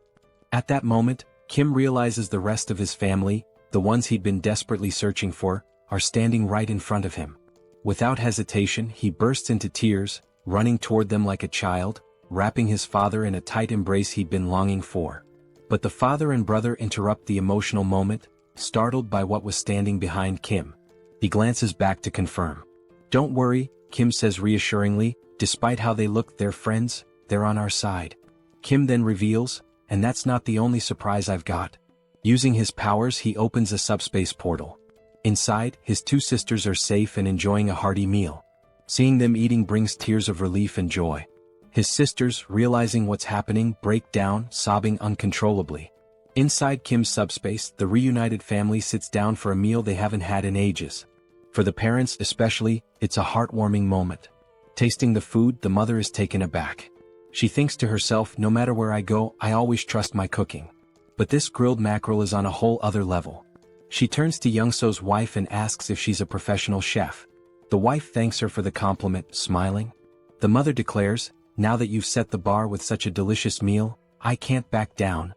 At that moment, Kim realizes the rest of his family, the ones he'd been desperately searching for, are standing right in front of him. Without hesitation, he bursts into tears, running toward them like a child, wrapping his father in a tight embrace he'd been longing for. But the father and brother interrupt the emotional moment, startled by what was standing behind Kim. He glances back to confirm. "Don't worry," Kim says reassuringly, "despite how they look, they're friends, they're on our side." Kim then reveals, "And that's not the only surprise I've got." Using his powers, he opens a subspace portal. Inside, his two sisters are safe and enjoying a hearty meal. Seeing them eating brings tears of relief and joy. His sisters, realizing what's happening, break down, sobbing uncontrollably. Inside Kim's subspace, the reunited family sits down for a meal they haven't had in ages. For the parents especially, it's a heartwarming moment. Tasting the food, the mother is taken aback. She thinks to herself, "No matter where I go, I always trust my cooking. But this grilled mackerel is on a whole other level." She turns to Young-so's wife and asks if she's a professional chef. The wife thanks her for the compliment, smiling. The mother declares, "Now that you've set the bar with such a delicious meal, I can't back down."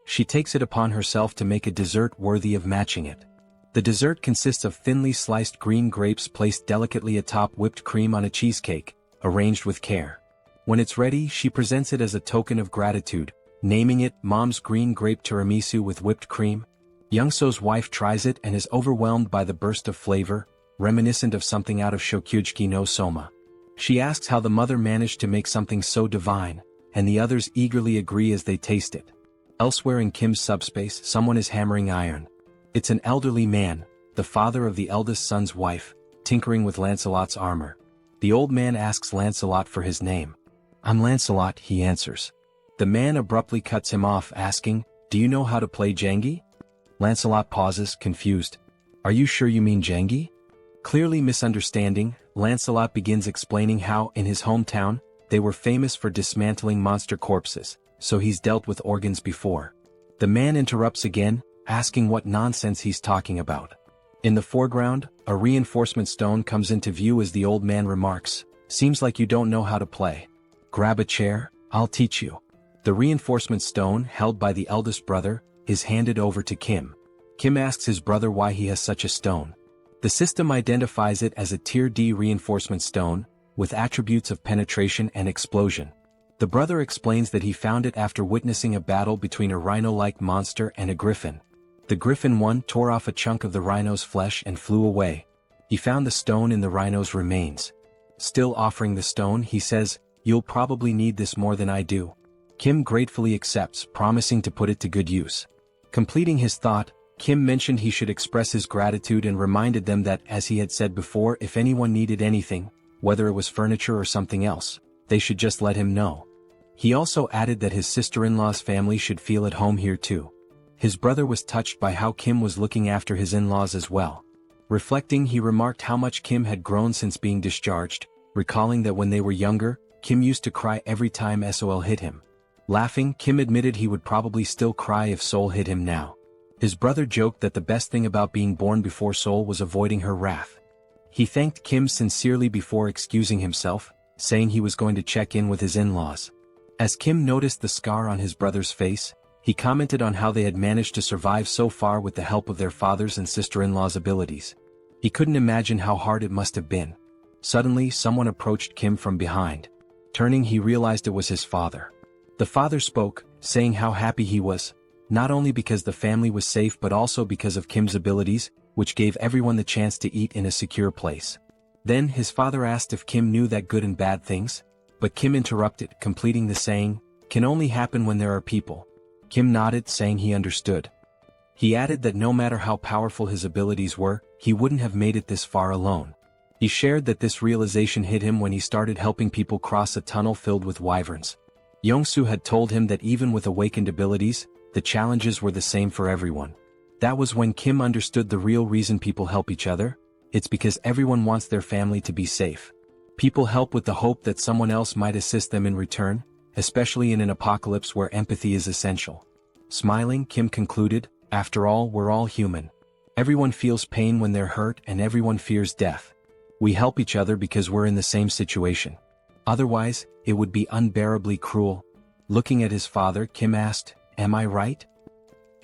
She takes it upon herself to make a dessert worthy of matching it. The dessert consists of thinly sliced green grapes placed delicately atop whipped cream on a cheesecake, arranged with care. When it's ready, she presents it as a token of gratitude, naming it Mom's Green Grape Tiramisu with whipped cream. Young-so's wife tries it and is overwhelmed by the burst of flavor, reminiscent of something out of Shokyuji no Soma. She asks how the mother managed to make something so divine, and the others eagerly agree as they taste it. Elsewhere in Kim's subspace, someone is hammering iron. It's an elderly man, the father of the eldest son's wife, tinkering with Lancelot's armor. The old man asks Lancelot for his name. "I'm Lancelot," he answers. The man abruptly cuts him off, asking, "Do you know how to play Jengi?" Lancelot pauses, confused. "Are you sure you mean Jengi?" Clearly misunderstanding, Lancelot begins explaining how, in his hometown, they were famous for dismantling monster corpses, so he's dealt with organs before. The man interrupts again, asking what nonsense he's talking about. In the foreground, a reinforcement stone comes into view as the old man remarks, "Seems like you don't know how to play. Grab a chair, I'll teach you." The reinforcement stone, held by the eldest brother, is handed over to Kim. Kim asks his brother why he has such a stone. The system identifies it as a Tier D reinforcement stone, with attributes of penetration and explosion. The brother explains that he found it after witnessing a battle between a rhino-like monster and a griffin. The griffin one tore off a chunk of the rhino's flesh and flew away. He found the stone in the rhino's remains. Still offering the stone, he says, "You'll probably need this more than I do." Kim gratefully accepts, promising to put it to good use. Completing his thought, Kim mentioned he should express his gratitude and reminded them that, as he had said before, if anyone needed anything, whether it was furniture or something else, they should just let him know. He also added that his sister-in-law's family should feel at home here too. His brother was touched by how Kim was looking after his in-laws as well. Reflecting, he remarked how much Kim had grown since being discharged, recalling that when they were younger, Kim used to cry every time Seoul hit him. Laughing, Kim admitted he would probably still cry if Seoul hit him now. His brother joked that the best thing about being born before Seoul was avoiding her wrath. He thanked Kim sincerely before excusing himself, saying he was going to check in with his in-laws. As Kim noticed the scar on his brother's face, he commented on how they had managed to survive so far with the help of their father's and sister-in-law's abilities. He couldn't imagine how hard it must have been. Suddenly, someone approached Kim from behind. Turning, he realized it was his father. The father spoke, saying how happy he was, not only because the family was safe but also because of Kim's abilities, which gave everyone the chance to eat in a secure place. Then his father asked if Kim knew that good and bad things, but Kim interrupted, completing the saying, "Can only happen when there are people." Kim nodded, saying he understood. He added that no matter how powerful his abilities were, he wouldn't have made it this far alone. He shared that this realization hit him when he started helping people cross a tunnel filled with wyverns. Young-soo had told him that even with awakened abilities, the challenges were the same for everyone. That was when Kim understood the real reason people help each other. It's because everyone wants their family to be safe. People help with the hope that someone else might assist them in return, especially in an apocalypse where empathy is essential. Smiling, Kim concluded, after all, we're all human. Everyone feels pain when they're hurt and everyone fears death. We help each other because we're in the same situation. Otherwise, it would be unbearably cruel. Looking at his father, Kim asked, "Am I right?"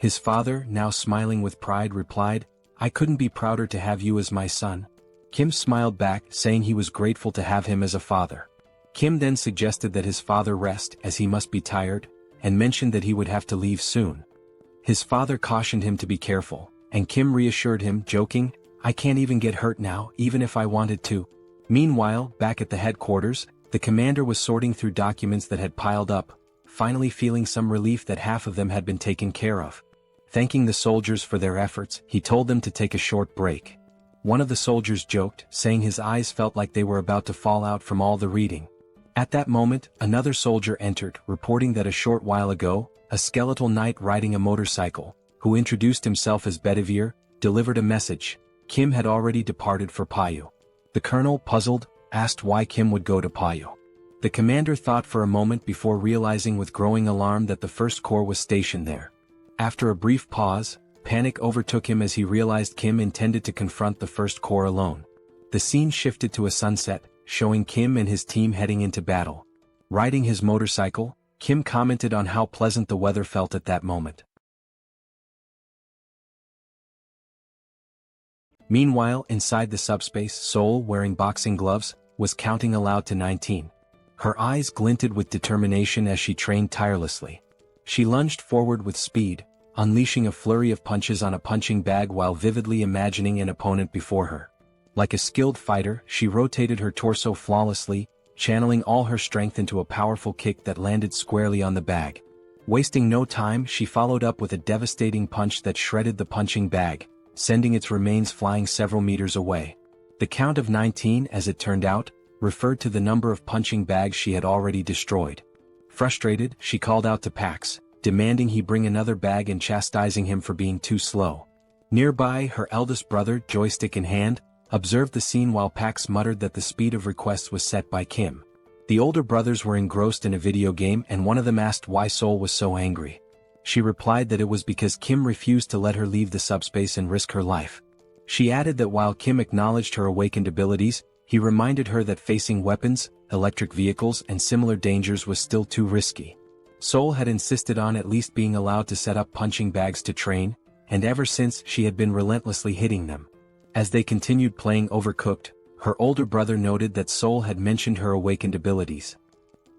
His father, now smiling with pride, replied, "I couldn't be prouder to have you as my son." Kim smiled back, saying he was grateful to have him as a father. Kim then suggested that his father rest as he must be tired, and mentioned that he would have to leave soon. His father cautioned him to be careful, and Kim reassured him, joking, "I can't even get hurt now, even if I wanted to." Meanwhile, back at the headquarters, the commander was sorting through documents that had piled up, finally feeling some relief that half of them had been taken care of. Thanking the soldiers for their efforts, he told them to take a short break. One of the soldiers joked, saying his eyes felt like they were about to fall out from all the reading. At that moment, another soldier entered, reporting that a short while ago, a skeletal knight riding a motorcycle, who introduced himself as Bedivere, delivered a message. Kim had already departed for Payu. The colonel, puzzled, asked why Kim would go to Payu. The commander thought for a moment before realizing with growing alarm that the First Corps was stationed there. After a brief pause, panic overtook him as he realized Kim intended to confront the First Corps alone. The scene shifted to a sunset, showing Kim and his team heading into battle. Riding his motorcycle, Kim commented on how pleasant the weather felt at that moment. Meanwhile, inside the subspace, Seoul, wearing boxing gloves, was counting aloud to 19. Her eyes glinted with determination as she trained tirelessly. She lunged forward with speed, unleashing a flurry of punches on a punching bag while vividly imagining an opponent before her. Like a skilled fighter, she rotated her torso flawlessly, channeling all her strength into a powerful kick that landed squarely on the bag. Wasting no time, she followed up with a devastating punch that shredded the punching bag, sending its remains flying several meters away. The count of 19, as it turned out, referred to the number of punching bags she had already destroyed. Frustrated, she called out to Pax, demanding he bring another bag and chastising him for being too slow. Nearby, her eldest brother, joystick in hand, observed the scene while Pax muttered that the speed of requests was set by Kim. The older brothers were engrossed in a video game and one of them asked why Seoul was so angry. She replied that it was because Kim refused to let her leave the subspace and risk her life. She added that while Kim acknowledged her awakened abilities, he reminded her that facing weapons, electric vehicles and similar dangers was still too risky. Seoul had insisted on at least being allowed to set up punching bags to train, and ever since she had been relentlessly hitting them. As they continued playing Overcooked, her older brother noted that Seoul had mentioned her awakened abilities.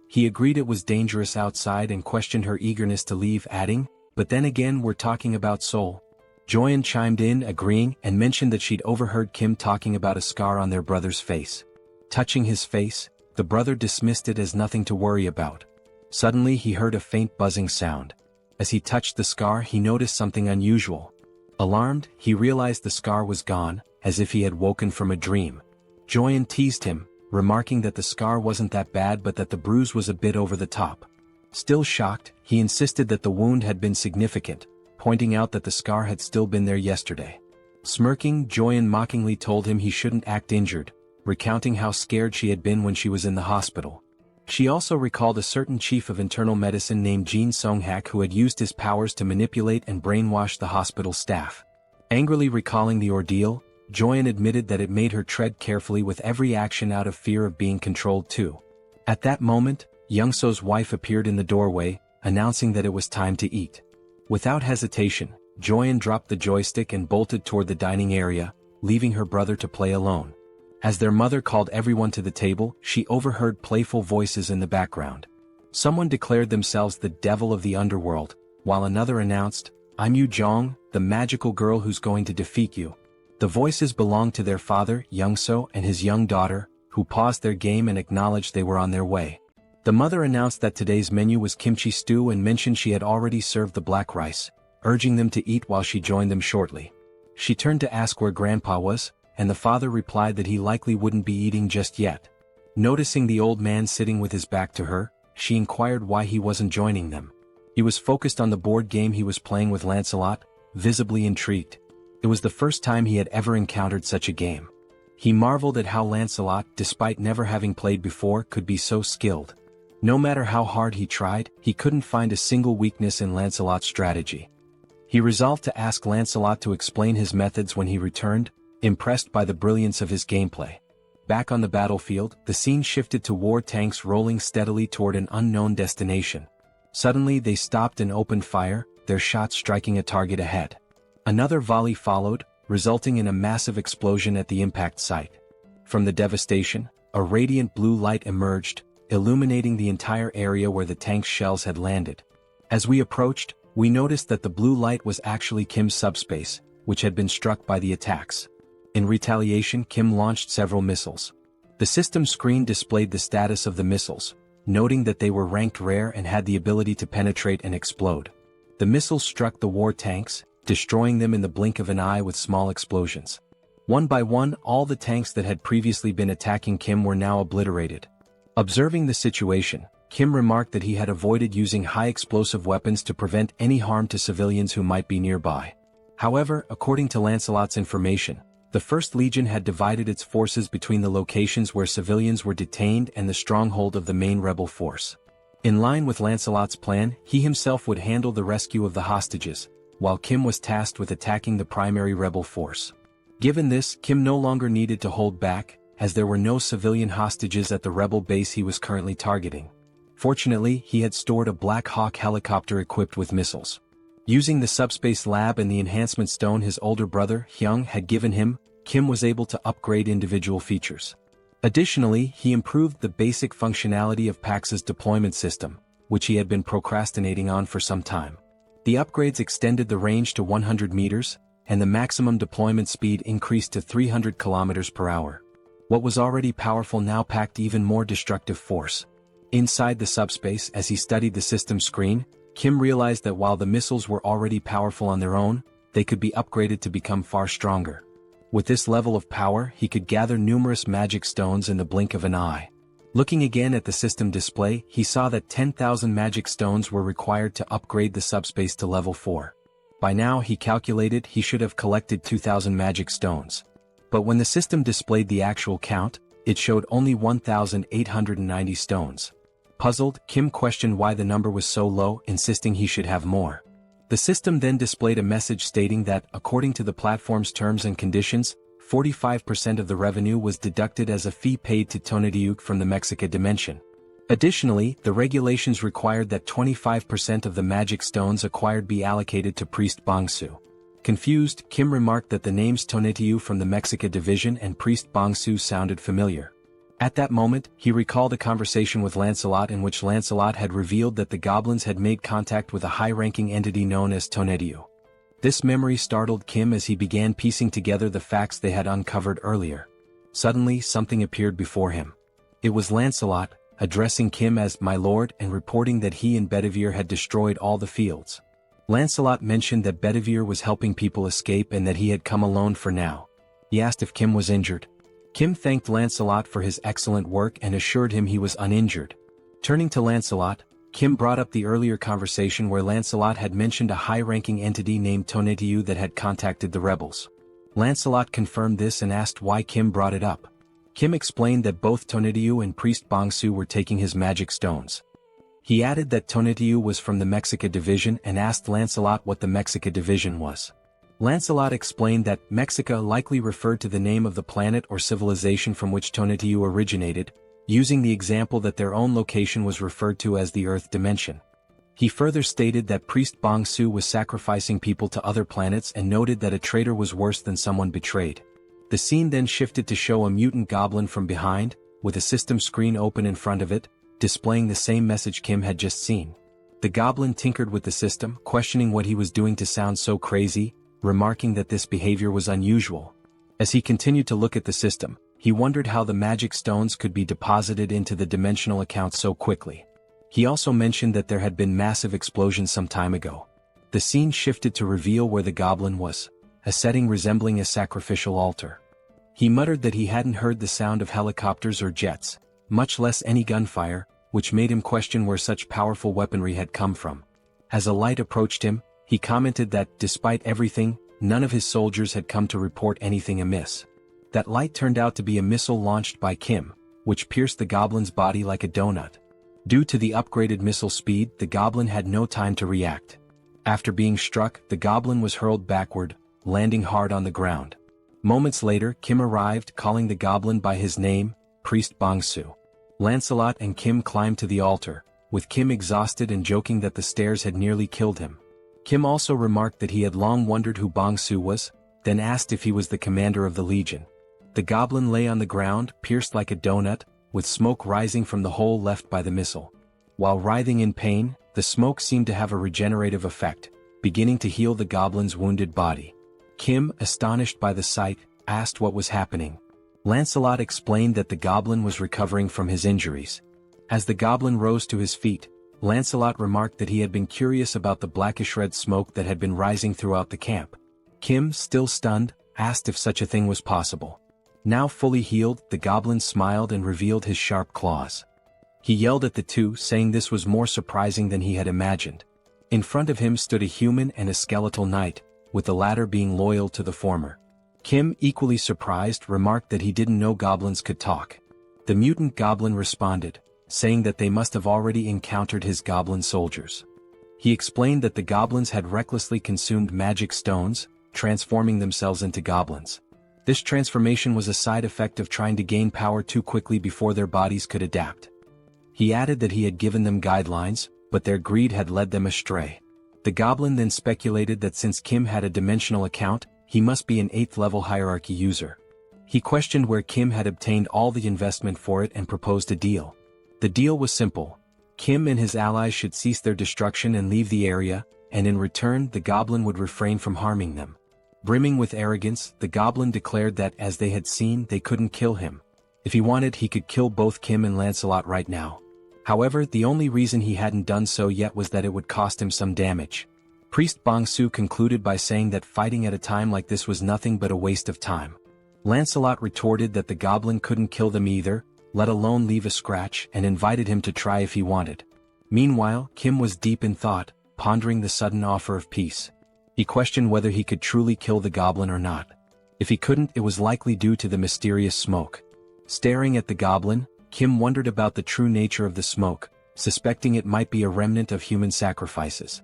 He agreed it was dangerous outside and questioned her eagerness to leave, adding, "But then again, we're talking about Seoul." Joyeon chimed in, agreeing, and mentioned that she'd overheard Kim talking about a scar on their brother's face. Touching his face, the brother dismissed it as nothing to worry about. Suddenly he heard a faint buzzing sound. As he touched the scar, he noticed something unusual. Alarmed, he realized the scar was gone, as if he had woken from a dream. Joyeon teased him, remarking that the scar wasn't that bad but that the bruise was a bit over the top. Still shocked, he insisted that the wound had been significant, pointing out that the scar had still been there yesterday. Smirking, Joyeon mockingly told him he shouldn't act injured, recounting how scared she had been when she was in the hospital. She also recalled a certain chief of internal medicine named Jin Sung-hak who had used his powers to manipulate and brainwash the hospital staff. Angrily recalling the ordeal, Joyeon admitted that it made her tread carefully with every action out of fear of being controlled too. At that moment, Young-so's wife appeared in the doorway, announcing that it was time to eat. Without hesitation, Joyeon dropped the joystick and bolted toward the dining area, leaving her brother to play alone. As their mother called everyone to the table, she overheard playful voices in the background. Someone declared themselves the devil of the underworld, while another announced, "I'm Yu Jong, the magical girl who's going to defeat you." The voices belonged to their father, Young-so, and his young daughter, who paused their game and acknowledged they were on their way. The mother announced that today's menu was kimchi stew and mentioned she had already served the black rice, urging them to eat while she joined them shortly. She turned to ask where Grandpa was, and the father replied that he likely wouldn't be eating just yet. Noticing the old man sitting with his back to her, she inquired why he wasn't joining them. He was focused on the board game he was playing with Lancelot, visibly intrigued. It was the first time he had ever encountered such a game. He marveled at how Lancelot, despite never having played before, could be so skilled. No matter how hard he tried, he couldn't find a single weakness in Lancelot's strategy. He resolved to ask Lancelot to explain his methods when he returned, impressed by the brilliance of his gameplay. Back on the battlefield, the scene shifted to war tanks rolling steadily toward an unknown destination. Suddenly they stopped and opened fire, their shots striking a target ahead. Another volley followed, resulting in a massive explosion at the impact site. From the devastation, a radiant blue light emerged, illuminating the entire area where the tank's shells had landed. As we approached, we noticed that the blue light was actually Kim's subspace, which had been struck by the attacks. In retaliation, Kim launched several missiles. The system screen displayed the status of the missiles, noting that they were ranked rare and had the ability to penetrate and explode. The missiles struck the war tanks, destroying them in the blink of an eye with small explosions. One by one, all the tanks that had previously been attacking Kim were now obliterated. Observing the situation, Kim remarked that he had avoided using high-explosive weapons to prevent any harm to civilians who might be nearby. However, according to Lancelot's information, the First Legion had divided its forces between the locations where civilians were detained and the stronghold of the main rebel force. In line with Lancelot's plan, he himself would handle the rescue of the hostages, while Kim was tasked with attacking the primary rebel force. Given this, Kim no longer needed to hold back, as there were no civilian hostages at the rebel base he was currently targeting. Fortunately, he had stored a Black Hawk helicopter equipped with missiles. Using the subspace lab and the enhancement stone his older brother, Hyung, had given him, Kim was able to upgrade individual features. Additionally, he improved the basic functionality of Pax's deployment system, which he had been procrastinating on for some time. The upgrades extended the range to 100 meters, and the maximum deployment speed increased to 300 kilometers per hour. What was already powerful now packed even more destructive force. Inside the subspace, as he studied the system screen, Kim realized that while the missiles were already powerful on their own, they could be upgraded to become far stronger. With this level of power, he could gather numerous magic stones in the blink of an eye. Looking again at the system display, he saw that 10,000 magic stones were required to upgrade the subspace to level 4. By now, he calculated he should have collected 2,000 magic stones. But when the system displayed the actual count, it showed only 1,890 stones. Puzzled, Kim questioned why the number was so low, insisting he should have more. The system then displayed a message stating that, according to the platform's terms and conditions, 45% of the revenue was deducted as a fee paid to Tonatiuh from the Mexica dimension. Additionally, the regulations required that 25% of the magic stones acquired be allocated to Priest Bongsu. Confused, Kim remarked that the names Tonatiuh from the Mexica division and Priest Bongsu sounded familiar. At that moment, he recalled a conversation with Lancelot in which Lancelot had revealed that the goblins had made contact with a high-ranking entity known as Tonatiuh. This memory startled Kim as he began piecing together the facts they had uncovered earlier. Suddenly, something appeared before him. It was Lancelot, addressing Kim as "my lord" and reporting that he and Bedivere had destroyed all the fields. Lancelot mentioned that Bedivere was helping people escape and that he had come alone for now. He asked if Kim was injured. Kim thanked Lancelot for his excellent work and assured him he was uninjured. Turning to Lancelot, Kim brought up the earlier conversation where Lancelot had mentioned a high-ranking entity named Tonatiuh that had contacted the rebels. Lancelot confirmed this and asked why Kim brought it up. Kim explained that both Tonatiuh and Priest Bongsu were taking his magic stones. He added that Tonatiuh was from the Mexica division and asked Lancelot what the Mexica division was. Lancelot explained that Mexica likely referred to the name of the planet or civilization from which Tonatiuh originated, using the example that their own location was referred to as the Earth dimension. He further stated that Priest Bongsu was sacrificing people to other planets and noted that a traitor was worse than someone betrayed. The scene then shifted to show a mutant goblin from behind, with a system screen open in front of it, displaying the same message Kim had just seen. The goblin tinkered with the system, questioning what he was doing to sound so crazy, remarking that this behavior was unusual. As he continued to look at the system, he wondered how the magic stones could be deposited into the dimensional account so quickly. He also mentioned that there had been massive explosions some time ago. The scene shifted to reveal where the goblin was, a setting resembling a sacrificial altar. He muttered that he hadn't heard the sound of helicopters or jets, much less any gunfire, which made him question where such powerful weaponry had come from. As a light approached him, He commented that, despite everything, none of his soldiers had come to report anything amiss. That light turned out to be a missile launched by Kim, which pierced the goblin's body like a donut. Due to the upgraded missile speed, the goblin had no time to react. After being struck, the goblin was hurled backward, landing hard on the ground. Moments later, Kim arrived, calling the goblin by his name, Priest Bongsu. Lancelot and Kim climbed to the altar, with Kim exhausted and joking that the stairs had nearly killed him. Kim also remarked that he had long wondered who Bongsu was, then asked if he was the commander of the legion. The goblin lay on the ground, pierced like a donut, with smoke rising from the hole left by the missile. While writhing in pain, the smoke seemed to have a regenerative effect, beginning to heal the goblin's wounded body. Kim, astonished by the sight, asked what was happening. Lancelot explained that the goblin was recovering from his injuries. As the goblin rose to his feet, Lancelot remarked that he had been curious about the blackish red smoke that had been rising throughout the camp. Kim, still stunned, asked if such a thing was possible. Now fully healed, the goblin smiled and revealed his sharp claws. He yelled at the two, saying this was more surprising than he had imagined. In front of him stood a human and a skeletal knight, with the latter being loyal to the former. Kim, equally surprised, remarked that he didn't know goblins could talk. The mutant goblin responded, saying that they must have already encountered his goblin soldiers. He explained that the goblins had recklessly consumed magic stones, transforming themselves into goblins. This transformation was a side effect of trying to gain power too quickly before their bodies could adapt. He added that he had given them guidelines, but their greed had led them astray. The goblin then speculated that since Kim had a dimensional account, he must be an 8th level hierarchy user. He questioned where Kim had obtained all the investment for it and proposed a deal. The deal was simple. Kim and his allies should cease their destruction and leave the area, and in return the goblin would refrain from harming them. Brimming with arrogance, the goblin declared that, as they had seen, they couldn't kill him. If he wanted, he could kill both Kim and Lancelot right now. However, the only reason he hadn't done so yet was that it would cost him some damage. Priest Bongsu concluded by saying that fighting at a time like this was nothing but a waste of time. Lancelot retorted that the goblin couldn't kill them either, let alone leave a scratch, and invited him to try if he wanted. Meanwhile, Kim was deep in thought, pondering the sudden offer of peace. He questioned whether he could truly kill the goblin or not. If he couldn't, it was likely due to the mysterious smoke. Staring at the goblin, Kim wondered about the true nature of the smoke, suspecting it might be a remnant of human sacrifices.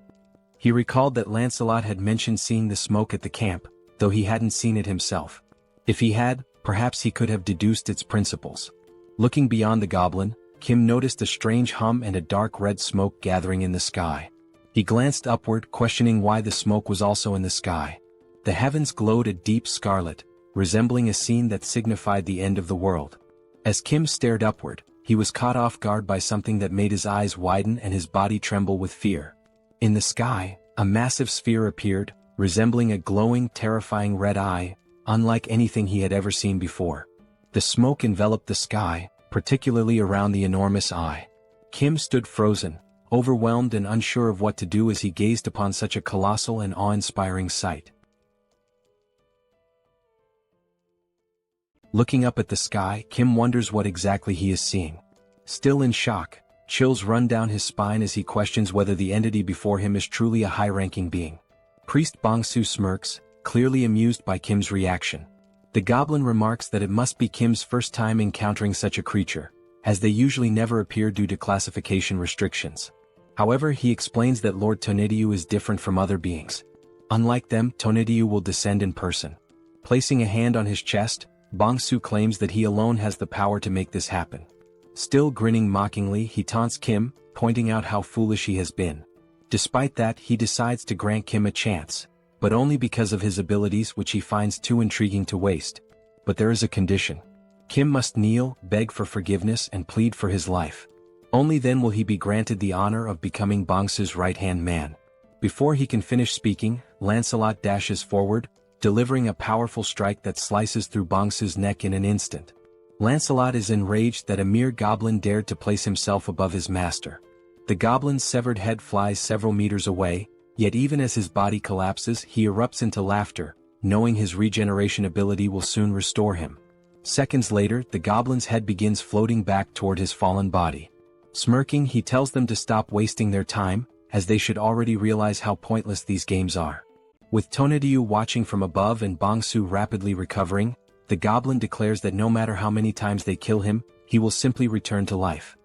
He recalled that Lancelot had mentioned seeing the smoke at the camp, though he hadn't seen it himself. If he had, perhaps he could have deduced its principles. Looking beyond the goblin, Kim noticed a strange hum and a dark red smoke gathering in the sky. He glanced upward, questioning why the smoke was also in the sky. The heavens glowed a deep scarlet, resembling a scene that signified the end of the world. As Kim stared upward, he was caught off guard by something that made his eyes widen and his body tremble with fear. In the sky, a massive sphere appeared, resembling a glowing, terrifying red eye, unlike anything he had ever seen before. The smoke enveloped the sky, particularly around the enormous eye. Kim stood frozen, overwhelmed and unsure of what to do as he gazed upon such a colossal and awe-inspiring sight. Looking up at the sky, Kim wonders what exactly he is seeing. Still in shock, chills run down his spine as he questions whether the entity before him is truly a high-ranking being. Priest Bongsu smirks, clearly amused by Kim's reaction. The goblin remarks that it must be Kim's first time encountering such a creature, as they usually never appear due to classification restrictions. However, he explains that Lord Tonediu is different from other beings. Unlike them, Tonediu will descend in person. Placing a hand on his chest, Bongsu claims that he alone has the power to make this happen. Still grinning mockingly, he taunts Kim, pointing out how foolish he has been. Despite that, he decides to grant Kim a chance, but only because of his abilities, which he finds too intriguing to waste. But there is a condition. Kim must kneel, beg for forgiveness and plead for his life. Only then will he be granted the honor of becoming Bongsu's right-hand man. Before he can finish speaking, Lancelot dashes forward, delivering a powerful strike that slices through Bongsu's neck in an instant. Lancelot is enraged that a mere goblin dared to place himself above his master. The goblin's severed head flies several meters away, yet even as his body collapses, he erupts into laughter, knowing his regeneration ability will soon restore him. Seconds later, the goblin's head begins floating back toward his fallen body. Smirking, he tells them to stop wasting their time, as they should already realize how pointless these games are. With Tonedyu watching from above and Bongsu rapidly recovering, the goblin declares that no matter how many times they kill him, he will simply return to life.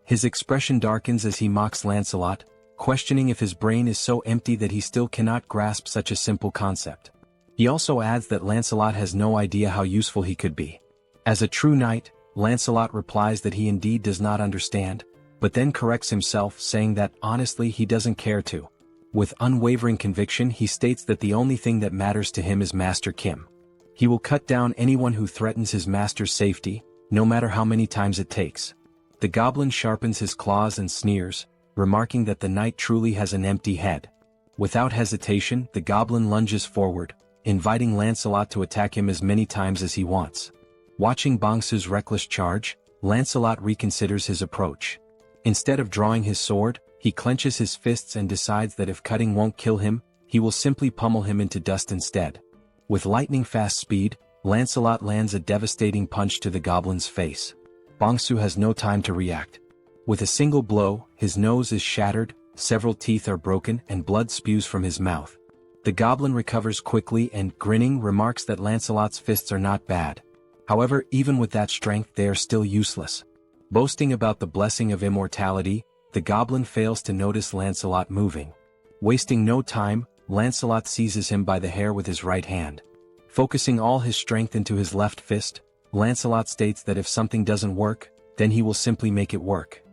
His expression darkens as he mocks Lancelot, questioning if his brain is so empty that he still cannot grasp such a simple concept. He also adds that Lancelot has no idea how useful he could be. As a true knight, Lancelot replies that he indeed does not understand, but then corrects himself, saying that honestly he doesn't care to. With unwavering conviction, he states that the only thing that matters to him is Master Kim. He will cut down anyone who threatens his master's safety, no matter how many times it takes. The goblin sharpens his claws and sneers, remarking that the knight truly has an empty head. Without hesitation, the goblin lunges forward, inviting Lancelot to attack him as many times as he wants. Watching Bongsu's reckless charge, Lancelot reconsiders his approach. Instead of drawing his sword, he clenches his fists and decides that if cutting won't kill him, he will simply pummel him into dust instead. With lightning-fast speed, Lancelot lands a devastating punch to the goblin's face. Bongsu has no time to react. With a single blow, his nose is shattered, several teeth are broken, and blood spews from his mouth. The goblin recovers quickly and, grinning, remarks that Lancelot's fists are not bad. However, even with that strength, they are still useless. Boasting about the blessing of immortality, the goblin fails to notice Lancelot moving. Wasting no time, Lancelot seizes him by the hair with his right hand. Focusing all his strength into his left fist, Lancelot states that if something doesn't work, then he will simply make it work.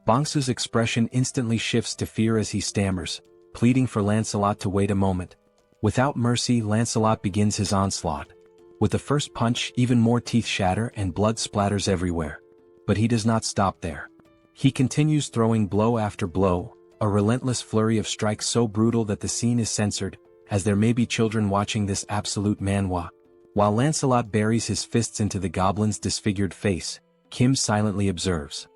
Bongsu's expression instantly shifts to fear as he stammers, pleading for Lancelot to wait a moment. Without mercy, Lancelot begins his onslaught. With the first punch, even more teeth shatter and blood splatters everywhere. But he does not stop there. He continues throwing blow after blow, a relentless flurry of strikes so brutal that the scene is censored, as there may be children watching this absolute manhwa. While Lancelot buries his fists into the goblin's disfigured face, Kim silently observes.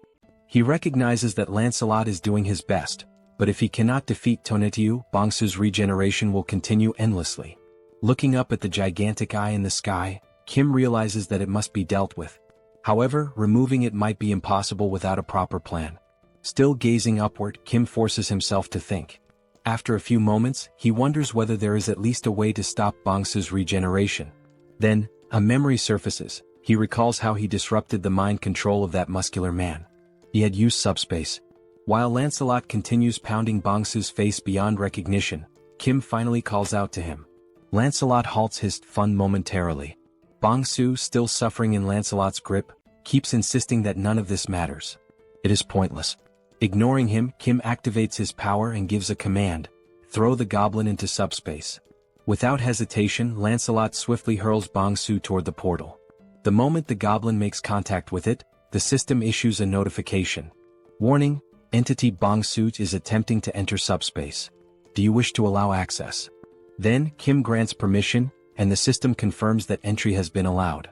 He recognizes that Lancelot is doing his best, but if he cannot defeat Tonedyu, Bongsu's regeneration will continue endlessly. Looking up at the gigantic eye in the sky, Kim realizes that it must be dealt with. However, removing it might be impossible without a proper plan. Still gazing upward, Kim forces himself to think. After a few moments, he wonders whether there is at least a way to stop Bongsu's regeneration. Then, a memory surfaces. He recalls how he disrupted the mind control of that muscular man. He had used SUBSPACE. While Lancelot continues pounding Bongsu's face beyond recognition, Kim finally calls out to him. Lancelot halts his fun momentarily. Bongsu, still suffering in Lancelot's grip, keeps insisting that none of this matters. It is pointless. Ignoring him, Kim activates his power and gives a command. Throw the goblin into SUBSPACE. Without hesitation, Lancelot swiftly hurls Bongsu toward the portal. The moment the goblin makes contact with it, the system issues a notification. Warning, entity Bongsu is attempting to enter SUBSPACE. Do you wish to allow access? Then, Kim grants permission, and the system confirms that entry has been allowed.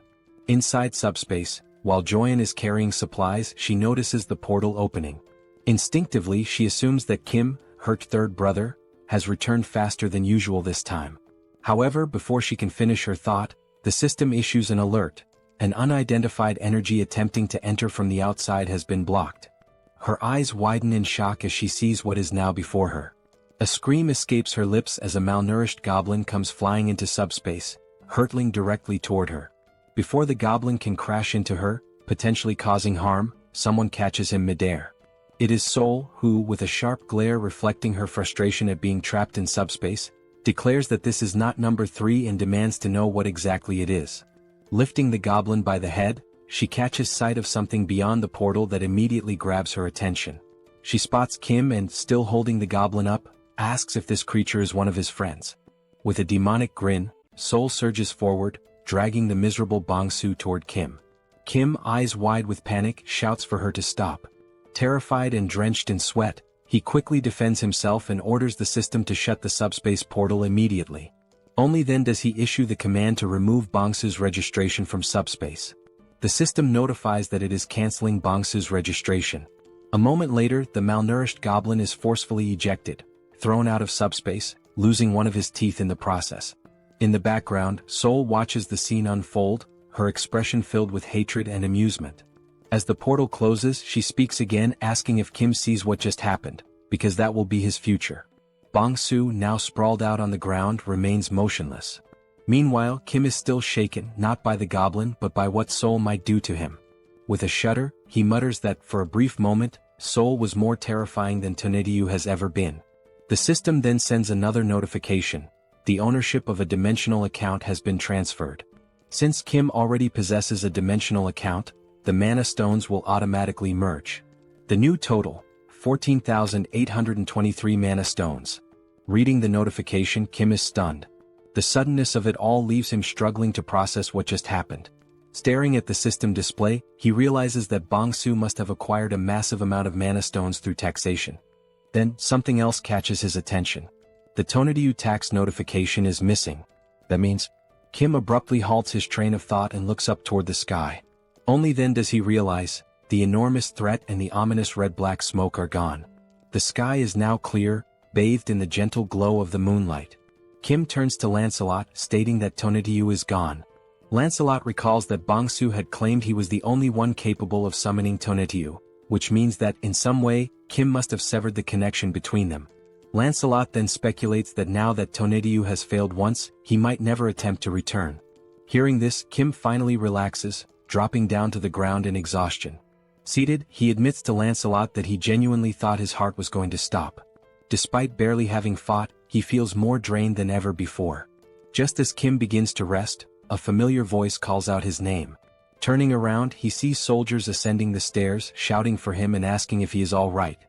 Inside SUBSPACE, while Joyeon is carrying supplies, she notices the portal opening. Instinctively, she assumes that Kim, her third brother, has returned faster than usual this time. However, before she can finish her thought, the system issues an alert. An unidentified energy attempting to enter from the outside has been blocked. Her eyes widen in shock as she sees what is now before her. A scream escapes her lips as a malnourished goblin comes flying into SUBSPACE, hurtling directly toward her. Before the goblin can crash into her, potentially causing harm, someone catches him midair. It is Seoul who, with a sharp glare reflecting her frustration at being trapped in SUBSPACE, declares that this is not number 3 and demands to know what exactly it is. Lifting the goblin by the head, she catches sight of something beyond the portal that immediately grabs her attention. She spots Kim and, still holding the goblin up, asks if this creature is one of his friends. With a demonic grin, Seoul surges forward, dragging the miserable Bongsu toward Kim. Kim, eyes wide with panic, shouts for her to stop. Terrified and drenched in sweat, he quickly defends himself and orders the system to shut the SUBSPACE portal immediately. Only then does he issue the command to remove Bongsu's registration from SUBSPACE. The system notifies that it is canceling Bongsu's registration. A moment later, the malnourished goblin is forcefully ejected, thrown out of SUBSPACE, losing one of his teeth in the process. In the background, Seoul watches the scene unfold, her expression filled with hatred and amusement. As the portal closes, she speaks again, asking if Kim sees what just happened. because that will be his future. Bong-soo, now sprawled out on the ground, remains motionless. Meanwhile, Kim is still shaken, not by the goblin but by what Seoul might do to him. With a shudder, he mutters that, for a brief moment, Seoul was more terrifying than Tonetiyu has ever been. The system then sends another notification. The ownership of a dimensional account has been transferred. Since Kim already possesses a dimensional account, the mana stones will automatically merge. The new total, 14,823 mana stones. Reading the notification, Kim is stunned. The suddenness of it all leaves him struggling to process what just happened. Staring at the system display, he realizes that Bong-soo must have acquired a massive amount of mana stones through taxation. Then, something else catches his attention. The Tonetiyu tax notification is missing. That means, Kim abruptly halts his train of thought and looks up toward the sky. Only then does he realize, the enormous threat and the ominous red-black smoke are gone. The sky is now clear, bathed in the gentle glow of the moonlight. Kim turns to Lancelot, stating that Tonetiyu is gone. Lancelot recalls that Bong-soo had claimed he was the only one capable of summoning Tonetiyu, which means that, in some way, Kim must have severed the connection between them. Lancelot then speculates that now that Tonetiyu has failed once, he might never attempt to return. Hearing this, Kim finally relaxes, dropping down to the ground in exhaustion. Seated, he admits to Lancelot that he genuinely thought his heart was going to stop. Despite barely having fought, he feels more drained than ever before. Just as Kim begins to rest, a familiar voice calls out his name. Turning around, he sees soldiers ascending the stairs, shouting for him and asking if he is all right.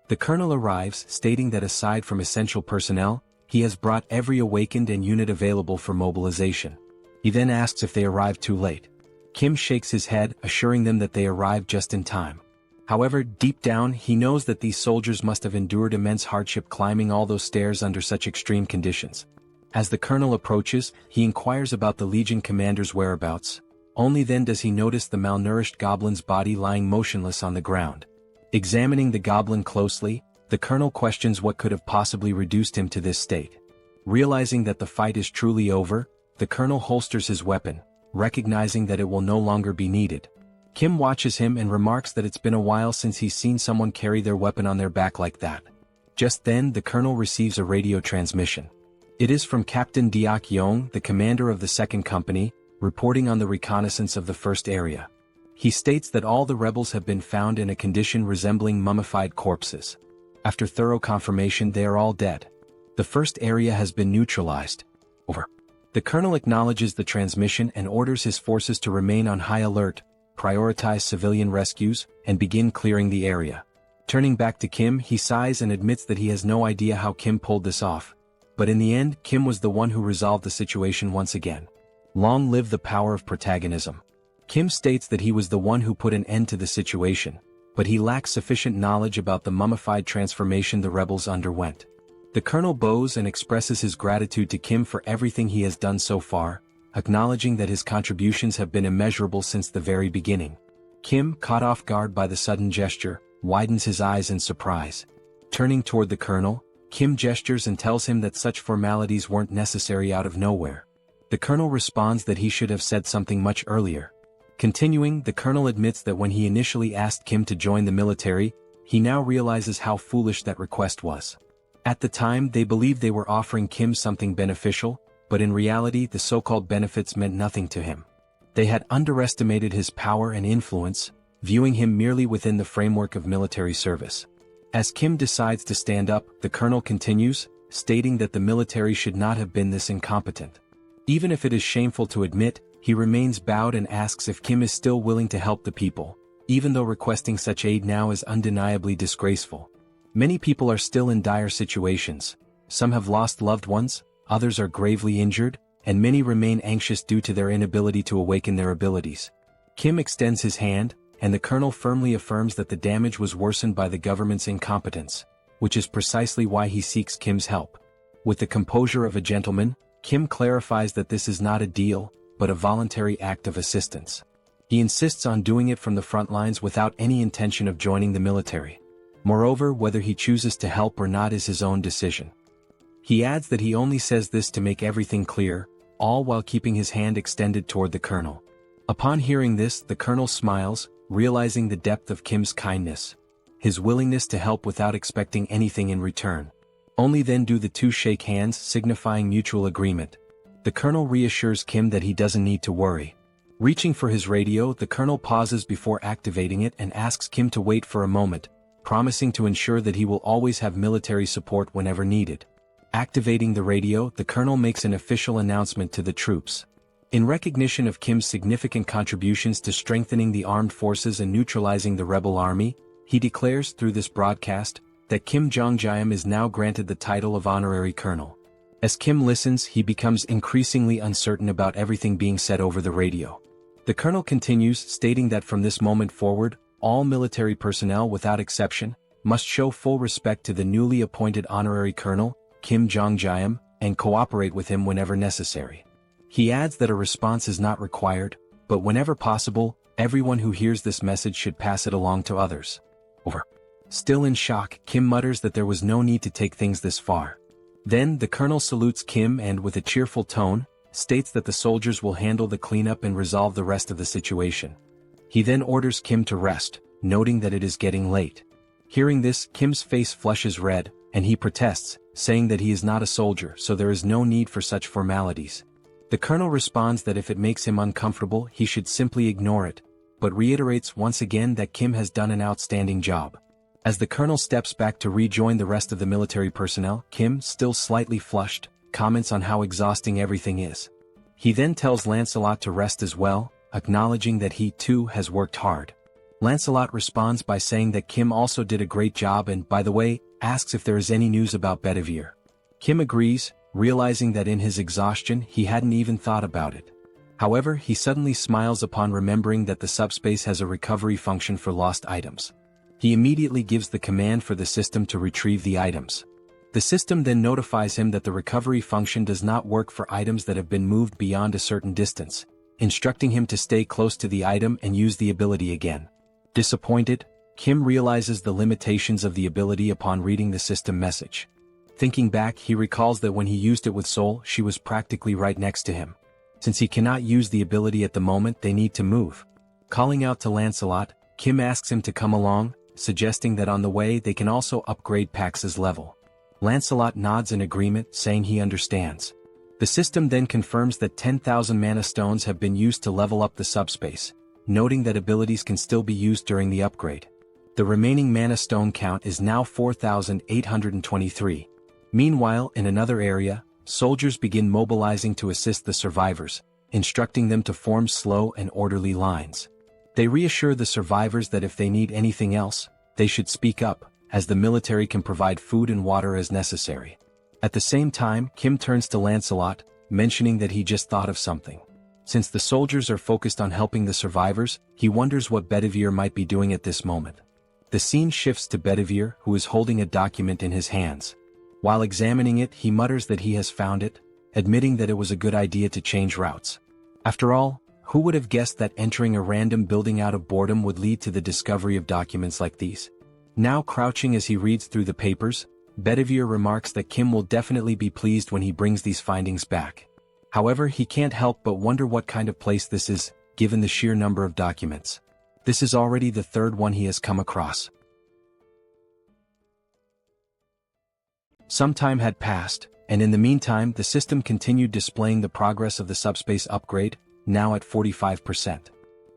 The colonel arrives, stating that aside from essential personnel, he has brought every awakened and unit available for mobilization. He then asks if they arrived too late. Kim shakes his head, assuring them that they arrived just in time. However, deep down, he knows that these soldiers must have endured immense hardship climbing all those stairs under such extreme conditions. As the colonel approaches, he inquires about the Legion commander's whereabouts. Only then does he notice the malnourished goblin's body lying motionless on the ground. Examining the goblin closely, the colonel questions what could have possibly reduced him to this state. Realizing that the fight is truly over, the colonel holsters his weapon, recognizing that it will no longer be needed. Kim watches him and remarks that it's been a while since he's seen someone carry their weapon on their back like that. Just then, the colonel receives a radio transmission. It is from Captain Deok-yeong, the commander of the second company, reporting on the reconnaissance of the first area. He states that all the rebels have been found in a condition resembling mummified corpses. After thorough confirmation, they are all dead. The first area has been neutralized. Over. The colonel acknowledges the transmission and orders his forces to remain on high alert, prioritize civilian rescues, and begin clearing the area. Turning back to Kim, he sighs and admits that he has no idea how Kim pulled this off. But in the end, Kim was the one who resolved the situation once again. Long live the power of protagonism. Kim states that he was the one who put an end to the situation, but he lacks sufficient knowledge about the mummified transformation the rebels underwent. The colonel bows and expresses his gratitude to Kim for everything he has done so far, acknowledging that his contributions have been immeasurable since the very beginning. Kim, caught off guard by the sudden gesture, widens his eyes in surprise. Turning toward the colonel, Kim gestures and tells him that such formalities weren't necessary out of nowhere. The colonel responds that he should have said something much earlier. Continuing, the colonel admits that when he initially asked Kim to join the military, he now realizes how foolish that request was. At the time, they believed they were offering Kim something beneficial, but in reality the so-called benefits meant nothing to him. They had underestimated his power and influence, viewing him merely within the framework of military service. As Kim decides to stand up, the colonel continues, stating that the military should not have been this incompetent. Even if it is shameful to admit, he remains bowed and asks if Kim is still willing to help the people, even though requesting such aid now is undeniably disgraceful. Many people are still in dire situations. Some have lost loved ones, others are gravely injured, and many remain anxious due to their inability to awaken their abilities. Kim extends his hand, and the colonel firmly affirms that the damage was worsened by the government's incompetence, which is precisely why he seeks Kim's help. With the composure of a gentleman, Kim clarifies that this is not a deal, but a voluntary act of assistance. He insists on doing it from the front lines without any intention of joining the military. Moreover, whether he chooses to help or not is his own decision. He adds that he only says this to make everything clear, all while keeping his hand extended toward the colonel. Upon hearing this, the colonel smiles, realizing the depth of Kim's kindness. his willingness to help without expecting anything in return. Only then do the two shake hands, signifying mutual agreement. The colonel reassures Kim that he doesn't need to worry. Reaching for his radio, the colonel pauses before activating it and asks Kim to wait for a moment, promising to ensure that he will always have military support whenever needed. Activating the radio, the colonel makes an official announcement to the troops. In recognition of Kim's significant contributions to strengthening the armed forces and neutralizing the rebel army, he declares through this broadcast that Kim Jeong-gyeom is now granted the title of honorary colonel. As Kim listens, he becomes increasingly uncertain about everything being said over the radio. The colonel continues, stating that from this moment forward, all military personnel without exception must show full respect to the newly appointed honorary colonel, Kim Jeong-gyeom, and cooperate with him whenever necessary. He adds that a response is not required, but whenever possible, everyone who hears this message should pass it along to others. Over. Still in shock, Kim mutters that there was no need to take things this far. Then the colonel salutes Kim and, with a cheerful tone, states that the soldiers will handle the cleanup and resolve the rest of the situation. He then orders Kim to rest, noting that it is getting late. Hearing this, Kim's face flushes red, and he protests, saying that he is not a soldier, so there is no need for such formalities. The colonel responds that if it makes him uncomfortable, he should simply ignore it, but reiterates once again that Kim has done an outstanding job. As the colonel steps back to rejoin the rest of the military personnel, Kim, still slightly flushed, comments on how exhausting everything is. He then tells Lancelot to rest as well, acknowledging that he too has worked hard. Lancelot responds by saying that Kim also did a great job and, by the way, asks if there is any news about Bedivere. Kim agrees, realizing that in his exhaustion he hadn't even thought about it. However, he suddenly smiles upon remembering that the subspace has a recovery function for lost items. He immediately gives the command for the system to retrieve the items. The system then notifies him that the recovery function does not work for items that have been moved beyond a certain distance, instructing him to stay close to the item and use the ability again. Disappointed, Kim realizes the limitations of the ability upon reading the system message. Thinking back, he recalls that when he used it with Seoul, she was practically right next to him. Since he cannot use the ability at the moment, they need to move. Calling out to Lancelot, Kim asks him to come along, suggesting that on the way they can also upgrade Pax's level. Lancelot nods in agreement, saying he understands. The system then confirms that 10,000 mana stones have been used to level up the subspace, noting that abilities can still be used during the upgrade. The remaining mana stone count is now 4,823. Meanwhile, in another area, soldiers begin mobilizing to assist the survivors, instructing them to form slow and orderly lines. They reassure the survivors that if they need anything else, they should speak up, as the military can provide food and water as necessary. At the same time, Kim turns to Lancelot, mentioning that he just thought of something. Since the soldiers are focused on helping the survivors, he wonders what Bedivere might be doing at this moment. The scene shifts to Bedivere, who is holding a document in his hands. While examining it, he mutters that he has found it, admitting that it was a good idea to change routes. After all, who would have guessed that entering a random building out of boredom would lead to the discovery of documents like these? Now crouching as he reads through the papers, Bedivere remarks that Kim will definitely be pleased when he brings these findings back. However, he can't help but wonder what kind of place this is, given the sheer number of documents. This is already the third one he has come across. Some time had passed, and in the meantime the system continued displaying the progress of the subspace upgrade, now at 45%.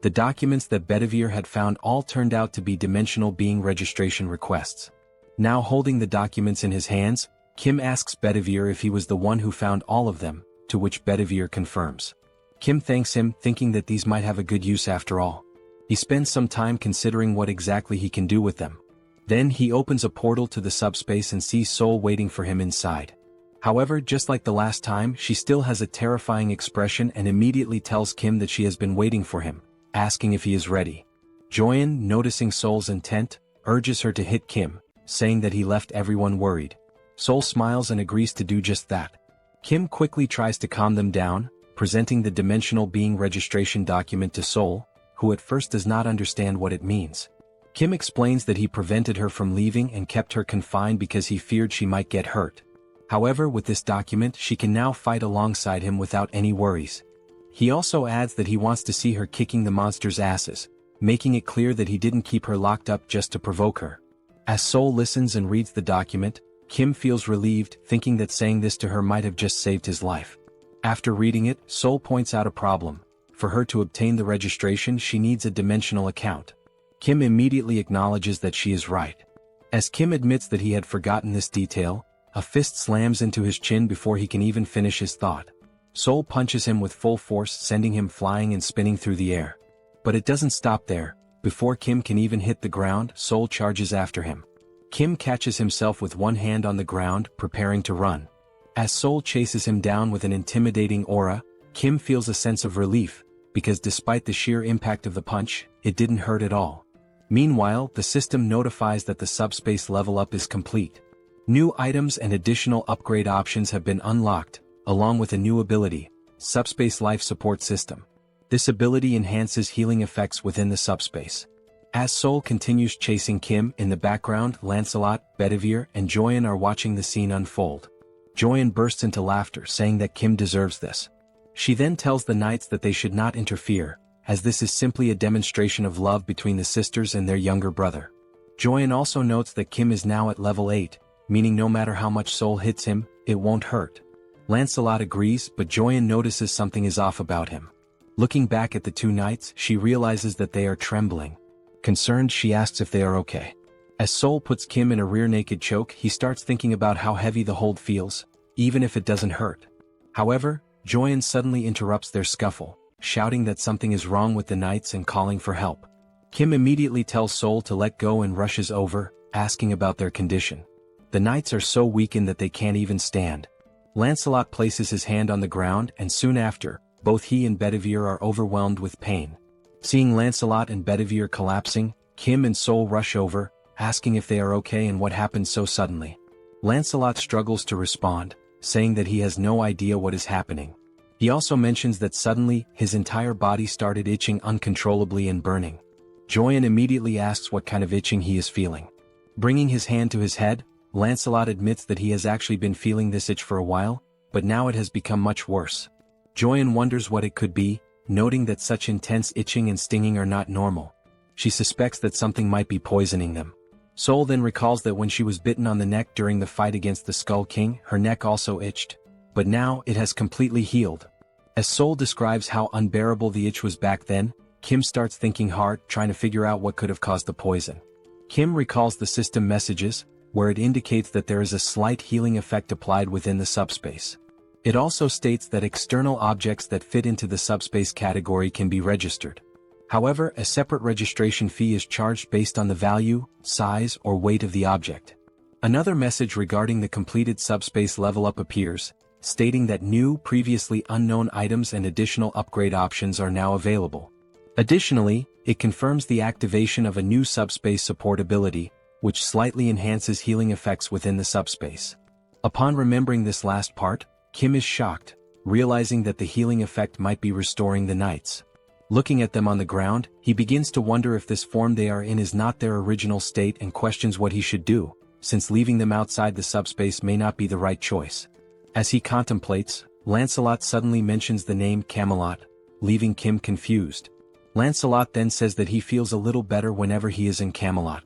The documents that Bedivere had found all turned out to be dimensional being registration requests. Now holding the documents in his hands, Kim asks Bedivere if he was the one who found all of them, to which Bedivere confirms. Kim thanks him, thinking that these might have a good use after all. He spends some time considering what exactly he can do with them. Then he opens a portal to the subspace and sees Seoul waiting for him inside. However, just like the last time, she still has a terrifying expression and immediately tells Kim that she has been waiting for him, asking if he is ready. Joyeon, noticing Seoul's intent, urges her to hit Kim, saying that he left everyone worried. Seoul smiles and agrees to do just that. Kim quickly tries to calm them down, presenting the dimensional being registration document to Seoul, who at first does not understand what it means. Kim explains that he prevented her from leaving and kept her confined because he feared she might get hurt. However, with this document she can now fight alongside him without any worries. He also adds that he wants to see her kicking the monster's asses, making it clear that he didn't keep her locked up just to provoke her. As Seoul listens and reads the document, Kim feels relieved, thinking that saying this to her might have just saved his life. After reading it, Seoul points out a problem. For her to obtain the registration, she needs a dimensional account. Kim immediately acknowledges that she is right. As Kim admits that he had forgotten this detail, a fist slams into his chin before he can even finish his thought. Seoul punches him with full force, sending him flying and spinning through the air. But it doesn't stop there. Before Kim can even hit the ground, Seoul charges after him. Kim catches himself with one hand on the ground, preparing to run. As Seoul chases him down with an intimidating aura, Kim feels a sense of relief, because despite the sheer impact of the punch, it didn't hurt at all. Meanwhile, the system notifies that the subspace level up is complete. New items and additional upgrade options have been unlocked, along with a new ability, Subspace Life Support System. This ability enhances healing effects within the subspace. As Seoul continues chasing Kim, in the background, Lancelot, Bedivere, and Joyeon are watching the scene unfold. Joyeon bursts into laughter, saying that Kim deserves this. She then tells the knights that they should not interfere, as this is simply a demonstration of love between the sisters and their younger brother. Joyeon also notes that Kim is now at level 8, meaning no matter how much Seoul hits him, it won't hurt. Lancelot agrees, but Joyeon notices something is off about him. Looking back at the two knights, she realizes that they are trembling. Concerned, she asks if they are okay. As Seoul puts Kim in a rear naked choke, he starts thinking about how heavy the hold feels, even if it doesn't hurt. However, Joyeon suddenly interrupts their scuffle, shouting that something is wrong with the knights and calling for help. Kim immediately tells Seoul to let go and rushes over, asking about their condition. The knights are so weakened that they can't even stand. Lancelot places his hand on the ground, and soon after, both he and Bedivere are overwhelmed with pain. Seeing Lancelot and Bedivere collapsing, Kim and Seoul rush over, asking if they are okay and what happened so suddenly. Lancelot struggles to respond, saying that he has no idea what is happening. He also mentions that suddenly, his entire body started itching uncontrollably and burning. Joyeon immediately asks what kind of itching he is feeling. Bringing his hand to his head, Lancelot admits that he has actually been feeling this itch for a while, but now it has become much worse. Joyeon wonders what it could be, noting that such intense itching and stinging are not normal. She suspects that something might be poisoning them. Seoul then recalls that when she was bitten on the neck during the fight against the Skull King, her neck also itched. But now, it has completely healed. As Seoul describes how unbearable the itch was back then, Kim starts thinking hard, trying to figure out what could have caused the poison. Kim recalls the system messages, where it indicates that there is a slight healing effect applied within the subspace. It also states that external objects that fit into the subspace category can be registered. However, a separate registration fee is charged based on the value, size, or weight of the object. Another message regarding the completed subspace level up appears, stating that new, previously unknown items and additional upgrade options are now available. Additionally, it confirms the activation of a new subspace support ability, which slightly enhances healing effects within the subspace. Upon remembering this last part, Kim is shocked, realizing that the healing effect might be restoring the knights. Looking at them on the ground, he begins to wonder if this form they are in is not their original state and questions what he should do, since leaving them outside the subspace may not be the right choice. As he contemplates, Lancelot suddenly mentions the name Camelot, leaving Kim confused. Lancelot then says that he feels a little better whenever he is in Camelot.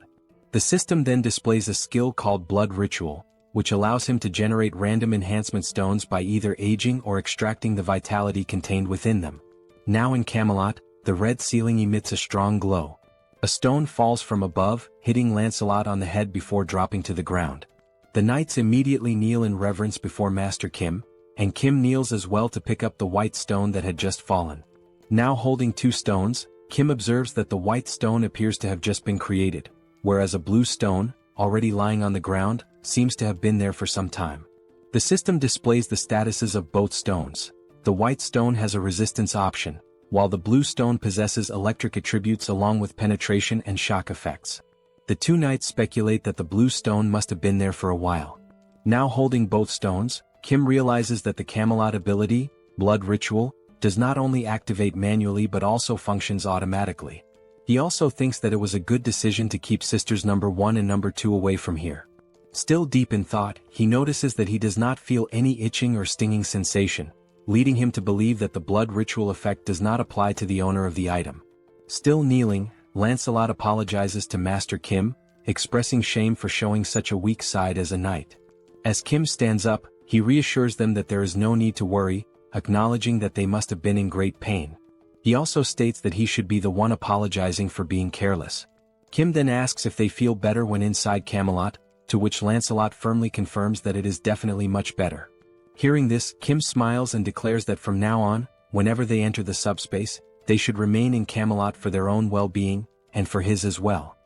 The system then displays a skill called Blood Ritual, which allows him to generate random enhancement stones by either aging or extracting the vitality contained within them. Now in Camelot, the red ceiling emits a strong glow. A stone falls from above, hitting Lancelot on the head before dropping to the ground. The knights immediately kneel in reverence before Master Kim, and Kim kneels as well to pick up the white stone that had just fallen. Now holding two stones, Kim observes that the white stone appears to have just been created, whereas a blue stone, already lying on the ground, seems to have been there for some time. The system displays the statuses of both stones. The white stone has a resistance option, while the blue stone possesses electric attributes along with penetration and shock effects. The two knights speculate that the blue stone must have been there for a while. Now holding both stones, Kim realizes that the Camelot ability, Blood Ritual, does not only activate manually but also functions automatically. He also thinks that it was a good decision to keep sisters number 1 and number 2 away from here. Still deep in thought, he notices that he does not feel any itching or stinging sensation, leading him to believe that the blood ritual effect does not apply to the owner of the item. Still kneeling, Lancelot apologizes to Master Kim, expressing shame for showing such a weak side as a knight. As Kim stands up, he reassures them that there is no need to worry, acknowledging that they must have been in great pain. He also states that he should be the one apologizing for being careless. Kim then asks if they feel better when inside Camelot, to which Lancelot firmly confirms that it is definitely much better. Hearing this, Kim smiles and declares that from now on, whenever they enter the subspace, they should remain in Camelot for their own well-being, and for his as well.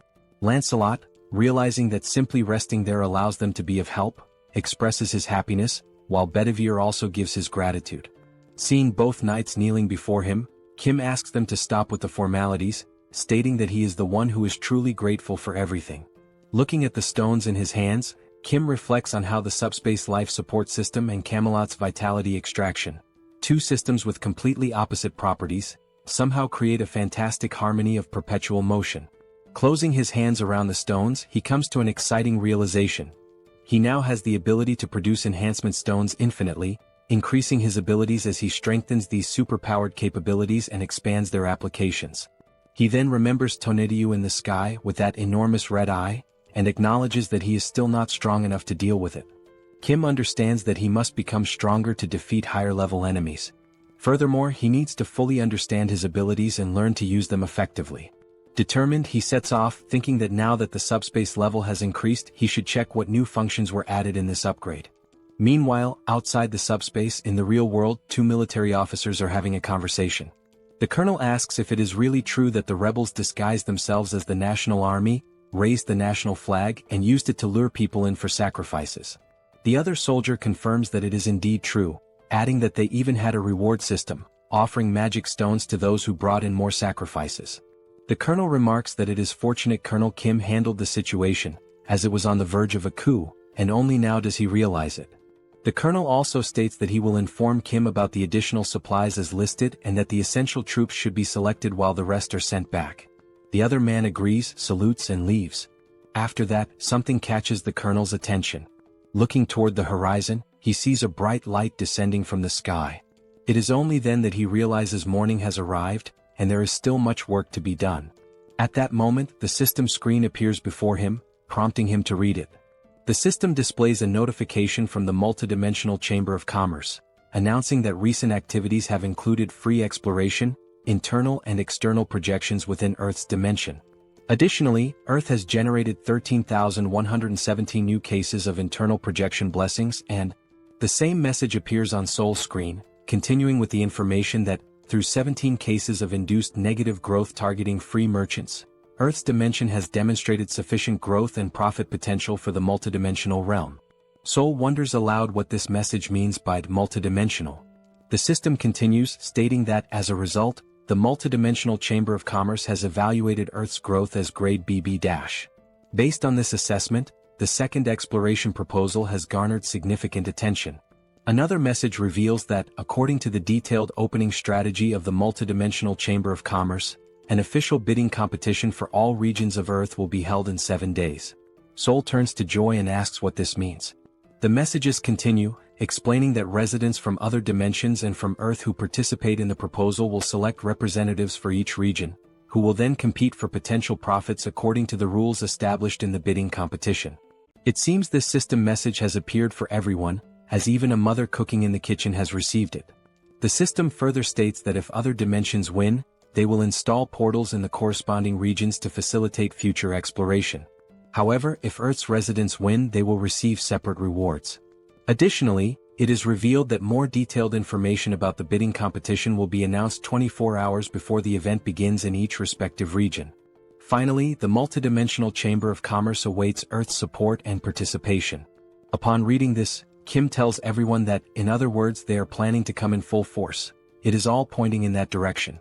Lancelot, realizing that simply resting there allows them to be of help, expresses his happiness, while Bedivere also gives his gratitude. Seeing both knights kneeling before him, Kim asks them to stop with the formalities, stating that he is the one who is truly grateful for everything. Looking at the stones in his hands, Kim reflects on how the subspace life support system and Camelot's vitality extraction, two systems with completely opposite properties, somehow create a fantastic harmony of perpetual motion. Closing his hands around the stones, he comes to an exciting realization. He now has the ability to produce enhancement stones infinitely, increasing his abilities as he strengthens these superpowered capabilities and expands their applications. He then remembers Tonediu in the sky with that enormous red eye, and acknowledges that he is still not strong enough to deal with it. Kim understands that he must become stronger to defeat higher-level enemies. Furthermore, he needs to fully understand his abilities and learn to use them effectively. Determined, he sets off, thinking that now that the subspace level has increased, he should check what new functions were added in this upgrade. Meanwhile, outside the subspace, in the real world, two military officers are having a conversation. The colonel asks if it is really true that the rebels disguised themselves as the national army, raised the national flag, and used it to lure people in for sacrifices. The other soldier confirms that it is indeed true, adding that they even had a reward system, offering magic stones to those who brought in more sacrifices. The colonel remarks that it is fortunate Colonel Kim handled the situation, as it was on the verge of a coup, and only now does he realize it. The colonel also states that he will inform Kim about the additional supplies as listed and that the essential troops should be selected while the rest are sent back. The other man agrees, salutes and leaves. After that, something catches the colonel's attention. Looking toward the horizon, he sees a bright light descending from the sky. It is only then that he realizes morning has arrived, and there is still much work to be done. At that moment, the system screen appears before him, prompting him to read it. The system displays a notification from the multidimensional Chamber of Commerce, announcing that recent activities have included free exploration, internal and external projections within Earth's dimension. Additionally, Earth has generated 13,117 new cases of internal projection blessings, and the same message appears on Seoul's screen, continuing with the information that, through 17 cases of induced negative growth targeting free merchants, Earth's dimension has demonstrated sufficient growth and profit potential for the multidimensional realm. Seoul wonders aloud what this message means by multidimensional. The system continues, stating that, as a result, the multidimensional Chamber of Commerce has evaluated Earth's growth as grade BB-. Based on this assessment, the second exploration proposal has garnered significant attention. Another message reveals that, according to the detailed opening strategy of the multidimensional Chamber of Commerce, an official bidding competition for all regions of Earth will be held in 7 days. Seoul turns to Joy and asks what this means. The messages continue, explaining that residents from other dimensions and from Earth who participate in the proposal will select representatives for each region, who will then compete for potential profits according to the rules established in the bidding competition. It seems this system message has appeared for everyone, as even a mother cooking in the kitchen has received it. The system further states that if other dimensions win, they will install portals in the corresponding regions to facilitate future exploration. However, if Earth's residents win, they will receive separate rewards. Additionally, it is revealed that more detailed information about the bidding competition will be announced 24 hours before the event begins in each respective region. Finally, the multidimensional Chamber of Commerce awaits Earth's support and participation. Upon reading this, Kim tells everyone that, in other words, they are planning to come in full force. It is all pointing in that direction.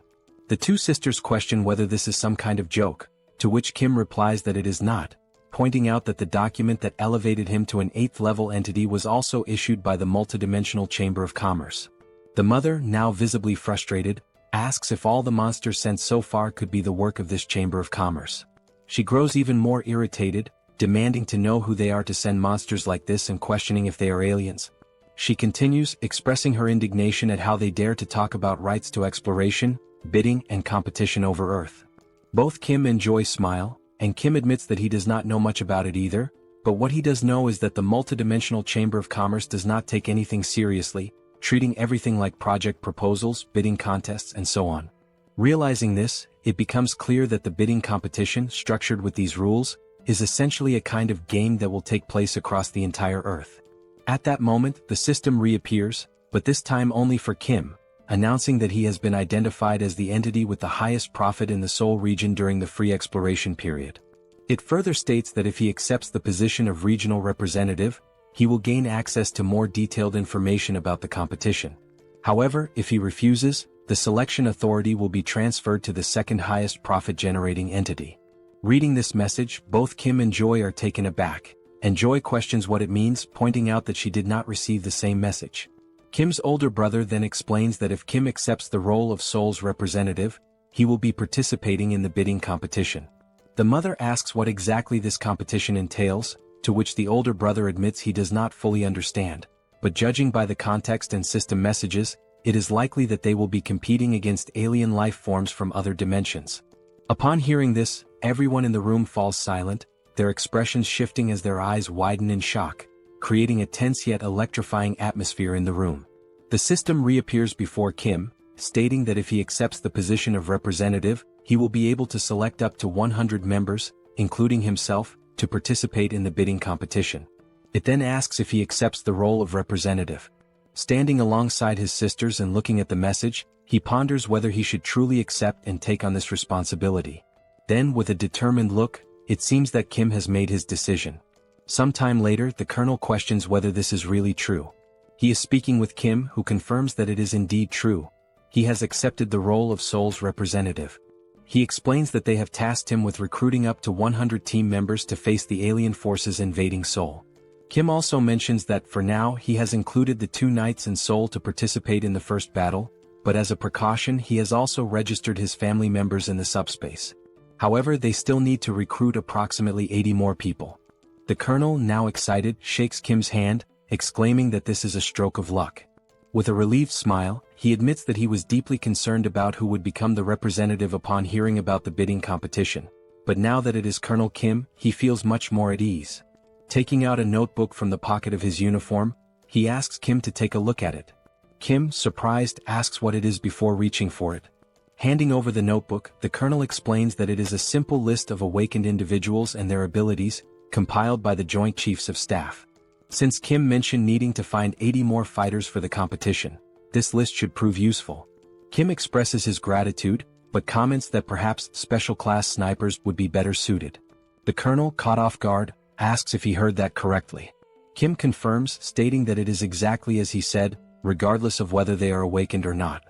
The two sisters question whether this is some kind of joke, to which Kim replies that it is not, pointing out that the document that elevated him to an 8th-level entity was also issued by the multidimensional Chamber of Commerce. The mother, now visibly frustrated, asks if all the monsters sent so far could be the work of this Chamber of Commerce. She grows even more irritated, demanding to know who they are to send monsters like this and questioning if they are aliens. She continues, expressing her indignation at how they dare to talk about rights to exploration, bidding and competition over Earth. Both Kim and Joy smile, and Kim admits that he does not know much about it either, but what he does know is that the multidimensional Chamber of Commerce does not take anything seriously, treating everything like project proposals, bidding contests, and so on. Realizing this, it becomes clear that the bidding competition, structured with these rules, is essentially a kind of game that will take place across the entire Earth. At that moment, the system reappears, but this time only for Kim, announcing that he has been identified as the entity with the highest profit in the Seoul region during the free exploration period. It further states that if he accepts the position of regional representative, he will gain access to more detailed information about the competition. However, if he refuses, the selection authority will be transferred to the second highest profit-generating entity. Reading this message, both Kim and Joy are taken aback, and Joy questions what it means, pointing out that she did not receive the same message. Kim's older brother then explains that if Kim accepts the role of Seoul's representative, he will be participating in the bidding competition. The mother asks what exactly this competition entails, to which the older brother admits he does not fully understand, but judging by the context and system messages, it is likely that they will be competing against alien life forms from other dimensions. Upon hearing this, everyone in the room falls silent, their expressions shifting as their eyes widen in shock, creating a tense yet electrifying atmosphere in the room. The system reappears before Kim, stating that if he accepts the position of representative, he will be able to select up to 100 members, including himself, to participate in the bidding competition. It then asks if he accepts the role of representative. Standing alongside his sisters and looking at the message, he ponders whether he should truly accept and take on this responsibility. Then, with a determined look, it seems that Kim has made his decision. Sometime later, the colonel questions whether this is really true. He is speaking with Kim, who confirms that it is indeed true. He has accepted the role of Seoul's representative. He explains that they have tasked him with recruiting up to 100 team members to face the alien forces invading Seoul. Kim also mentions that for now he has included the 2 knights in Seoul to participate in the first battle, but as a precaution he has also registered his family members in the SUBSPACE. However, they still need to recruit approximately 80 more people. The colonel, now excited, shakes Kim's hand, exclaiming that this is a stroke of luck. With a relieved smile, he admits that he was deeply concerned about who would become the representative upon hearing about the bidding competition, but now that it is Colonel Kim, he feels much more at ease. Taking out a notebook from the pocket of his uniform, he asks Kim to take a look at it. Kim, surprised, asks what it is before reaching for it. Handing over the notebook, the colonel explains that it is a simple list of awakened individuals and their abilities, compiled by the Joint Chiefs of Staff. Since Kim mentioned needing to find 80 more fighters for the competition, this list should prove useful. Kim expresses his gratitude, but comments that perhaps special-class snipers would be better suited. The colonel, caught off guard, asks if he heard that correctly. Kim confirms, stating that it is exactly as he said, regardless of whether they are awakened or not.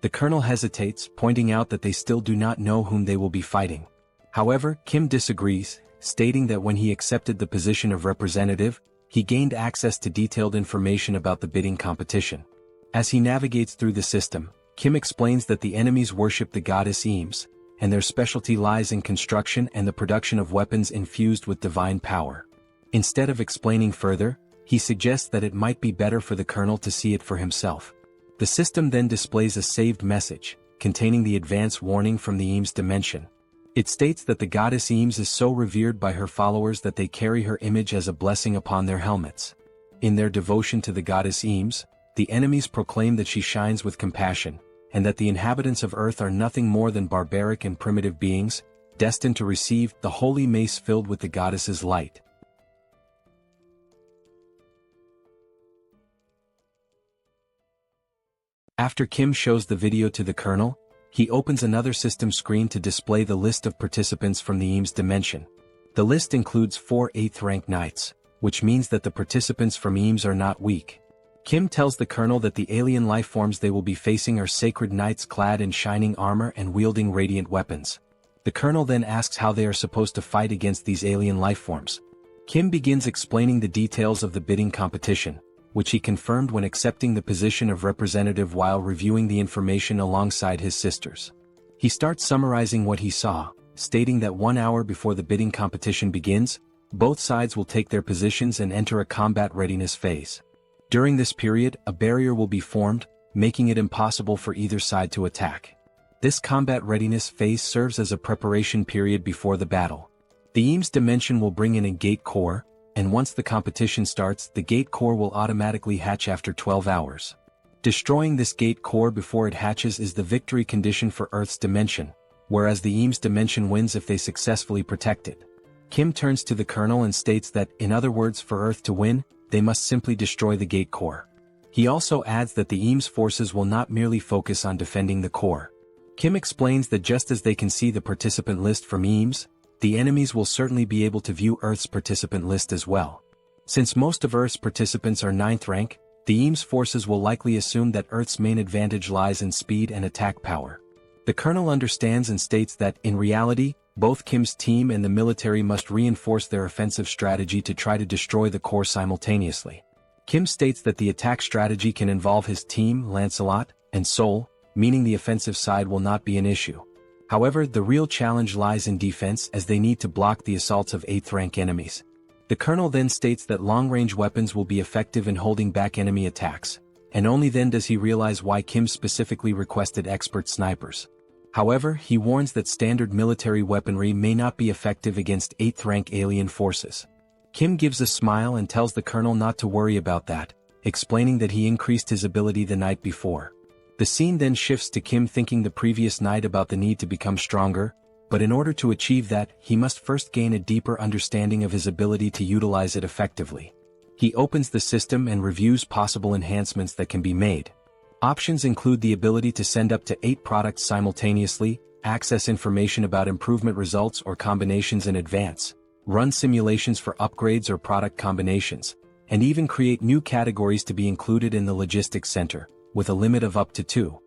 The colonel hesitates, pointing out that they still do not know whom they will be fighting. However, Kim disagrees, stating that when he accepted the position of representative, he gained access to detailed information about the bidding competition. As he navigates through the system, Kim explains that the enemies worship the goddess Eames, and their specialty lies in construction and the production of weapons infused with divine power. Instead of explaining further, he suggests that it might be better for the colonel to see it for himself. The system then displays a saved message, containing the advance warning from the Eames dimension. It states that the goddess Eames is so revered by her followers that they carry her image as a blessing upon their helmets. In their devotion to the goddess Eames, the enemies proclaim that she shines with compassion, and that the inhabitants of Earth are nothing more than barbaric and primitive beings, destined to receive the holy mace filled with the goddess's light. After Kim shows the video to the colonel, he opens another system screen to display the list of participants from the Eames dimension. The list includes 4 8th-rank knights, which means that the participants from Eames are not weak. Kim tells the colonel that the alien lifeforms they will be facing are sacred knights clad in shining armor and wielding radiant weapons. The colonel then asks how they are supposed to fight against these alien lifeforms. Kim begins explaining the details of the bidding competition, which he confirmed when accepting the position of representative while reviewing the information alongside his sisters. He starts summarizing what he saw, stating that 1 hour before the bidding competition begins, both sides will take their positions and enter a combat readiness phase. During this period, a barrier will be formed, making it impossible for either side to attack. This combat readiness phase serves as a preparation period before the battle. The Eames dimension will bring in a gate core, and once the competition starts, the gate core will automatically hatch after 12 hours. Destroying this gate core before it hatches is the victory condition for Earth's dimension, whereas the Eames dimension wins if they successfully protect it. Kim turns to the Colonel and states that, in other words, for Earth to win, they must simply destroy the gate core. He also adds that the Eames forces will not merely focus on defending the core. Kim explains that just as they can see the participant list from Eames, the enemies will certainly be able to view Earth's participant list as well. Since most of Earth's participants are 9th rank, the Eames forces will likely assume that Earth's main advantage lies in speed and attack power. The Colonel understands and states that, in reality, both Kim's team and the military must reinforce their offensive strategy to try to destroy the core simultaneously. Kim states that the attack strategy can involve his team, Lancelot, and Seoul, meaning the offensive side will not be an issue. However, the real challenge lies in defense as they need to block the assaults of 8th rank enemies. The Colonel then states that long-range weapons will be effective in holding back enemy attacks, and only then does he realize why Kim specifically requested expert snipers. However, he warns that standard military weaponry may not be effective against 8th rank alien forces. Kim gives a smile and tells the Colonel not to worry about that, explaining that he increased his ability the night before. The scene then shifts to Kim thinking the previous night about the need to become stronger, but in order to achieve that, he must first gain a deeper understanding of his ability to utilize it effectively. He opens the system and reviews possible enhancements that can be made. Options include the ability to send up to 8 products simultaneously, access information about improvement results or combinations in advance, run simulations for upgrades or product combinations, and even create new categories to be included in the logistics center, with a limit of up to 2.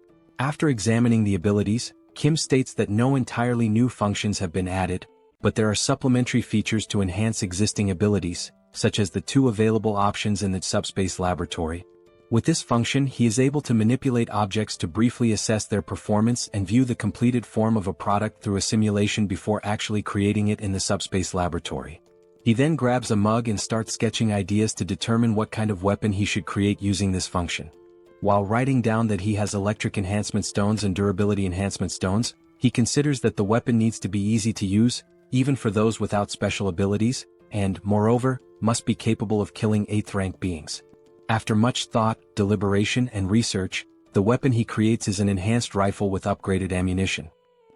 After examining the abilities, Kim states that no entirely new functions have been added, but there are supplementary features to enhance existing abilities, such as the 2 available options in the SUBSPACE laboratory. With this function, he is able to manipulate objects to briefly assess their performance and view the completed form of a product through a simulation before actually creating it in the SUBSPACE laboratory. He then grabs a mug and starts sketching ideas to determine what kind of weapon he should create using this function. While writing down that he has electric enhancement stones and durability enhancement stones, he considers that the weapon needs to be easy to use, even for those without special abilities, and, moreover, must be capable of killing 8th rank beings. After much thought, deliberation, and research, the weapon he creates is an enhanced rifle with upgraded ammunition.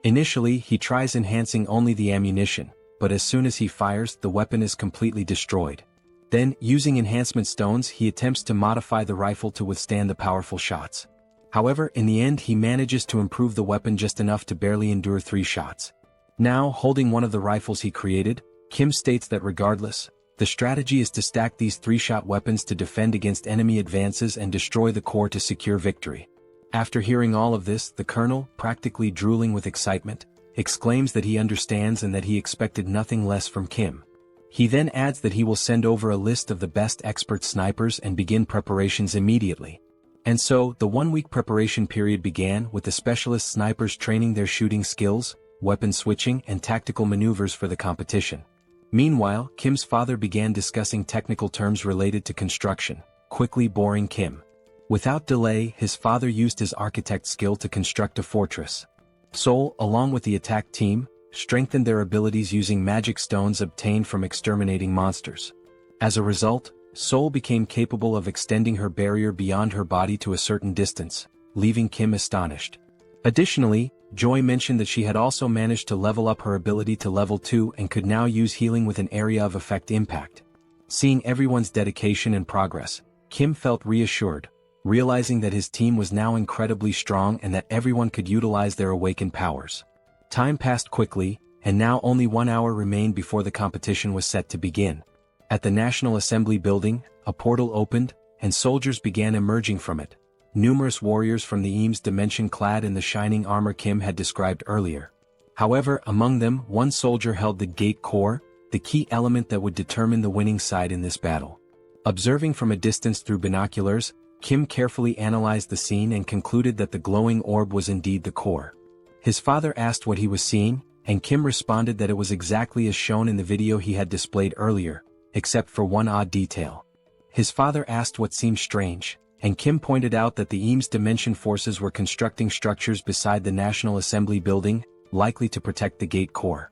Initially, he tries enhancing only the ammunition, but as soon as he fires, the weapon is completely destroyed. Then, using enhancement stones, he attempts to modify the rifle to withstand the powerful shots. However, in the end he manages to improve the weapon just enough to barely endure 3 shots. Now, holding one of the rifles he created, Kim states that regardless, the strategy is to stack these 3-shot weapons to defend against enemy advances and destroy the core to secure victory. After hearing all of this, the Colonel, practically drooling with excitement, exclaims that he understands and that he expected nothing less from Kim. He then adds that he will send over a list of the best expert snipers and begin preparations immediately. And so, the 1-week preparation period began with the specialist snipers training their shooting skills, weapon switching, and tactical maneuvers for the competition. Meanwhile, Kim's father began discussing technical terms related to construction, quickly boring Kim. Without delay, his father used his architect skill to construct a fortress. Seoul, along with the attack team, strengthened their abilities using magic stones obtained from exterminating monsters. As a result, Seoul became capable of extending her barrier beyond her body to a certain distance, leaving Kim astonished. Additionally, Joy mentioned that she had also managed to level up her ability to level 2 and could now use healing with an area of effect impact. Seeing everyone's dedication and progress, Kim felt reassured, realizing that his team was now incredibly strong and that everyone could utilize their awakened powers. Time passed quickly, and now only 1 hour remained before the competition was set to begin. At the National Assembly building, a portal opened, and soldiers began emerging from it. Numerous warriors from the Eames dimension clad in the shining armor Kim had described earlier. However, among them, one soldier held the gate core, the key element that would determine the winning side in this battle. Observing from a distance through binoculars, Kim carefully analyzed the scene and concluded that the glowing orb was indeed the core. His father asked what he was seeing, and Kim responded that it was exactly as shown in the video he had displayed earlier, except for one odd detail. His father asked what seemed strange, and Kim pointed out that the Eames dimension forces were constructing structures beside the National Assembly building, likely to protect the gate core.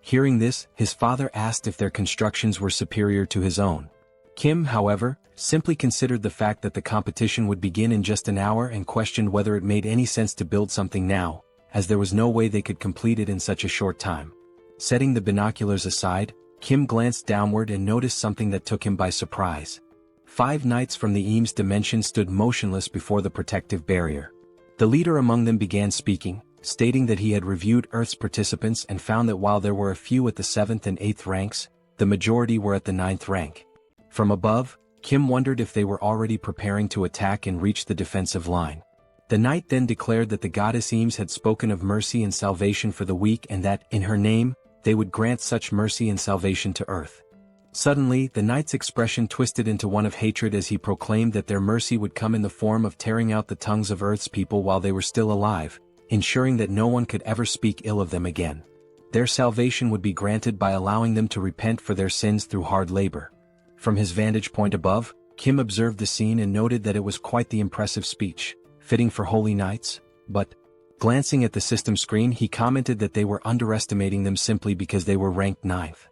Hearing this, his father asked if their constructions were superior to his own. Kim, however, simply considered the fact that the competition would begin in just an hour and questioned whether it made any sense to build something now, as there was no way they could complete it in such a short time. Setting the binoculars aside, Kim glanced downward and noticed something that took him by surprise. 5 knights from the Eames dimension stood motionless before the protective barrier. The leader among them began speaking, stating that he had reviewed Earth's participants and found that while there were a few at the 7th and 8th ranks, the majority were at the 9th rank. From above, Kim wondered if they were already preparing to attack and reach the defensive line. The knight then declared that the goddess Eames had spoken of mercy and salvation for the weak and that, in her name, they would grant such mercy and salvation to Earth. Suddenly, the knight's expression twisted into one of hatred as he proclaimed that their mercy would come in the form of tearing out the tongues of Earth's people while they were still alive, ensuring that no one could ever speak ill of them again. Their salvation would be granted by allowing them to repent for their sins through hard labor. From his vantage point above, Kim observed the scene and noted that it was quite the impressive speech, fitting for holy knights, but, glancing at the system screen, he commented that they were underestimating them simply because they were ranked 9th.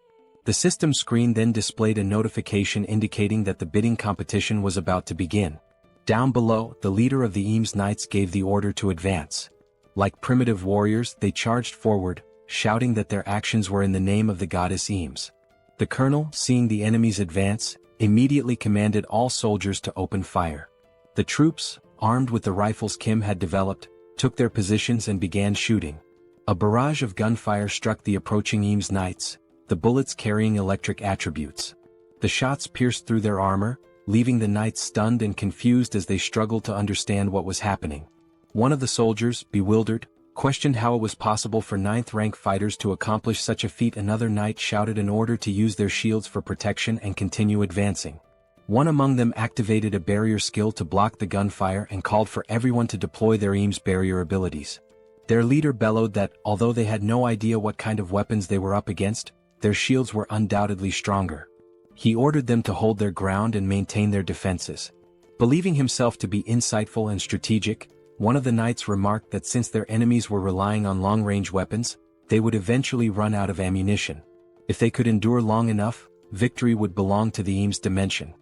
The system screen then displayed a notification indicating that the bidding competition was about to begin. Down below, the leader of the Eames Knights gave the order to advance. Like primitive warriors, they charged forward, shouting that their actions were in the name of the goddess Eames. The colonel, seeing the enemies advance, immediately commanded all soldiers to open fire. The troops, armed with the rifles Kim had developed, took their positions and began shooting. A barrage of gunfire struck the approaching Eames Knights, the bullets carrying electric attributes. The shots pierced through their armor, leaving the knights stunned and confused as they struggled to understand what was happening. One of the soldiers, bewildered, questioned how it was possible for 9th-rank fighters to accomplish such a feat. Another knight shouted an order to use their shields for protection and continue advancing. One among them activated a barrier skill to block the gunfire and called for everyone to deploy their Eames barrier abilities. Their leader bellowed that, although they had no idea what kind of weapons they were up against, their shields were undoubtedly stronger. He ordered them to hold their ground and maintain their defenses. Believing himself to be insightful and strategic, one of the knights remarked that since their enemies were relying on long-range weapons, they would eventually run out of ammunition. If they could endure long enough, victory would belong to the Eames dimension.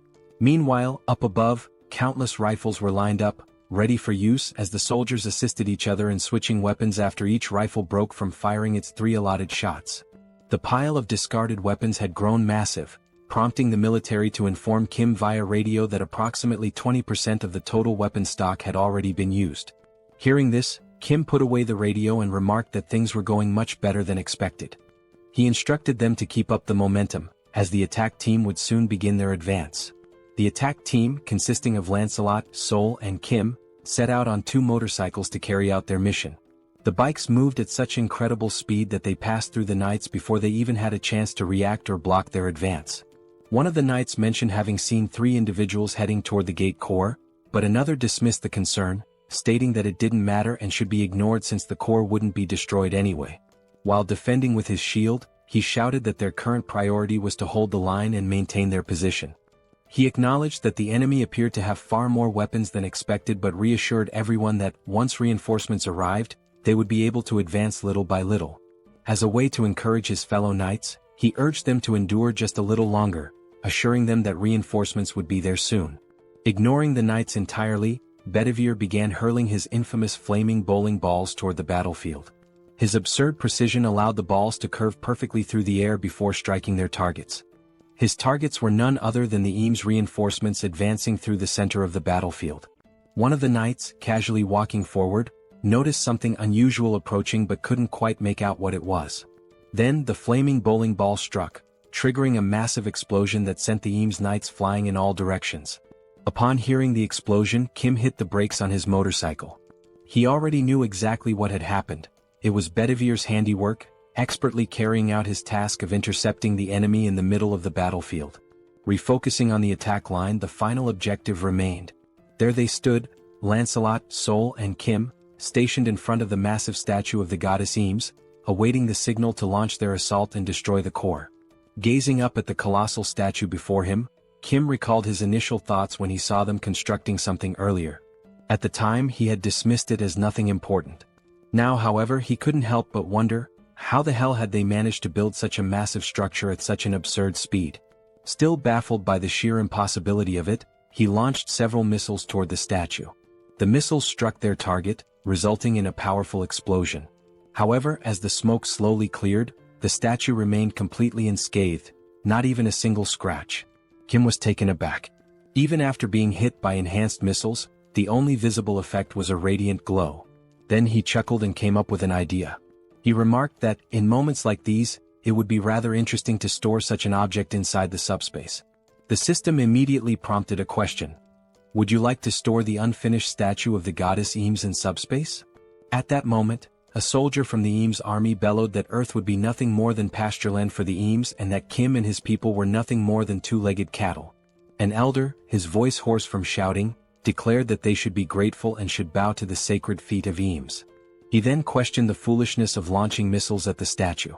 Meanwhile, up above, countless rifles were lined up, ready for use as the soldiers assisted each other in switching weapons after each rifle broke from firing its 3 allotted shots. The pile of discarded weapons had grown massive, prompting the military to inform Kim via radio that approximately 20% of the total weapon stock had already been used. Hearing this, Kim put away the radio and remarked that things were going much better than expected. He instructed them to keep up the momentum, as the attack team would soon begin their advance. The attack team, consisting of Lancelot, Seoul, and Kim, set out on 2 motorcycles to carry out their mission. The bikes moved at such incredible speed that they passed through the knights before they even had a chance to react or block their advance. One of the knights mentioned having seen 3 individuals heading toward the gate core, but another dismissed the concern, stating that it didn't matter and should be ignored since the core wouldn't be destroyed anyway. While defending with his shield, he shouted that their current priority was to hold the line and maintain their position. He acknowledged that the enemy appeared to have far more weapons than expected but reassured everyone that, once reinforcements arrived, they would be able to advance little by little. As a way to encourage his fellow knights, he urged them to endure just a little longer, assuring them that reinforcements would be there soon. Ignoring the knights entirely, Bedivere began hurling his infamous flaming bowling balls toward the battlefield. His absurd precision allowed the balls to curve perfectly through the air before striking their targets. His targets were none other than the Eames reinforcements advancing through the center of the battlefield. One of the knights, casually walking forward, noticed something unusual approaching but couldn't quite make out what it was. Then the flaming bowling ball struck, triggering a massive explosion that sent the Eames Knights flying in all directions. Upon hearing the explosion, Kim hit the brakes on his motorcycle. He already knew exactly what had happened. It was Bedivere's handiwork, expertly carrying out his task of intercepting the enemy in the middle of the battlefield. Refocusing on the attack line, the final objective remained. There they stood, Lancelot, Seoul, and Kim, stationed in front of the massive statue of the goddess Eames, awaiting the signal to launch their assault and destroy the core. Gazing up at the colossal statue before him, Kim recalled his initial thoughts when he saw them constructing something earlier. At the time, he had dismissed it as nothing important. Now, however, he couldn't help but wonder, How the hell had they managed to build such a massive structure at such an absurd speed? Still baffled by the sheer impossibility of it, he launched several missiles toward the statue. The missiles struck their target, resulting in a powerful explosion. However, as the smoke slowly cleared, the statue remained completely unscathed, not even a single scratch. Kim was taken aback. Even after being hit by enhanced missiles, the only visible effect was a radiant glow. Then he chuckled and came up with an idea. He remarked that, in moments like these, it would be rather interesting to store such an object inside the subspace. The system immediately prompted a question. Would you like to store the unfinished statue of the goddess Eames in subspace? At that moment, a soldier from the Eames army bellowed that Earth would be nothing more than pastureland for the Eames and that Kim and his people were nothing more than two-legged cattle. An elder, his voice hoarse from shouting, declared that they should be grateful and should bow to the sacred feet of Eames. He then questioned the foolishness of launching missiles at the statue.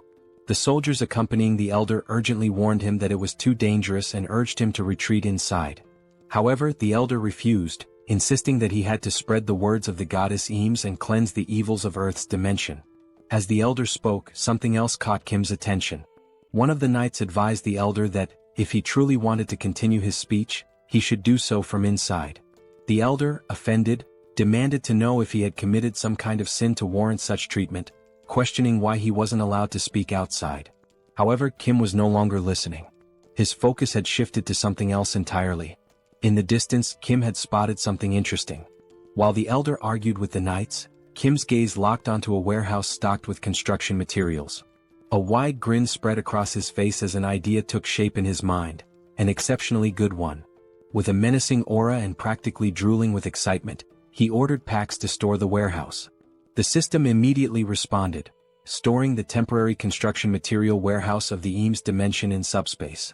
The soldiers accompanying the elder urgently warned him that it was too dangerous and urged him to retreat inside. However, the elder refused, insisting that he had to spread the words of the goddess Eames and cleanse the evils of Earth's dimension. As the elder spoke, something else caught Kim's attention. One of the knights advised the elder that, if he truly wanted to continue his speech, he should do so from inside. The elder, offended, demanded to know if he had committed some kind of sin to warrant such treatment, questioning why he wasn't allowed to speak outside. However, Kim was no longer listening. His focus had shifted to something else entirely. In the distance, Kim had spotted something interesting. While the elder argued with the knights, Kim's gaze locked onto a warehouse stocked with construction materials. A wide grin spread across his face as an idea took shape in his mind, an exceptionally good one. With a menacing aura and practically drooling with excitement, he ordered packs to store the warehouse. The system immediately responded, storing the temporary construction material warehouse of the Eames dimension in subspace.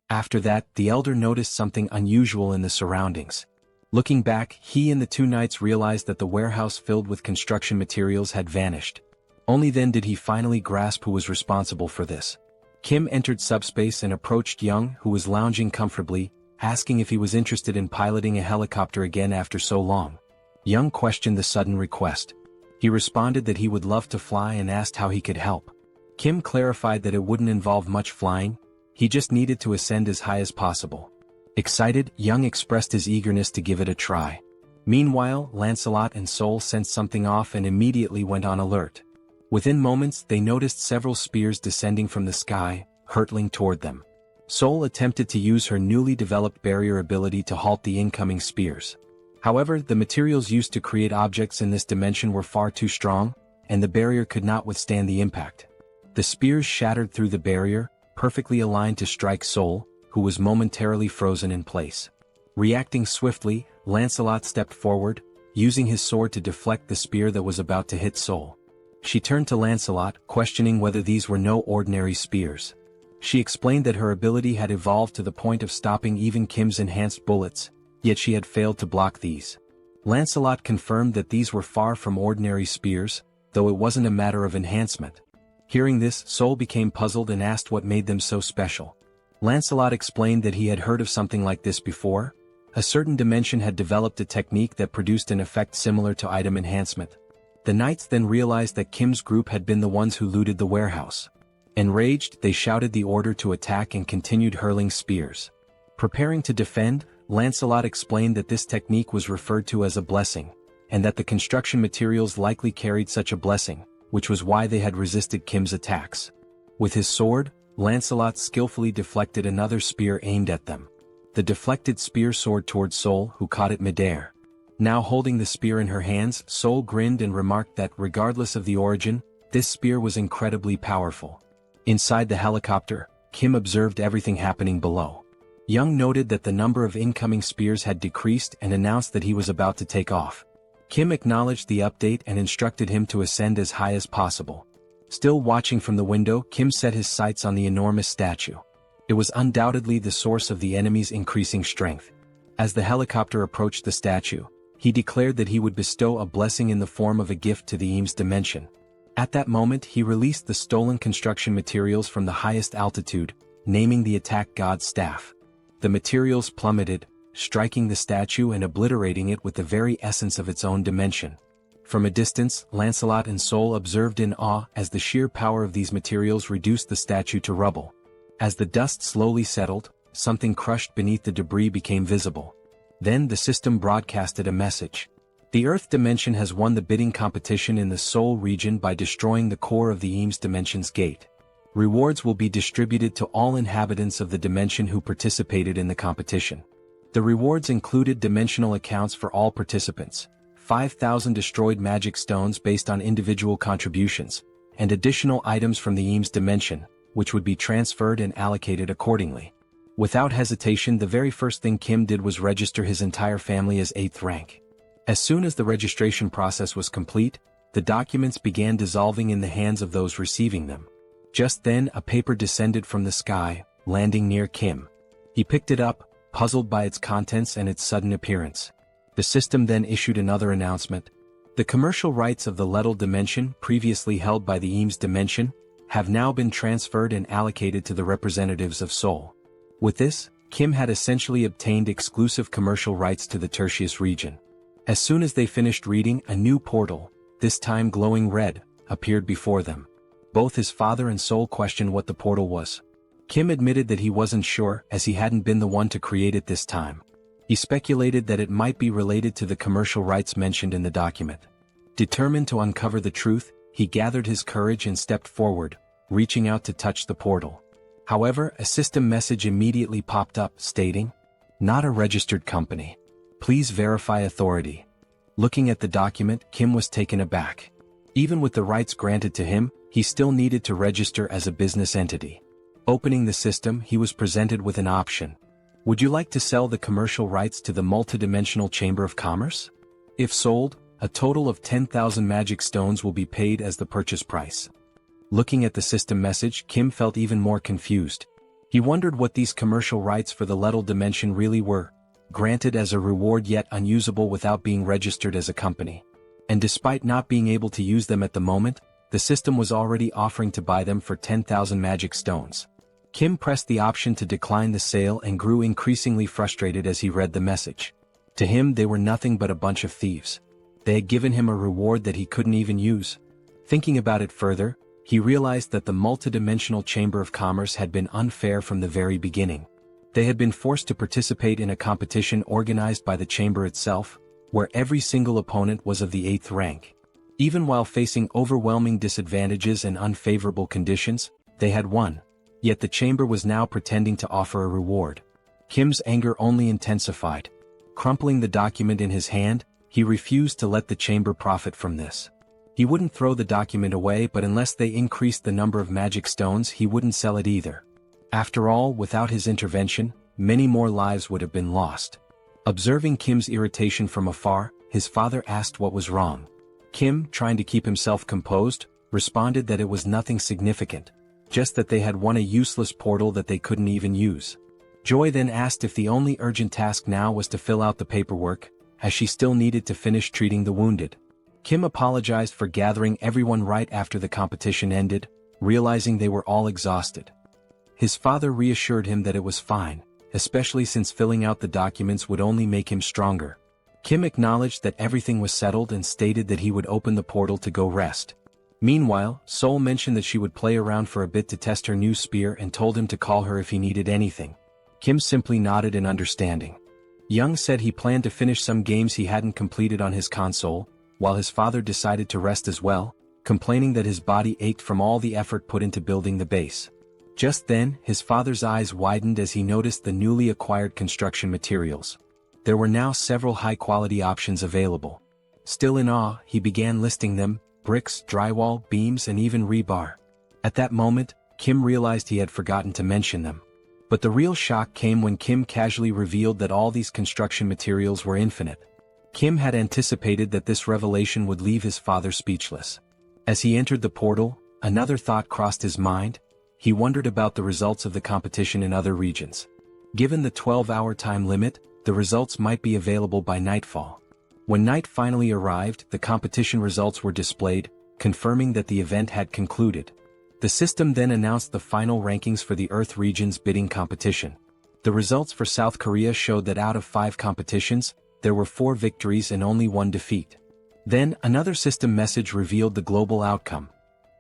After that, the elder noticed something unusual in the surroundings. Looking back, he and the two knights realized that the warehouse filled with construction materials had vanished. Only then did he finally grasp who was responsible for this. Kim entered subspace and approached Young, who was lounging comfortably, asking if he was interested in piloting a helicopter again after so long. Young questioned the sudden request. He responded that he would love to fly and asked how he could help. Kim clarified that it wouldn't involve much flying, he just needed to ascend as high as possible. Excited, Young expressed his eagerness to give it a try. Meanwhile, Lancelot and Seoul sensed something off and immediately went on alert. Within moments, they noticed several spears descending from the sky, hurtling toward them. Seoul attempted to use her newly developed barrier ability to halt the incoming spears. However, the materials used to create objects in this dimension were far too strong, and the barrier could not withstand the impact. The spears shattered through the barrier, perfectly aligned to strike Seoul, who was momentarily frozen in place. Reacting swiftly, Lancelot stepped forward, using his sword to deflect the spear that was about to hit Seoul. She turned to Lancelot, questioning whether these were no ordinary spears. She explained that her ability had evolved to the point of stopping even Kim's enhanced bullets, yet she had failed to block these. Lancelot confirmed that these were far from ordinary spears, though it wasn't a matter of enhancement. Hearing this, Seoul became puzzled and asked what made them so special. Lancelot explained that he had heard of something like this before. A certain dimension had developed a technique that produced an effect similar to item enhancement. The knights then realized that Kim's group had been the ones who looted the warehouse. Enraged, they shouted the order to attack and continued hurling spears. Preparing to defend, Lancelot explained that this technique was referred to as a blessing, and that the construction materials likely carried such a blessing, which was why they had resisted Kim's attacks. With his sword, Lancelot skillfully deflected another spear aimed at them. The deflected spear soared toward Seoul, who caught it midair. Now holding the spear in her hands, Seoul grinned and remarked that, regardless of the origin, this spear was incredibly powerful. Inside the helicopter, Kim observed everything happening below. Young noted that the number of incoming spears had decreased and announced that he was about to take off. Kim acknowledged the update and instructed him to ascend as high as possible. Still watching from the window, Kim set his sights on the enormous statue. It was undoubtedly the source of the enemy's increasing strength. As the helicopter approached the statue, he declared that he would bestow a blessing in the form of a gift to the Eames dimension. At that moment, he released the stolen construction materials from the highest altitude, naming the attack god's staff. The materials plummeted, striking the statue and obliterating it with the very essence of its own dimension. From a distance, Lancelot and Seoul observed in awe as the sheer power of these materials reduced the statue to rubble. As the dust slowly settled, something crushed beneath the debris became visible. Then the system broadcasted a message. The Earth dimension has won the bidding competition in the Seoul region by destroying the core of the Eames dimension's gate. Rewards will be distributed to all inhabitants of the dimension who participated in the competition. The rewards included dimensional accounts for all participants, 5,000 destroyed magic stones based on individual contributions, and additional items from the Eames dimension, which would be transferred and allocated accordingly. Without hesitation, the very first thing Kim did was register his entire family as 8th rank. As soon as the registration process was complete, the documents began dissolving in the hands of those receiving them. Just then, a paper descended from the sky, landing near Kim. He picked it up, puzzled by its contents and its sudden appearance. The system then issued another announcement. The commercial rights of the Lettal dimension, previously held by the Eames dimension, have now been transferred and allocated to the representatives of Seoul. With this, Kim had essentially obtained exclusive commercial rights to the Tertius region. As soon as they finished reading, a new portal, this time glowing red, appeared before them. Both his father and Seoul questioned what the portal was. Kim admitted that he wasn't sure, as he hadn't been the one to create it this time. He speculated that it might be related to the commercial rights mentioned in the document. Determined to uncover the truth, he gathered his courage and stepped forward, reaching out to touch the portal. However, a system message immediately popped up, stating, "Not a registered company. Please verify authority." Looking at the document, Kim was taken aback. Even with the rights granted to him, he still needed to register as a business entity. Opening the system, he was presented with an option. Would you like to sell the commercial rights to the multidimensional Chamber of Commerce? If sold, a total of 10,000 magic stones will be paid as the purchase price. Looking at the system message, Kim felt even more confused. He wondered what these commercial rights for the Lettal dimension really were, granted as a reward yet unusable without being registered as a company. And despite not being able to use them at the moment, the system was already offering to buy them for 10,000 magic stones. Kim pressed the option to decline the sale and grew increasingly frustrated as he read the message. To him, they were nothing but a bunch of thieves. They had given him a reward that he couldn't even use. Thinking about it further, he realized that the multidimensional Chamber of Commerce had been unfair from the very beginning. They had been forced to participate in a competition organized by the chamber itself, where every single opponent was of the 8th rank. Even while facing overwhelming disadvantages and unfavorable conditions, they had won. Yet the chamber was now pretending to offer a reward. Kim's anger only intensified. Crumpling the document in his hand, he refused to let the chamber profit from this. He wouldn't throw the document away, but unless they increased the number of magic stones, he wouldn't sell it either. After all, without his intervention, many more lives would have been lost. Observing Kim's irritation from afar, his father asked what was wrong. Kim, trying to keep himself composed, responded that it was nothing significant, just that they had won a useless portal that they couldn't even use. Joy then asked if the only urgent task now was to fill out the paperwork, as she still needed to finish treating the wounded. Kim apologized for gathering everyone right after the competition ended, realizing they were all exhausted. His father reassured him that it was fine, especially since filling out the documents would only make him stronger. Kim acknowledged that everything was settled and stated that he would open the portal to go rest. Meanwhile, Seoul mentioned that she would play around for a bit to test her new spear and told him to call her if he needed anything. Kim simply nodded in understanding. Young said he planned to finish some games he hadn't completed on his console, while his father decided to rest as well, complaining that his body ached from all the effort put into building the base. Just then, his father's eyes widened as he noticed the newly acquired construction materials. There were now several high-quality options available. Still in awe, he began listing them: bricks, drywall, beams, and even rebar. At that moment, Kim realized he had forgotten to mention them. But the real shock came when Kim casually revealed that all these construction materials were infinite. Kim had anticipated that this revelation would leave his father speechless. As he entered the portal, another thought crossed his mind. He wondered about the results of the competition in other regions. Given the 12-hour time limit, the results might be available by nightfall. When night finally arrived, the competition results were displayed, confirming that the event had concluded. The system then announced the final rankings for the Earth region's bidding competition. The results for South Korea showed that out of 5 competitions, there were 4 victories and only 1 defeat. Then, another system message revealed the global outcome.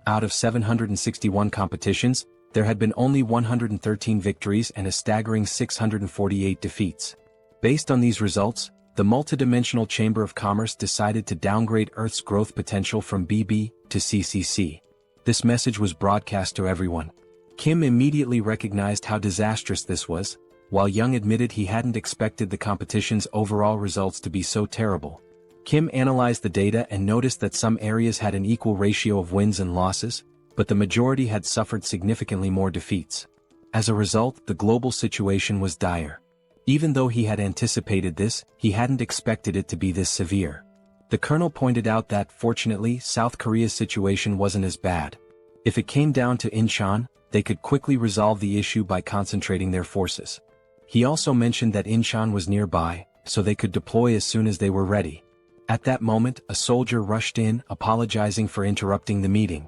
Out of 761 competitions, there had been only 113 victories and a staggering 648 defeats. Based on these results, the multidimensional Chamber of Commerce decided to downgrade Earth's growth potential from BB to CCC. This message was broadcast to everyone. Kim immediately recognized how disastrous this was, while Young admitted he hadn't expected the competition's overall results to be so terrible. Kim analyzed the data and noticed that some areas had an equal ratio of wins and losses, but the majority had suffered significantly more defeats. As a result, the global situation was dire. Even though he had anticipated this, he hadn't expected it to be this severe. The colonel pointed out that, fortunately, South Korea's situation wasn't as bad. If it came down to Incheon, they could quickly resolve the issue by concentrating their forces. He also mentioned that Incheon was nearby, so they could deploy as soon as they were ready. At that moment, a soldier rushed in, apologizing for interrupting the meeting.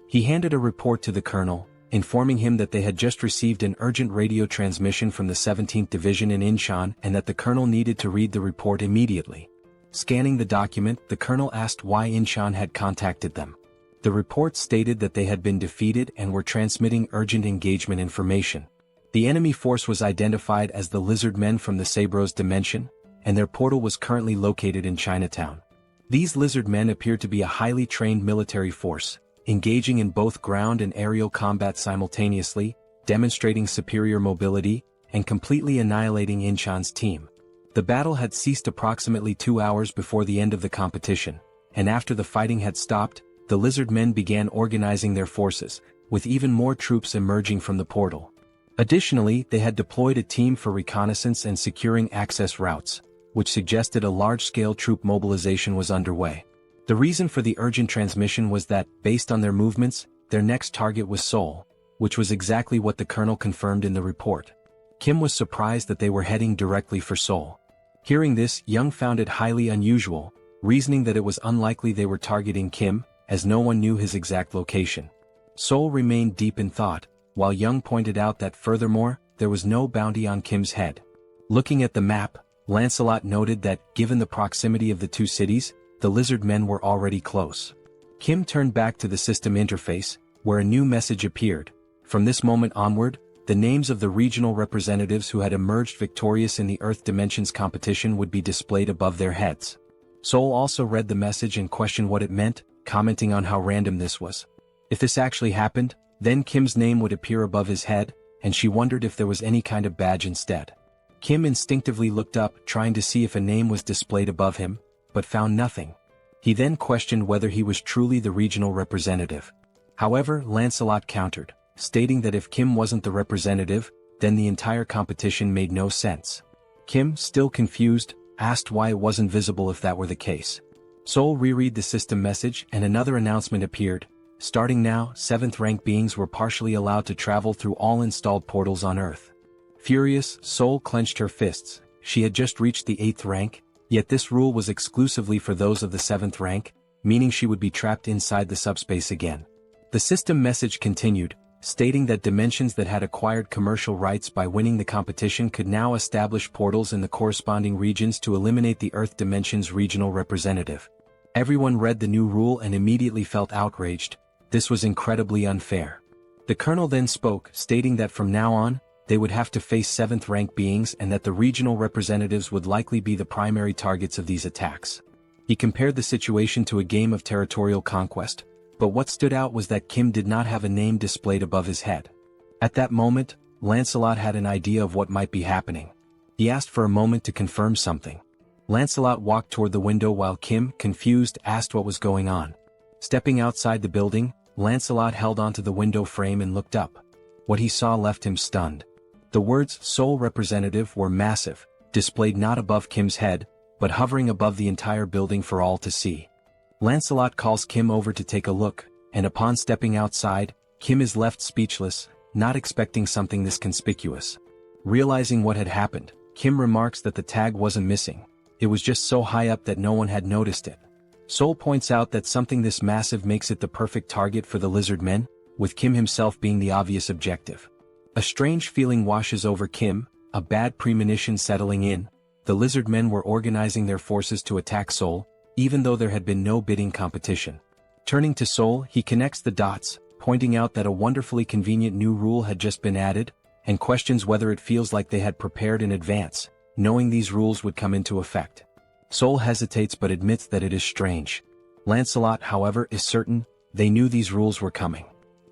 He handed a report to the colonel, informing him that they had just received an urgent radio transmission from the 17th Division in Incheon and that the colonel needed to read the report immediately. Scanning the document, the colonel asked why Incheon had contacted them. The report stated that they had been defeated and were transmitting urgent engagement information. The enemy force was identified as the Lizard Men from the Sabros dimension, and their portal was currently located in Chinatown. These Lizard Men appeared to be a highly trained military force, engaging in both ground and aerial combat simultaneously, demonstrating superior mobility, and completely annihilating Incheon's team. The battle had ceased approximately 2 hours before the end of the competition, and after the fighting had stopped, the Lizard Men began organizing their forces, with even more troops emerging from the portal. Additionally, they had deployed a team for reconnaissance and securing access routes, which suggested a large-scale troop mobilization was underway. The reason for the urgent transmission was that, based on their movements, their next target was Seoul, which was exactly what the colonel confirmed in the report. Kim was surprised that they were heading directly for Seoul. Hearing this, Young found it highly unusual, reasoning that it was unlikely they were targeting Kim, as no one knew his exact location. Seoul remained deep in thought, while Young pointed out that furthermore, there was no bounty on Kim's head. Looking at the map, Lancelot noted that, given the proximity of the two cities, the Lizard Men were already close. Kim turned back to the system interface, where a new message appeared. From this moment onward, the names of the regional representatives who had emerged victorious in the Earth Dimensions competition would be displayed above their heads. Seoul also read the message and questioned what it meant, commenting on how random this was. If this actually happened, then Kim's name would appear above his head, and she wondered if there was any kind of badge instead. Kim instinctively looked up, trying to see if a name was displayed above him, but found nothing. He then questioned whether he was truly the regional representative. However, Lancelot countered, stating that if Kim wasn't the representative, then the entire competition made no sense. Kim, still confused, asked why it wasn't visible if that were the case. Seoul reread the system message and another announcement appeared. Starting now, 7th rank beings were partially allowed to travel through all installed portals on Earth. Furious, Seoul clenched her fists. She had just reached the 8th rank, yet this rule was exclusively for those of the 7th rank, meaning she would be trapped inside the subspace again. The system message continued, stating that dimensions that had acquired commercial rights by winning the competition could now establish portals in the corresponding regions to eliminate the Earth Dimension's regional representative. Everyone read the new rule and immediately felt outraged. This was incredibly unfair. The colonel then spoke, stating that from now on, they would have to face 7th rank beings and that the regional representatives would likely be the primary targets of these attacks. He compared the situation to a game of territorial conquest, but what stood out was that Kim did not have a name displayed above his head. At that moment, Lancelot had an idea of what might be happening. He asked for a moment to confirm something. Lancelot walked toward the window while Kim, confused, asked what was going on. Stepping outside the building, Lancelot held onto the window frame and looked up. What he saw left him stunned. The words "Seoul Representative" were massive, displayed not above Kim's head, but hovering above the entire building for all to see. Lancelot calls Kim over to take a look, and upon stepping outside, Kim is left speechless, not expecting something this conspicuous. Realizing what had happened, Kim remarks that the tag wasn't missing. It was just so high up that no one had noticed it. Seoul points out that something this massive makes it the perfect target for the Lizard Men, with Kim himself being the obvious objective. A strange feeling washes over Kim, a bad premonition settling in. The Lizard Men were organizing their forces to attack Seoul, even though there had been no bidding competition. Turning to Seoul, he connects the dots, pointing out that a wonderfully convenient new rule had just been added, and questions whether it feels like they had prepared in advance, knowing these rules would come into effect. Seoul hesitates but admits that it is strange. Lancelot, however, is certain they knew these rules were coming.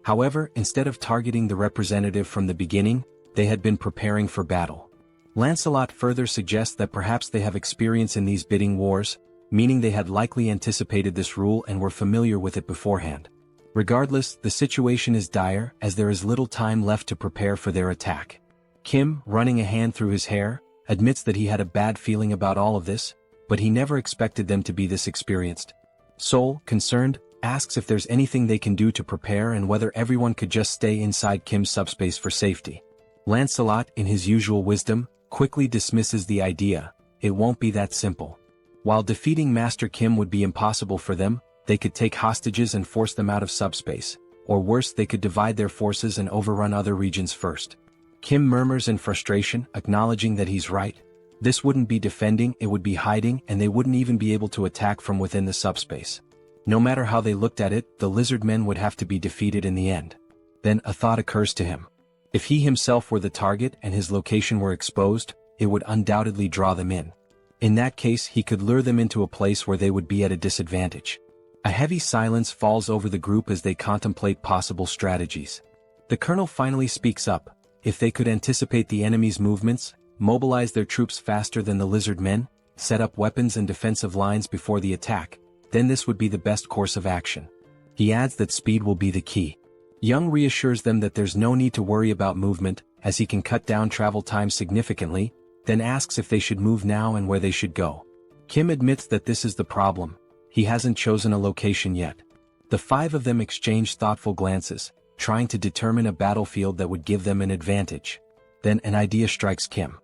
However, instead of targeting the representative from the beginning, they had been preparing for battle. Lancelot further suggests that perhaps they have experience in these bidding wars, meaning they had likely anticipated this rule and were familiar with it beforehand. Regardless, the situation is dire as there is little time left to prepare for their attack. Kim, running a hand through his hair, admits that he had a bad feeling about all of this, but he never expected them to be this experienced. Seoul, concerned, asks if there's anything they can do to prepare and whether everyone could just stay inside Kim's subspace for safety. Lancelot, in his usual wisdom, quickly dismisses the idea. It won't be that simple. While defeating Master Kim would be impossible for them, they could take hostages and force them out of subspace, or worse, they could divide their forces and overrun other regions first. Kim murmurs in frustration, acknowledging that he's right. This wouldn't be defending, it would be hiding, and they wouldn't even be able to attack from within the subspace. No matter how they looked at it, the lizard men would have to be defeated in the end. Then a thought occurs to him. If he himself were the target and his location were exposed, it would undoubtedly draw them in. In that case, he could lure them into a place where they would be at a disadvantage. A heavy silence falls over the group as they contemplate possible strategies. The colonel finally speaks up. If they could anticipate the enemy's movements, mobilize their troops faster than the lizard men, set up weapons and defensive lines before the attack, then this would be the best course of action. He adds that speed will be the key. Young reassures them that there's no need to worry about movement, as he can cut down travel time significantly, then asks if they should move now and where they should go. Kim admits that this is the problem. He hasn't chosen a location yet. The five of them exchange thoughtful glances, trying to determine a battlefield that would give them an advantage. Then an idea strikes Kim.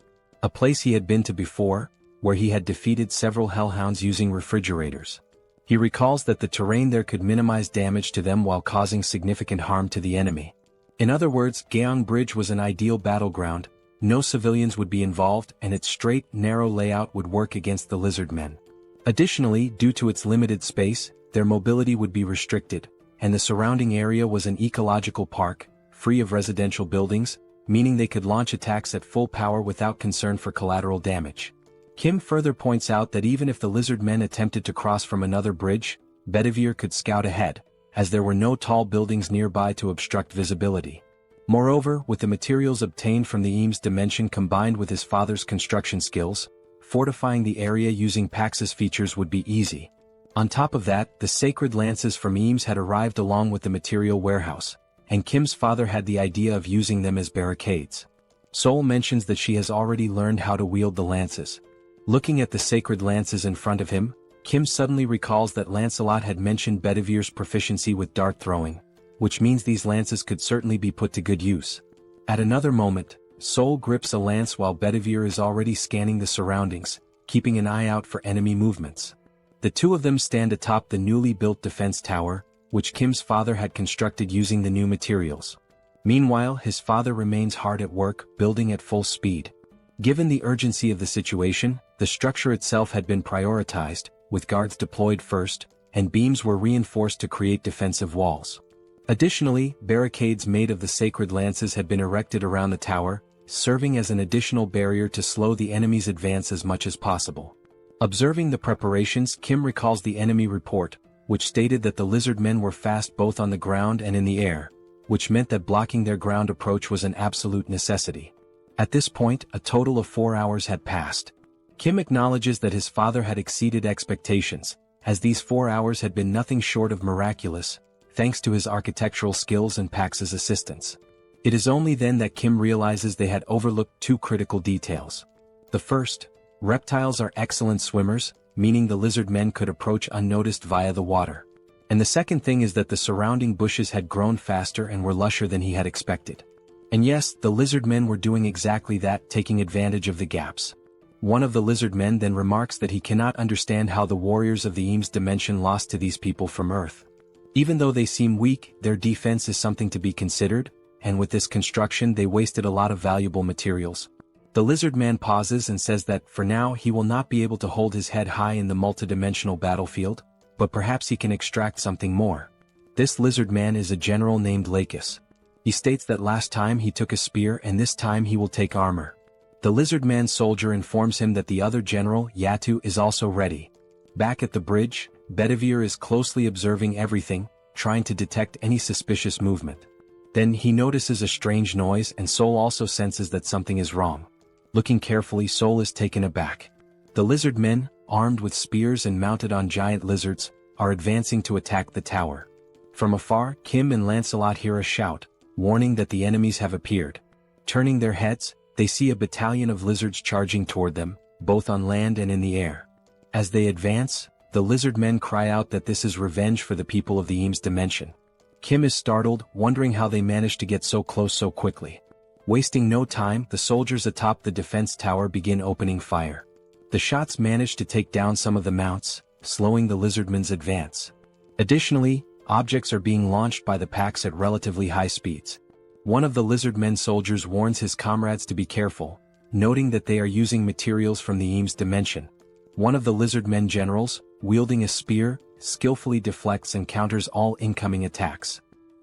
A place he had been to before, where he had defeated several hellhounds using refrigerators. He recalls that the terrain there could minimize damage to them while causing significant harm to the enemy. In other words, Gyeong Bridge was an ideal battleground, no civilians would be involved and its straight, narrow layout would work against the lizard men. Additionally, due to its limited space, their mobility would be restricted, and the surrounding area was an ecological park, free of residential buildings, meaning they could launch attacks at full power without concern for collateral damage. Kim further points out that even if the lizard men attempted to cross from another bridge, Bedivere could scout ahead, as there were no tall buildings nearby to obstruct visibility. Moreover, with the materials obtained from the Eames dimension combined with his father's construction skills, fortifying the area using Pax's features would be easy. On top of that, the sacred lances from Eames had arrived along with the material warehouse, and Kim's father had the idea of using them as barricades. Seoul mentions that she has already learned how to wield the lances. Looking at the sacred lances in front of him, Kim suddenly recalls that Lancelot had mentioned Bedivere's proficiency with dart throwing, which means these lances could certainly be put to good use. At another moment, Seoul grips a lance while Bedivere is already scanning the surroundings, keeping an eye out for enemy movements. The two of them stand atop the newly built defense tower, which Kim's father had constructed using the new materials. Meanwhile, his father remains hard at work, building at full speed. Given the urgency of the situation, the structure itself had been prioritized, with guards deployed first, and beams were reinforced to create defensive walls. Additionally, barricades made of the sacred lances had been erected around the tower, serving as an additional barrier to slow the enemy's advance as much as possible. Observing the preparations, Kim recalls the enemy report, which stated that the lizard men were fast both on the ground and in the air, which meant that blocking their ground approach was an absolute necessity. At this point, a total of 4 hours had passed. Kim acknowledges that his father had exceeded expectations, as these 4 hours had been nothing short of miraculous, thanks to his architectural skills and Pax's assistance. It is only then that Kim realizes they had overlooked two critical details. The first, reptiles are excellent swimmers, meaning the lizard men could approach unnoticed via the water. And the second thing is that the surrounding bushes had grown faster and were lusher than he had expected. And yes, the lizard men were doing exactly that, taking advantage of the gaps. One of the lizard men then remarks that he cannot understand how the warriors of the Eames dimension lost to these people from Earth. Even though they seem weak, their defense is something to be considered, and with this construction they wasted a lot of valuable materials. The lizard man pauses and says that, for now, he will not be able to hold his head high in the multidimensional battlefield, but perhaps he can extract something more. This lizard man is a general named Lakis. He states that last time he took a spear and this time he will take armor. The lizard man soldier informs him that the other general, Yatu, is also ready. Back at the bridge, Bedivere is closely observing everything, trying to detect any suspicious movement. Then he notices a strange noise and Seoul also senses that something is wrong. Looking carefully, Seoul is taken aback. The lizard men, armed with spears and mounted on giant lizards, are advancing to attack the tower. From afar, Kim and Lancelot hear a shout, warning that the enemies have appeared. Turning their heads, they see a battalion of lizards charging toward them, both on land and in the air. As they advance, the lizard men cry out that this is revenge for the people of the Eames dimension. Kim is startled, wondering how they managed to get so close so quickly. Wasting no time, the soldiers atop the defense tower begin opening fire. The shots manage to take down some of the mounts, slowing the lizardmen's advance. Additionally, objects are being launched by the packs at relatively high speeds. One of the lizardmen soldiers warns his comrades to be careful, noting that they are using materials from the Eames dimension. One of the lizardmen generals, wielding a spear, skillfully deflects and counters all incoming attacks.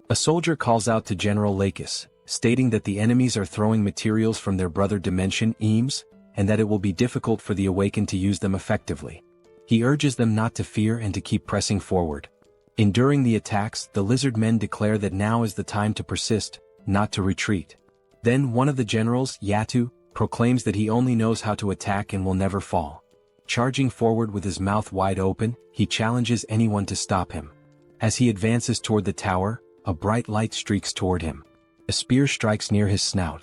A soldier calls out to General Lakis, stating that the enemies are throwing materials from their brother dimension, Eames, and that it will be difficult for the awakened to use them effectively. He urges them not to fear and to keep pressing forward. Enduring the attacks, the lizard men declare that now is the time to persist, not to retreat. Then one of the generals, Yatu, proclaims that he only knows how to attack and will never fall. Charging forward with his mouth wide open, he challenges anyone to stop him. As he advances toward the tower, a bright light streaks toward him. A spear strikes near his snout.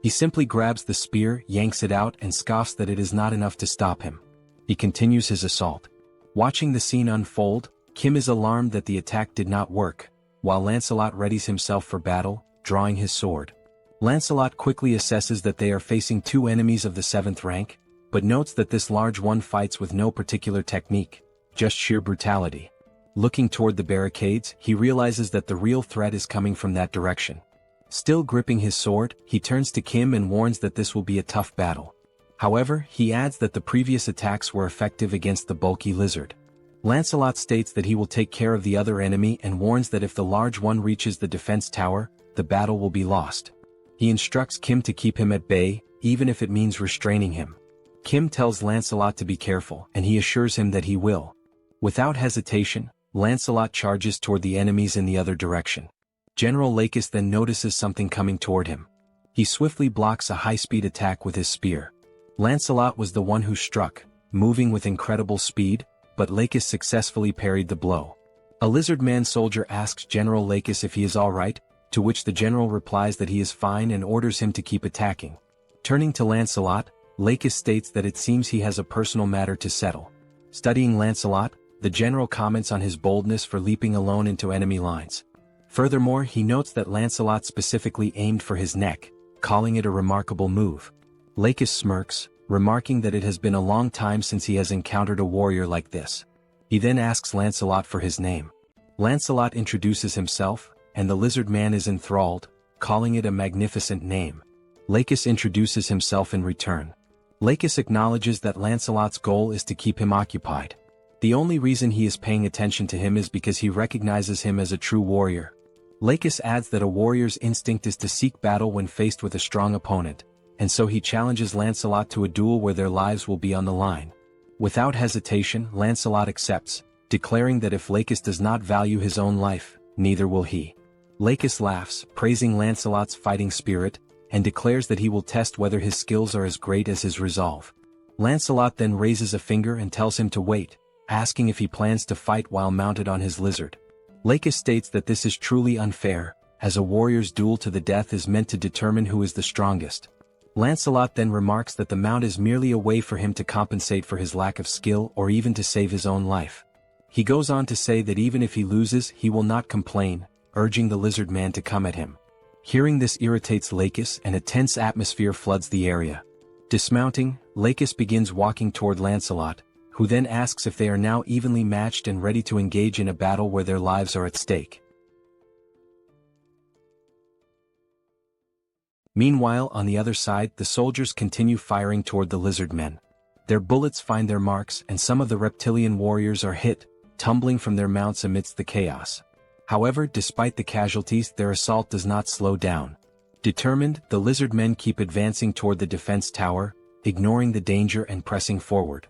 He simply grabs the spear, yanks it out, and scoffs that it is not enough to stop him. He continues his assault. Watching the scene unfold, Kim is alarmed that the attack did not work, while Lancelot readies himself for battle, drawing his sword. Lancelot quickly assesses that they are facing two enemies of the 7th rank, but notes that this large one fights with no particular technique, just sheer brutality. Looking toward the barricades, he realizes that the real threat is coming from that direction. Still gripping his sword, he turns to Kim and warns that this will be a tough battle. However, he adds that the previous attacks were effective against the bulky lizard. Lancelot states that he will take care of the other enemy and warns that if the large one reaches the defense tower, the battle will be lost. He instructs Kim to keep him at bay, even if it means restraining him. Kim tells Lancelot to be careful, and he assures him that he will. Without hesitation, Lancelot charges toward the enemies in the other direction. General Lakis then notices something coming toward him. He swiftly blocks a high-speed attack with his spear. Lancelot was the one who struck, moving with incredible speed, but Lakis successfully parried the blow. A lizard man soldier asks General Lakis if he is alright, to which the general replies that he is fine and orders him to keep attacking. Turning to Lancelot, Lakis states that it seems he has a personal matter to settle. Studying Lancelot, the general comments on his boldness for leaping alone into enemy lines. Furthermore, he notes that Lancelot specifically aimed for his neck, calling it a remarkable move. Lakis smirks, remarking that it has been a long time since he has encountered a warrior like this. He then asks Lancelot for his name. Lancelot introduces himself, and the lizard man is enthralled, calling it a magnificent name. Lakis introduces himself in return. Lakis acknowledges that Lancelot's goal is to keep him occupied. The only reason he is paying attention to him is because he recognizes him as a true warrior. Lakis adds that a warrior's instinct is to seek battle when faced with a strong opponent, and so he challenges Lancelot to a duel where their lives will be on the line. Without hesitation, Lancelot accepts, declaring that if Lakis does not value his own life, neither will he. Lakis laughs, praising Lancelot's fighting spirit, and declares that he will test whether his skills are as great as his resolve. Lancelot then raises a finger and tells him to wait, asking if he plans to fight while mounted on his lizard. Lakis states that this is truly unfair, as a warrior's duel to the death is meant to determine who is the strongest. Lancelot then remarks that the mount is merely a way for him to compensate for his lack of skill or even to save his own life. He goes on to say that even if he loses, he will not complain, urging the lizard man to come at him. Hearing this irritates Lakis and a tense atmosphere floods the area. Dismounting, Lakis begins walking toward Lancelot, who then asks if they are now evenly matched and ready to engage in a battle where their lives are at stake. Meanwhile, on the other side, the soldiers continue firing toward the lizard men. Their bullets find their marks, and some of the reptilian warriors are hit, tumbling from their mounts amidst the chaos. However, despite the casualties, their assault does not slow down. Determined, the lizard men keep advancing toward the defense tower, ignoring the danger and pressing forward.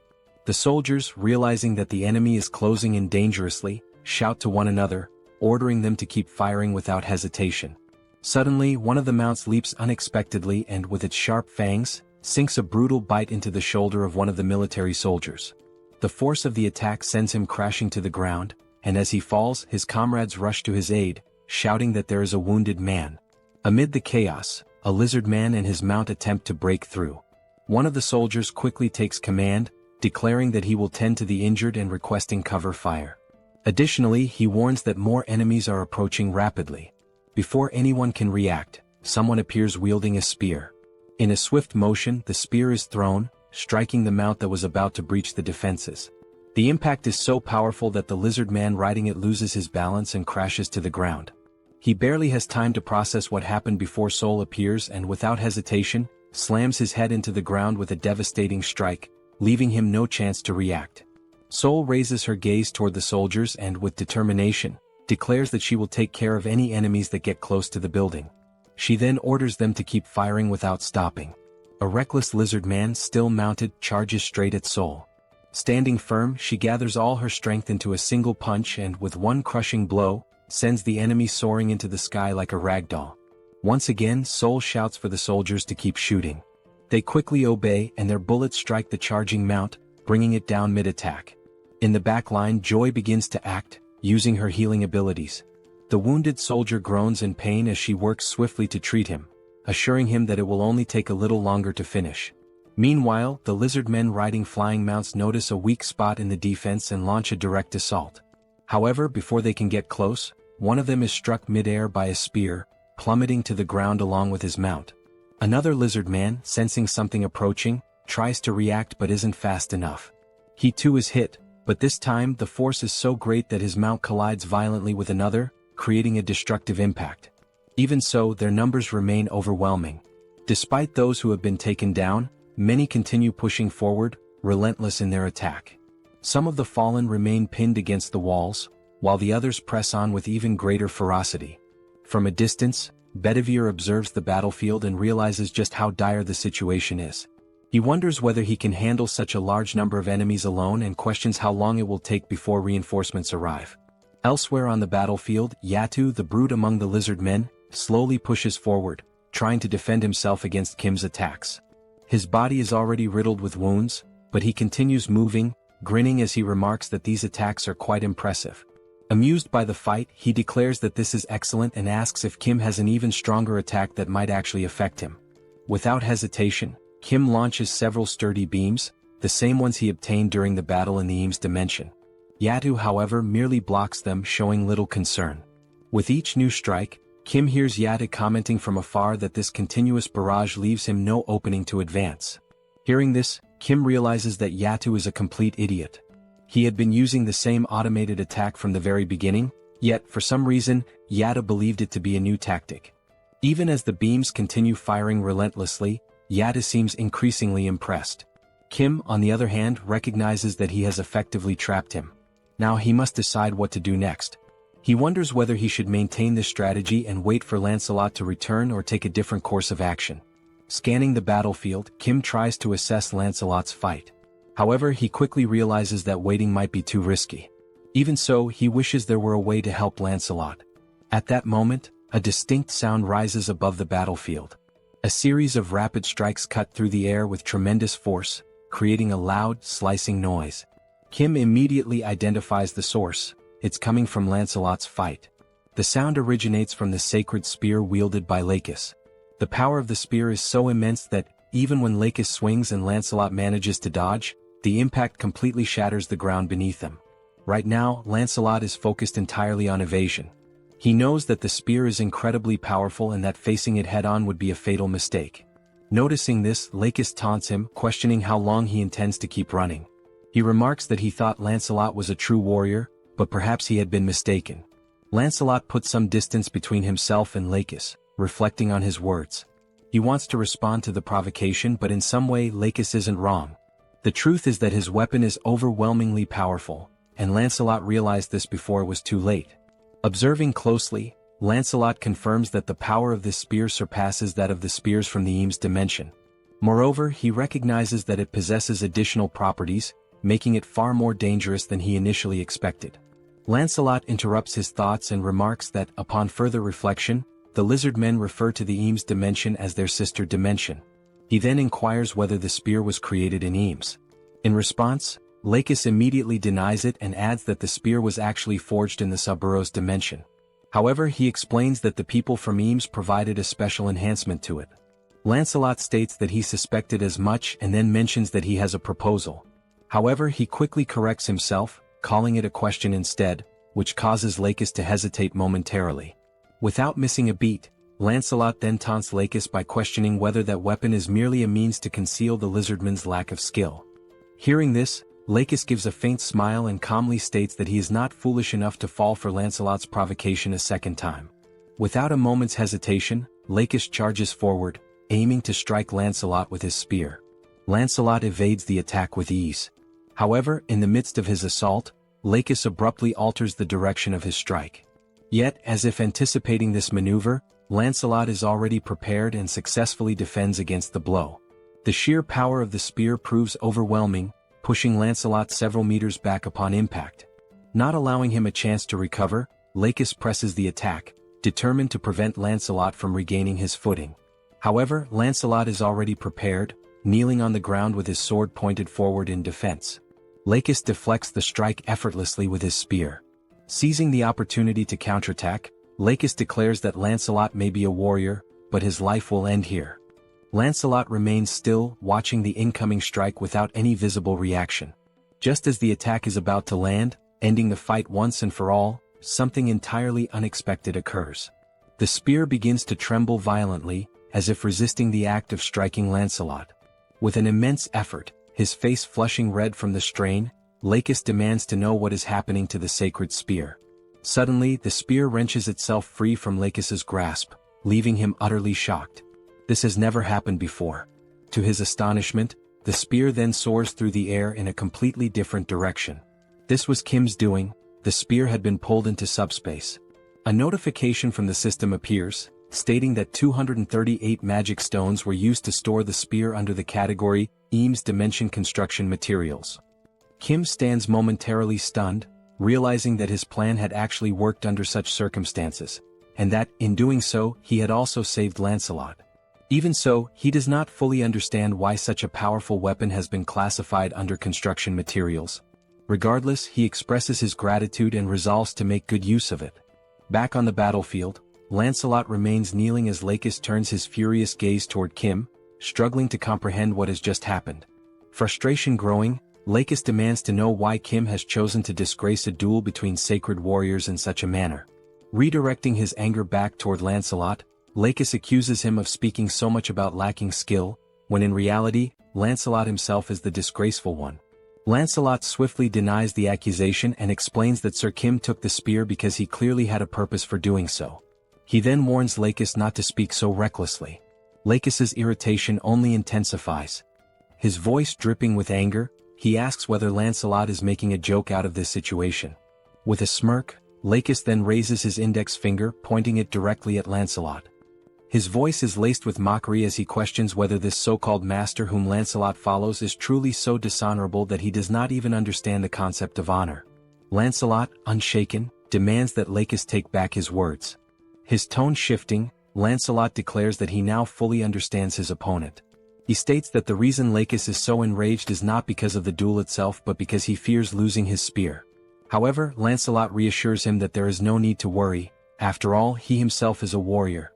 The soldiers, realizing that the enemy is closing in dangerously, shout to one another, ordering them to keep firing without hesitation. Suddenly, one of the mounts leaps unexpectedly and, with its sharp fangs, sinks a brutal bite into the shoulder of one of the military soldiers. The force of the attack sends him crashing to the ground, and as he falls, his comrades rush to his aid, shouting that there is a wounded man. Amid the chaos, a lizard man and his mount attempt to break through. One of the soldiers quickly takes command, declaring that he will tend to the injured and requesting cover fire. Additionally, he warns that more enemies are approaching rapidly. Before anyone can react, someone appears wielding a spear. In a swift motion, the spear is thrown, striking the mount that was about to breach the defenses. The impact is so powerful that the lizard man riding it loses his balance and crashes to the ground. He barely has time to process what happened before Seoul appears and, without hesitation, slams his head into the ground with a devastating strike, leaving him no chance to react. Seoul raises her gaze toward the soldiers and, with determination, declares that she will take care of any enemies that get close to the building. She then orders them to keep firing without stopping. A reckless lizard man, still mounted, charges straight at Seoul. Standing firm, she gathers all her strength into a single punch and, with one crushing blow, sends the enemy soaring into the sky like a ragdoll. Once again, Seoul shouts for the soldiers to keep shooting. They quickly obey, and their bullets strike the charging mount, bringing it down mid-attack. In the back line, Joy begins to act, using her healing abilities. The wounded soldier groans in pain as she works swiftly to treat him, assuring him that it will only take a little longer to finish. Meanwhile, the lizard men riding flying mounts notice a weak spot in the defense and launch a direct assault. However, before they can get close, one of them is struck mid-air by a spear, plummeting to the ground along with his mount. Another lizard man, sensing something approaching, tries to react but isn't fast enough. He too is hit, but this time the force is so great that his mount collides violently with another, creating a destructive impact. Even so, their numbers remain overwhelming. Despite those who have been taken down, many continue pushing forward, relentless in their attack. Some of the fallen remain pinned against the walls, while the others press on with even greater ferocity. From a distance, Bedivere observes the battlefield and realizes just how dire the situation is. He wonders whether he can handle such a large number of enemies alone and questions how long it will take before reinforcements arrive. Elsewhere on the battlefield, Yatu, the brute among the lizard men, slowly pushes forward, trying to defend himself against Kim's attacks. His body is already riddled with wounds, but he continues moving, grinning as he remarks that these attacks are quite impressive. Amused by the fight, he declares that this is excellent and asks if Kim has an even stronger attack that might actually affect him. Without hesitation, Kim launches several sturdy beams, the same ones he obtained during the battle in the Eames dimension. Yatu, however, merely blocks them, showing little concern. With each new strike, Kim hears Yatu commenting from afar that this continuous barrage leaves him no opening to advance. Hearing this, Kim realizes that Yatu is a complete idiot. He had been using the same automated attack from the very beginning, yet, for some reason, Yatu believed it to be a new tactic. Even as the beams continue firing relentlessly, Yatu seems increasingly impressed. Kim, on the other hand, recognizes that he has effectively trapped him. Now he must decide what to do next. He wonders whether he should maintain this strategy and wait for Lancelot to return or take a different course of action. Scanning the battlefield, Kim tries to assess Lancelot's fight. However, he quickly realizes that waiting might be too risky. Even so, he wishes there were a way to help Lancelot. At that moment, a distinct sound rises above the battlefield. A series of rapid strikes cut through the air with tremendous force, creating a loud, slicing noise. Kim immediately identifies the source. It's coming from Lancelot's fight. The sound originates from the sacred spear wielded by Lakis. The power of the spear is so immense that, even when Lakis swings and Lancelot manages to dodge, the impact completely shatters the ground beneath them. Right now, Lancelot is focused entirely on evasion. He knows that the spear is incredibly powerful and that facing it head-on would be a fatal mistake. Noticing this, Lakis taunts him, questioning how long he intends to keep running. He remarks that he thought Lancelot was a true warrior, but perhaps he had been mistaken. Lancelot puts some distance between himself and Lakis, reflecting on his words. He wants to respond to the provocation, but in some way Lakis isn't wrong. The truth is that his weapon is overwhelmingly powerful, and Lancelot realized this before it was too late. Observing closely, Lancelot confirms that the power of this spear surpasses that of the spears from the Eames dimension. Moreover, he recognizes that it possesses additional properties, making it far more dangerous than he initially expected. Lancelot interrupts his thoughts and remarks that, upon further reflection, the lizard men refer to the Eames dimension as their sister dimension. He then inquires whether the spear was created in Eames. In response, Lakis immediately denies it and adds that the spear was actually forged in the SUBSPACE dimension. However, he explains that the people from Eames provided a special enhancement to it. Lancelot states that he suspected as much and then mentions that he has a proposal. However, he quickly corrects himself, calling it a question instead, which causes Lakis to hesitate momentarily. Without missing a beat, Lancelot then taunts Lakis by questioning whether that weapon is merely a means to conceal the lizardman's lack of skill. Hearing this, Lakis gives a faint smile and calmly states that he is not foolish enough to fall for Lancelot's provocation a second time. Without a moment's hesitation, Lakis charges forward, aiming to strike Lancelot with his spear. Lancelot evades the attack with ease. However, in the midst of his assault, Lakis abruptly alters the direction of his strike. Yet, as if anticipating this maneuver, Lancelot is already prepared and successfully defends against the blow. The sheer power of the spear proves overwhelming, pushing Lancelot several meters back upon impact. Not allowing him a chance to recover, Lakis presses the attack, determined to prevent Lancelot from regaining his footing. However, Lancelot is already prepared, kneeling on the ground with his sword pointed forward in defense. Lakis deflects the strike effortlessly with his spear. Seizing the opportunity to counterattack, Lakis declares that Lancelot may be a warrior, but his life will end here. Lancelot remains still, watching the incoming strike without any visible reaction. Just as the attack is about to land, ending the fight once and for all, something entirely unexpected occurs. The spear begins to tremble violently, as if resisting the act of striking Lancelot. With an immense effort, his face flushing red from the strain, Lakis demands to know what is happening to the sacred spear. Suddenly, the spear wrenches itself free from Lakis's grasp, leaving him utterly shocked. This has never happened before. To his astonishment, the spear then soars through the air in a completely different direction. This was Kim's doing. The spear had been pulled into subspace. A notification from the system appears, stating that 238 magic stones were used to store the spear under the category Eames Dimension Construction Materials. Kim stands momentarily stunned, realizing that his plan had actually worked under such circumstances, and that, in doing so, he had also saved Lancelot. Even so, he does not fully understand why such a powerful weapon has been classified under construction materials. Regardless, he expresses his gratitude and resolves to make good use of it. Back on the battlefield, Lancelot remains kneeling as Lakis turns his furious gaze toward Kim, struggling to comprehend what has just happened. Frustration growing, Lakis demands to know why Kim has chosen to disgrace a duel between sacred warriors in such a manner. Redirecting his anger back toward Lancelot, Lakis accuses him of speaking so much about lacking skill, when in reality, Lancelot himself is the disgraceful one. Lancelot swiftly denies the accusation and explains that Sir Kim took the spear because he clearly had a purpose for doing so. He then warns Lakis not to speak so recklessly. Lakis's irritation only intensifies. His voice dripping with anger, he asks whether Lancelot is making a joke out of this situation. With a smirk, Lakis then raises his index finger, pointing it directly at Lancelot. His voice is laced with mockery as he questions whether this so-called master whom Lancelot follows is truly so dishonorable that he does not even understand the concept of honor. Lancelot, unshaken, demands that Lakis take back his words. His tone shifting, Lancelot declares that he now fully understands his opponent. He states that the reason Lakis is so enraged is not because of the duel itself but because he fears losing his spear. However, Lancelot reassures him that there is no need to worry, after all he himself is a warrior.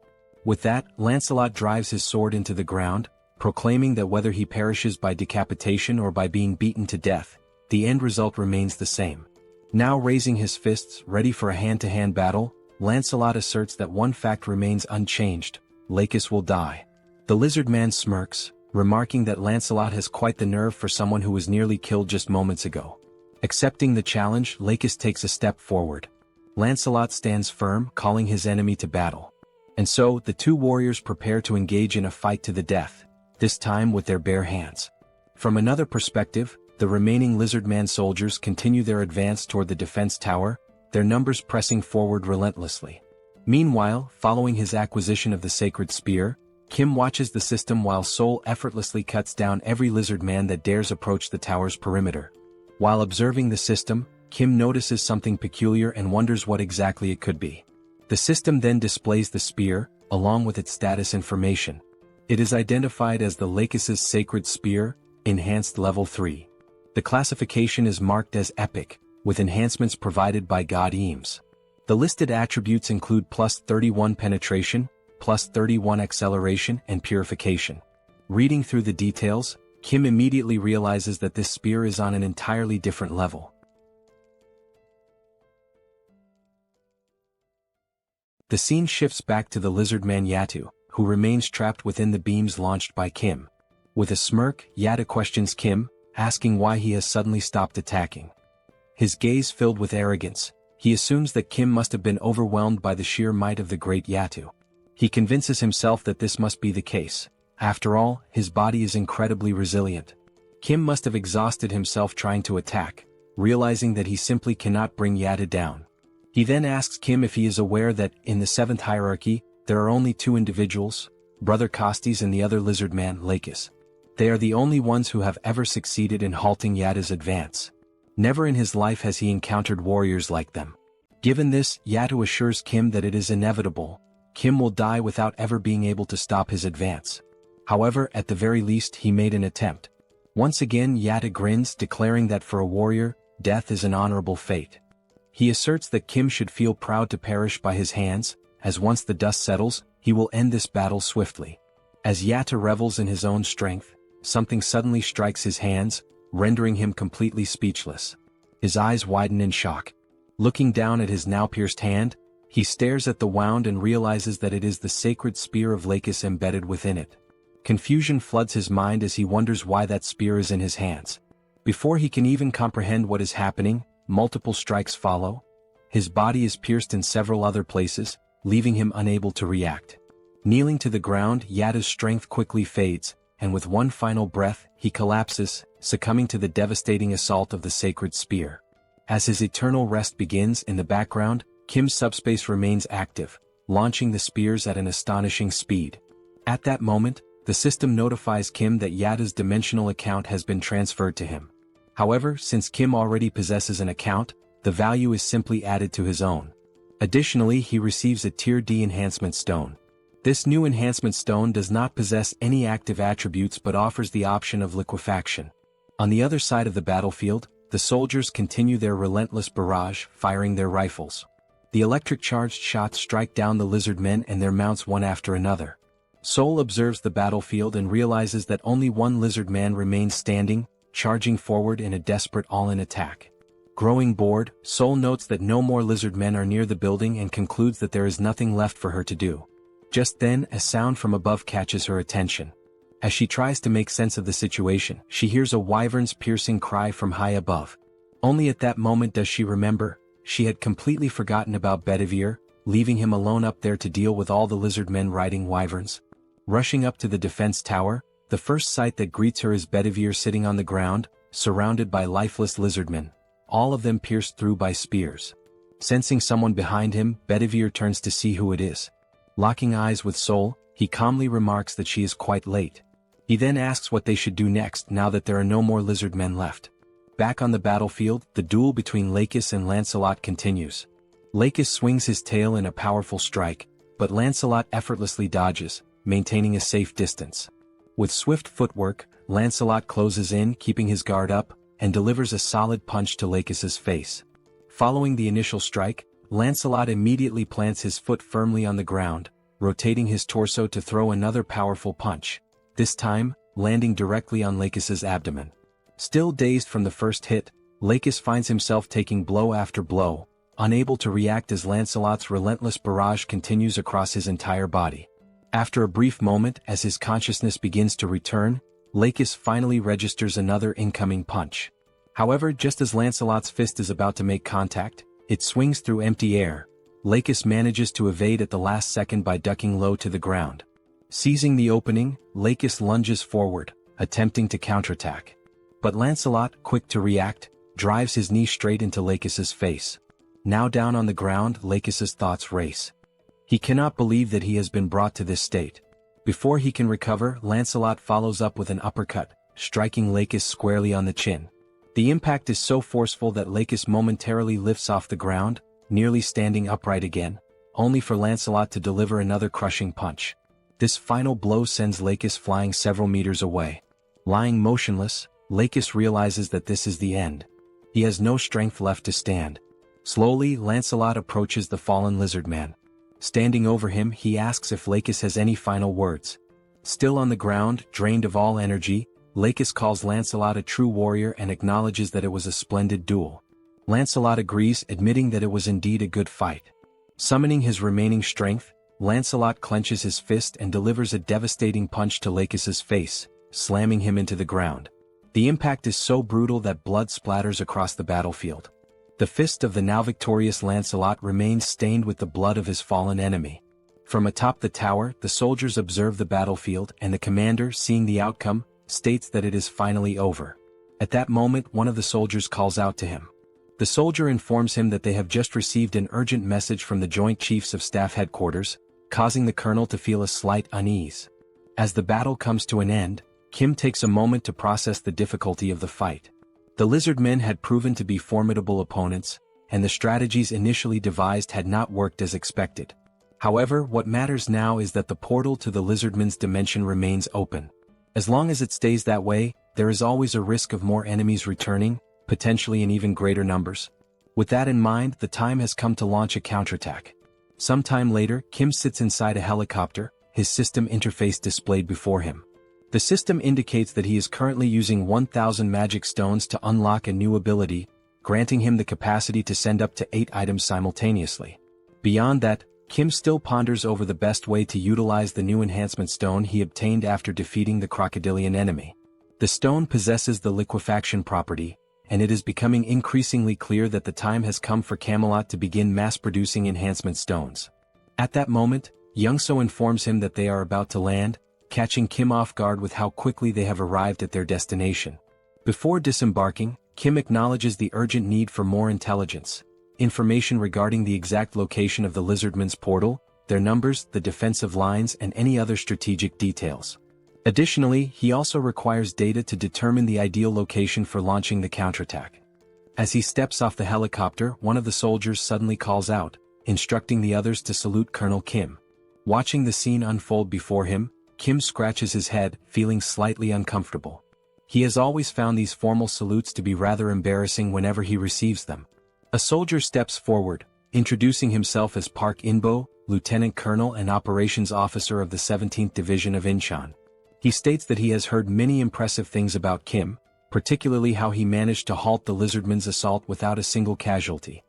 With that, Lancelot drives his sword into the ground, proclaiming that whether he perishes by decapitation or by being beaten to death, the end result remains the same. Now raising his fists, ready for a hand-to-hand battle, Lancelot asserts that one fact remains unchanged: Lakis will die. The lizard man smirks, remarking that Lancelot has quite the nerve for someone who was nearly killed just moments ago. Accepting the challenge, Lakis takes a step forward. Lancelot stands firm, calling his enemy to battle. And so, the two warriors prepare to engage in a fight to the death, this time with their bare hands. From another perspective, the remaining lizardman soldiers continue their advance toward the defense tower, their numbers pressing forward relentlessly. Meanwhile, following his acquisition of the sacred spear, Kim watches the system while Seoul effortlessly cuts down every lizardman that dares approach the tower's perimeter. While observing the system, Kim notices something peculiar and wonders what exactly it could be. The system then displays the spear, along with its status information. It is identified as the Lakis' Sacred Spear, Enhanced Level 3. The classification is marked as Epic, with enhancements provided by God Eames. The listed attributes include plus 31 penetration, plus 31 acceleration and purification. Reading through the details, Kim immediately realizes that this spear is on an entirely different level. The scene shifts back to the lizardman Yatu, who remains trapped within the beams launched by Kim. With a smirk, Yatu questions Kim, asking why he has suddenly stopped attacking. His gaze filled with arrogance, he assumes that Kim must have been overwhelmed by the sheer might of the great Yatu. He convinces himself that this must be the case. After all, his body is incredibly resilient. Kim must have exhausted himself trying to attack, realizing that he simply cannot bring Yatu down. He then asks Kim if he is aware that, in the 7th hierarchy, there are only two individuals, Brother Kostes and the other lizardman, Lakis. They are the only ones who have ever succeeded in halting Yatu's advance. Never in his life has he encountered warriors like them. Given this, Yatu assures Kim that it is inevitable. Kim will die without ever being able to stop his advance. However, at the very least he made an attempt. Once again Yatu grins, declaring that for a warrior, death is an honorable fate. He asserts that Kim should feel proud to perish by his hands, as once the dust settles, he will end this battle swiftly. As Yatu revels in his own strength, something suddenly strikes his hands, rendering him completely speechless. His eyes widen in shock. Looking down at his now pierced hand, he stares at the wound and realizes that it is the sacred spear of Lakis embedded within it. Confusion floods his mind as he wonders why that spear is in his hands. Before he can even comprehend what is happening, multiple strikes follow. His body is pierced in several other places, leaving him unable to react. Kneeling to the ground, Yatu's strength quickly fades, and with one final breath, he collapses, succumbing to the devastating assault of the sacred spear. As his eternal rest begins in the background, Kim's subspace remains active, launching the spears at an astonishing speed. At that moment, the system notifies Kim that Yatu's dimensional account has been transferred to him. However, since Kim already possesses an account, the value is simply added to his own. Additionally, he receives a Tier D enhancement stone. This new enhancement stone does not possess any active attributes but offers the option of liquefaction. On the other side of the battlefield, the soldiers continue their relentless barrage, firing their rifles. The electric-charged shots strike down the lizardmen and their mounts one after another. Seoul observes the battlefield and realizes that only one lizardman remains standing, charging forward in a desperate all-in attack. Growing bored, Seoul notes that no more lizardmen are near the building and concludes that there is nothing left for her to do. Just then, a sound from above catches her attention. As she tries to make sense of the situation, she hears a wyvern's piercing cry from high above. Only at that moment does she remember, she had completely forgotten about Bedivere, leaving him alone up there to deal with all the lizardmen riding wyverns. Rushing up to the defense tower, the first sight that greets her is Bedivere sitting on the ground, surrounded by lifeless lizardmen, all of them pierced through by spears. Sensing someone behind him, Bedivere turns to see who it is. Locking eyes with Seoul, he calmly remarks that she is quite late. He then asks what they should do next now that there are no more lizardmen left. Back on the battlefield, the duel between Lakis and Lancelot continues. Lakis swings his tail in a powerful strike, but Lancelot effortlessly dodges, maintaining a safe distance. With swift footwork, Lancelot closes in, keeping his guard up, and delivers a solid punch to Lakis's face. Following the initial strike, Lancelot immediately plants his foot firmly on the ground, rotating his torso to throw another powerful punch, this time, landing directly on Lakis's abdomen. Still dazed from the first hit, Lakis finds himself taking blow after blow, unable to react as Lancelot's relentless barrage continues across his entire body. After a brief moment as his consciousness begins to return, Lakis finally registers another incoming punch. However, just as Lancelot's fist is about to make contact, it swings through empty air, Lakis manages to evade at the last second by ducking low to the ground. Seizing the opening, Lakis lunges forward, attempting to counterattack. But Lancelot, quick to react, drives his knee straight into Lakis's face. Now down on the ground, Lakis's thoughts race. He cannot believe that he has been brought to this state. Before he can recover, Lancelot follows up with an uppercut, striking Lakis squarely on the chin. The impact is so forceful that Lakis momentarily lifts off the ground, nearly standing upright again, only for Lancelot to deliver another crushing punch. This final blow sends Lakis flying several meters away. Lying motionless, Lakis realizes that this is the end. He has no strength left to stand. Slowly, Lancelot approaches the fallen lizard man. Standing over him, he asks if Lakis has any final words. Still on the ground, drained of all energy, Lakis calls Lancelot a true warrior and acknowledges that it was a splendid duel. Lancelot agrees, admitting that it was indeed a good fight. Summoning his remaining strength, Lancelot clenches his fist and delivers a devastating punch to Lakis's face, slamming him into the ground. The impact is so brutal that blood splatters across the battlefield. The fist of the now victorious Lancelot remains stained with the blood of his fallen enemy. From atop the tower, the soldiers observe the battlefield, and the commander, seeing the outcome, states that it is finally over. At that moment, one of the soldiers calls out to him. The soldier informs him that they have just received an urgent message from the Joint Chiefs of Staff headquarters, causing the colonel to feel a slight unease. As the battle comes to an end, Kim takes a moment to process the difficulty of the fight. The lizard men had proven to be formidable opponents, and the strategies initially devised had not worked as expected. However, what matters now is that the portal to the lizardmen's dimension remains open. As long as it stays that way, there is always a risk of more enemies returning, potentially in even greater numbers. With that in mind, the time has come to launch a counterattack. Sometime later, Kim sits inside a helicopter, his system interface displayed before him. The system indicates that he is currently using 1,000 magic stones to unlock a new ability, granting him the capacity to send up to 8 items simultaneously. Beyond that, Kim still ponders over the best way to utilize the new enhancement stone he obtained after defeating the crocodilian enemy. The stone possesses the liquefaction property, and it is becoming increasingly clear that the time has come for Camelot to begin mass-producing enhancement stones. At that moment, Youngso informs him that they are about to land, catching Kim off guard with how quickly they have arrived at their destination. Before disembarking, Kim acknowledges the urgent need for more intelligence, information regarding the exact location of the lizardmen's portal, their numbers, the defensive lines, and any other strategic details. Additionally, he also requires data to determine the ideal location for launching the counterattack. As he steps off the helicopter, one of the soldiers suddenly calls out, instructing the others to salute Colonel Kim. Watching the scene unfold before him, Kim scratches his head, feeling slightly uncomfortable. He has always found these formal salutes to be rather embarrassing whenever he receives them. A soldier steps forward, introducing himself as Park Inbo, Lieutenant Colonel and Operations Officer of the 17th Division of Incheon. He states that he has heard many impressive things about Kim, particularly how he managed to halt the lizardmen's assault without a single casualty.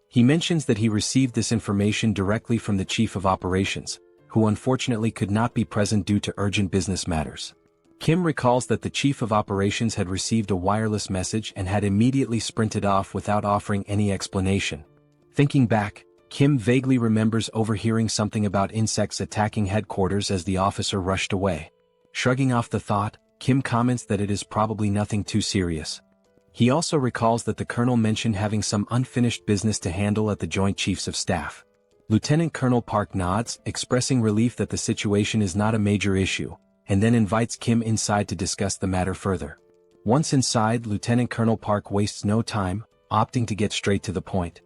He mentions that he received this information directly from the Chief of Operations, who unfortunately could not be present due to urgent business matters. Kim recalls that the Chief of Operations had received a wireless message and had immediately sprinted off without offering any explanation. Thinking back, Kim vaguely remembers overhearing something about insects attacking headquarters as the officer rushed away. Shrugging off the thought, Kim comments that it is probably nothing too serious. He also recalls that the colonel mentioned having some unfinished business to handle at the Joint Chiefs of Staff. Lieutenant Colonel Park nods, expressing relief that the situation is not a major issue, and then invites Kim inside to discuss the matter further. Once inside, Lieutenant Colonel Park wastes no time, opting to get straight to the point.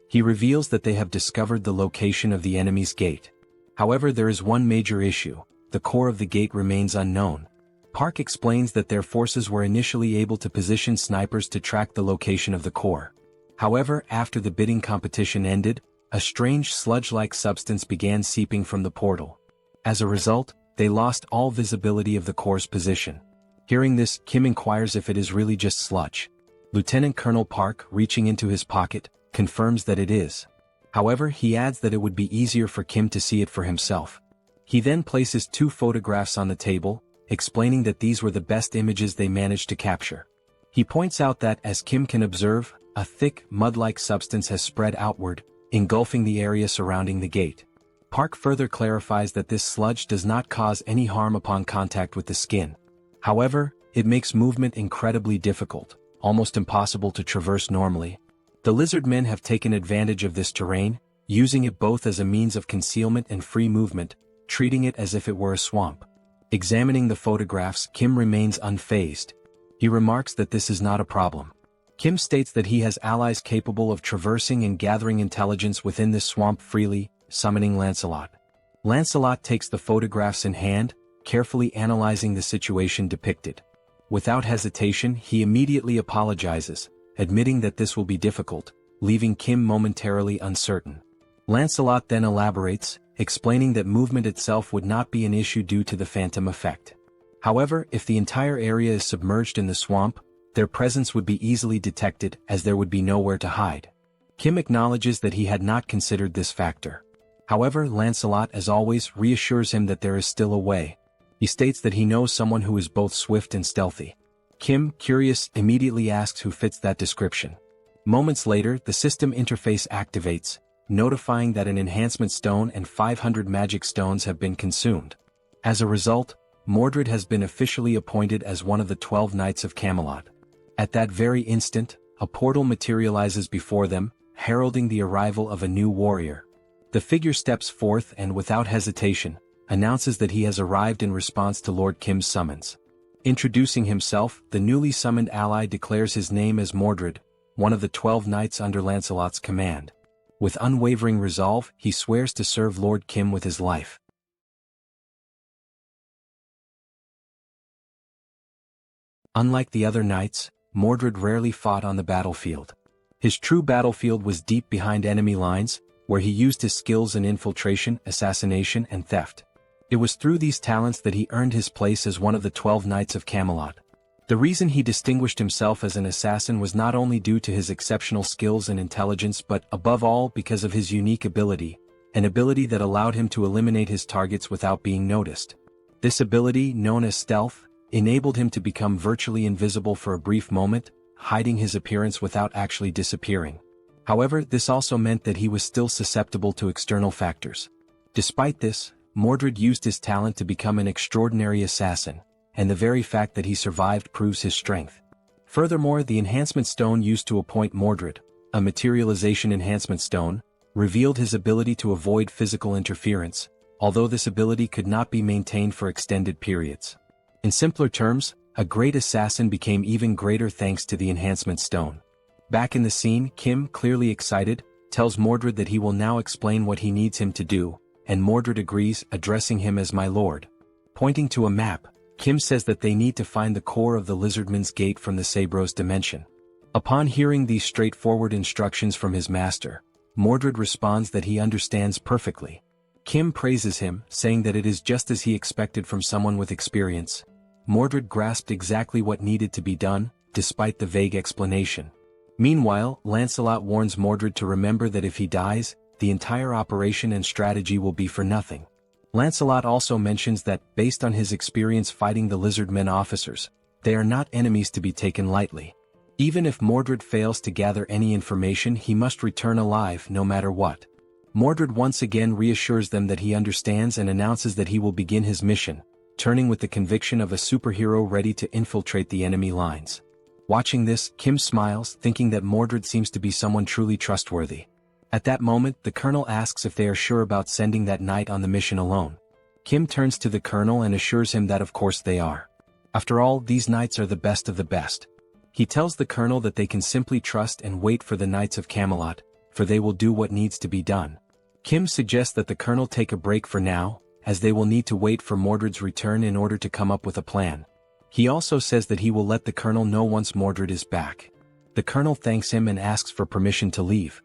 He reveals that they have discovered the location of the enemy's gate. However, there is one major issue: the core of the gate remains unknown. Park explains that their forces were initially able to position snipers to track the location of the core. However, after the bidding competition ended, a strange sludge-like substance began seeping from the portal. As a result, they lost all visibility of the core's position. Hearing this, Kim inquires if it is really just sludge. Lieutenant Colonel Park, reaching into his pocket, confirms that it is. However, he adds that it would be easier for Kim to see it for himself. He then places 2 photographs on the table, explaining that these were the best images they managed to capture. He points out that, as Kim can observe, a thick, mud-like substance has spread outward, engulfing the area surrounding the gate. Park further clarifies that this sludge does not cause any harm upon contact with the skin. However, it makes movement incredibly difficult, almost impossible to traverse normally. The lizard men have taken advantage of this terrain, using it both as a means of concealment and free movement, treating it as if it were a swamp. Examining the photographs, Kim remains unfazed. He remarks that this is not a problem. Kim states that he has allies capable of traversing and gathering intelligence within this swamp freely, summoning Lancelot. Lancelot takes the photographs in hand, carefully analyzing the situation depicted. Without hesitation, he immediately apologizes, admitting that this will be difficult, leaving Kim momentarily uncertain. Lancelot then elaborates, explaining that movement itself would not be an issue due to the phantom effect. However, if the entire area is submerged in the swamp, their presence would be easily detected as there would be nowhere to hide. Kim acknowledges that he had not considered this factor. However, Lancelot, as always, reassures him that there is still a way. He states that he knows someone who is both swift and stealthy. Kim, curious, immediately asks who fits that description. Moments later, the system interface activates, notifying that an enhancement stone and 500 magic stones have been consumed. As a result, Mordred has been officially appointed as one of the 12 Knights of Camelot. At that very instant, a portal materializes before them, heralding the arrival of a new warrior. The figure steps forth and, without hesitation, announces that he has arrived in response to Lord Kim's summons. Introducing himself, the newly summoned ally declares his name as Mordred, one of the 12 knights under Lancelot's command. With unwavering resolve, he swears to serve Lord Kim with his life. Unlike the other knights, Mordred rarely fought on the battlefield. His true battlefield was deep behind enemy lines, where he used his skills in infiltration, assassination, and theft. It was through these talents that he earned his place as one of the 12 Knights of Camelot. The reason he distinguished himself as an assassin was not only due to his exceptional skills and intelligence but, above all, because of his unique ability, an ability that allowed him to eliminate his targets without being noticed. This ability, known as stealth, enabled him to become virtually invisible for a brief moment, hiding his appearance without actually disappearing. However, this also meant that he was still susceptible to external factors. Despite this, Mordred used his talent to become an extraordinary assassin, and the very fact that he survived proves his strength. Furthermore, the enhancement stone used to appoint Mordred, a materialization enhancement stone, revealed his ability to avoid physical interference, although this ability could not be maintained for extended periods. In simpler terms, a great assassin became even greater thanks to the enhancement stone. Back in the scene, Kim, clearly excited, tells Mordred that he will now explain what he needs him to do, and Mordred agrees, addressing him as my lord. Pointing to a map, Kim says that they need to find the core of the Lizardman's Gate from the Sabros dimension. Upon hearing these straightforward instructions from his master, Mordred responds that he understands perfectly. Kim praises him, saying that it is just as he expected from someone with experience. Mordred grasped exactly what needed to be done, despite the vague explanation. Meanwhile, Lancelot warns Mordred to remember that if he dies, the entire operation and strategy will be for nothing. Lancelot also mentions that, based on his experience fighting the Lizardmen officers, they are not enemies to be taken lightly. Even if Mordred fails to gather any information, he must return alive no matter what. Mordred once again reassures them that he understands and announces that he will begin his mission, turning with the conviction of a superhero ready to infiltrate the enemy lines. Watching this, Kim smiles, thinking that Mordred seems to be someone truly trustworthy. At that moment, the colonel asks if they are sure about sending that knight on the mission alone. Kim turns to the colonel and assures him that of course they are. After all, these knights are the best of the best. He tells the colonel that they can simply trust and wait for the Knights of Camelot, for they will do what needs to be done. Kim suggests that the colonel take a break for now, as they will need to wait for Mordred's return in order to come up with a plan. He also says that he will let the colonel know once Mordred is back. The colonel thanks him and asks for permission to leave.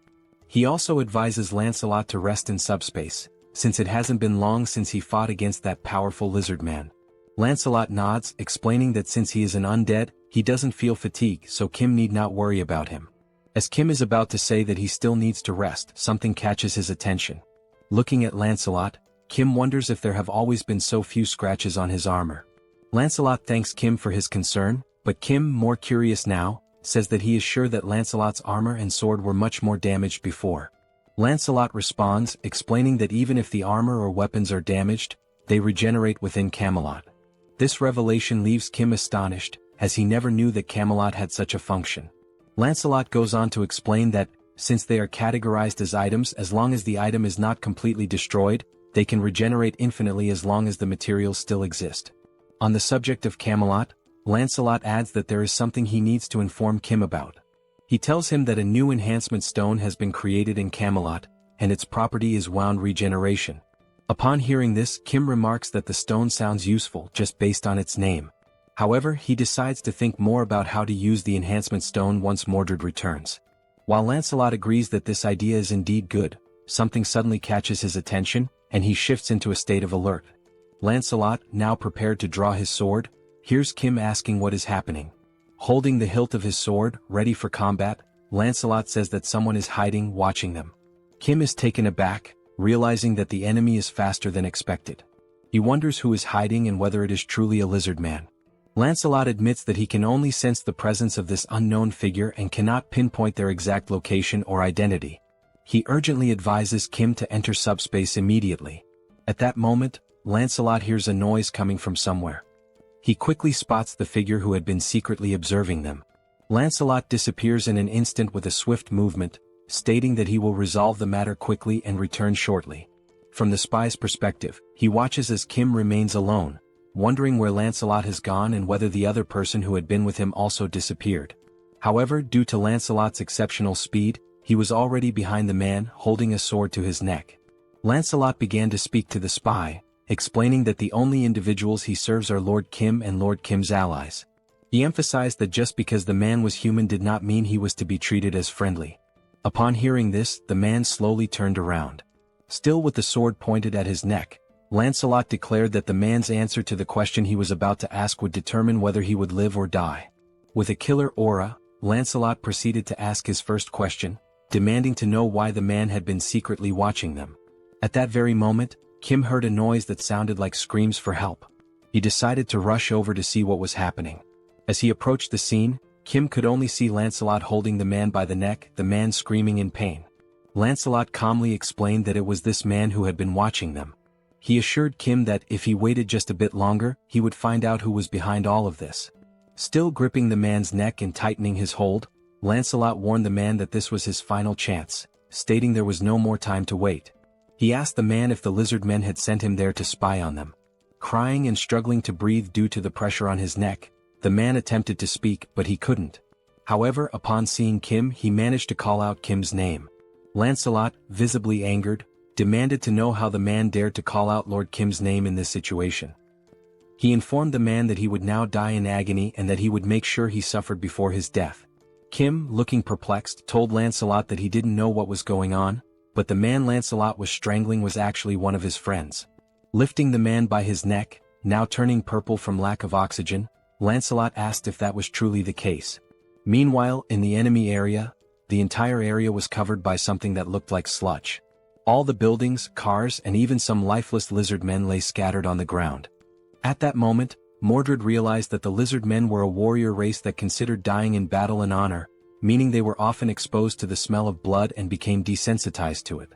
He also advises Lancelot to rest in SUBSPACE, since it hasn't been long since he fought against that powerful lizard man. Lancelot nods, explaining that since he is an undead, he doesn't feel fatigue, so Kim need not worry about him. As Kim is about to say that he still needs to rest, something catches his attention. Looking at Lancelot, Kim wonders if there have always been so few scratches on his armor. Lancelot thanks Kim for his concern, but Kim, more curious now, says that he is sure that Lancelot's armor and sword were much more damaged before. Lancelot responds, explaining that even if the armor or weapons are damaged, they regenerate within Camelot. This revelation leaves Kim astonished, as he never knew that Camelot had such a function. Lancelot goes on to explain that, since they are categorized as items, as long as the item is not completely destroyed, they can regenerate infinitely as long as the materials still exist. On the subject of Camelot, Lancelot adds that there is something he needs to inform Kim about. He tells him that a new enhancement stone has been created in Camelot, and its property is wound regeneration. Upon hearing this, Kim remarks that the stone sounds useful just based on its name. However, he decides to think more about how to use the enhancement stone once Mordred returns. While Lancelot agrees that this idea is indeed good, something suddenly catches his attention, and he shifts into a state of alert. Lancelot, now prepared to draw his sword, hears Kim asking what is happening. Holding the hilt of his sword, ready for combat, Lancelot says that someone is hiding, watching them. Kim is taken aback, realizing that the enemy is faster than expected. He wonders who is hiding and whether it is truly a lizard man. Lancelot admits that he can only sense the presence of this unknown figure and cannot pinpoint their exact location or identity. He urgently advises Kim to enter SUBSPACE immediately. At that moment, Lancelot hears a noise coming from somewhere. He quickly spots the figure who had been secretly observing them. Lancelot disappears in an instant with a swift movement, stating that he will resolve the matter quickly and return shortly. From the spy's perspective, he watches as Kim remains alone, wondering where Lancelot has gone and whether the other person who had been with him also disappeared. However, due to Lancelot's exceptional speed, he was already behind the man, holding a sword to his neck. Lancelot began to speak to the spy, explaining that the only individuals he serves are Lord Kim and Lord Kim's allies. He emphasized that just because the man was human did not mean he was to be treated as friendly. Upon hearing this, the man slowly turned around. Still with the sword pointed at his neck, Lancelot declared that the man's answer to the question he was about to ask would determine whether he would live or die. With a killer aura, Lancelot proceeded to ask his first question, demanding to know why the man had been secretly watching them. At that very moment, Kim heard a noise that sounded like screams for help. He decided to rush over to see what was happening. As he approached the scene, Kim could only see Lancelot holding the man by the neck, the man screaming in pain. Lancelot calmly explained that it was this man who had been watching them. He assured Kim that if he waited just a bit longer, he would find out who was behind all of this. Still gripping the man's neck and tightening his hold, Lancelot warned the man that this was his final chance, stating there was no more time to wait. He asked the man if the lizard men had sent him there to spy on them. Crying and struggling to breathe due to the pressure on his neck, the man attempted to speak, but he couldn't. However, upon seeing Kim, he managed to call out Kim's name. Lancelot, visibly angered, demanded to know how the man dared to call out Lord Kim's name in this situation. He informed the man that he would now die in agony and that he would make sure he suffered before his death. Kim, looking perplexed, told Lancelot that he didn't know what was going on, but the man Lancelot was strangling was actually one of his friends. Lifting the man by his neck, now turning purple from lack of oxygen, Lancelot asked if that was truly the case. Meanwhile, in the enemy area, the entire area was covered by something that looked like sludge. All the buildings, cars, and even some lifeless lizard men lay scattered on the ground. At that moment, Mordred realized that the lizard men were a warrior race that considered dying in battle an honor, meaning they were often exposed to the smell of blood and became desensitized to it.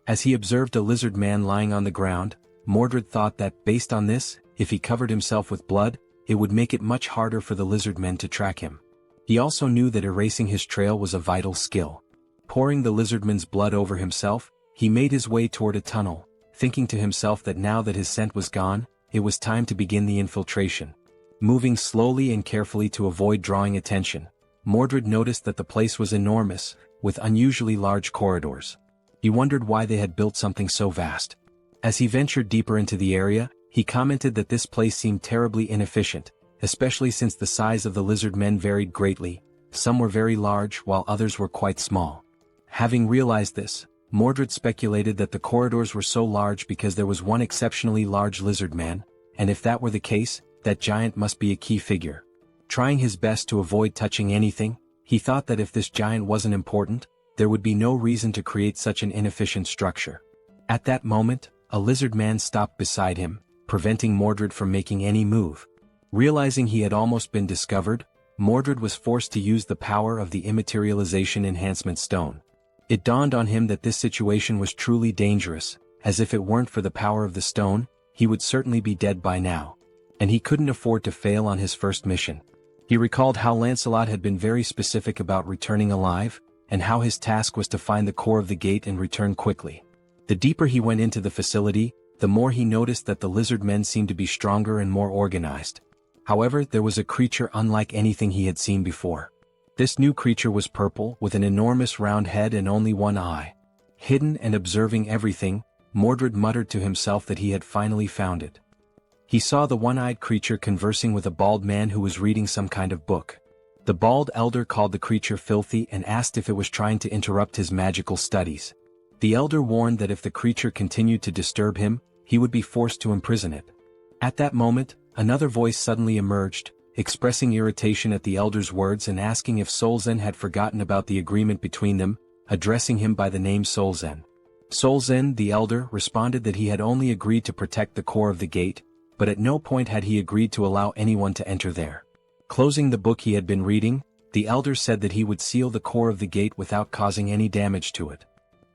As he observed a lizard man lying on the ground, Mordred thought that, based on this, if he covered himself with blood, it would make it much harder for the lizard men to track him. He also knew that erasing his trail was a vital skill. Pouring the lizardman's blood over himself, he made his way toward a tunnel, thinking to himself that now that his scent was gone, it was time to begin the infiltration. Moving slowly and carefully to avoid drawing attention, Mordred noticed that the place was enormous, with unusually large corridors. He wondered why they had built something so vast. As he ventured deeper into the area, he commented that this place seemed terribly inefficient, especially since the size of the lizard men varied greatly. Some were very large while others were quite small. Having realized this, Mordred speculated that the corridors were so large because there was one exceptionally large lizard man, and if that were the case, that giant must be a key figure. Trying his best to avoid touching anything, he thought that if this giant wasn't important, there would be no reason to create such an inefficient structure. At that moment, a lizard man stopped beside him, preventing Mordred from making any move. Realizing he had almost been discovered, Mordred was forced to use the power of the immaterialization enhancement stone. It dawned on him that this situation was truly dangerous, as if it weren't for the power of the stone, he would certainly be dead by now. And he couldn't afford to fail on his first mission. He recalled how Lancelot had been very specific about returning alive, and how his task was to find the core of the gate and return quickly. The deeper he went into the facility, the more he noticed that the lizard men seemed to be stronger and more organized. However, there was a creature unlike anything he had seen before. This new creature was purple, with an enormous round head and only one eye. Hidden and observing everything, Mordred muttered to himself that he had finally found it. He saw the one-eyed creature conversing with a bald man who was reading some kind of book. The bald elder called the creature filthy and asked if it was trying to interrupt his magical studies. The elder warned that if the creature continued to disturb him, he would be forced to imprison it. At that moment, another voice suddenly emerged, expressing irritation at the elder's words and asking if Solzen had forgotten about the agreement between them, addressing him by the name Solzen. Solzen, the elder, responded that he had only agreed to protect the core of the gate, but at no point had he agreed to allow anyone to enter there. Closing the book he had been reading, the elder said that he would seal the core of the gate without causing any damage to it.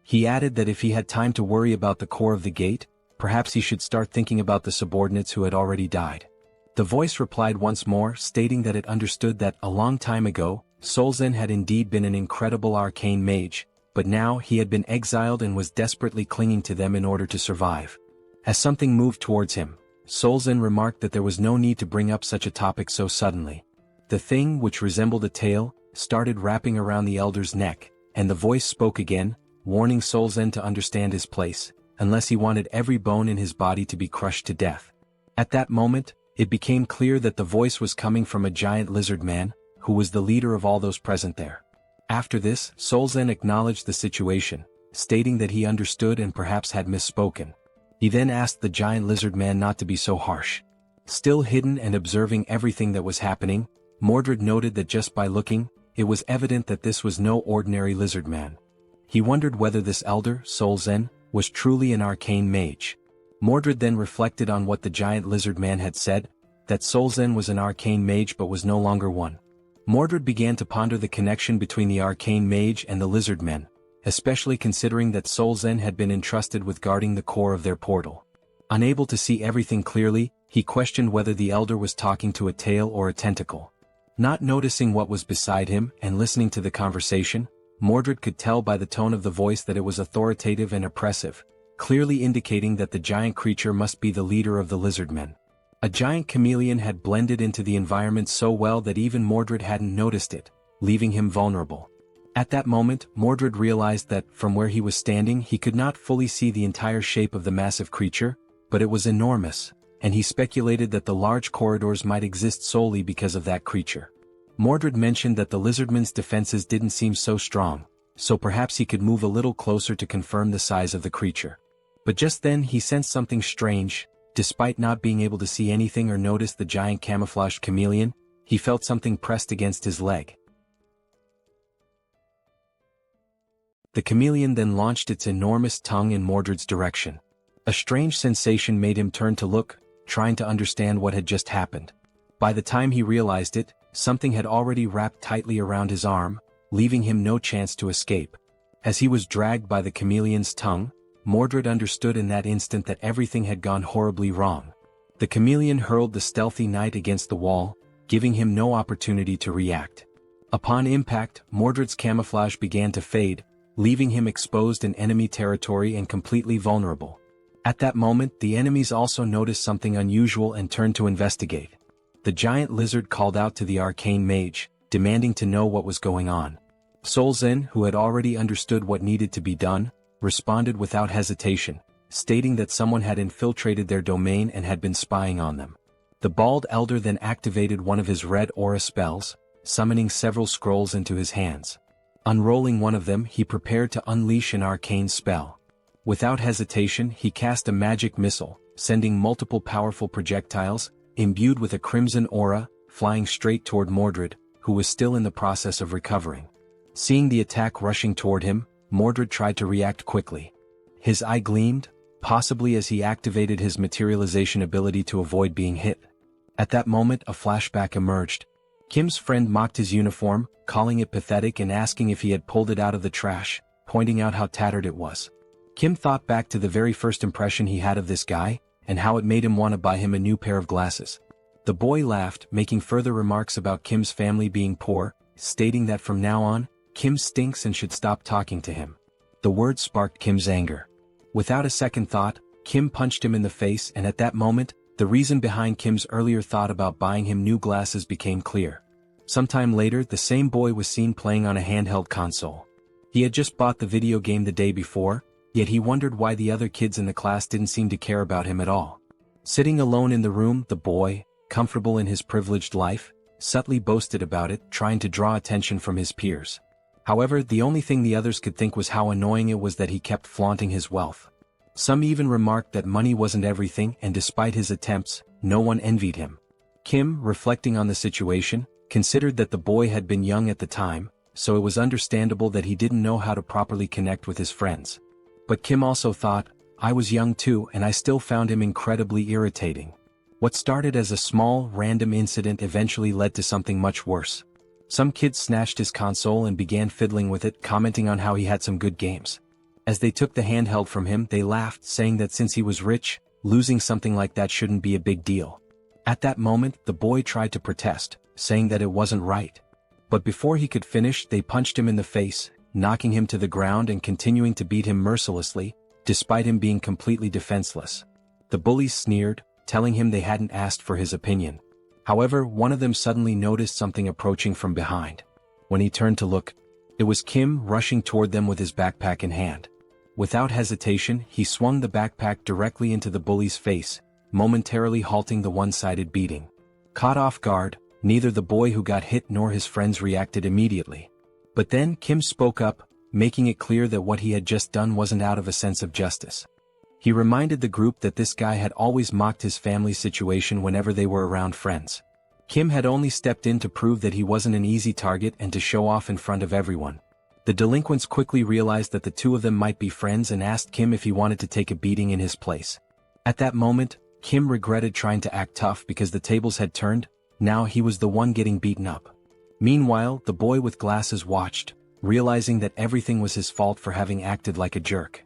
He added that if he had time to worry about the core of the gate, perhaps he should start thinking about the subordinates who had already died. The voice replied once more, stating that it understood that, a long time ago, Solzen had indeed been an incredible arcane mage, but now he had been exiled and was desperately clinging to them in order to survive. As something moved towards him, Solzen remarked that there was no need to bring up such a topic so suddenly. The thing, which resembled a tail, started wrapping around the elder's neck, and the voice spoke again, warning Solzen to understand his place, unless he wanted every bone in his body to be crushed to death. At that moment, it became clear that the voice was coming from a giant lizard man, who was the leader of all those present there. After this, Solzen acknowledged the situation, stating that he understood and perhaps had misspoken. He then asked the giant lizard man not to be so harsh. Still hidden and observing everything that was happening, Mordred noted that just by looking, it was evident that this was no ordinary lizard man. He wondered whether this elder, Solzen, was truly an arcane mage. Mordred then reflected on what the giant lizard man had said, that Solzen was an arcane mage but was no longer one. Mordred began to ponder the connection between the arcane mage and the lizard men, especially considering that Solzen had been entrusted with guarding the core of their portal. Unable to see everything clearly, he questioned whether the elder was talking to a tail or a tentacle. Not noticing what was beside him and listening to the conversation, Mordred could tell by the tone of the voice that it was authoritative and oppressive, clearly indicating that the giant creature must be the leader of the lizard men. A giant chameleon had blended into the environment so well that even Mordred hadn't noticed it, leaving him vulnerable. At that moment, Mordred realized that, from where he was standing, he could not fully see the entire shape of the massive creature, but it was enormous, and he speculated that the large corridors might exist solely because of that creature. Mordred mentioned that the lizardman's defenses didn't seem so strong, so perhaps he could move a little closer to confirm the size of the creature. But just then he sensed something strange. Despite not being able to see anything or notice the giant camouflaged chameleon, he felt something pressed against his leg. The chameleon then launched its enormous tongue in Mordred's direction. A strange sensation made him turn to look, trying to understand what had just happened. By the time he realized it, something had already wrapped tightly around his arm, leaving him no chance to escape. As he was dragged by the chameleon's tongue, Mordred understood in that instant that everything had gone horribly wrong. The chameleon hurled the stealthy knight against the wall, giving him no opportunity to react. Upon impact, Mordred's camouflage began to fade, leaving him exposed in enemy territory and completely vulnerable. At that moment, the enemies also noticed something unusual and turned to investigate. The giant lizard called out to the arcane mage, demanding to know what was going on. Solzen, who had already understood what needed to be done, responded without hesitation, stating that someone had infiltrated their domain and had been spying on them. The bald elder then activated one of his red aura spells, summoning several scrolls into his hands. Unrolling one of them, he prepared to unleash an arcane spell. Without hesitation, he cast a magic missile, sending multiple powerful projectiles, imbued with a crimson aura, flying straight toward Mordred, who was still in the process of recovering. Seeing the attack rushing toward him, Mordred tried to react quickly. His eye gleamed, possibly as he activated his materialization ability to avoid being hit. At that moment, a flashback emerged. Kim's friend mocked his uniform, calling it pathetic and asking if he had pulled it out of the trash, pointing out how tattered it was. Kim thought back to the very first impression he had of this guy, and how it made him want to buy him a new pair of glasses. The boy laughed, making further remarks about Kim's family being poor, stating that from now on, Kim stinks and should stop talking to him. The words sparked Kim's anger. Without a second thought, Kim punched him in the face, and at that moment, the reason behind Kim's earlier thought about buying him new glasses became clear. Sometime later, the same boy was seen playing on a handheld console. He had just bought the video game the day before, yet he wondered why the other kids in the class didn't seem to care about him at all. Sitting alone in the room, the boy, comfortable in his privileged life, subtly boasted about it, trying to draw attention from his peers. However, the only thing the others could think was how annoying it was that he kept flaunting his wealth. Some even remarked that money wasn't everything, and despite his attempts, no one envied him. Kim, reflecting on the situation, considered that the boy had been young at the time, so it was understandable that he didn't know how to properly connect with his friends. But Kim also thought, I was young too, and I still found him incredibly irritating. What started as a small, random incident eventually led to something much worse. Some kids snatched his console and began fiddling with it, commenting on how he had some good games. As they took the handheld from him, they laughed, saying that since he was rich, losing something like that shouldn't be a big deal. At that moment, the boy tried to protest, saying that it wasn't right. But before he could finish, they punched him in the face, knocking him to the ground and continuing to beat him mercilessly, despite him being completely defenseless. The bullies sneered, telling him they hadn't asked for his opinion. However, one of them suddenly noticed something approaching from behind. When he turned to look, it was Kim rushing toward them with his backpack in hand. Without hesitation, he swung the backpack directly into the bully's face, momentarily halting the one-sided beating. Caught off guard, neither the boy who got hit nor his friends reacted immediately. But then Kim spoke up, making it clear that what he had just done wasn't out of a sense of justice. He reminded the group that this guy had always mocked his family's situation whenever they were around friends. Kim had only stepped in to prove that he wasn't an easy target and to show off in front of everyone. The delinquents quickly realized that the two of them might be friends and asked Kim if he wanted to take a beating in his place. At that moment, Kim regretted trying to act tough because the tables had turned. Now he was the one getting beaten up. Meanwhile, the boy with glasses watched, realizing that everything was his fault for having acted like a jerk.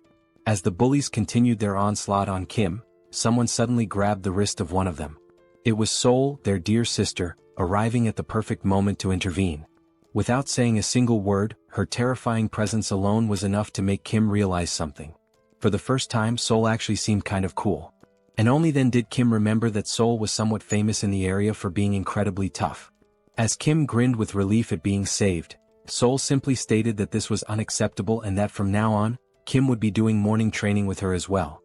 As the bullies continued their onslaught on Kim, someone suddenly grabbed the wrist of one of them. It was Seoul, their dear sister, arriving at the perfect moment to intervene. Without saying a single word, her terrifying presence alone was enough to make Kim realize something. For the first time, Seoul actually seemed kind of cool. And only then did Kim remember that Seoul was somewhat famous in the area for being incredibly tough. As Kim grinned with relief at being saved, Seoul simply stated that this was unacceptable and that from now on, Kim would be doing morning training with her as well.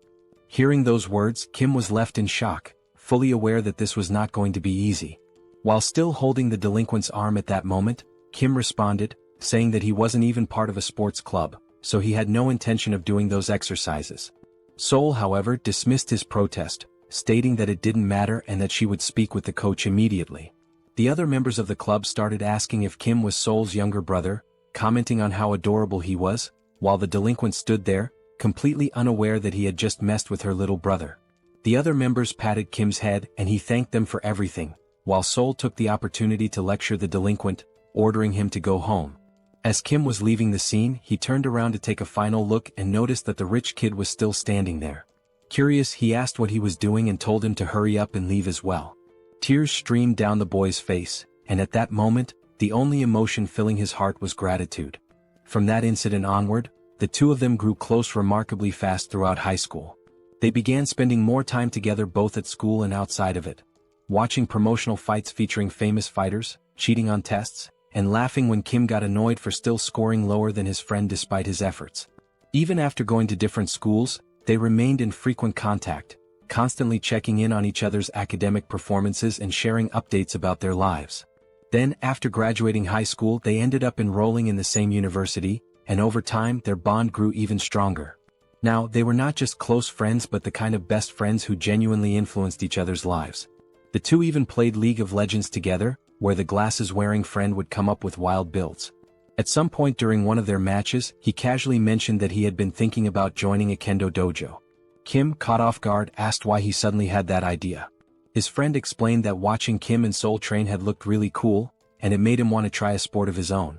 Hearing those words, Kim was left in shock, fully aware that this was not going to be easy. While still holding the delinquent's arm at that moment, Kim responded, saying that he wasn't even part of a sports club, so he had no intention of doing those exercises. Seoul, however, dismissed his protest, stating that it didn't matter and that she would speak with the coach immediately. The other members of the club started asking if Kim was Seoul's younger brother, commenting on how adorable he was, while the delinquent stood there, completely unaware that he had just messed with her little brother. The other members patted Kim's head and he thanked them for everything, while Seoul took the opportunity to lecture the delinquent, ordering him to go home. As Kim was leaving the scene, he turned around to take a final look and noticed that the rich kid was still standing there. Curious, he asked what he was doing and told him to hurry up and leave as well. Tears streamed down the boy's face, and at that moment, the only emotion filling his heart was gratitude. From that incident onward, the two of them grew close remarkably fast throughout high school. They began spending more time together both at school and outside of it, watching promotional fights featuring famous fighters, cheating on tests, and laughing when Kim got annoyed for still scoring lower than his friend despite his efforts. Even after going to different schools, they remained in frequent contact, constantly checking in on each other's academic performances and sharing updates about their lives. Then, after graduating high school, they ended up enrolling in the same university, and over time their bond grew even stronger. Now, they were not just close friends but the kind of best friends who genuinely influenced each other's lives. The two even played League of Legends together, where the glasses-wearing friend would come up with wild builds. At some point during one of their matches, he casually mentioned that he had been thinking about joining a kendo dojo. Kim, caught off guard, asked why he suddenly had that idea. His friend explained that watching Kim and Seoul train had looked really cool, and it made him want to try a sport of his own.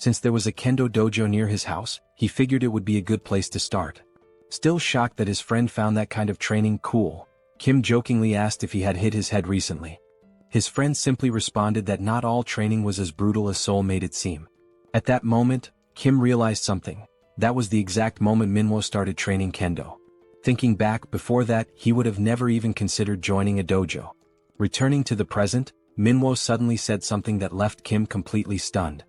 Since there was a kendo dojo near his house, he figured it would be a good place to start. Still shocked that his friend found that kind of training cool, Kim jokingly asked if he had hit his head recently. His friend simply responded that not all training was as brutal as Seoul made it seem. At that moment, Kim realized something. That was the exact moment Manhwa started training kendo. Thinking back, before that, he would have never even considered joining a dojo. Returning to the present, Manhwa suddenly said something that left Kim completely stunned.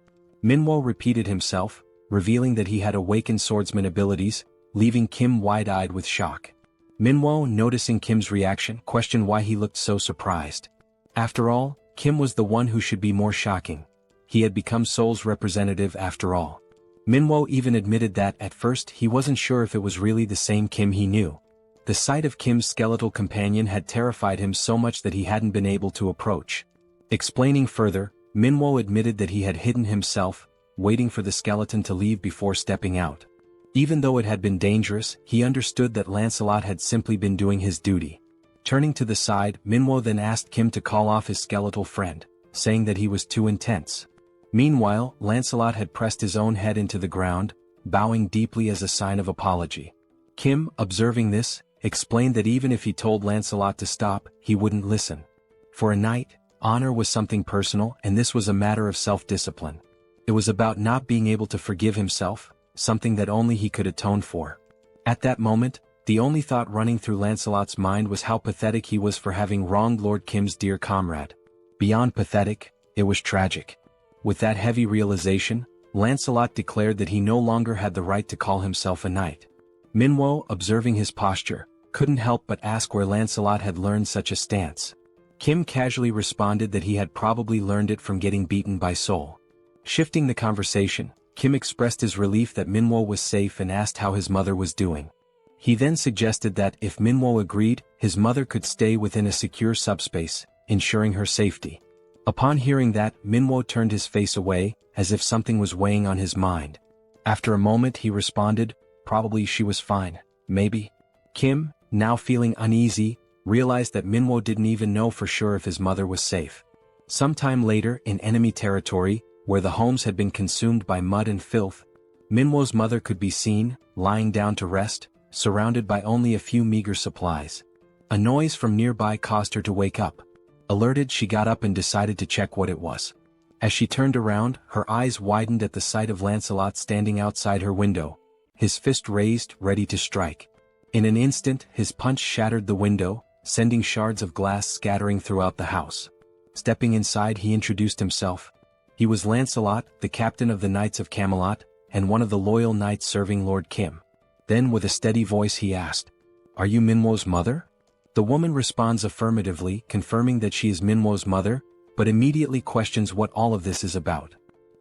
Manhwa repeated himself, revealing that he had awakened swordsman abilities, leaving Kim wide-eyed with shock. Manhwa, noticing Kim's reaction, questioned why he looked so surprised. After all, Kim was the one who should be more shocking. He had become Seoul's representative after all. Manhwa even admitted that, at first, he wasn't sure if it was really the same Kim he knew. The sight of Kim's skeletal companion had terrified him so much that he hadn't been able to approach. Explaining further, Manhwa admitted that he had hidden himself, waiting for the skeleton to leave before stepping out. Even though it had been dangerous, he understood that Lancelot had simply been doing his duty. Turning to the side, Manhwa then asked Kim to call off his skeletal friend, saying that he was too intense. Meanwhile, Lancelot had pressed his own head into the ground, bowing deeply as a sign of apology. Kim, observing this, explained that even if he told Lancelot to stop, he wouldn't listen. For a knight, honor was something personal, and this was a matter of self-discipline. It was about not being able to forgive himself, something that only he could atone for. At that moment, the only thought running through Lancelot's mind was how pathetic he was for having wronged Lord Kim's dear comrade. Beyond pathetic, it was tragic. With that heavy realization, Lancelot declared that he no longer had the right to call himself a knight. Manhwa, observing his posture, couldn't help but ask where Lancelot had learned such a stance. Kim casually responded that he had probably learned it from getting beaten by Seoul. Shifting the conversation, Kim expressed his relief that Manhwa was safe and asked how his mother was doing. He then suggested that, if Manhwa agreed, his mother could stay within a secure subspace, ensuring her safety. Upon hearing that, Manhwa turned his face away, as if something was weighing on his mind. After a moment he responded, probably she was fine, maybe. Kim, now feeling uneasy, realized that Manhwa didn't even know for sure if his mother was safe. Sometime later, in enemy territory, where the homes had been consumed by mud and filth, Manhwa's mother could be seen, lying down to rest, surrounded by only a few meager supplies. A noise from nearby caused her to wake up. Alerted, she got up and decided to check what it was. As she turned around, her eyes widened at the sight of Lancelot standing outside her window, his fist raised, ready to strike. In an instant, his punch shattered the window, sending shards of glass scattering throughout the house. Stepping inside, he introduced himself. He was Lancelot, the captain of the Knights of Camelot, and one of the loyal knights serving Lord Kim. Then with a steady voice he asked, "Are you Manhwa's mother?" The woman responds affirmatively, confirming that she is Manhwa's mother, but immediately questions what all of this is about.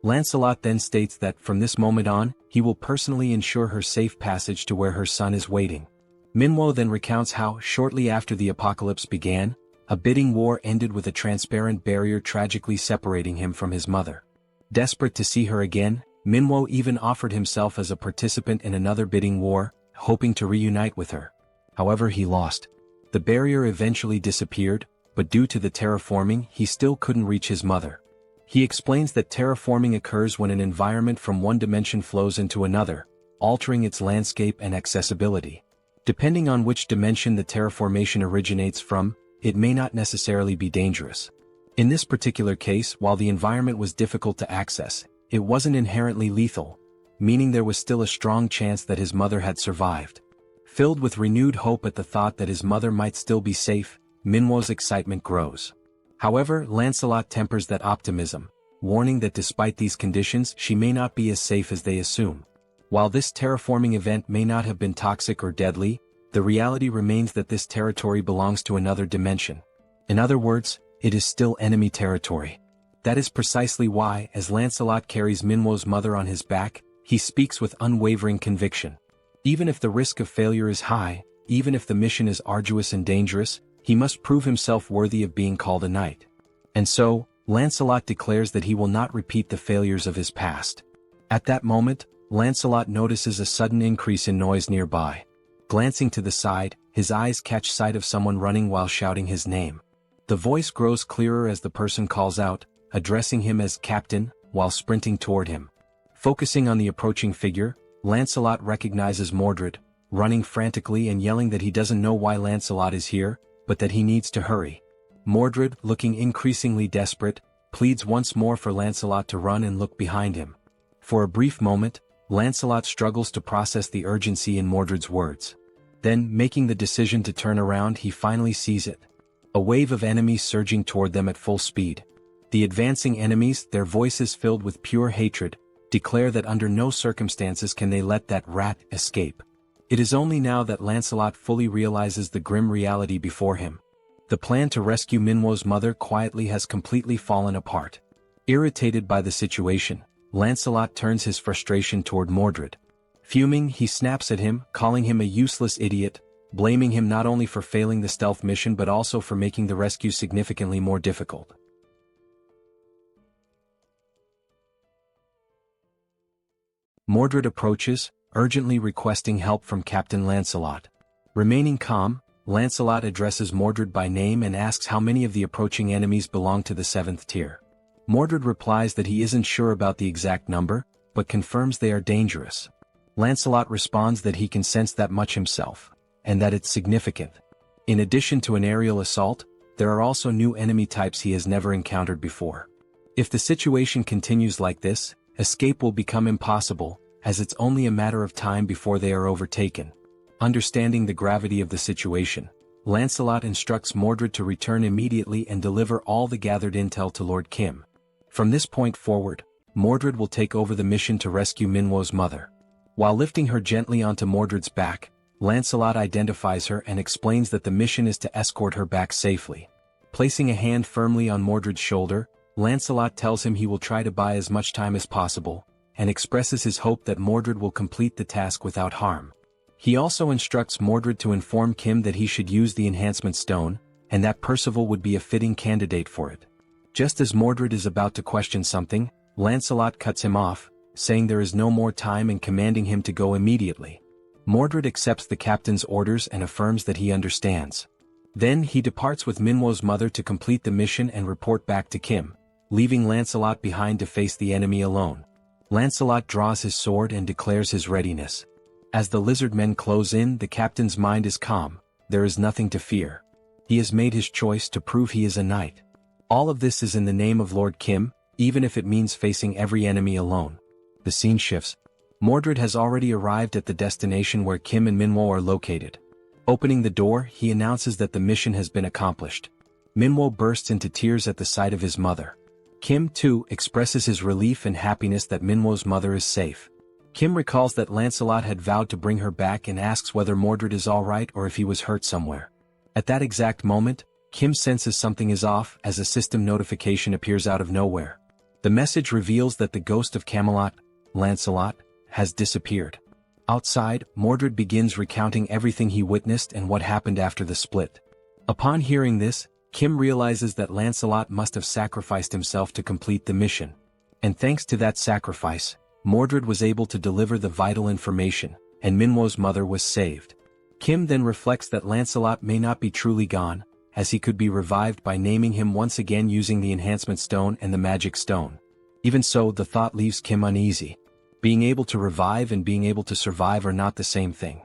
Lancelot then states that, from this moment on, he will personally ensure her safe passage to where her son is waiting. Manhwa then recounts how, shortly after the apocalypse began, a bidding war ended with a transparent barrier tragically separating him from his mother. Desperate to see her again, Manhwa even offered himself as a participant in another bidding war, hoping to reunite with her. However, he lost. The barrier eventually disappeared, but due to the terraforming, he still couldn't reach his mother. He explains that terraforming occurs when an environment from one dimension flows into another, altering its landscape and accessibility. Depending on which dimension the terraformation originates from, it may not necessarily be dangerous. In this particular case, while the environment was difficult to access, it wasn't inherently lethal, meaning there was still a strong chance that his mother had survived. Filled with renewed hope at the thought that his mother might still be safe, Manhwa's excitement grows. However, Lancelot tempers that optimism, warning that despite these conditions she may not be as safe as they assume. While this terraforming event may not have been toxic or deadly, the reality remains that this territory belongs to another dimension. In other words, it is still enemy territory. That is precisely why, as Lancelot carries Manhwa's mother on his back, he speaks with unwavering conviction. Even if the risk of failure is high, even if the mission is arduous and dangerous, he must prove himself worthy of being called a knight. And so, Lancelot declares that he will not repeat the failures of his past. At that moment, Lancelot notices a sudden increase in noise nearby. Glancing to the side, his eyes catch sight of someone running while shouting his name. The voice grows clearer as the person calls out, addressing him as Captain, while sprinting toward him. Focusing on the approaching figure, Lancelot recognizes Mordred, running frantically and yelling that he doesn't know why Lancelot is here, but that he needs to hurry. Mordred, looking increasingly desperate, pleads once more for Lancelot to run and look behind him. For a brief moment, Lancelot struggles to process the urgency in Mordred's words. Then, making the decision to turn around, he finally sees it. A wave of enemies surging toward them at full speed. The advancing enemies, their voices filled with pure hatred, declare that under no circumstances can they let that rat escape. It is only now that Lancelot fully realizes the grim reality before him. The plan to rescue Manhwa's mother quietly has completely fallen apart. Irritated by the situation, Lancelot turns his frustration toward Mordred. Fuming, he snaps at him, calling him a useless idiot, blaming him not only for failing the stealth mission but also for making the rescue significantly more difficult. Mordred approaches, urgently requesting help from Captain Lancelot. Remaining calm, Lancelot addresses Mordred by name and asks how many of the approaching enemies belong to the 7th tier. Mordred replies that he isn't sure about the exact number, but confirms they are dangerous. Lancelot responds that he can sense that much himself, and that it's significant. In addition to an aerial assault, there are also new enemy types he has never encountered before. If the situation continues like this, escape will become impossible, as it's only a matter of time before they are overtaken. Understanding the gravity of the situation, Lancelot instructs Mordred to return immediately and deliver all the gathered intel to Lord Kim. From this point forward, Mordred will take over the mission to rescue Manhwa's mother. While lifting her gently onto Mordred's back, Lancelot identifies her and explains that the mission is to escort her back safely. Placing a hand firmly on Mordred's shoulder, Lancelot tells him he will try to buy as much time as possible, and expresses his hope that Mordred will complete the task without harm. He also instructs Mordred to inform Kim that he should use the enhancement stone, and that Percival would be a fitting candidate for it. Just as Mordred is about to question something, Lancelot cuts him off, saying there is no more time and commanding him to go immediately. Mordred accepts the captain's orders and affirms that he understands. Then he departs with Manhwa's mother to complete the mission and report back to Kim, leaving Lancelot behind to face the enemy alone. Lancelot draws his sword and declares his readiness. As the lizard men close in, the captain's mind is calm. There is nothing to fear. He has made his choice to prove he is a knight. All of this is in the name of Lord Kim, even if it means facing every enemy alone. The scene shifts. Mordred has already arrived at the destination where Kim and Manhwa are located. Opening the door, he announces that the mission has been accomplished. Manhwa bursts into tears at the sight of his mother. Kim, too, expresses his relief and happiness that Manhwa's mother is safe. Kim recalls that Lancelot had vowed to bring her back and asks whether Mordred is alright or if he was hurt somewhere. At that exact moment, Kim senses something is off as a system notification appears out of nowhere. The message reveals that the ghost of Camelot, Lancelot, has disappeared. Outside, Mordred begins recounting everything he witnessed and what happened after the split. Upon hearing this, Kim realizes that Lancelot must have sacrificed himself to complete the mission. And thanks to that sacrifice, Mordred was able to deliver the vital information, and Manhwa's mother was saved. Kim then reflects that Lancelot may not be truly gone, as he could be revived by naming him once again using the enhancement stone and the magic stone. Even so, the thought leaves Kim uneasy. Being able to revive and being able to survive are not the same thing.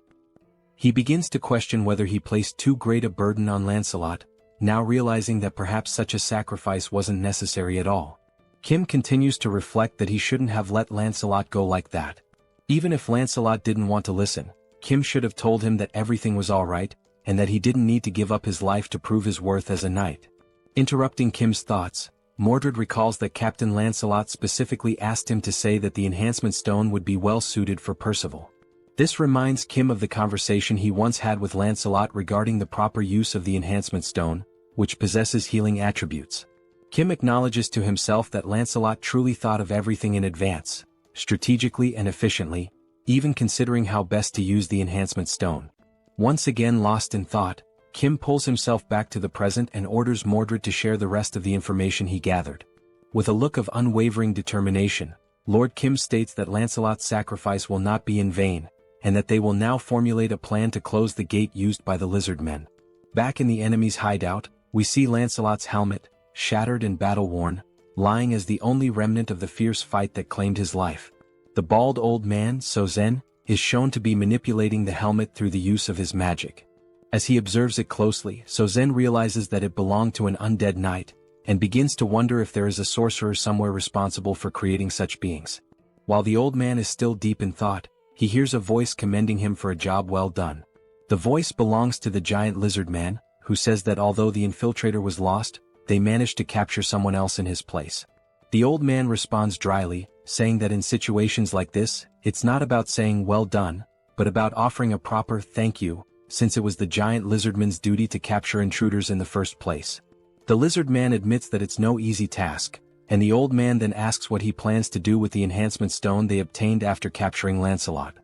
He begins to question whether he placed too great a burden on Lancelot, now realizing that perhaps such a sacrifice wasn't necessary at all. Kim continues to reflect that he shouldn't have let Lancelot go like that. Even if Lancelot didn't want to listen, Kim should have told him that everything was alright, and that he didn't need to give up his life to prove his worth as a knight. Interrupting Kim's thoughts, Mordred recalls that Captain Lancelot specifically asked him to say that the enhancement stone would be well suited for Percival. This reminds Kim of the conversation he once had with Lancelot regarding the proper use of the enhancement stone, which possesses healing attributes. Kim acknowledges to himself that Lancelot truly thought of everything in advance, strategically and efficiently, even considering how best to use the enhancement stone. Once again lost in thought, Kim pulls himself back to the present and orders Mordred to share the rest of the information he gathered. With a look of unwavering determination, Lord Kim states that Lancelot's sacrifice will not be in vain, and that they will now formulate a plan to close the gate used by the lizard men. Back in the enemy's hideout, we see Lancelot's helmet, shattered and battle-worn, lying as the only remnant of the fierce fight that claimed his life. The bald old man, Sozen, is shown to be manipulating the helmet through the use of his magic. As he observes it closely, Sozen realizes that it belonged to an undead knight, and begins to wonder if there is a sorcerer somewhere responsible for creating such beings. While the old man is still deep in thought, he hears a voice commending him for a job well done. The voice belongs to the giant lizard man, who says that although the infiltrator was lost, they managed to capture someone else in his place. The old man responds dryly, saying that in situations like this, it's not about saying well done, but about offering a proper thank you, since it was the giant lizardman's duty to capture intruders in the first place. The lizard man admits that it's no easy task, and the old man then asks what he plans to do with the enhancement stone they obtained after capturing Lancelot.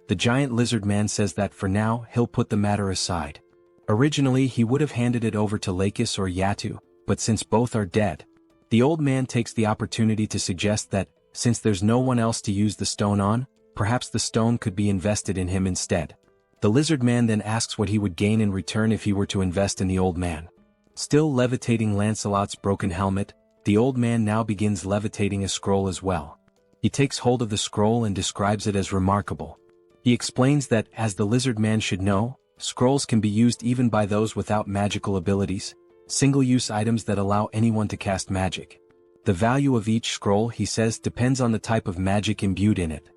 The giant lizard man says that for now he'll put the matter aside. Originally he would have handed it over to Lakis or Yatu, but since both are dead, the old man takes the opportunity to suggest that, since there's no one else to use the stone on, perhaps the stone could be invested in him instead. The lizard man then asks what he would gain in return if he were to invest in the old man. Still levitating Lancelot's broken helmet, the old man now begins levitating a scroll as well. He takes hold of the scroll and describes it as remarkable. He explains that, as the lizard man should know, scrolls can be used even by those without magical abilities, single-use items that allow anyone to cast magic. The value of each scroll, he says, depends on the type of magic imbued in it.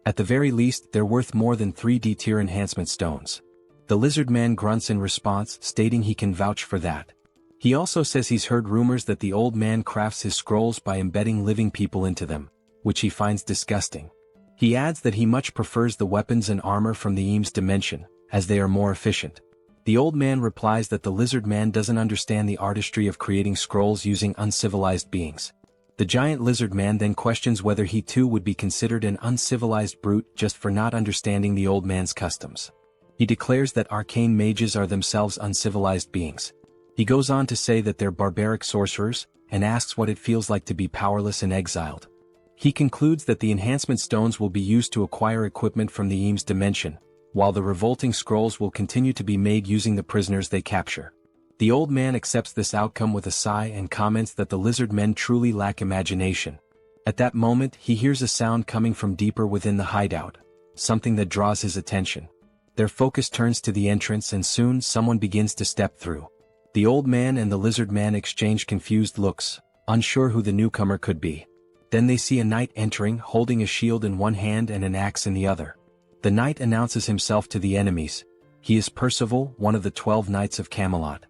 At the very least, they're worth more than 3D tier enhancement stones. The lizard man grunts in response, stating he can vouch for that. He also says he's heard rumors that the old man crafts his scrolls by embedding living people into them, which he finds disgusting. He adds that he much prefers the weapons and armor from the Eames dimension, as they are more efficient. The old man replies that the lizard man doesn't understand the artistry of creating scrolls using uncivilized beings. The giant lizard man then questions whether he too would be considered an uncivilized brute just for not understanding the old man's customs. He declares that arcane mages are themselves uncivilized beings. He goes on to say that they're barbaric sorcerers, and asks what it feels like to be powerless and exiled. He concludes that the enhancement stones will be used to acquire equipment from the Eames dimension, while the revolting scrolls will continue to be made using the prisoners they capture. The old man accepts this outcome with a sigh and comments that the lizard men truly lack imagination. At that moment, he hears a sound coming from deeper within the hideout, something that draws his attention. Their focus turns to the entrance and soon someone begins to step through. The old man and the lizard man exchange confused looks, unsure who the newcomer could be. Then they see a knight entering, holding a shield in one hand and an axe in the other. The knight announces himself to the enemies. He is Percival, one of the 12 knights of Camelot.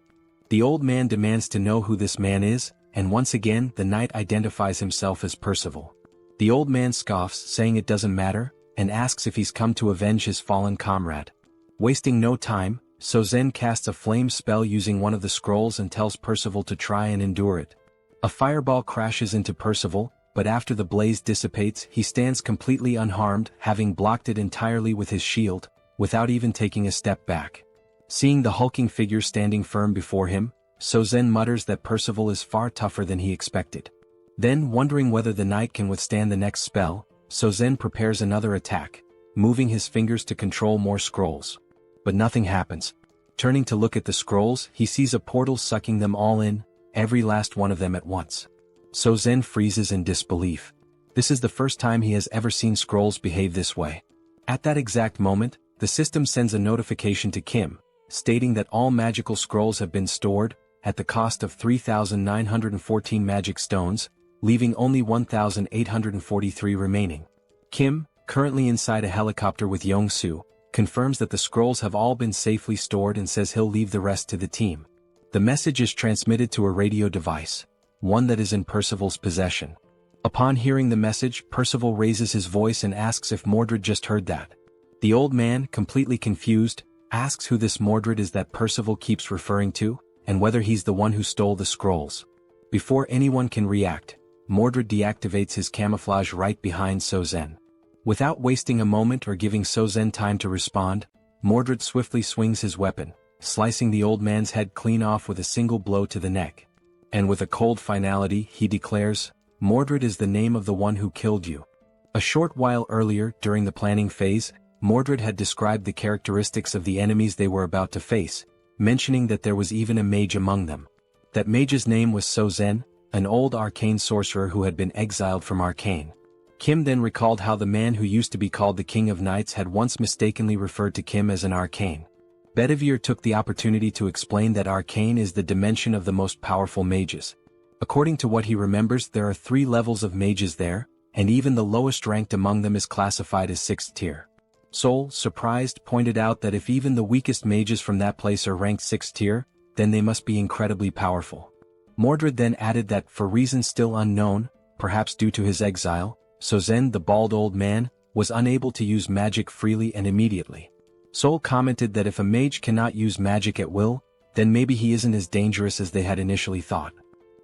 The old man demands to know who this man is, and once again the knight identifies himself as Percival. The old man scoffs, saying it doesn't matter, and asks if he's come to avenge his fallen comrade. Wasting no time, Sozen casts a flame spell using one of the scrolls and tells Percival to try and endure it. A fireball crashes into Percival, but after the blaze dissipates he stands completely unharmed, having blocked it entirely with his shield, without even taking a step back. Seeing the hulking figure standing firm before him, Sozen mutters that Percival is far tougher than he expected. Then, wondering whether the knight can withstand the next spell, Sozen prepares another attack, moving his fingers to control more scrolls. But nothing happens. Turning to look at the scrolls, he sees a portal sucking them all in, every last one of them at once. Sozen freezes in disbelief. This is the first time he has ever seen scrolls behave this way. At that exact moment, the system sends a notification to Kim, stating that all magical scrolls have been stored, at the cost of 3,914 magic stones, leaving only 1,843 remaining. Kim, currently inside a helicopter with Yong-soo, confirms that the scrolls have all been safely stored and says he'll leave the rest to the team. The message is transmitted to a radio device, one that is in Percival's possession. Upon hearing the message, Percival raises his voice and asks if Mordred just heard that. The old man, completely confused, asks who this Mordred is that Percival keeps referring to, and whether he's the one who stole the scrolls. Before anyone can react, Mordred deactivates his camouflage right behind Sozen. Without wasting a moment or giving Sozen time to respond, Mordred swiftly swings his weapon, slicing the old man's head clean off with a single blow to the neck. And with a cold finality, he declares, "Mordred is the name of the one who killed you." A short while earlier, during the planning phase, Mordred had described the characteristics of the enemies they were about to face, mentioning that there was even a mage among them. That mage's name was Sozen, an old arcane sorcerer who had been exiled from Arcane. Kim then recalled how the man who used to be called the King of Knights had once mistakenly referred to Kim as an arcane. Bedivere took the opportunity to explain that arcane is the dimension of the most powerful mages. According to what he remembers, there are 3 levels of mages there, and even the lowest ranked among them is classified as 6th tier. Seoul, surprised, pointed out that if even the weakest mages from that place are ranked 6th tier, then they must be incredibly powerful. Mordred then added that, for reasons still unknown, perhaps due to his exile, Sozen, the bald old man, was unable to use magic freely and immediately. Seoul commented that if a mage cannot use magic at will, then maybe he isn't as dangerous as they had initially thought.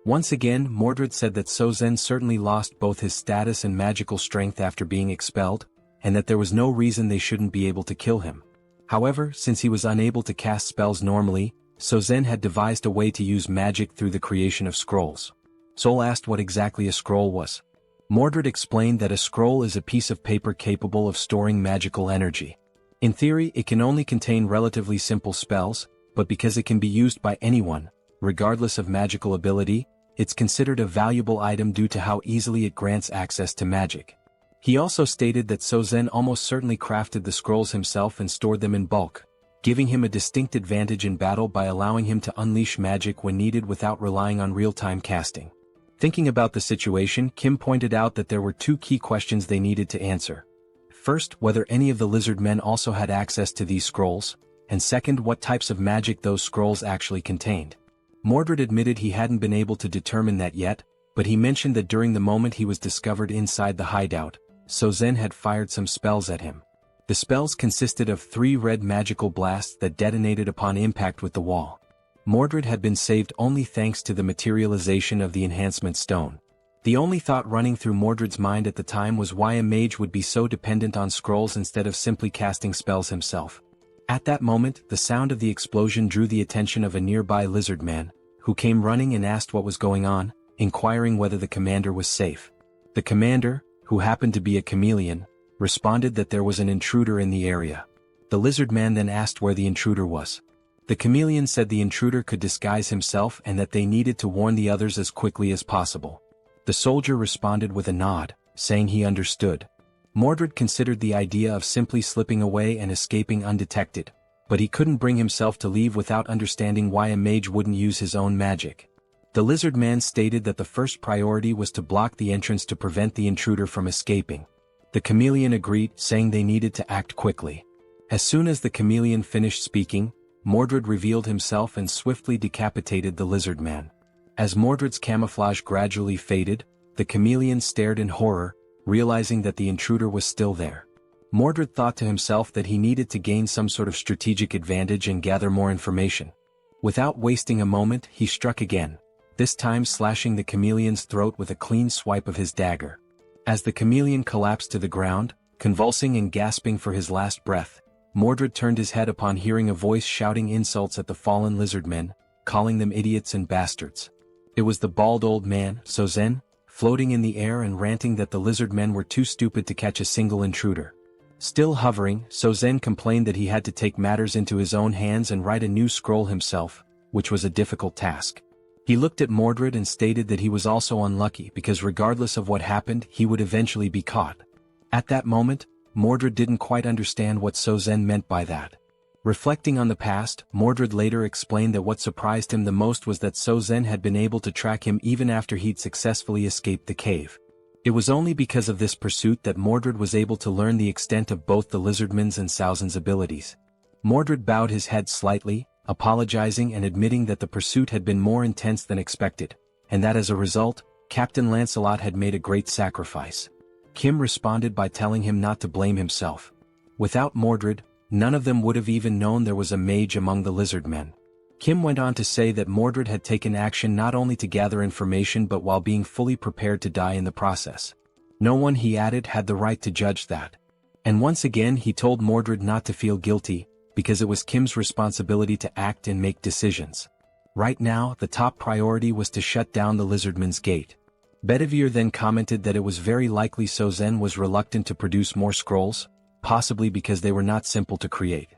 Once again, Mordred said that Sozen certainly lost both his status and magical strength after being expelled, and that there was no reason they shouldn't be able to kill him. However, since he was unable to cast spells normally, Sozen had devised a way to use magic through the creation of scrolls. Seoul asked what exactly a scroll was. Mordred explained that a scroll is a piece of paper capable of storing magical energy. In theory, it can only contain relatively simple spells, but because it can be used by anyone, regardless of magical ability, it's considered a valuable item due to how easily it grants access to magic. He also stated that Sozen almost certainly crafted the scrolls himself and stored them in bulk, giving him a distinct advantage in battle by allowing him to unleash magic when needed without relying on real-time casting. Thinking about the situation, Kim pointed out that there were 2 key questions they needed to answer. First, whether any of the lizard men also had access to these scrolls, and second, what types of magic those scrolls actually contained. Mordred admitted he hadn't been able to determine that yet, but he mentioned that during the moment he was discovered inside the hideout, Sozen had fired some spells at him. The spells consisted of 3 red magical blasts that detonated upon impact with the wall. Mordred had been saved only thanks to the materialization of the enhancement stone. The only thought running through Mordred's mind at the time was why a mage would be so dependent on scrolls instead of simply casting spells himself. At that moment, the sound of the explosion drew the attention of a nearby lizard man, who came running and asked what was going on, inquiring whether the commander was safe. The commander, who happened to be a chameleon, responded that there was an intruder in the area. The lizard man then asked where the intruder was. The chameleon said the intruder could disguise himself and that they needed to warn the others as quickly as possible. The soldier responded with a nod, saying he understood. Mordred considered the idea of simply slipping away and escaping undetected, but he couldn't bring himself to leave without understanding why a mage wouldn't use his own magic. The lizard man stated that the first priority was to block the entrance to prevent the intruder from escaping. The chameleon agreed, saying they needed to act quickly. As soon as the chameleon finished speaking, Mordred revealed himself and swiftly decapitated the lizard man. As Mordred's camouflage gradually faded, the chameleon stared in horror, realizing that the intruder was still there. Mordred thought to himself that he needed to gain some sort of strategic advantage and gather more information. Without wasting a moment, he struck again, this time slashing the chameleon's throat with a clean swipe of his dagger. As the chameleon collapsed to the ground, convulsing and gasping for his last breath, Mordred turned his head upon hearing a voice shouting insults at the fallen lizardmen, calling them idiots and bastards. It was the bald old man, Sozen, floating in the air and ranting that the lizardmen were too stupid to catch a single intruder. Still hovering, Sozen complained that he had to take matters into his own hands and write a new scroll himself, which was a difficult task. He looked at Mordred and stated that he was also unlucky because regardless of what happened, he would eventually be caught. At that moment, Mordred didn't quite understand what Sozen meant by that. Reflecting on the past, Mordred later explained that what surprised him the most was that Sozen had been able to track him even after he'd successfully escaped the cave. It was only because of this pursuit that Mordred was able to learn the extent of both the lizardman's and Sauzen's abilities. Mordred bowed his head slightly, apologizing and admitting that the pursuit had been more intense than expected, and that as a result, Captain Lancelot had made a great sacrifice. Kim responded by telling him not to blame himself. Without Mordred, none of them would have even known there was a mage among the lizard men. Kim went on to say that Mordred had taken action not only to gather information but while being fully prepared to die in the process. No one, he added, had the right to judge that. And once again he told Mordred not to feel guilty, because it was Kim's responsibility to act and make decisions. Right now, the top priority was to shut down the lizardman's gate. Bedivere then commented that it was very likely Sozen was reluctant to produce more scrolls, possibly because they were not simple to create.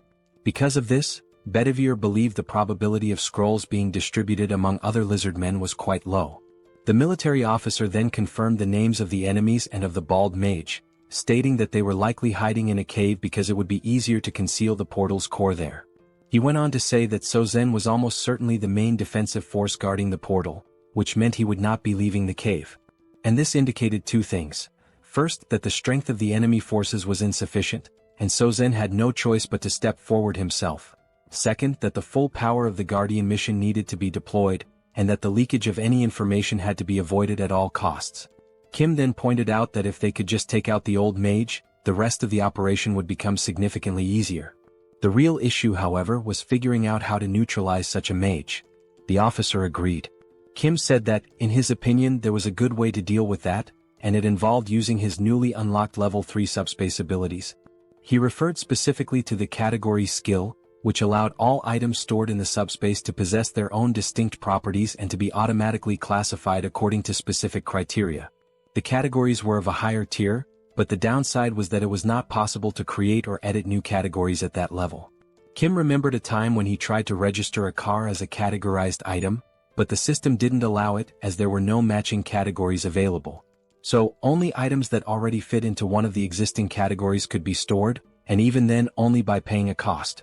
Because of this, Bedivere believed the probability of scrolls being distributed among other lizardmen was quite low. The military officer then confirmed the names of the enemies and of the bald mage, stating that they were likely hiding in a cave because it would be easier to conceal the portal's core there. He went on to say that Sozen was almost certainly the main defensive force guarding the portal, which meant he would not be leaving the cave. And this indicated two things. First, that the strength of the enemy forces was insufficient, and Sozen had no choice but to step forward himself. Second, that the full power of the Guardian mission needed to be deployed, and that the leakage of any information had to be avoided at all costs. Kim then pointed out that if they could just take out the old mage, the rest of the operation would become significantly easier. The real issue, however, was figuring out how to neutralize such a mage. The officer agreed. Kim said that, in his opinion, there was a good way to deal with that, and it involved using his newly unlocked level 3 subspace abilities. He referred specifically to the category skill, which allowed all items stored in the subspace to possess their own distinct properties and to be automatically classified according to specific criteria. The categories were of a higher tier, but the downside was that it was not possible to create or edit new categories at that level. Kim remembered a time when he tried to register a car as a categorized item, but the system didn't allow it as there were no matching categories available. So, only items that already fit into one of the existing categories could be stored, and even then only by paying a cost.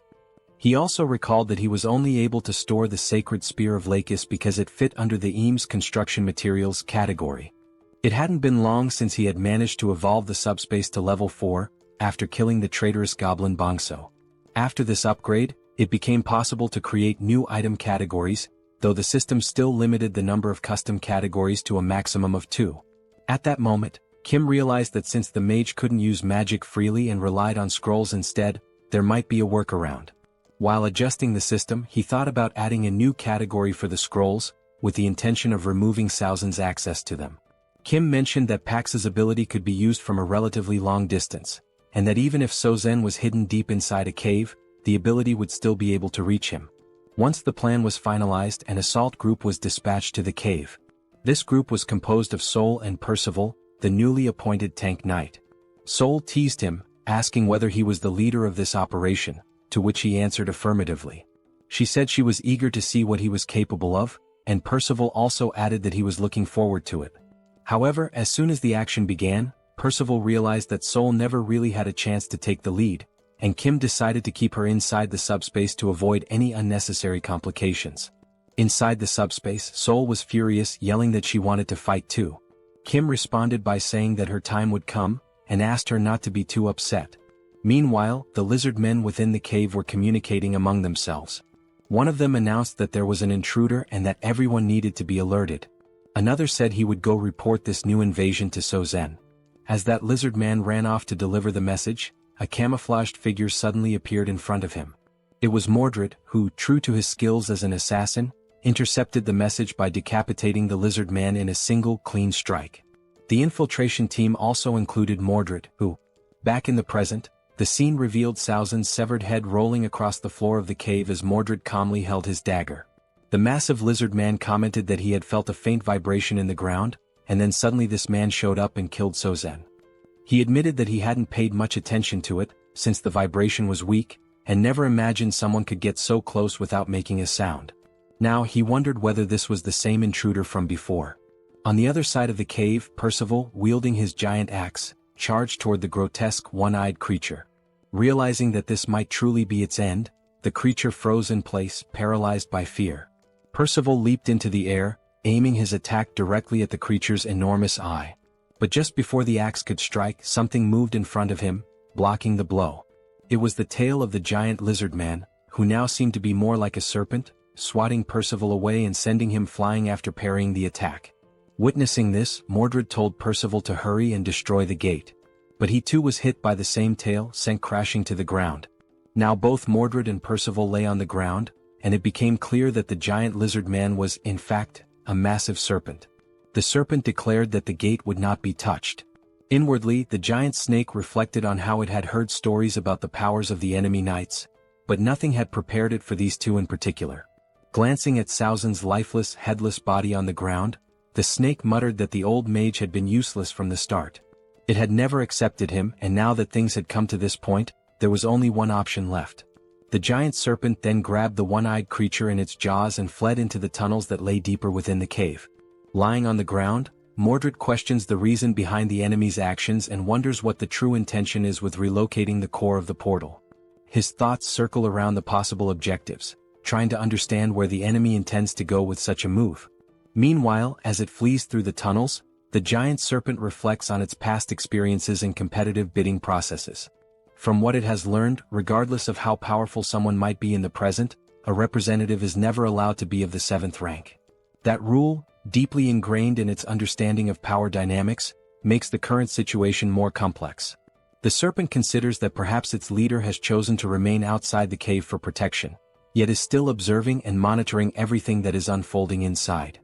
He also recalled that he was only able to store the Sacred Spear of Lakis because it fit under the Eames construction materials category. It hadn't been long since he had managed to evolve the subspace to level 4, after killing the traitorous goblin Bongso. After this upgrade, it became possible to create new item categories, though the system still limited the number of custom categories to a maximum of 2. At that moment, Kim realized that since the mage couldn't use magic freely and relied on scrolls instead, there might be a workaround. While adjusting the system, he thought about adding a new category for the scrolls, with the intention of removing Saozen's access to them. Kim mentioned that Pax's ability could be used from a relatively long distance, and that even if Sozen was hidden deep inside a cave, the ability would still be able to reach him. Once the plan was finalized, an assault group was dispatched to the cave. This group was composed of Seoul and Percival, the newly appointed tank knight. Seoul teased him, asking whether he was the leader of this operation, to which he answered affirmatively. She said she was eager to see what he was capable of, and Percival also added that he was looking forward to it. However, as soon as the action began, Percival realized that Seoul never really had a chance to take the lead, and Kim decided to keep her inside the subspace to avoid any unnecessary complications. Inside the subspace, Seoul was furious, yelling that she wanted to fight too. Kim responded by saying that her time would come, and asked her not to be too upset. Meanwhile, the lizard men within the cave were communicating among themselves. One of them announced that there was an intruder and that everyone needed to be alerted. Another said he would go report this new invasion to Sozen. As that lizard man ran off to deliver the message, a camouflaged figure suddenly appeared in front of him. It was Mordred, who, true to his skills as an assassin, intercepted the message by decapitating the lizard man in a single clean strike. The infiltration team also included Mordred, who, back in the present, the scene revealed Saozen's severed head rolling across the floor of the cave as Mordred calmly held his dagger. The massive lizard man commented that he had felt a faint vibration in the ground, and then suddenly this man showed up and killed Sozen. He admitted that he hadn't paid much attention to it, since the vibration was weak, and never imagined someone could get so close without making a sound. Now he wondered whether this was the same intruder from before. On the other side of the cave, Percival, wielding his giant axe, charged toward the grotesque one-eyed creature. Realizing that this might truly be its end, the creature froze in place, paralyzed by fear. Percival leaped into the air, aiming his attack directly at the creature's enormous eye. But just before the axe could strike, something moved in front of him, blocking the blow. It was the tail of the giant lizard man, who now seemed to be more like a serpent, swatting Percival away and sending him flying after parrying the attack. Witnessing this, Mordred told Percival to hurry and destroy the gate. But he too was hit by the same tail, sent crashing to the ground. Now both Mordred and Percival lay on the ground, and it became clear that the giant lizard man was, in fact, a massive serpent. The serpent declared that the gate would not be touched. Inwardly, the giant snake reflected on how it had heard stories about the powers of the enemy knights, but nothing had prepared it for these two in particular. Glancing at Saozen's lifeless, headless body on the ground, the snake muttered that the old mage had been useless from the start. It had never accepted him, and now that things had come to this point, there was only one option left. The giant serpent then grabbed the one-eyed creature in its jaws and fled into the tunnels that lay deeper within the cave. Lying on the ground, Mordred questions the reason behind the enemy's actions and wonders what the true intention is with relocating the core of the portal. His thoughts circle around the possible objectives, trying to understand where the enemy intends to go with such a move. Meanwhile, as it flees through the tunnels, the giant serpent reflects on its past experiences and competitive bidding processes. From what it has learned, regardless of how powerful someone might be in the present, a representative is never allowed to be of the 7th rank. That rule, deeply ingrained in its understanding of power dynamics, makes the current situation more complex. The serpent considers that perhaps its leader has chosen to remain outside the cave for protection, yet is still observing and monitoring everything that is unfolding inside.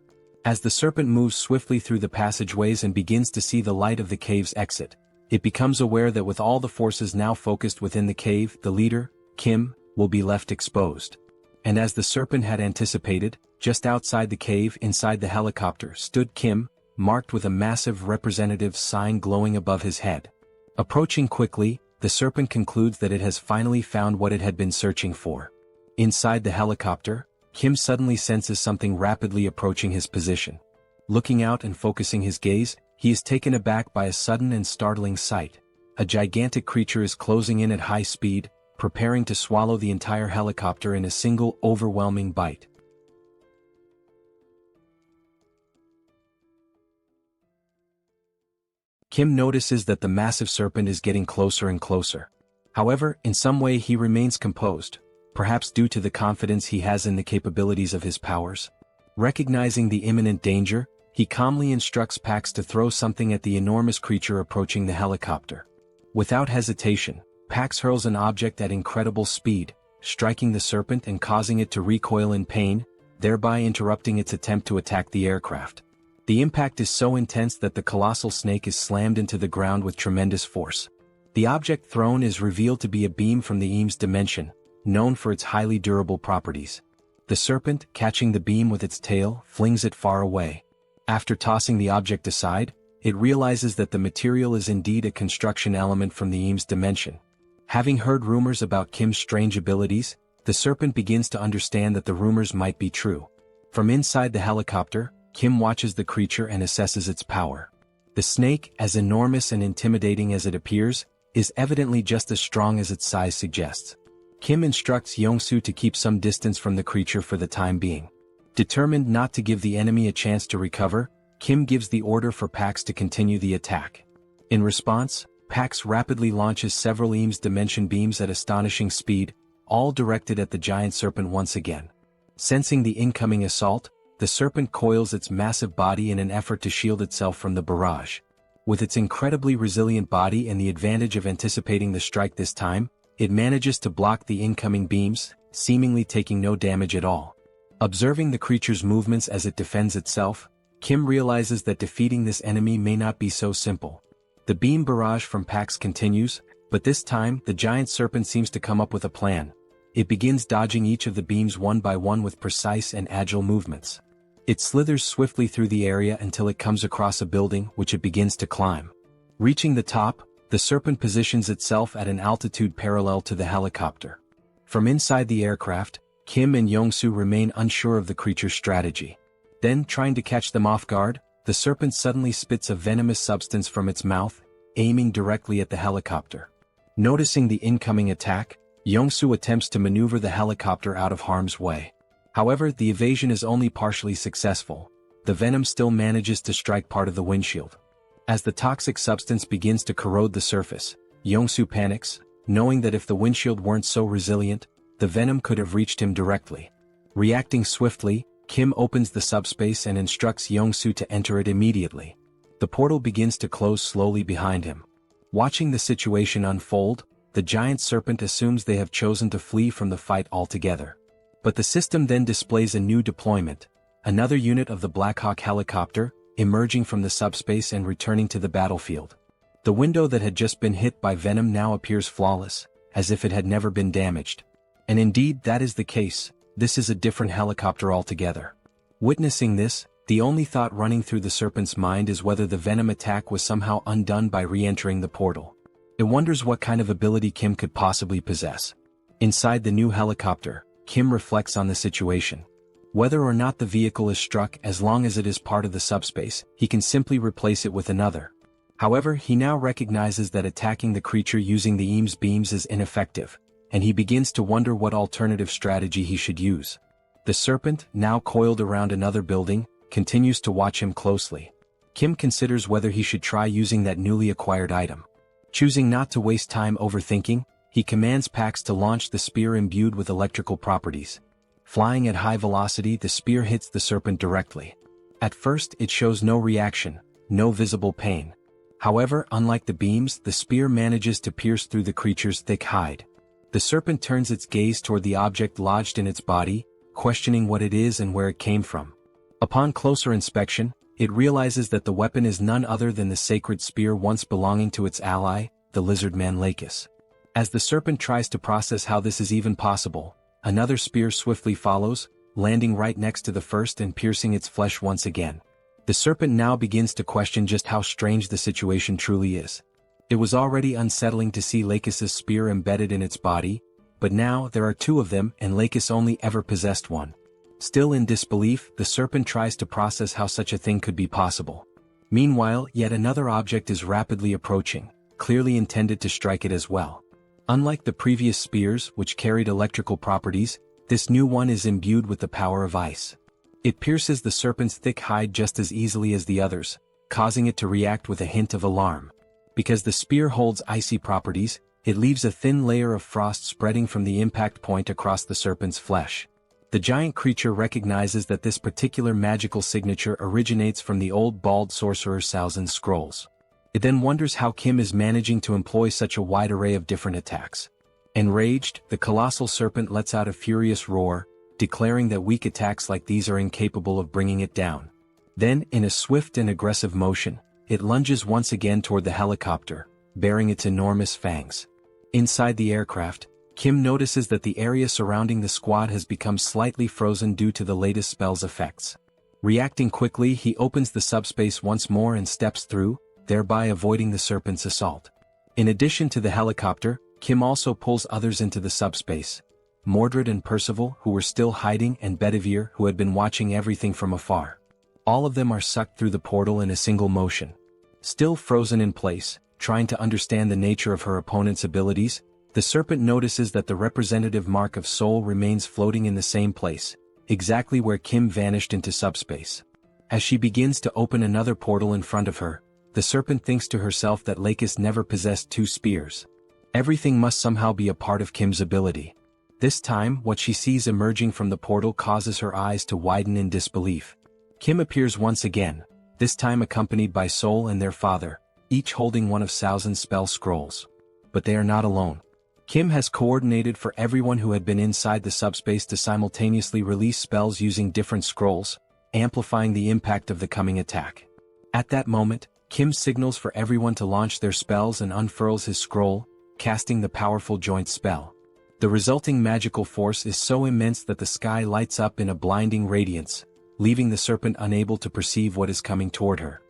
As the serpent moves swiftly through the passageways and begins to see the light of the cave's exit, it becomes aware that with all the forces now focused within the cave, the leader, Kim, will be left exposed. And as the serpent had anticipated, just outside the cave inside the helicopter stood Kim, marked with a massive representative sign glowing above his head. Approaching quickly, the serpent concludes that it has finally found what it had been searching for. Inside the helicopter, Kim suddenly senses something rapidly approaching his position. Looking out and focusing his gaze, he is taken aback by a sudden and startling sight. A gigantic creature is closing in at high speed, preparing to swallow the entire helicopter in a single, overwhelming bite. Kim notices that the massive serpent is getting closer and closer. However, in some way he remains composed, perhaps due to the confidence he has in the capabilities of his powers. Recognizing the imminent danger, he calmly instructs Pax to throw something at the enormous creature approaching the helicopter. Without hesitation, Pax hurls an object at incredible speed, striking the serpent and causing it to recoil in pain, thereby interrupting its attempt to attack the aircraft. The impact is so intense that the colossal snake is slammed into the ground with tremendous force. The object thrown is revealed to be a beam from the Eames dimension, known for its highly durable properties. The serpent, catching the beam with its tail, flings it far away. After tossing the object aside, it realizes that the material is indeed a construction element from the Eames dimension. Having heard rumors about Kim's strange abilities, the serpent begins to understand that the rumors might be true. From inside the helicopter, Kim watches the creature and assesses its power. The snake, as enormous and intimidating as it appears, is evidently just as strong as its size suggests. Kim instructs Young-soo to keep some distance from the creature for the time being. Determined not to give the enemy a chance to recover, Kim gives the order for Pax to continue the attack. In response, Pax rapidly launches several Eames dimension beams at astonishing speed, all directed at the giant serpent once again. Sensing the incoming assault, the serpent coils its massive body in an effort to shield itself from the barrage. With its incredibly resilient body and the advantage of anticipating the strike this time, it manages to block the incoming beams, seemingly taking no damage at all. Observing the creature's movements as it defends itself, Kim realizes that defeating this enemy may not be so simple. The beam barrage from Pax continues, but this time the giant serpent seems to come up with a plan. It begins dodging each of the beams one by one with precise and agile movements. It slithers swiftly through the area until it comes across a building which it begins to climb. Reaching the top, the serpent positions itself at an altitude parallel to the helicopter. From inside the aircraft, Kim and Young-soo remain unsure of the creature's strategy. Then, trying to catch them off guard, the serpent suddenly spits a venomous substance from its mouth, aiming directly at the helicopter. Noticing the incoming attack, Young-soo attempts to maneuver the helicopter out of harm's way. However, the evasion is only partially successful. The venom still manages to strike part of the windshield. As the toxic substance begins to corrode the surface, Young-soo panics, knowing that if the windshield weren't so resilient, the venom could have reached him directly. Reacting swiftly, Kim opens the subspace and instructs Young-soo to enter it immediately. The portal begins to close slowly behind him. Watching the situation unfold, the giant serpent assumes they have chosen to flee from the fight altogether. But the system then displays a new deployment, another unit of the Black Hawk helicopter, emerging from the subspace and returning to the battlefield. The window that had just been hit by venom now appears flawless, as if it had never been damaged. And indeed that is the case, this is a different helicopter altogether. Witnessing this, the only thought running through the serpent's mind is whether the venom attack was somehow undone by re-entering the portal. It wonders what kind of ability Kim could possibly possess. Inside the new helicopter, Kim reflects on the situation. Whether or not the vehicle is struck, as long as it is part of the subspace, he can simply replace it with another. However, he now recognizes that attacking the creature using the EAM's beams is ineffective, and he begins to wonder what alternative strategy he should use. The serpent, now coiled around another building, continues to watch him closely. Kim considers whether he should try using that newly acquired item. Choosing not to waste time overthinking, he commands Pax to launch the spear imbued with electrical properties. Flying at high velocity, the spear hits the serpent directly. At first, it shows no reaction, no visible pain. However, unlike the beams, the spear manages to pierce through the creature's thick hide. The serpent turns its gaze toward the object lodged in its body, questioning what it is and where it came from. Upon closer inspection, it realizes that the weapon is none other than the sacred spear once belonging to its ally, the lizard man Lakis. As the serpent tries to process how this is even possible, another spear swiftly follows, landing right next to the first and piercing its flesh once again. The serpent now begins to question just how strange the situation truly is. It was already unsettling to see Lakis's spear embedded in its body, but now there are two of them and Lakis only ever possessed one. Still in disbelief, the serpent tries to process how such a thing could be possible. Meanwhile, yet another object is rapidly approaching, clearly intended to strike it as well. Unlike the previous spears, which carried electrical properties, this new one is imbued with the power of ice. It pierces the serpent's thick hide just as easily as the others, causing it to react with a hint of alarm. Because the spear holds icy properties, it leaves a thin layer of frost spreading from the impact point across the serpent's flesh. The giant creature recognizes that this particular magical signature originates from the old bald sorcerer Salzin's scrolls. It then wonders how Kim is managing to employ such a wide array of different attacks. Enraged, the colossal serpent lets out a furious roar, declaring that weak attacks like these are incapable of bringing it down. Then, in a swift and aggressive motion, it lunges once again toward the helicopter, bearing its enormous fangs. Inside the aircraft, Kim notices that the area surrounding the squad has become slightly frozen due to the latest spell's effects. Reacting quickly, he opens the subspace once more and steps through, thereby avoiding the serpent's assault. In addition to the helicopter, Kim also pulls others into the subspace. Mordred and Percival, who were still hiding, and Bedivere, who had been watching everything from afar. All of them are sucked through the portal in a single motion. Still frozen in place, trying to understand the nature of her opponent's abilities, the serpent notices that the representative mark of Seoul remains floating in the same place, exactly where Kim vanished into subspace. As she begins to open another portal in front of her, the serpent thinks to herself that Lakis never possessed two spears. Everything must somehow be a part of Kim's ability. This time, what she sees emerging from the portal causes her eyes to widen in disbelief. Kim appears once again, this time accompanied by Seoul and their father, each holding one of Salzin's spell scrolls. But they are not alone. Kim has coordinated for everyone who had been inside the subspace to simultaneously release spells using different scrolls, amplifying the impact of the coming attack. At that moment, Kim signals for everyone to launch their spells and unfurls his scroll, casting the powerful joint spell. The resulting magical force is so immense that the sky lights up in a blinding radiance, leaving the serpent unable to perceive what is coming toward her.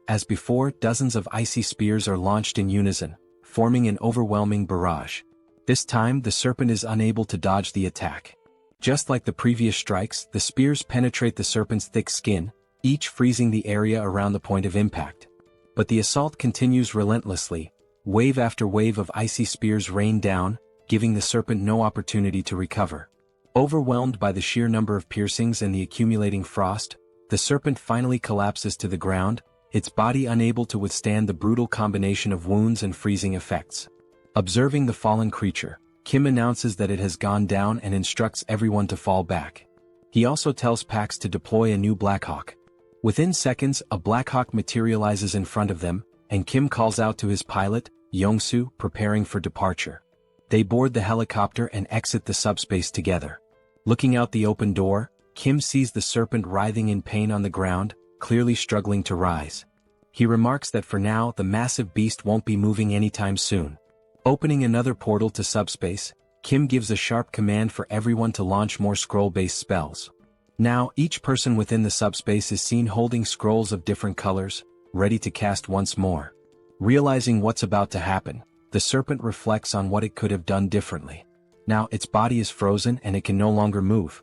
As before, dozens of icy spears are launched in unison, forming an overwhelming barrage. This time, the serpent is unable to dodge the attack. Just like the previous strikes, the spears penetrate the serpent's thick skin, each freezing the area around the point of impact. But the assault continues relentlessly. Wave after wave of icy spears rain down, giving the serpent no opportunity to recover. Overwhelmed by the sheer number of piercings and the accumulating frost, the serpent finally collapses to the ground, its body unable to withstand the brutal combination of wounds and freezing effects. Observing the fallen creature, Kim announces that it has gone down and instructs everyone to fall back. He also tells Pax to deploy a new Blackhawk. Within seconds, a Blackhawk materializes in front of them, and Kim calls out to his pilot, Yongsu, preparing for departure. They board the helicopter and exit the subspace together. Looking out the open door, Kim sees the serpent writhing in pain on the ground, clearly struggling to rise. He remarks that for now the massive beast won't be moving anytime soon. Opening another portal to subspace, Kim gives a sharp command for everyone to launch more scroll-based spells. Now each person within the subspace is seen holding scrolls of different colors, ready to cast once more. Realizing what's about to happen, the serpent reflects on what it could have done differently. Now its body is frozen and it can no longer move.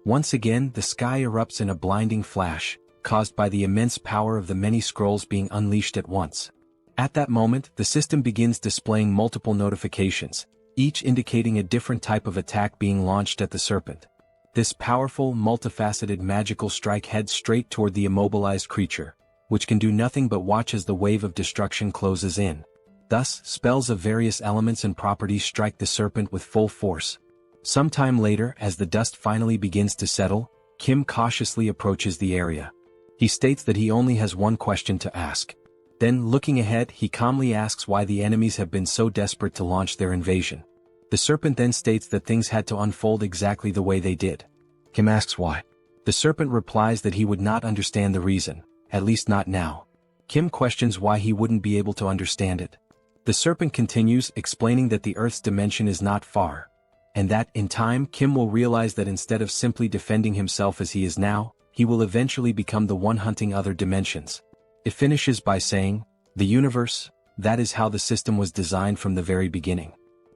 Once again, the sky erupts in a blinding flash, caused by the immense power of the many scrolls being unleashed at once. At that moment, the system begins displaying multiple notifications, each indicating a different type of attack being launched at the serpent. This powerful, multifaceted magical strike heads straight toward the immobilized creature, which can do nothing but watch as the wave of destruction closes in. Thus, spells of various elements and properties strike the serpent with full force. Sometime later, as the dust finally begins to settle, Kim cautiously approaches the area. He states that he only has one question to ask. Then, looking ahead, he calmly asks why the enemies have been so desperate to launch their invasion. The serpent then states that things had to unfold exactly the way they did. Kim asks why. The serpent replies that he would not understand the reason, at least not now. Kim questions why he wouldn't be able to understand it. The serpent continues, explaining that the Earth's dimension is not far, and that, in time, Kim will realize that instead of simply defending himself as he is now, he will eventually become the one hunting other dimensions. It finishes by saying, "The universe, that is how the system was designed from the very beginning."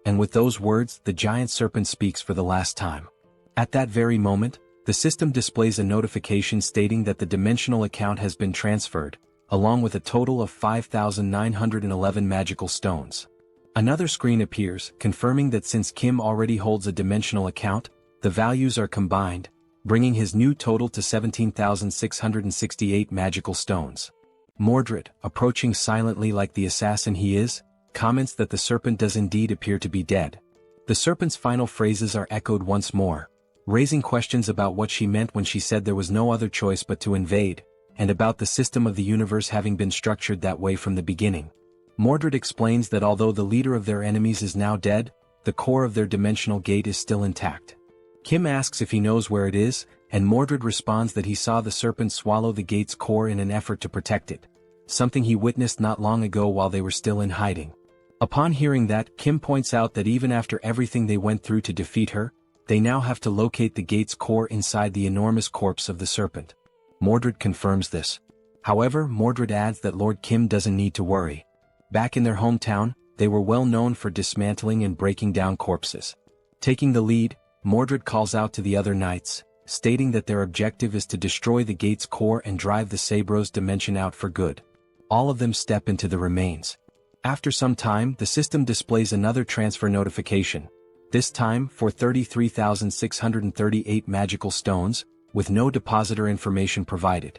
And with those words, the giant serpent speaks for the last time. At that very moment, the system displays a notification stating that the dimensional account has been transferred, along with a total of 5,911 magical stones. Another screen appears, confirming that since Kim already holds a dimensional account, the values are combined, bringing his new total to 17,668 magical stones. Mordred, approaching silently like the assassin he is, comments that the serpent does indeed appear to be dead. The serpent's final phrases are echoed once more, raising questions about what she meant when she said there was no other choice but to invade, and about the system of the universe having been structured that way from the beginning. Mordred explains that although the leader of their enemies is now dead, the core of their dimensional gate is still intact. Kim asks if he knows where it is, and Mordred responds that he saw the serpent swallow the gate's core in an effort to protect it, something he witnessed not long ago while they were still in hiding. Upon hearing that, Kim points out that even after everything they went through to defeat her, they now have to locate the gate's core inside the enormous corpse of the serpent. Mordred confirms this. However, Mordred adds that Lord Kim doesn't need to worry. Back in their hometown, they were well known for dismantling and breaking down corpses. Taking the lead, Mordred calls out to the other knights, stating that their objective is to destroy the gate's core and drive the Sabros dimension out for good. All of them step into the remains. After some time, the system displays another transfer notification, this time for 33,638 magical stones, with no depositor information provided.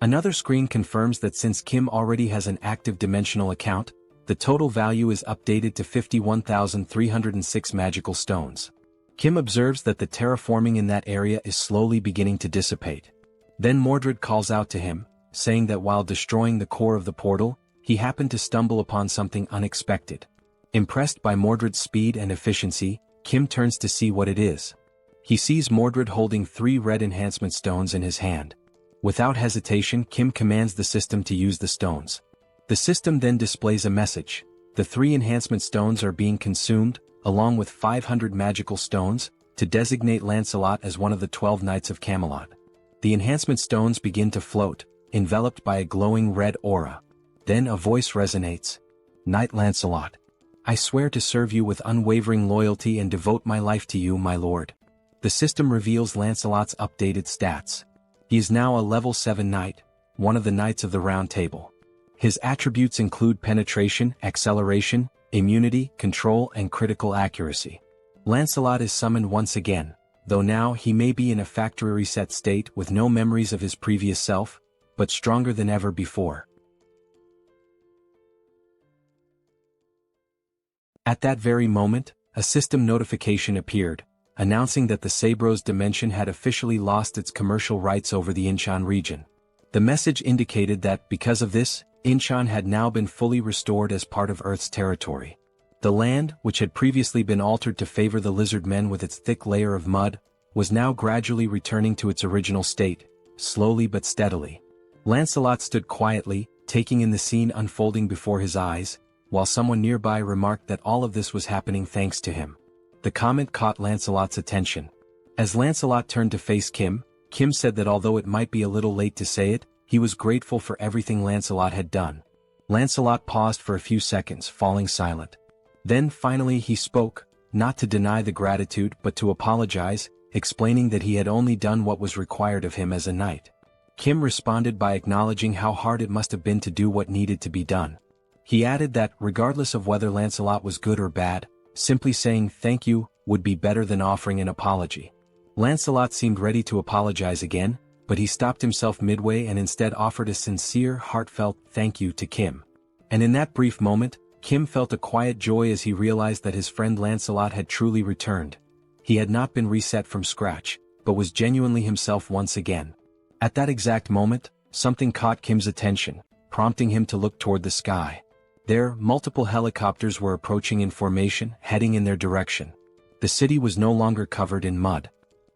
Another screen confirms that since Kim already has an active dimensional account, the total value is updated to 51,306 magical stones. Kim observes that the terraforming in that area is slowly beginning to dissipate. Then Mordred calls out to him, saying that while destroying the core of the portal, he happened to stumble upon something unexpected. Impressed by Mordred's speed and efficiency, Kim turns to see what it is. He sees Mordred holding 3 red enhancement stones in his hand. Without hesitation, Kim commands the system to use the stones. The system then displays a message. The 3 enhancement stones are being consumed, along with 500 magical stones, to designate Lancelot as one of the 12 Knights of Camelot. The enhancement stones begin to float, enveloped by a glowing red aura. Then a voice resonates. "Knight Lancelot, I swear to serve you with unwavering loyalty and devote my life to you, my lord." The system reveals Lancelot's updated stats. He is now a level 7 knight, one of the Knights of the Round Table. His attributes include penetration, acceleration, immunity, control, and critical accuracy. Lancelot is summoned once again, though now he may be in a factory reset state with no memories of his previous self, but stronger than ever before. At that very moment, a system notification appeared, announcing that the Sabros dimension had officially lost its commercial rights over the Incheon region. The message indicated that, because of this, Incheon had now been fully restored as part of Earth's territory. The land, which had previously been altered to favor the lizard men with its thick layer of mud, was now gradually returning to its original state, slowly but steadily. Lancelot stood quietly, taking in the scene unfolding before his eyes, while someone nearby remarked that all of this was happening thanks to him. The comment caught Lancelot's attention. As Lancelot turned to face Kim, Kim said that although it might be a little late to say it, he was grateful for everything Lancelot had done. Lancelot paused for a few seconds, falling silent. Then finally he spoke, not to deny the gratitude but to apologize, explaining that he had only done what was required of him as a knight. Kim responded by acknowledging how hard it must have been to do what needed to be done. He added that, regardless of whether Lancelot was good or bad, simply saying thank you would be better than offering an apology. Lancelot seemed ready to apologize again, but he stopped himself midway and instead offered a sincere, heartfelt thank you to Kim. And in that brief moment, Kim felt a quiet joy as he realized that his friend Lancelot had truly returned. He had not been reset from scratch, but was genuinely himself once again. At that exact moment, something caught Kim's attention, prompting him to look toward the sky. There, multiple helicopters were approaching in formation, heading in their direction. The city was no longer covered in mud.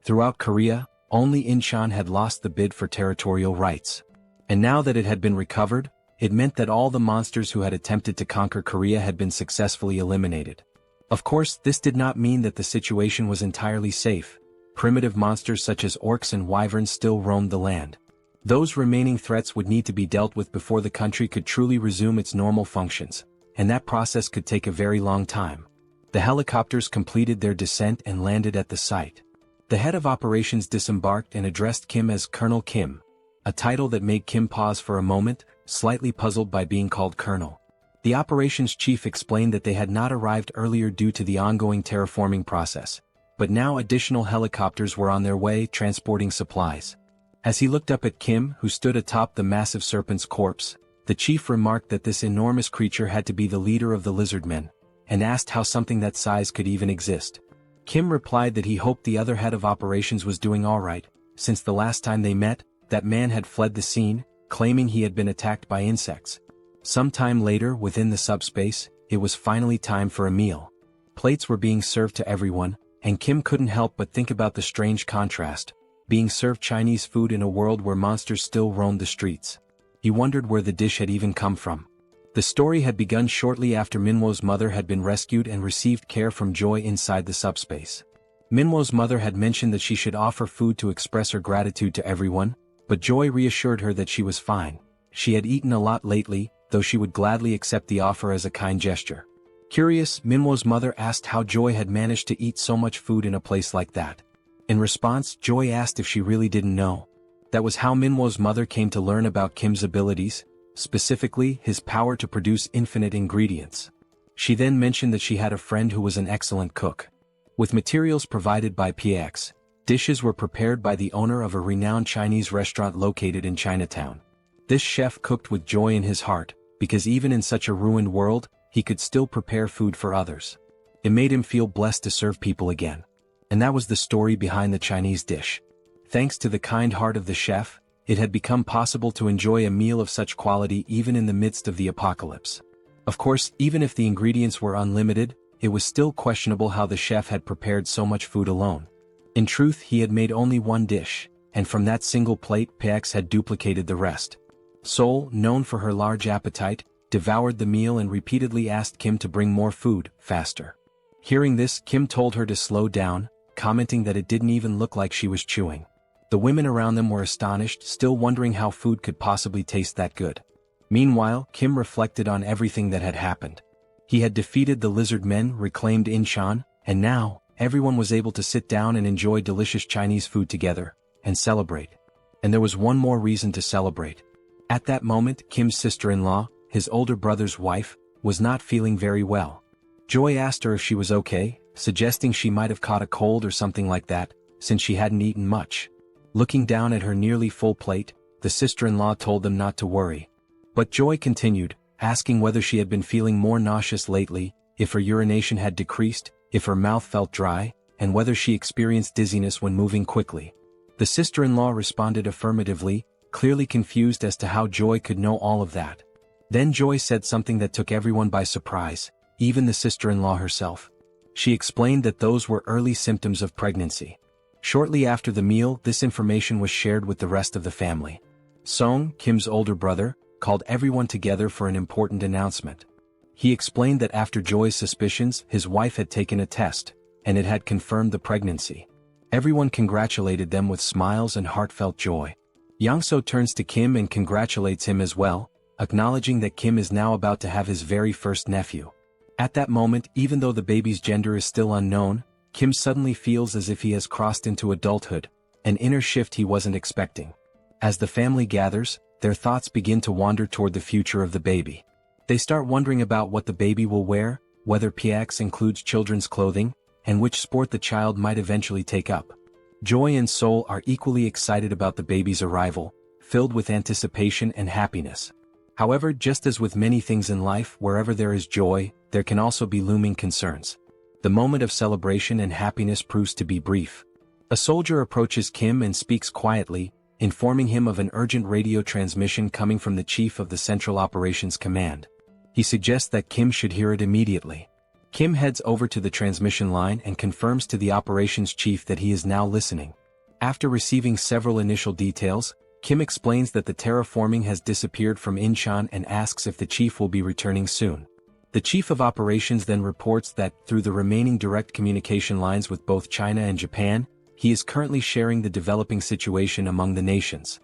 Throughout Korea, only Incheon had lost the bid for territorial rights. And now that it had been recovered, it meant that all the monsters who had attempted to conquer Korea had been successfully eliminated. Of course, this did not mean that the situation was entirely safe. Primitive monsters such as orcs and wyverns still roamed the land. Those remaining threats would need to be dealt with before the country could truly resume its normal functions, and that process could take a very long time. The helicopters completed their descent and landed at the site. The head of operations disembarked and addressed Kim as Colonel Kim, a title that made Kim pause for a moment, slightly puzzled by being called Colonel. The operations chief explained that they had not arrived earlier due to the ongoing terraforming process, but now additional helicopters were on their way transporting supplies. As he looked up at Kim, who stood atop the massive serpent's corpse, the chief remarked that this enormous creature had to be the leader of the lizardmen, and asked how something that size could even exist. Kim replied that he hoped the other head of operations was doing alright, since the last time they met, that man had fled the scene, claiming he had been attacked by insects. Sometime later, within the subspace, it was finally time for a meal. Plates were being served to everyone, and Kim couldn't help but think about the strange contrast, being served Chinese food in a world where monsters still roamed the streets. He wondered where the dish had even come from. The story had begun shortly after Minwo's mother had been rescued and received care from Joy inside the subspace. Minwo's mother had mentioned that she should offer food to express her gratitude to everyone, but Joy reassured her that she was fine. She had eaten a lot lately, though she would gladly accept the offer as a kind gesture. Curious, Minwo's mother asked how Joy had managed to eat so much food in a place like that. In response, Joy asked if she really didn't know. That was how Minwo's mother came to learn about Kim's abilities, specifically his power to produce infinite ingredients. She then mentioned that she had a friend who was an excellent cook. With materials provided by PX, dishes were prepared by the owner of a renowned Chinese restaurant located in Chinatown. This chef cooked with joy in his heart, because even in such a ruined world, he could still prepare food for others. It made him feel blessed to serve people again. And that was the story behind the Chinese dish. Thanks to the kind heart of the chef, it had become possible to enjoy a meal of such quality even in the midst of the apocalypse. Of course, even if the ingredients were unlimited, it was still questionable how the chef had prepared so much food alone. In truth, he had made only one dish, and from that single plate PX had duplicated the rest. Seoul, known for her large appetite, devoured the meal and repeatedly asked Kim to bring more food, faster. Hearing this, Kim told her to slow down, commenting that it didn't even look like she was chewing. The women around them were astonished, still wondering how food could possibly taste that good. Meanwhile, Kim reflected on everything that had happened. He had defeated the lizard men, reclaimed Incheon, and now, everyone was able to sit down and enjoy delicious Chinese food together, and celebrate. And there was one more reason to celebrate. At that moment, Kim's sister-in-law, his older brother's wife, was not feeling very well. Joy asked her if she was okay, suggesting she might have caught a cold or something like that, since she hadn't eaten much. Looking down at her nearly full plate, the sister-in-law told them not to worry. But Joy continued, asking whether she had been feeling more nauseous lately, if her urination had decreased, if her mouth felt dry, and whether she experienced dizziness when moving quickly. The sister-in-law responded affirmatively, clearly confused as to how Joy could know all of that. Then Joy said something that took everyone by surprise, even the sister-in-law herself. She explained that those were early symptoms of pregnancy. Shortly after the meal, this information was shared with the rest of the family. Song, Kim's older brother, called everyone together for an important announcement. He explained that after Joy's suspicions, his wife had taken a test, and it had confirmed the pregnancy. Everyone congratulated them with smiles and heartfelt joy. Yangso turns to Kim and congratulates him as well, acknowledging that Kim is now about to have his very first nephew. At that moment, even though the baby's gender is still unknown, Kim suddenly feels as if he has crossed into adulthood, an inner shift he wasn't expecting. As the family gathers, their thoughts begin to wander toward the future of the baby. They start wondering about what the baby will wear, whether PX includes children's clothing, and which sport the child might eventually take up. Joy and Seoul are equally excited about the baby's arrival, filled with anticipation and happiness. However, just as with many things in life, wherever there is joy, there can also be looming concerns. The moment of celebration and happiness proves to be brief. A soldier approaches Kim and speaks quietly, informing him of an urgent radio transmission coming from the chief of the Central Operations Command. He suggests that Kim should hear it immediately. Kim heads over to the transmission line and confirms to the operations chief that he is now listening. After receiving several initial details, Kim explains that the terraforming has disappeared from Incheon and asks if the chief will be returning soon. The chief of operations then reports that, through the remaining direct communication lines with both China and Japan, he is currently sharing the developing situation among the nations.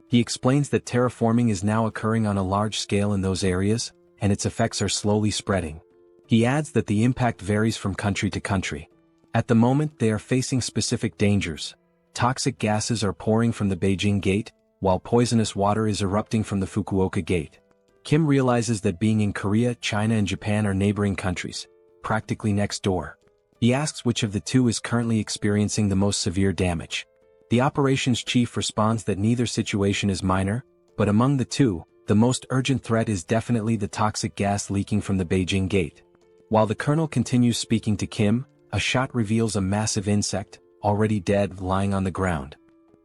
He explains that terraforming is now occurring on a large scale in those areas, and its effects are slowly spreading. He adds that the impact varies from country to country. At the moment, they are facing specific dangers. Toxic gases are pouring from the Beijing Gate, while poisonous water is erupting from the Fukuoka Gate. Kim realizes that being in Korea, China and Japan are neighboring countries, practically next door. He asks which of the two is currently experiencing the most severe damage. The operations chief responds that neither situation is minor, but among the two, the most urgent threat is definitely the toxic gas leaking from the Beijing Gate. While the colonel continues speaking to Kim, a shot reveals a massive insect, already dead, lying on the ground.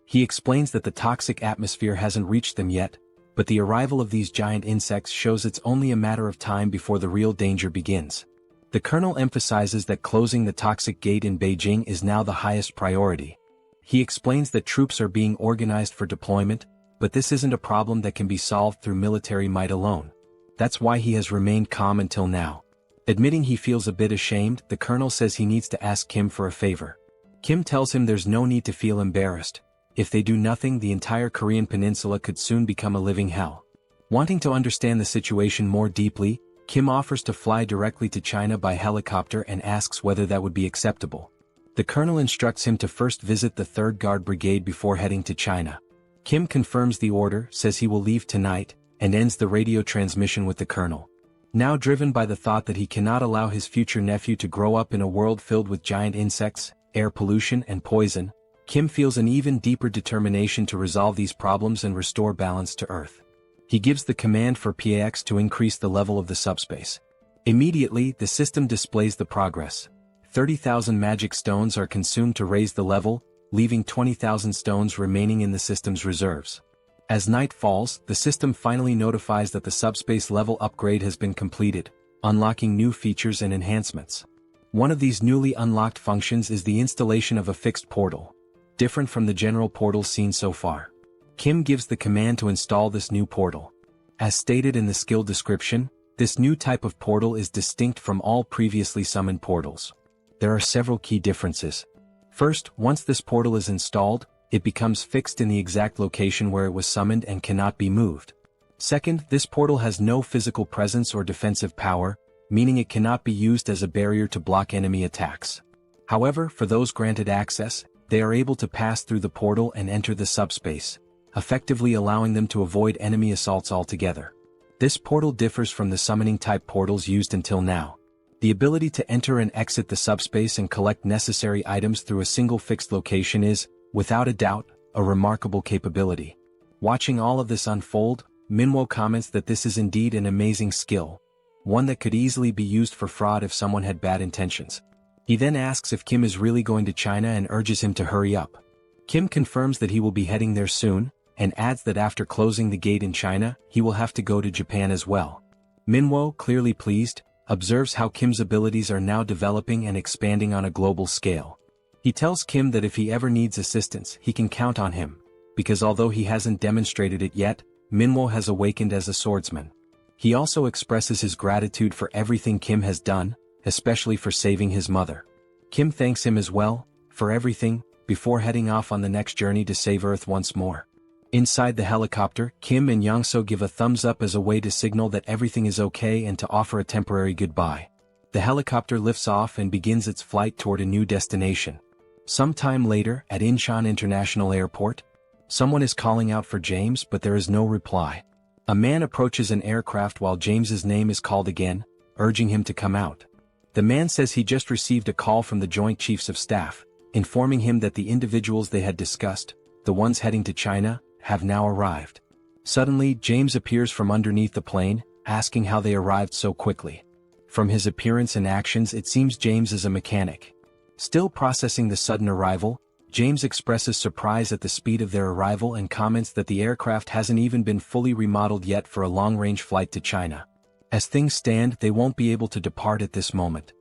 He explains that the toxic atmosphere hasn't reached them yet, but the arrival of these giant insects shows it's only a matter of time before the real danger begins. The colonel emphasizes that closing the toxic gate in Beijing is now the highest priority. He explains that troops are being organized for deployment, but this isn't a problem that can be solved through military might alone. That's why he has remained calm until now. Admitting he feels a bit ashamed, the colonel says he needs to ask Kim for a favor. Kim tells him there's no need to feel embarrassed. If they do nothing, the entire Korean peninsula could soon become a living hell. Wanting to understand the situation more deeply, Kim offers to fly directly to China by helicopter and asks whether that would be acceptable. The colonel instructs him to first visit the 3rd Guard Brigade before heading to China. Kim confirms the order, says he will leave tonight, and ends the radio transmission with the colonel. Now driven by the thought that he cannot allow his future nephew to grow up in a world filled with giant insects, air pollution and poison, Kim feels an even deeper determination to resolve these problems and restore balance to Earth. He gives the command for PAX to increase the level of the subspace. Immediately, the system displays the progress. 30,000 magic stones are consumed to raise the level, leaving 20,000 stones remaining in the system's reserves. As night falls, the system finally notifies that the subspace level upgrade has been completed, unlocking new features and enhancements. One of these newly unlocked functions is the installation of a fixed portal, different from the general portals seen so far. Kim gives the command to install this new portal. As stated in the skill description, this new type of portal is distinct from all previously summoned portals. There are several key differences. First, once this portal is installed, it becomes fixed in the exact location where it was summoned and cannot be moved. Second, this portal has no physical presence or defensive power, meaning it cannot be used as a barrier to block enemy attacks. However, for those granted access, they are able to pass through the portal and enter the subspace, effectively allowing them to avoid enemy assaults altogether. This portal differs from the summoning-type portals used until now. The ability to enter and exit the subspace and collect necessary items through a single fixed location is, without a doubt, a remarkable capability. Watching all of this unfold, Manhwa comments that this is indeed an amazing skill, one that could easily be used for fraud if someone had bad intentions. He then asks if Kim is really going to China and urges him to hurry up. Kim confirms that he will be heading there soon, and adds that after closing the gate in China, he will have to go to Japan as well. Manhwa, clearly pleased, observes how Kim's abilities are now developing and expanding on a global scale. He tells Kim that if he ever needs assistance, he can count on him, because although he hasn't demonstrated it yet, Manhwa has awakened as a swordsman. He also expresses his gratitude for everything Kim has done, especially for saving his mother. Kim thanks him as well, for everything, before heading off on the next journey to save Earth once more. Inside the helicopter, Kim and Yongso give a thumbs up as a way to signal that everything is okay and to offer a temporary goodbye. The helicopter lifts off and begins its flight toward a new destination. Sometime later, at Incheon International Airport, someone is calling out for James, but there is no reply. A man approaches an aircraft while James's name is called again, urging him to come out. The man says he just received a call from the Joint Chiefs of Staff, informing him that the individuals they had discussed, the ones heading to China, have now arrived. Suddenly, James appears from underneath the plane, asking how they arrived so quickly. From his appearance and actions, it seems James is a mechanic. Still processing the sudden arrival, James expresses surprise at the speed of their arrival and comments that the aircraft hasn't even been fully remodeled yet for a long-range flight to China. As things stand, they won't be able to depart at this moment.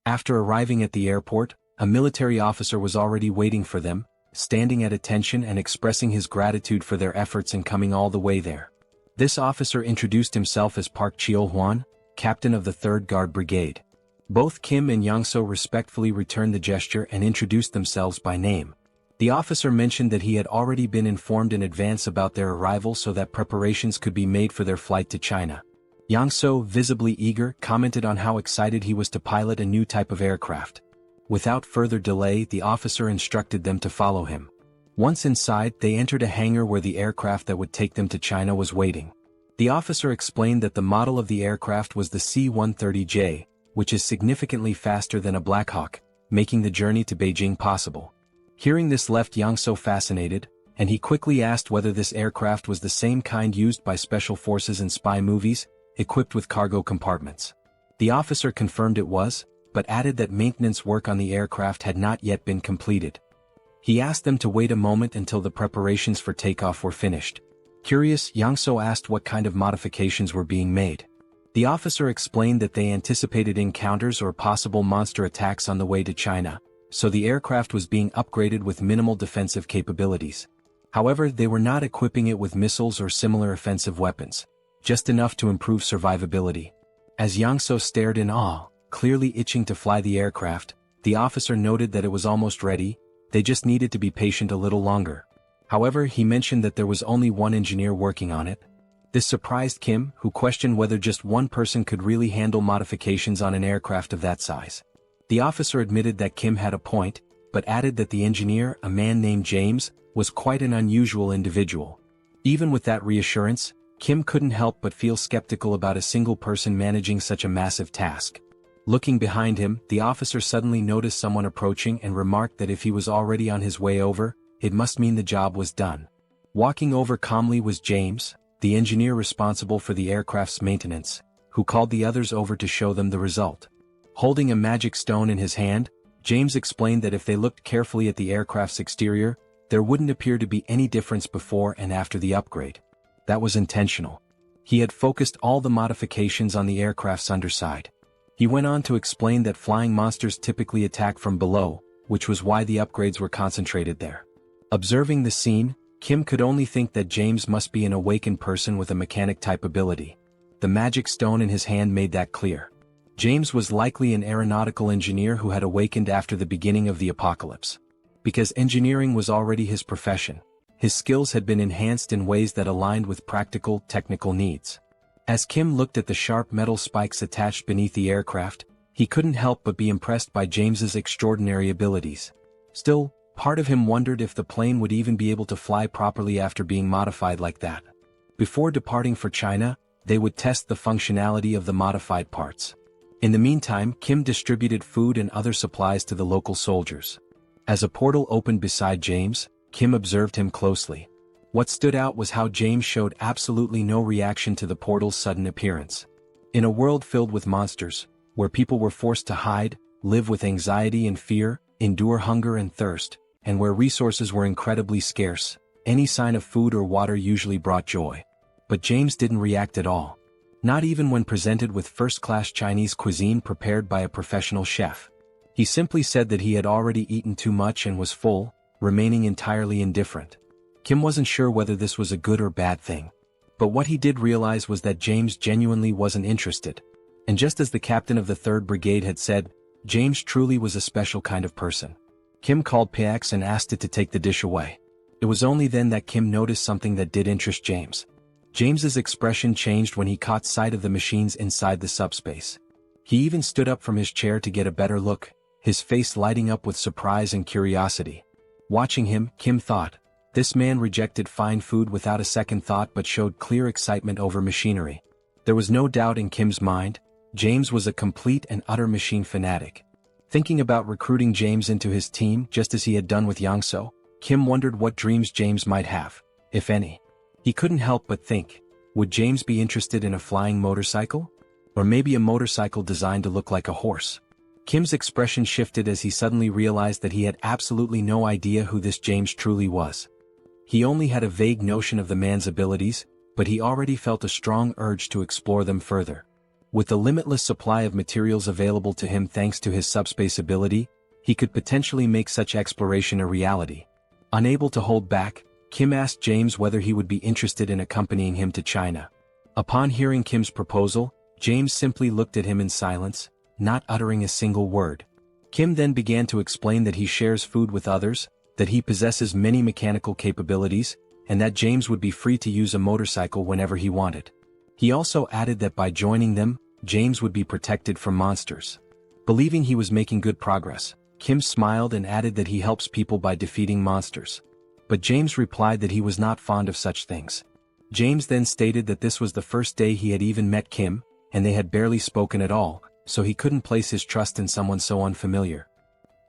After arriving at the airport, a military officer was already waiting for them, standing at attention and expressing his gratitude for their efforts in coming all the way there. This officer introduced himself as Park Cheo-hwan, captain of the 3rd Guard Brigade. Both Kim and Young-so respectfully returned the gesture and introduced themselves by name. The officer mentioned that he had already been informed in advance about their arrival so that preparations could be made for their flight to China. Young-so, visibly eager, commented on how excited he was to pilot a new type of aircraft. Without further delay, the officer instructed them to follow him. Once inside, they entered a hangar where the aircraft that would take them to China was waiting. The officer explained that the model of the aircraft was the C-130J, which is significantly faster than a Black Hawk, making the journey to Beijing possible. Hearing this left Young-so fascinated, and he quickly asked whether this aircraft was the same kind used by special forces in spy movies, equipped with cargo compartments. The officer confirmed it was, but added that maintenance work on the aircraft had not yet been completed. He asked them to wait a moment until the preparations for takeoff were finished. Curious, Young-so asked what kind of modifications were being made. The officer explained that they anticipated encounters or possible monster attacks on the way to China, so the aircraft was being upgraded with minimal defensive capabilities. However, they were not equipping it with missiles or similar offensive weapons, just enough to improve survivability. As Young-so stared in awe, clearly itching to fly the aircraft, the officer noted that it was almost ready, they just needed to be patient a little longer. However, he mentioned that there was only one engineer working on it. This surprised Kim, who questioned whether just one person could really handle modifications on an aircraft of that size. The officer admitted that Kim had a point, but added that the engineer, a man named James, was quite an unusual individual. Even with that reassurance, Kim couldn't help but feel skeptical about a single person managing such a massive task. Looking behind him, the officer suddenly noticed someone approaching and remarked that if he was already on his way over, it must mean the job was done. Walking over calmly was James, the engineer responsible for the aircraft's maintenance, who called the others over to show them the result. Holding a magic stone in his hand, James explained that if they looked carefully at the aircraft's exterior, there wouldn't appear to be any difference before and after the upgrade. That was intentional. He had focused all the modifications on the aircraft's underside. He went on to explain that flying monsters typically attack from below, which was why the upgrades were concentrated there. Observing the scene, Kim could only think that James must be an awakened person with a mechanic-type ability. The magic stone in his hand made that clear. James was likely an aeronautical engineer who had awakened after the beginning of the apocalypse. Because engineering was already his profession, his skills had been enhanced in ways that aligned with practical, technical needs. As Kim looked at the sharp metal spikes attached beneath the aircraft, he couldn't help but be impressed by James's extraordinary abilities. Still, part of him wondered if the plane would even be able to fly properly after being modified like that. Before departing for China, they would test the functionality of the modified parts. In the meantime, Kim distributed food and other supplies to the local soldiers. As a portal opened beside James, Kim observed him closely. What stood out was how James showed absolutely no reaction to the portal's sudden appearance. In a world filled with monsters, where people were forced to hide, live with anxiety and fear, endure hunger and thirst, and where resources were incredibly scarce, any sign of food or water usually brought joy. But James didn't react at all. Not even when presented with first-class Chinese cuisine prepared by a professional chef. He simply said that he had already eaten too much and was full, remaining entirely indifferent. Kim wasn't sure whether this was a good or bad thing. But what he did realize was that James genuinely wasn't interested. And just as the captain of the 3rd Brigade had said, James truly was a special kind of person. Kim called Pax and asked it to take the dish away. It was only then that Kim noticed something that did interest James. James's expression changed when he caught sight of the machines inside the subspace. He even stood up from his chair to get a better look, his face lighting up with surprise and curiosity. Watching him, Kim thought, this man rejected fine food without a second thought but showed clear excitement over machinery. There was no doubt in Kim's mind, James was a complete and utter machine fanatic. Thinking about recruiting James into his team just as he had done with Yangso, Kim wondered what dreams James might have, if any. He couldn't help but think, would James be interested in a flying motorcycle? Or maybe a motorcycle designed to look like a horse? Kim's expression shifted as he suddenly realized that he had absolutely no idea who this James truly was. He only had a vague notion of the man's abilities, but he already felt a strong urge to explore them further. With the limitless supply of materials available to him thanks to his subspace ability, he could potentially make such exploration a reality. Unable to hold back, Kim asked James whether he would be interested in accompanying him to China. Upon hearing Kim's proposal, James simply looked at him in silence, not uttering a single word. Kim then began to explain that he shares food with others, that he possesses many mechanical capabilities, and that James would be free to use a motorcycle whenever he wanted. He also added that by joining them, James would be protected from monsters. Believing he was making good progress, Kim smiled and added that he helps people by defeating monsters. But James replied that he was not fond of such things. James then stated that this was the first day he had even met Kim, and they had barely spoken at all, so he couldn't place his trust in someone so unfamiliar.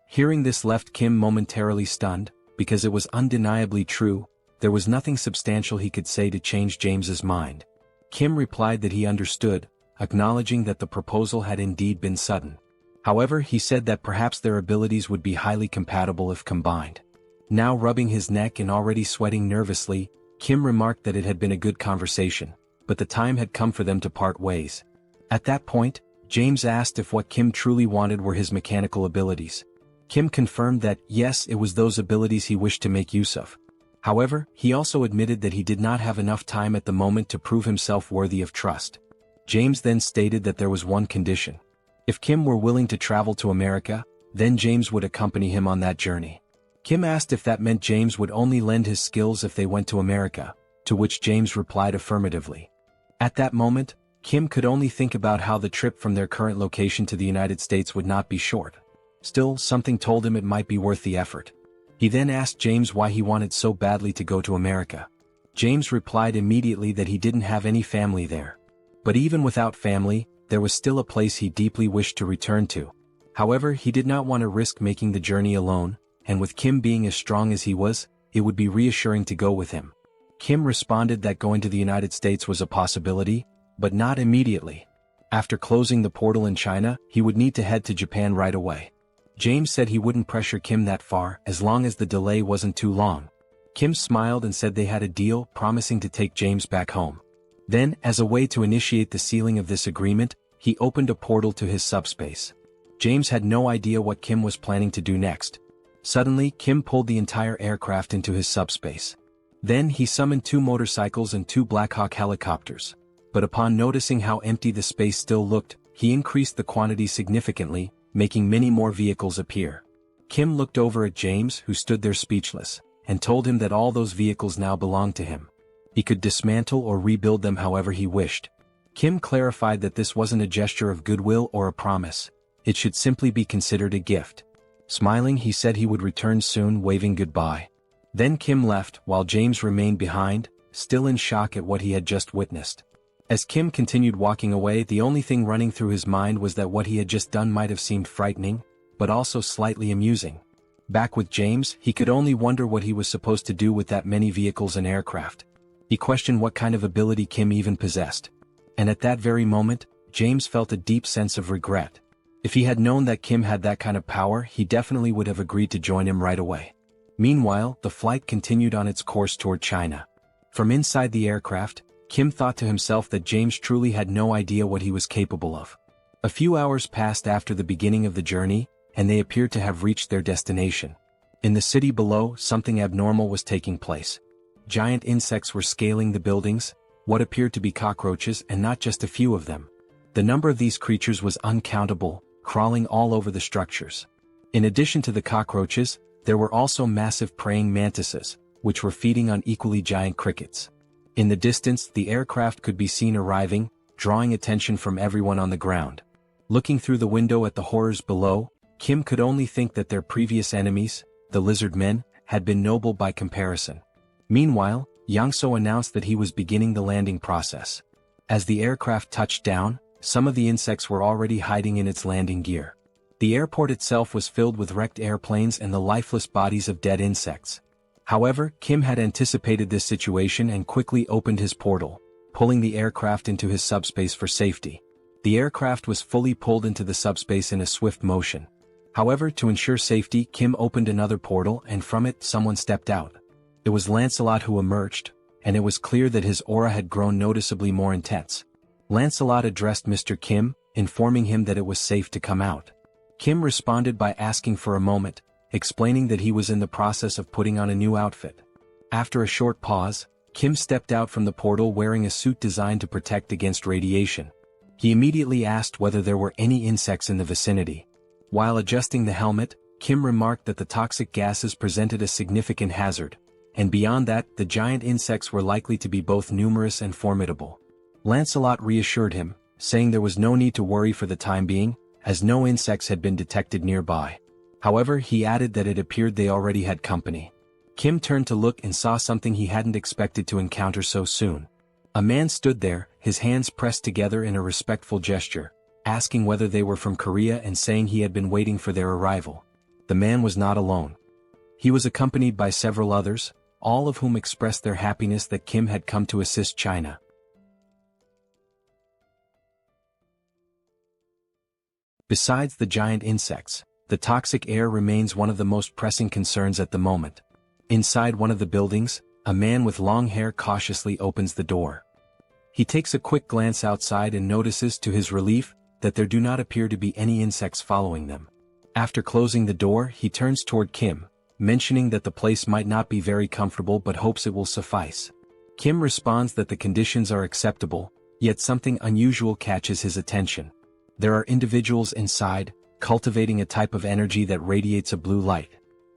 Hearing this left Kim momentarily stunned, because it was undeniably true, there was nothing substantial he could say to change James's mind. Kim replied that he understood, acknowledging that the proposal had indeed been sudden. However, he said that perhaps their abilities would be highly compatible if combined. Now rubbing his neck and already sweating nervously, Kim remarked that it had been a good conversation, but the time had come for them to part ways. At that point, James asked if what Kim truly wanted were his mechanical abilities. Kim confirmed that, yes, it was those abilities he wished to make use of. However, he also admitted that he did not have enough time at the moment to prove himself worthy of trust. James then stated that there was one condition. If Kim were willing to travel to America, then James would accompany him on that journey. Kim asked if that meant James would only lend his skills if they went to America, to which James replied affirmatively. At that moment, Kim could only think about how the trip from their current location to the United States would not be short. Still, something told him it might be worth the effort. He then asked James why he wanted so badly to go to America. James replied immediately that he didn't have any family there. But even without family, there was still a place he deeply wished to return to. However, he did not want to risk making the journey alone, and with Kim being as strong as he was, it would be reassuring to go with him. Kim responded that going to the United States was a possibility, but not immediately. After closing the portal in China, he would need to head to Japan right away. James said he wouldn't pressure Kim that far as long as the delay wasn't too long. Kim smiled and said they had a deal, promising to take James back home. Then, as a way to initiate the sealing of this agreement, he opened a portal to his subspace. James had no idea what Kim was planning to do next. Suddenly, Kim pulled the entire aircraft into his subspace. Then he summoned 2 motorcycles and 2 Black Hawk helicopters. But upon noticing how empty the space still looked, he increased the quantity significantly, making many more vehicles appear. Kim looked over at James, who stood there speechless, and told him that all those vehicles now belonged to him. He could dismantle or rebuild them however he wished. Kim clarified that this wasn't a gesture of goodwill or a promise. It should simply be considered a gift. Smiling, he said he would return soon, waving goodbye. Then Kim left, while James remained behind, still in shock at what he had just witnessed. As Kim continued walking away, the only thing running through his mind was that what he had just done might have seemed frightening, but also slightly amusing. Back with James, he could only wonder what he was supposed to do with that many vehicles and aircraft. He questioned what kind of ability Kim even possessed. And at that very moment, James felt a deep sense of regret. If he had known that Kim had that kind of power, he definitely would have agreed to join him right away. Meanwhile, the flight continued on its course toward China. From inside the aircraft, Kim thought to himself that James truly had no idea what he was capable of. A few hours passed after the beginning of the journey, and they appeared to have reached their destination. In the city below, something abnormal was taking place. Giant insects were scaling the buildings, what appeared to be cockroaches, and not just a few of them. The number of these creatures was uncountable, crawling all over the structures. In addition to the cockroaches, there were also massive praying mantises, which were feeding on equally giant crickets. In the distance, the aircraft could be seen arriving, drawing attention from everyone on the ground. Looking through the window at the horrors below, Kim could only think that their previous enemies, the lizard men, had been noble by comparison. Meanwhile, Yang-so announced that he was beginning the landing process. As the aircraft touched down, some of the insects were already hiding in its landing gear. The airport itself was filled with wrecked airplanes and the lifeless bodies of dead insects. However, Kim had anticipated this situation and quickly opened his portal, pulling the aircraft into his subspace for safety. The aircraft was fully pulled into the subspace in a swift motion. However, to ensure safety, Kim opened another portal and from it someone stepped out. It was Lancelot who emerged, and it was clear that his aura had grown noticeably more intense. Lancelot addressed Mr. Kim, informing him that it was safe to come out. Kim responded by asking for a moment, explaining that he was in the process of putting on a new outfit. After a short pause, Kim stepped out from the portal wearing a suit designed to protect against radiation. He immediately asked whether there were any insects in the vicinity. While adjusting the helmet, Kim remarked that the toxic gases presented a significant hazard, and beyond that, the giant insects were likely to be both numerous and formidable. Lancelot reassured him, saying there was no need to worry for the time being, as no insects had been detected nearby. However, he added that it appeared they already had company. Kim turned to look and saw something he hadn't expected to encounter so soon. A man stood there, his hands pressed together in a respectful gesture, asking whether they were from Korea and saying he had been waiting for their arrival. The man was not alone. He was accompanied by several others, all of whom expressed their happiness that Kim had come to assist China. Besides the giant insects, the toxic air remains one of the most pressing concerns at the moment. Inside one of the buildings, a man with long hair cautiously opens the door. He takes a quick glance outside and notices to his relief that there do not appear to be any insects following them. After closing the door, he turns toward Kim, mentioning that the place might not be very comfortable but hopes it will suffice. Kim responds that the conditions are acceptable, yet something unusual catches his attention. There are individuals inside, cultivating a type of energy that radiates a blue light.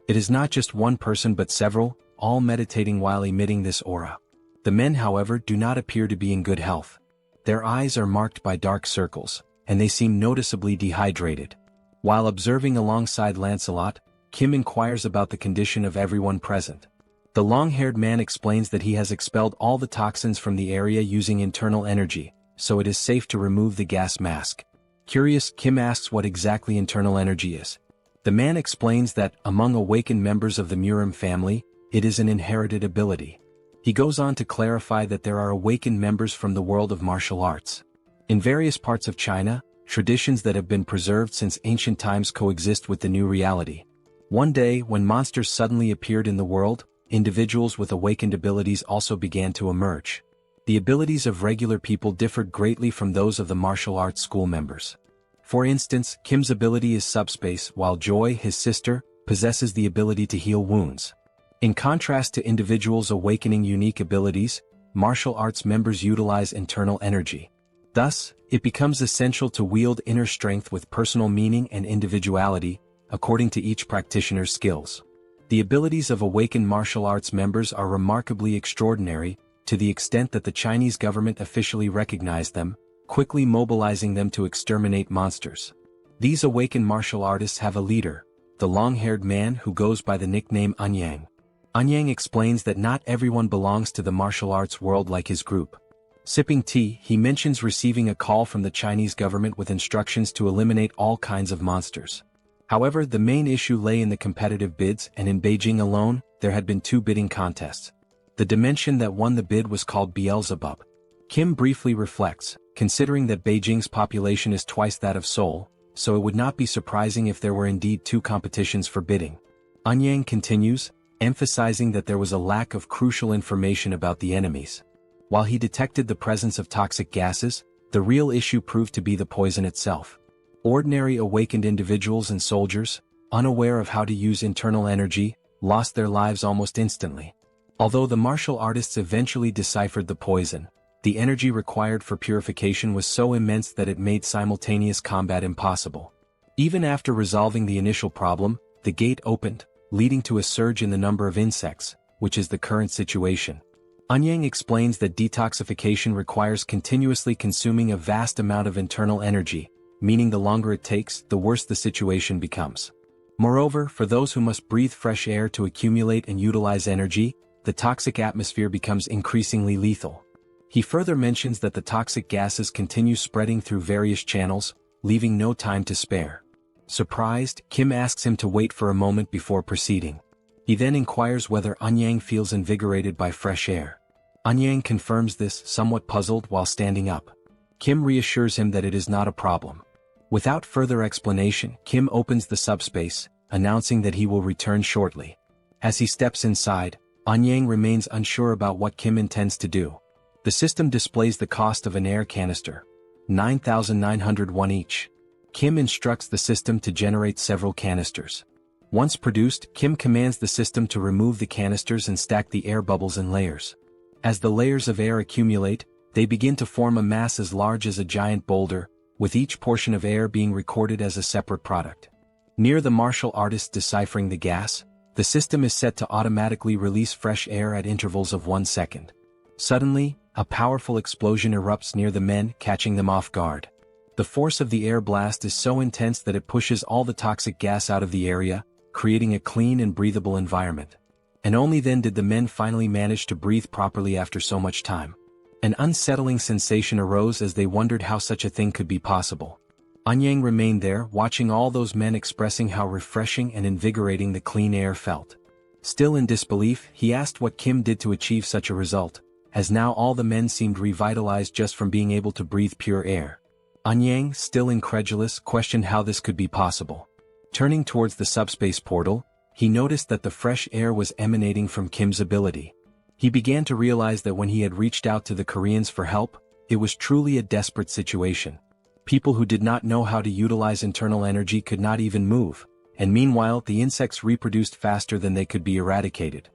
It is not just one person but several, all meditating while emitting this aura. The men, however, do not appear to be in good health. Their eyes are marked by dark circles, and they seem noticeably dehydrated. While observing alongside Lancelot, Kim inquires about the condition of everyone present. The long-haired man explains that he has expelled all the toxins from the area using internal energy, so it is safe to remove the gas mask. Curious, Kim asks what exactly internal energy is. The man explains that, among awakened members of the Murim family, it is an inherited ability. He goes on to clarify that there are awakened members from the world of martial arts. In various parts of China, traditions that have been preserved since ancient times coexist with the new reality. One day, when monsters suddenly appeared in the world, individuals with awakened abilities also began to emerge. The abilities of regular people differed greatly from those of the martial arts school members. For instance, Kim's ability is SUBSPACE, while Joy, his sister, possesses the ability to heal wounds. In contrast to individuals awakening unique abilities, martial arts members utilize internal energy. Thus, it becomes essential to wield inner strength with personal meaning and individuality, according to each practitioner's skills. The abilities of awakened martial arts members are remarkably extraordinary, to the extent that the Chinese government officially recognized them, quickly mobilizing them to exterminate monsters. These awakened martial artists have a leader, the long-haired man who goes by the nickname Anyang. Anyang explains that not everyone belongs to the martial arts world like his group. Sipping tea, he mentions receiving a call from the Chinese government with instructions to eliminate all kinds of monsters. However, the main issue lay in the competitive bids, and in Beijing alone, there had been 2 bidding contests. The dimension that won the bid was called Beelzebub. Kim briefly reflects, considering that Beijing's population is twice that of Seoul, so it would not be surprising if there were indeed 2 competitions for bidding. Anyang continues, emphasizing that there was a lack of crucial information about the enemies. While he detected the presence of toxic gases, the real issue proved to be the poison itself. Ordinary awakened individuals and soldiers, unaware of how to use internal energy, lost their lives almost instantly. Although the martial artists eventually deciphered the poison, the energy required for purification was so immense that it made simultaneous combat impossible. Even after resolving the initial problem, the gate opened, leading to a surge in the number of insects, which is the current situation. Anyang explains that detoxification requires continuously consuming a vast amount of internal energy, meaning the longer it takes, the worse the situation becomes. Moreover, for those who must breathe fresh air to accumulate and utilize energy, the toxic atmosphere becomes increasingly lethal. He further mentions that the toxic gases continue spreading through various channels, leaving no time to spare. Surprised, Kim asks him to wait for a moment before proceeding. He then inquires whether Anyang feels invigorated by fresh air. Anyang confirms this, somewhat puzzled while standing up. Kim reassures him that it is not a problem. Without further explanation, Kim opens the subspace, announcing that he will return shortly. As he steps inside, Anyang remains unsure about what Kim intends to do. The system displays the cost of an air canister, 9,901 each. Kim instructs the system to generate several canisters. Once produced, Kim commands the system to remove the canisters and stack the air bubbles in layers. As the layers of air accumulate, they begin to form a mass as large as a giant boulder, with each portion of air being recorded as a separate product. Near the martial artist deciphering the gas, the system is set to automatically release fresh air at intervals of 1 second. Suddenly, a powerful explosion erupts near the men, catching them off guard. The force of the air blast is so intense that it pushes all the toxic gas out of the area, creating a clean and breathable environment. And only then did the men finally manage to breathe properly after so much time. An unsettling sensation arose as they wondered how such a thing could be possible. Anyang remained there, watching all those men, expressing how refreshing and invigorating the clean air felt. Still in disbelief, he asked what Kim did to achieve such a result, as now all the men seemed revitalized just from being able to breathe pure air. Anyang, still incredulous, questioned how this could be possible. Turning towards the subspace portal, he noticed that the fresh air was emanating from Kim's ability. He began to realize that when he had reached out to the Koreans for help, it was truly a desperate situation. People who did not know how to utilize internal energy could not even move, and meanwhile the insects reproduced faster than they could be eradicated.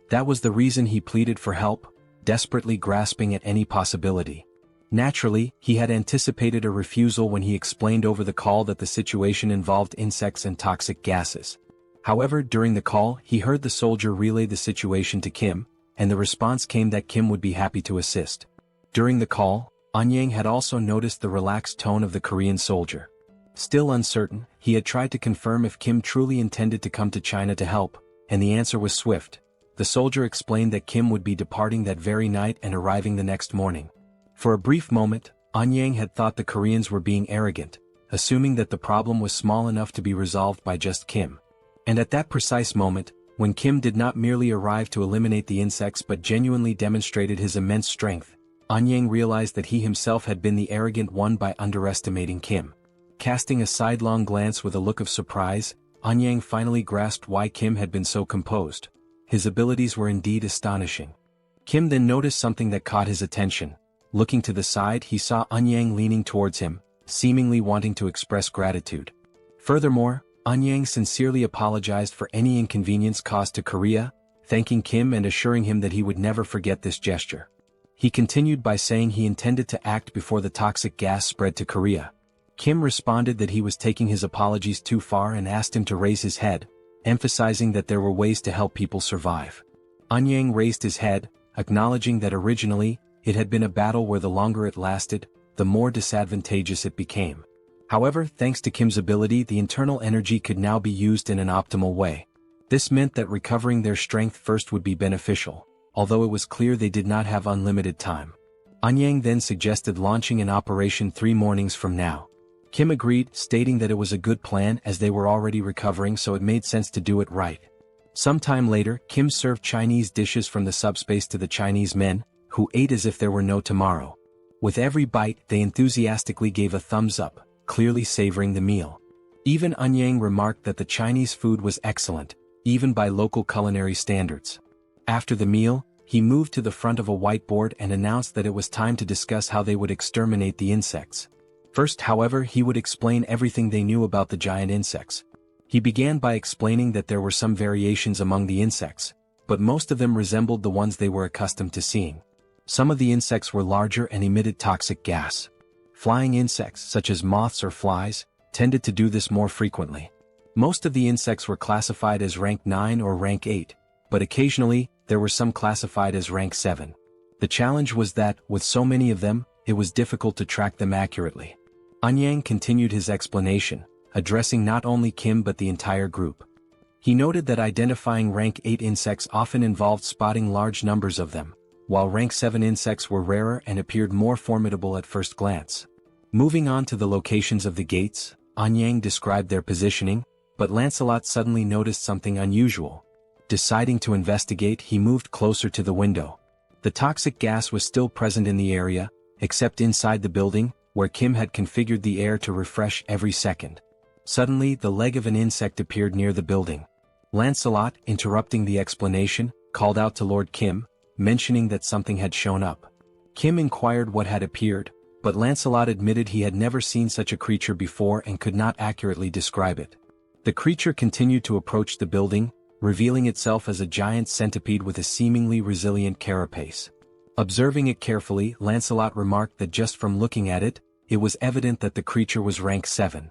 That was the reason he pleaded for help, desperately grasping at any possibility. Naturally, he had anticipated a refusal when he explained over the call that the situation involved insects and toxic gases. However, during the call, he heard the soldier relay the situation to Kim, and the response came that Kim would be happy to assist. During the call, Anyang had also noticed the relaxed tone of the Korean soldier. Still uncertain, he had tried to confirm if Kim truly intended to come to China to help, and the answer was swift. The soldier explained that Kim would be departing that very night and arriving the next morning. For a brief moment, Anyang had thought the Koreans were being arrogant, assuming that the problem was small enough to be resolved by just Kim. And at that precise moment, when Kim did not merely arrive to eliminate the insects but genuinely demonstrated his immense strength, Anyang realized that he himself had been the arrogant one by underestimating Kim. Casting a sidelong glance with a look of surprise, Anyang finally grasped why Kim had been so composed. His abilities were indeed astonishing. Kim then noticed something that caught his attention. Looking to the side, he saw Anyang leaning towards him, seemingly wanting to express gratitude. Furthermore, Anyang sincerely apologized for any inconvenience caused to Korea, thanking Kim and assuring him that he would never forget this gesture. He continued by saying he intended to act before the toxic gas spread to Korea. Kim responded that he was taking his apologies too far and asked him to raise his head, emphasizing that there were ways to help people survive. Anyang raised his head, acknowledging that originally, it had been a battle where the longer it lasted, the more disadvantageous it became. However, thanks to Kim's ability, the internal energy could now be used in an optimal way. This meant that recovering their strength first would be beneficial, although it was clear they did not have unlimited time. Anyang then suggested launching an operation 3 mornings from now. Kim agreed, stating that it was a good plan as they were already recovering, so it made sense to do it right. Sometime later, Kim served Chinese dishes from the subspace to the Chinese men, who ate as if there were no tomorrow. With every bite, they enthusiastically gave a thumbs up, clearly savoring the meal. Even Anyang remarked that the Chinese food was excellent, even by local culinary standards. After the meal, he moved to the front of a whiteboard and announced that it was time to discuss how they would exterminate the insects. First, however, he would explain everything they knew about the giant insects. He began by explaining that there were some variations among the insects, but most of them resembled the ones they were accustomed to seeing. Some of the insects were larger and emitted toxic gas. Flying insects, such as moths or flies, tended to do this more frequently. Most of the insects were classified as rank 9 or rank 8, but occasionally, there were some classified as rank 7. The challenge was that, with so many of them, it was difficult to track them accurately. Anyang continued his explanation, addressing not only Kim but the entire group. He noted that identifying rank 8 insects often involved spotting large numbers of them, while rank 7 insects were rarer and appeared more formidable at first glance. Moving on to the locations of the gates, Anyang described their positioning, but Lancelot suddenly noticed something unusual. Deciding to investigate, he moved closer to the window. The toxic gas was still present in the area, except inside the building, where Kim had configured the air to refresh every second. Suddenly, the leg of an insect appeared near the building. Lancelot, interrupting the explanation, called out to Lord Kim, mentioning that something had shown up. Kim inquired what had appeared, but Lancelot admitted he had never seen such a creature before and could not accurately describe it. The creature continued to approach the building, revealing itself as a giant centipede with a seemingly resilient carapace. Observing it carefully, Lancelot remarked that just from looking at it, it was evident that the creature was rank 7.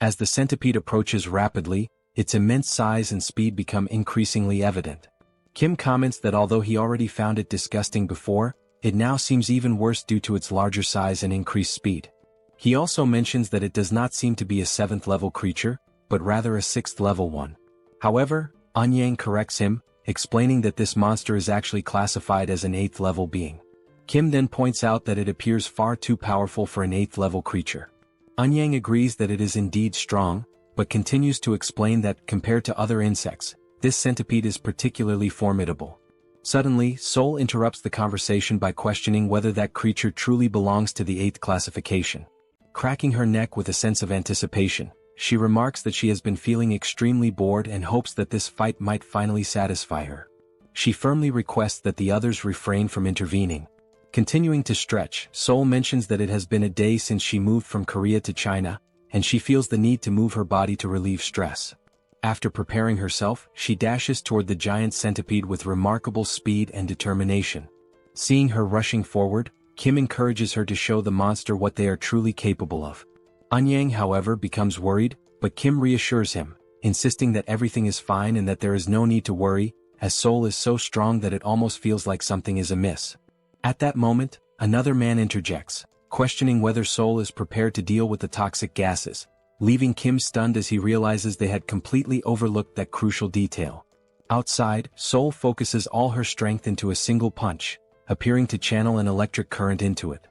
As the centipede approaches rapidly, its immense size and speed become increasingly evident. Kim comments that although he already found it disgusting before, it now seems even worse due to its larger size and increased speed. He also mentions that it does not seem to be a 7th level creature, but rather a 6th level one. However, Anyang corrects him, explaining that this monster is actually classified as an 8th level being. Kim then points out that it appears far too powerful for an 8th level creature. Anyang agrees that it is indeed strong, but continues to explain that, compared to other insects, this centipede is particularly formidable. Suddenly, Seoul interrupts the conversation by questioning whether that creature truly belongs to the 8th classification. Cracking her neck with a sense of anticipation, she remarks that she has been feeling extremely bored and hopes that this fight might finally satisfy her. She firmly requests that the others refrain from intervening. Continuing to stretch, Seoul mentions that it has been a day since she moved from Korea to China, and she feels the need to move her body to relieve stress. After preparing herself, she dashes toward the giant centipede with remarkable speed and determination. Seeing her rushing forward, Kim encourages her to show the monster what they are truly capable of. Anyang, however, becomes worried, but Kim reassures him, insisting that everything is fine and that there is no need to worry, as Seoul is so strong that it almost feels like something is amiss. At that moment, another man interjects, questioning whether Seoul is prepared to deal with the toxic gases, leaving Kim stunned as he realizes they had completely overlooked that crucial detail. Outside, Seoul focuses all her strength into a single punch, appearing to channel an electric current into it.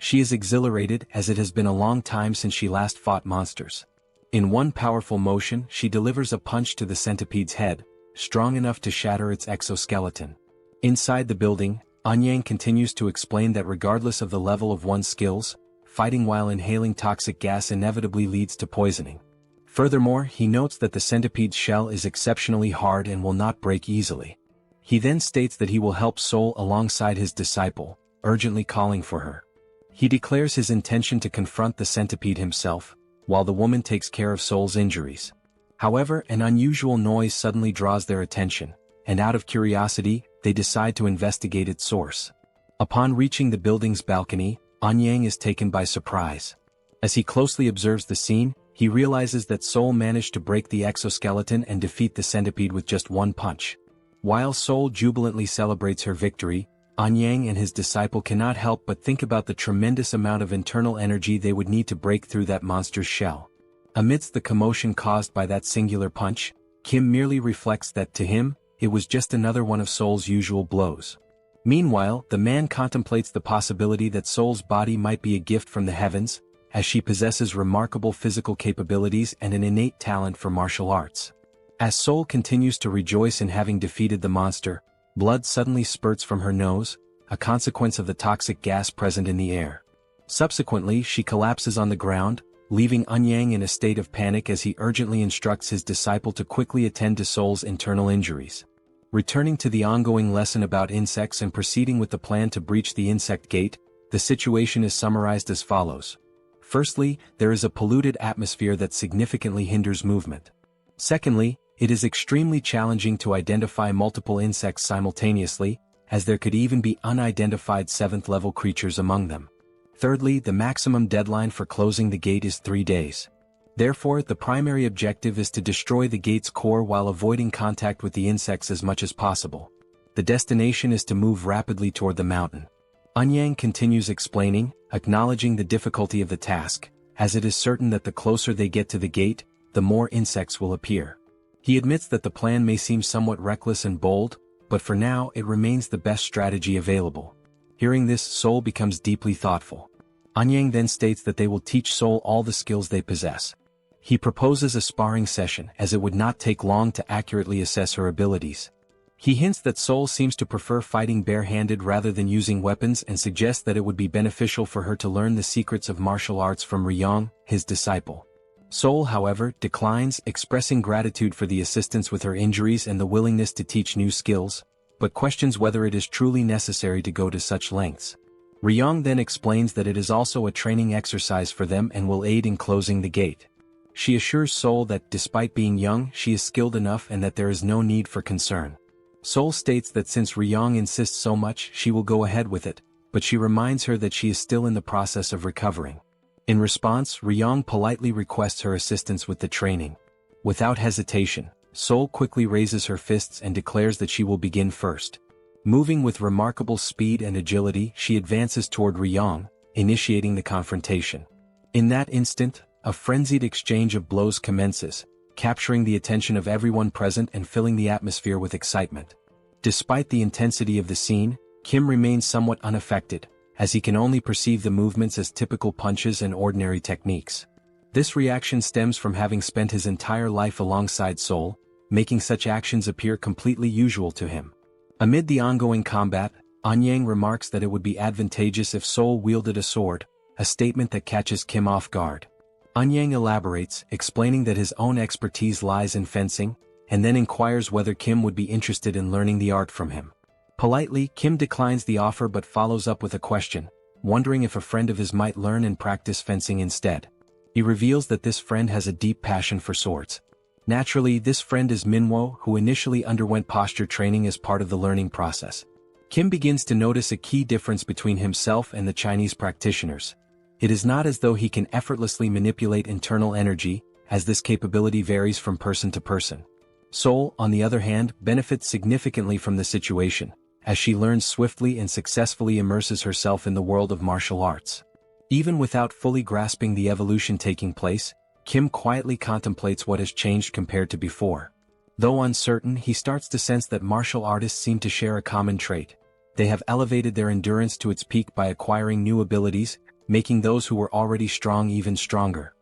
She is exhilarated as it has been a long time since she last fought monsters. In one powerful motion, she delivers a punch to the centipede's head, strong enough to shatter its exoskeleton. Inside the building, Anyang continues to explain that regardless of the level of one's skills, fighting while inhaling toxic gas inevitably leads to poisoning. Furthermore, he notes that the centipede's shell is exceptionally hard and will not break easily. He then states that he will help Seoul alongside his disciple, urgently calling for her. He declares his intention to confront the centipede himself, while the woman takes care of Seoul's injuries. However, an unusual noise suddenly draws their attention, and out of curiosity, they decide to investigate its source. Upon reaching the building's balcony, Anyang is taken by surprise. As he closely observes the scene, he realizes that Seoul managed to break the exoskeleton and defeat the centipede with just one punch. While Seoul jubilantly celebrates her victory, Anyang and his disciple cannot help but think about the tremendous amount of internal energy they would need to break through that monster's shell. Amidst the commotion caused by that singular punch, Kim merely reflects that to him, it was just another one of Seoul's usual blows. Meanwhile, the man contemplates the possibility that Seoul's body might be a gift from the heavens, as she possesses remarkable physical capabilities and an innate talent for martial arts. As Seoul continues to rejoice in having defeated the monster, blood suddenly spurts from her nose, a consequence of the toxic gas present in the air. Subsequently, she collapses on the ground, leaving Anyang in a state of panic as he urgently instructs his disciple to quickly attend to Seoul's internal injuries. Returning to the ongoing lesson about insects and proceeding with the plan to breach the insect gate, the situation is summarized as follows. Firstly, there is a polluted atmosphere that significantly hinders movement. Secondly, it is extremely challenging to identify multiple insects simultaneously, as there could even be unidentified 7th level creatures among them. Thirdly, the maximum deadline for closing the gate is 3 days. Therefore, the primary objective is to destroy the gate's core while avoiding contact with the insects as much as possible. The destination is to move rapidly toward the mountain. Eun-yang continues explaining, acknowledging the difficulty of the task, as it is certain that the closer they get to the gate, the more insects will appear. He admits that the plan may seem somewhat reckless and bold, but for now it remains the best strategy available. Hearing this, Seoul becomes deeply thoughtful. Eun-yang then states that they will teach Seoul all the skills they possess. He proposes a sparring session as it would not take long to accurately assess her abilities. He hints that Seoul seems to prefer fighting bare-handed rather than using weapons and suggests that it would be beneficial for her to learn the secrets of martial arts from Ryong, his disciple. Seoul, however, declines, expressing gratitude for the assistance with her injuries and the willingness to teach new skills, but questions whether it is truly necessary to go to such lengths. Ryong then explains that it is also a training exercise for them and will aid in closing the gate. She assures Seoul that despite being young, she is skilled enough and that there is no need for concern. Seoul states that since Ryong insists so much, she will go ahead with it, but she reminds her that she is still in the process of recovering. In response, Ryong politely requests her assistance with the training. Without hesitation, Seoul quickly raises her fists and declares that she will begin first. Moving with remarkable speed and agility, she advances toward Ryong, initiating the confrontation. In that instant, a frenzied exchange of blows commences, capturing the attention of everyone present and filling the atmosphere with excitement. Despite the intensity of the scene, Kim remains somewhat unaffected, as he can only perceive the movements as typical punches and ordinary techniques. This reaction stems from having spent his entire life alongside Seoul, making such actions appear completely usual to him. Amid the ongoing combat, Eun-yang remarks that it would be advantageous if Seoul wielded a sword, a statement that catches Kim off guard. Eun-yang elaborates, explaining that his own expertise lies in fencing, and then inquires whether Kim would be interested in learning the art from him. Politely, Kim declines the offer but follows up with a question, wondering if a friend of his might learn and practice fencing instead. He reveals that this friend has a deep passion for swords. Naturally, this friend is Manhwa, who initially underwent posture training as part of the learning process. Kim begins to notice a key difference between himself and the Chinese practitioners. It is not as though he can effortlessly manipulate internal energy, as this capability varies from person to person. Seoul, on the other hand, benefits significantly from the situation, as she learns swiftly and successfully immerses herself in the world of martial arts. Even without fully grasping the evolution taking place, Kim quietly contemplates what has changed compared to before. Though uncertain, he starts to sense that martial artists seem to share a common trait. They have elevated their endurance to its peak by acquiring new abilities, making those who were already strong even stronger.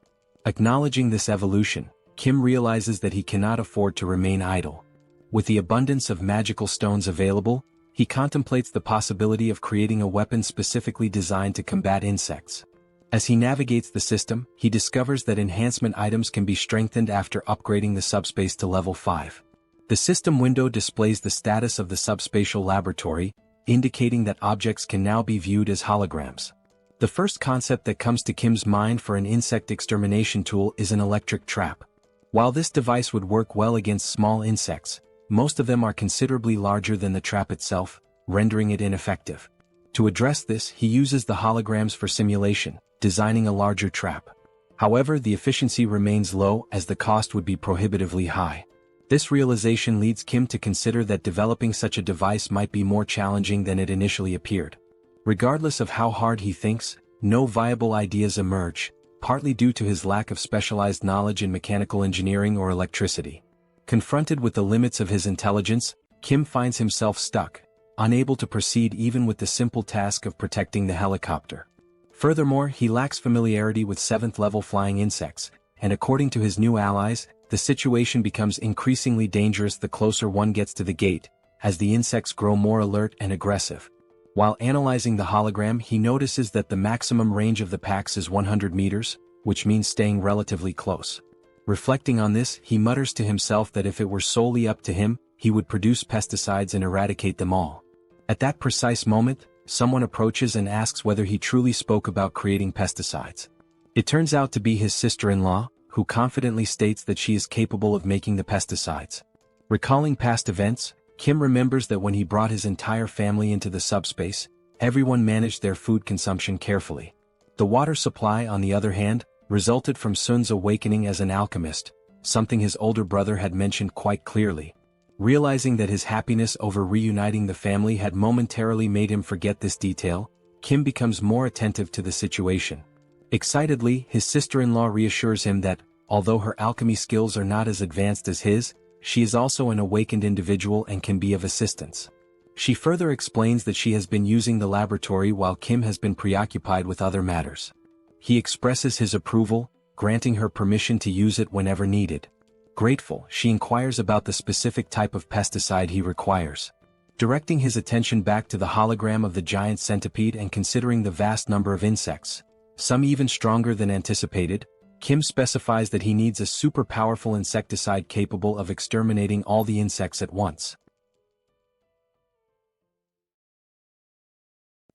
Acknowledging this evolution, Kim realizes that he cannot afford to remain idle. With the abundance of magical stones available, he contemplates the possibility of creating a weapon specifically designed to combat insects. As he navigates the system, he discovers that enhancement items can be strengthened after upgrading the subspace to level 5. The system window displays the status of the subspatial laboratory, indicating that objects can now be viewed as holograms. The first concept that comes to Kim's mind for an insect extermination tool is an electric trap. While this device would work well against small insects, most of them are considerably larger than the trap itself, rendering it ineffective. To address this, he uses the holograms for simulation, designing a larger trap. However, the efficiency remains low as the cost would be prohibitively high. This realization leads Kim to consider that developing such a device might be more challenging than it initially appeared. Regardless of how hard he thinks, no viable ideas emerge, partly due to his lack of specialized knowledge in mechanical engineering or electricity. Confronted with the limits of his intelligence, Kim finds himself stuck, unable to proceed even with the simple task of protecting the helicopter. Furthermore, he lacks familiarity with 7th-level flying insects, and according to his new allies, the situation becomes increasingly dangerous the closer one gets to the gate, as the insects grow more alert and aggressive. While analyzing the hologram, he notices that the maximum range of the packs is 100 meters, which means staying relatively close. Reflecting on this, he mutters to himself that if it were solely up to him, he would produce pesticides and eradicate them all. At that precise moment, someone approaches and asks whether he truly spoke about creating pesticides. It turns out to be his sister-in-law, who confidently states that she is capable of making the pesticides. Recalling past events, Kim remembers that when he brought his entire family into the subspace, everyone managed their food consumption carefully. The water supply, on the other hand, resulted from Sun's awakening as an alchemist, something his older brother had mentioned quite clearly. Realizing that his happiness over reuniting the family had momentarily made him forget this detail, Kim becomes more attentive to the situation. Excitedly, his sister-in-law reassures him that, although her alchemy skills are not as advanced as his, she is also an awakened individual and can be of assistance. She further explains that she has been using the laboratory while Kim has been preoccupied with other matters. He expresses his approval, granting her permission to use it whenever needed. Grateful, she inquires about the specific type of pesticide he requires. Directing his attention back to the hologram of the giant centipede and considering the vast number of insects, some even stronger than anticipated, Kim specifies that he needs a super powerful insecticide capable of exterminating all the insects at once.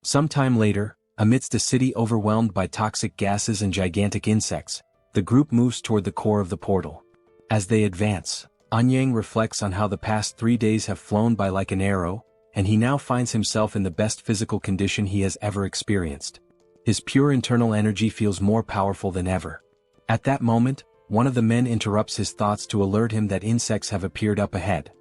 Sometime later, amidst a city overwhelmed by toxic gases and gigantic insects, the group moves toward the core of the portal. As they advance, Anyang reflects on how the past 3 days have flown by like an arrow, and he now finds himself in the best physical condition he has ever experienced. His pure internal energy feels more powerful than ever. At that moment, one of the men interrupts his thoughts to alert him that insects have appeared up ahead.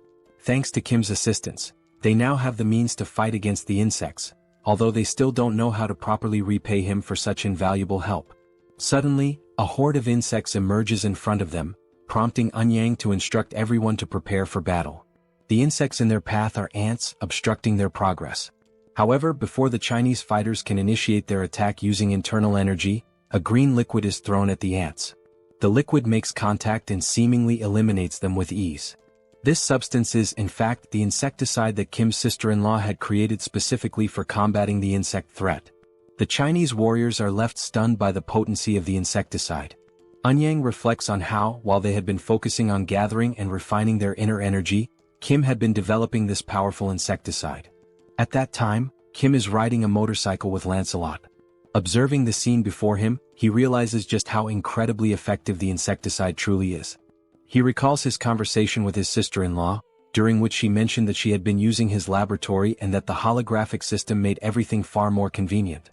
Thanks to Kim's assistance, they now have the means to fight against the insects, although they still don't know how to properly repay him for such invaluable help. Suddenly, a horde of insects emerges in front of them, prompting Anyang to instruct everyone to prepare for battle. The insects in their path are ants, obstructing their progress. However, before the Chinese fighters can initiate their attack using internal energy, a green liquid is thrown at the ants. The liquid makes contact and seemingly eliminates them with ease. This substance is, in fact, the insecticide that Kim's sister-in-law had created specifically for combating the insect threat. The Chinese warriors are left stunned by the potency of the insecticide. Anyang reflects on how, while they had been focusing on gathering and refining their inner energy, Kim had been developing this powerful insecticide. At that time, Kim is riding a motorcycle with Lancelot. Observing the scene before him, he realizes just how incredibly effective the insecticide truly is. He recalls his conversation with his sister-in-law, during which she mentioned that she had been using his laboratory and that the holographic system made everything far more convenient.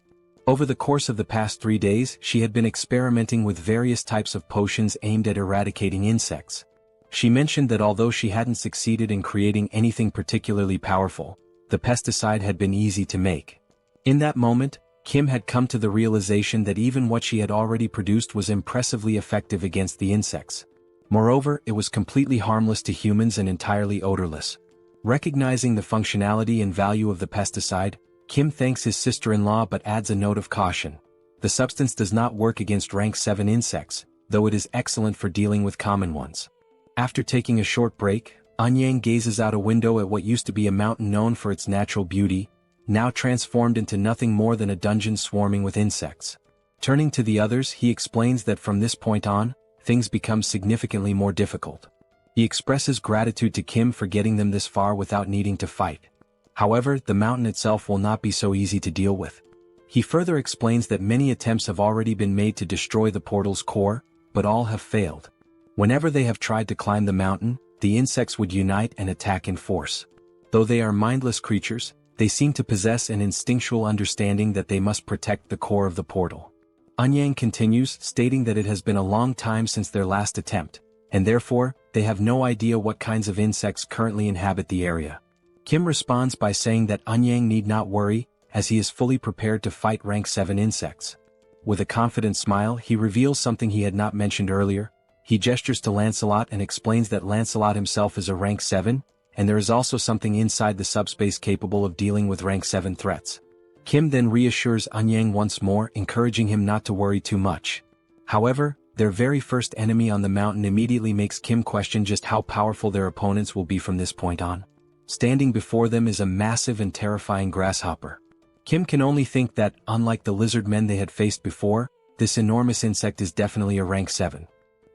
Over the course of the past 3 days, she had been experimenting with various types of potions aimed at eradicating insects. She mentioned that although she hadn't succeeded in creating anything particularly powerful, the pesticide had been easy to make. In that moment, Kim had come to the realization that even what she had already produced was impressively effective against the insects. Moreover, it was completely harmless to humans and entirely odorless. Recognizing the functionality and value of the pesticide, Kim thanks his sister-in-law but adds a note of caution. The substance does not work against rank 7 insects, though it is excellent for dealing with common ones. After taking a short break, Anyang gazes out a window at what used to be a mountain known for its natural beauty, now transformed into nothing more than a dungeon swarming with insects. Turning to the others, he explains that from this point on, things become significantly more difficult. He expresses gratitude to Kim for getting them this far without needing to fight. However, the mountain itself will not be so easy to deal with. He further explains that many attempts have already been made to destroy the portal's core, but all have failed. Whenever they have tried to climb the mountain, the insects would unite and attack in force. Though they are mindless creatures, they seem to possess an instinctual understanding that they must protect the core of the portal. Anyang continues, stating that it has been a long time since their last attempt, and therefore, they have no idea what kinds of insects currently inhabit the area. Kim responds by saying that Anyang need not worry, as he is fully prepared to fight rank 7 insects. With a confident smile, he reveals something he had not mentioned earlier. He gestures to Lancelot and explains that Lancelot himself is a rank 7, and there is also something inside the subspace capable of dealing with rank 7 threats. Kim then reassures Anyang once more, encouraging him not to worry too much. However, their very first enemy on the mountain immediately makes Kim question just how powerful their opponents will be from this point on. Standing before them is a massive and terrifying grasshopper. Kim can only think that, unlike the lizard men they had faced before, this enormous insect is definitely a rank 7.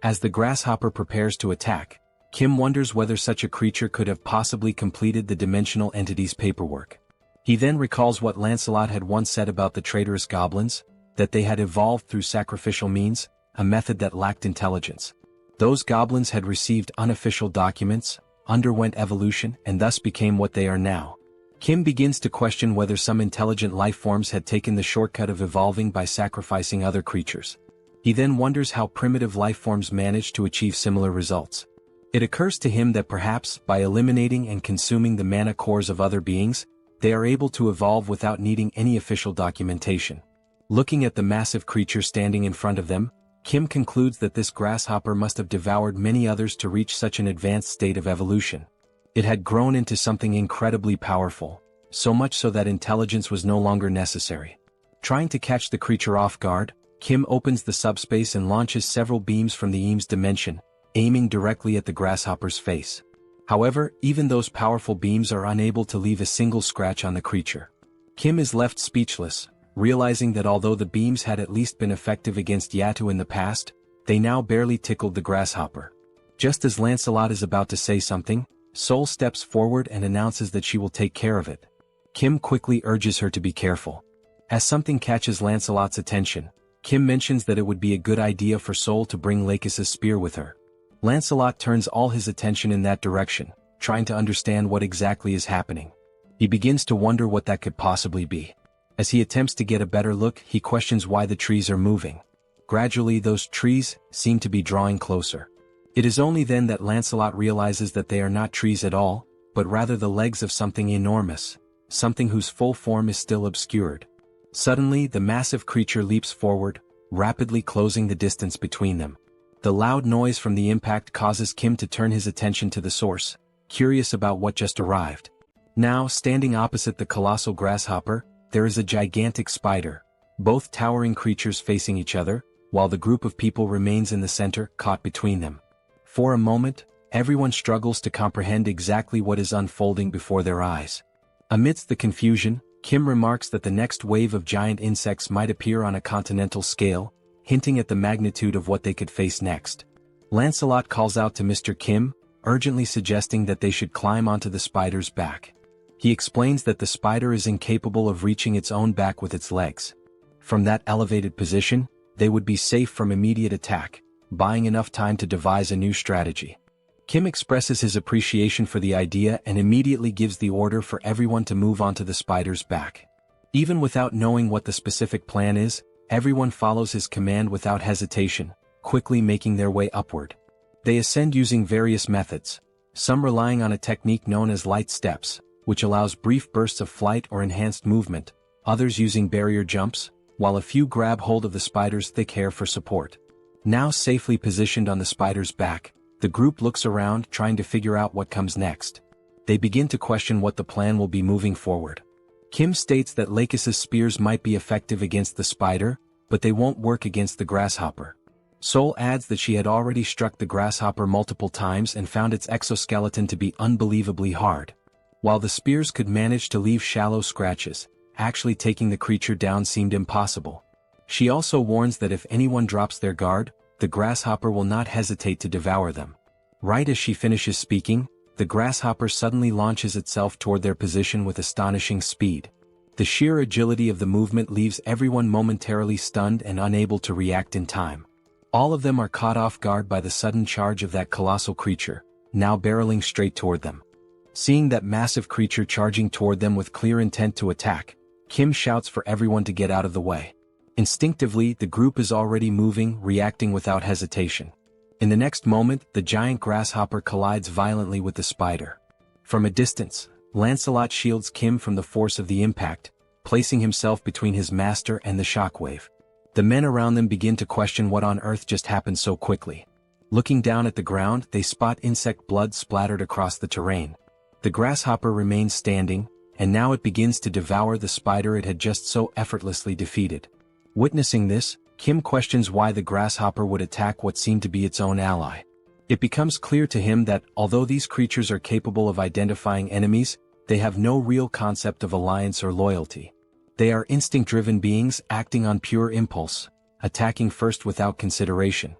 As the grasshopper prepares to attack, Kim wonders whether such a creature could have possibly completed the dimensional entity's paperwork. He then recalls what Lancelot had once said about the traitorous goblins, that they had evolved through sacrificial means, a method that lacked intelligence. Those goblins had received unofficial documents, underwent evolution, and thus became what they are now. Kim begins to question whether some intelligent life forms had taken the shortcut of evolving by sacrificing other creatures. He then wonders how primitive life forms managed to achieve similar results. It occurs to him that perhaps, by eliminating and consuming the mana cores of other beings, they are able to evolve without needing any official documentation. Looking at the massive creature standing in front of them, Kim concludes that this grasshopper must have devoured many others to reach such an advanced state of evolution. It had grown into something incredibly powerful, so much so that intelligence was no longer necessary. Trying to catch the creature off guard, Kim opens the subspace and launches several beams from the Eames dimension, aiming directly at the grasshopper's face. However, even those powerful beams are unable to leave a single scratch on the creature. Kim is left speechless, realizing that although the beams had at least been effective against Yatu in the past, they now barely tickled the grasshopper. Just as Lancelot is about to say something, Seoul steps forward and announces that she will take care of it. Kim quickly urges her to be careful. As something catches Lancelot's attention, Kim mentions that it would be a good idea for Seoul to bring Lakis's spear with her. Lancelot turns all his attention in that direction, trying to understand what exactly is happening. He begins to wonder what that could possibly be. As he attempts to get a better look, he questions why the trees are moving. Gradually, those trees seem to be drawing closer. It is only then that Lancelot realizes that they are not trees at all, but rather the legs of something enormous, something whose full form is still obscured. Suddenly, the massive creature leaps forward, rapidly closing the distance between them. The loud noise from the impact causes Kim to turn his attention to the source, curious about what just arrived. Now, standing opposite the colossal grasshopper, there is a gigantic spider, both towering creatures facing each other, while the group of people remains in the center, caught between them. For a moment, everyone struggles to comprehend exactly what is unfolding before their eyes. Amidst the confusion, Kim remarks that the next wave of giant insects might appear on a continental scale, hinting at the magnitude of what they could face next. Lancelot calls out to Mr. Kim, urgently suggesting that they should climb onto the spider's back. He explains that the spider is incapable of reaching its own back with its legs. From that elevated position, they would be safe from immediate attack, buying enough time to devise a new strategy. Kim expresses his appreciation for the idea and immediately gives the order for everyone to move onto the spider's back. Even without knowing what the specific plan is, everyone follows his command without hesitation, quickly making their way upward. They ascend using various methods, some relying on a technique known as light steps, which allows brief bursts of flight or enhanced movement, others using barrier jumps, while a few grab hold of the spider's thick hair for support. Now safely positioned on the spider's back, the group looks around trying to figure out what comes next. They begin to question what the plan will be moving forward. Kim states that Lakis's spears might be effective against the spider, but they won't work against the grasshopper. Seoul adds that she had already struck the grasshopper multiple times and found its exoskeleton to be unbelievably hard. While the spears could manage to leave shallow scratches, actually taking the creature down seemed impossible. She also warns that if anyone drops their guard, the grasshopper will not hesitate to devour them. Right as she finishes speaking, the grasshopper suddenly launches itself toward their position with astonishing speed. The sheer agility of the movement leaves everyone momentarily stunned and unable to react in time. All of them are caught off guard by the sudden charge of that colossal creature, now barreling straight toward them. Seeing that massive creature charging toward them with clear intent to attack, Kim shouts for everyone to get out of the way. Instinctively, the group is already moving, reacting without hesitation. In the next moment, the giant grasshopper collides violently with the spider. From a distance, Lancelot shields Kim from the force of the impact, placing himself between his master and the shockwave. The men around them begin to question what on earth just happened so quickly. Looking down at the ground, they spot insect blood splattered across the terrain. The grasshopper remains standing, and now it begins to devour the spider it had just so effortlessly defeated. Witnessing this, Kim questions why the grasshopper would attack what seemed to be its own ally. It becomes clear to him that, although these creatures are capable of identifying enemies, they have no real concept of alliance or loyalty. They are instinct-driven beings acting on pure impulse, attacking first without consideration.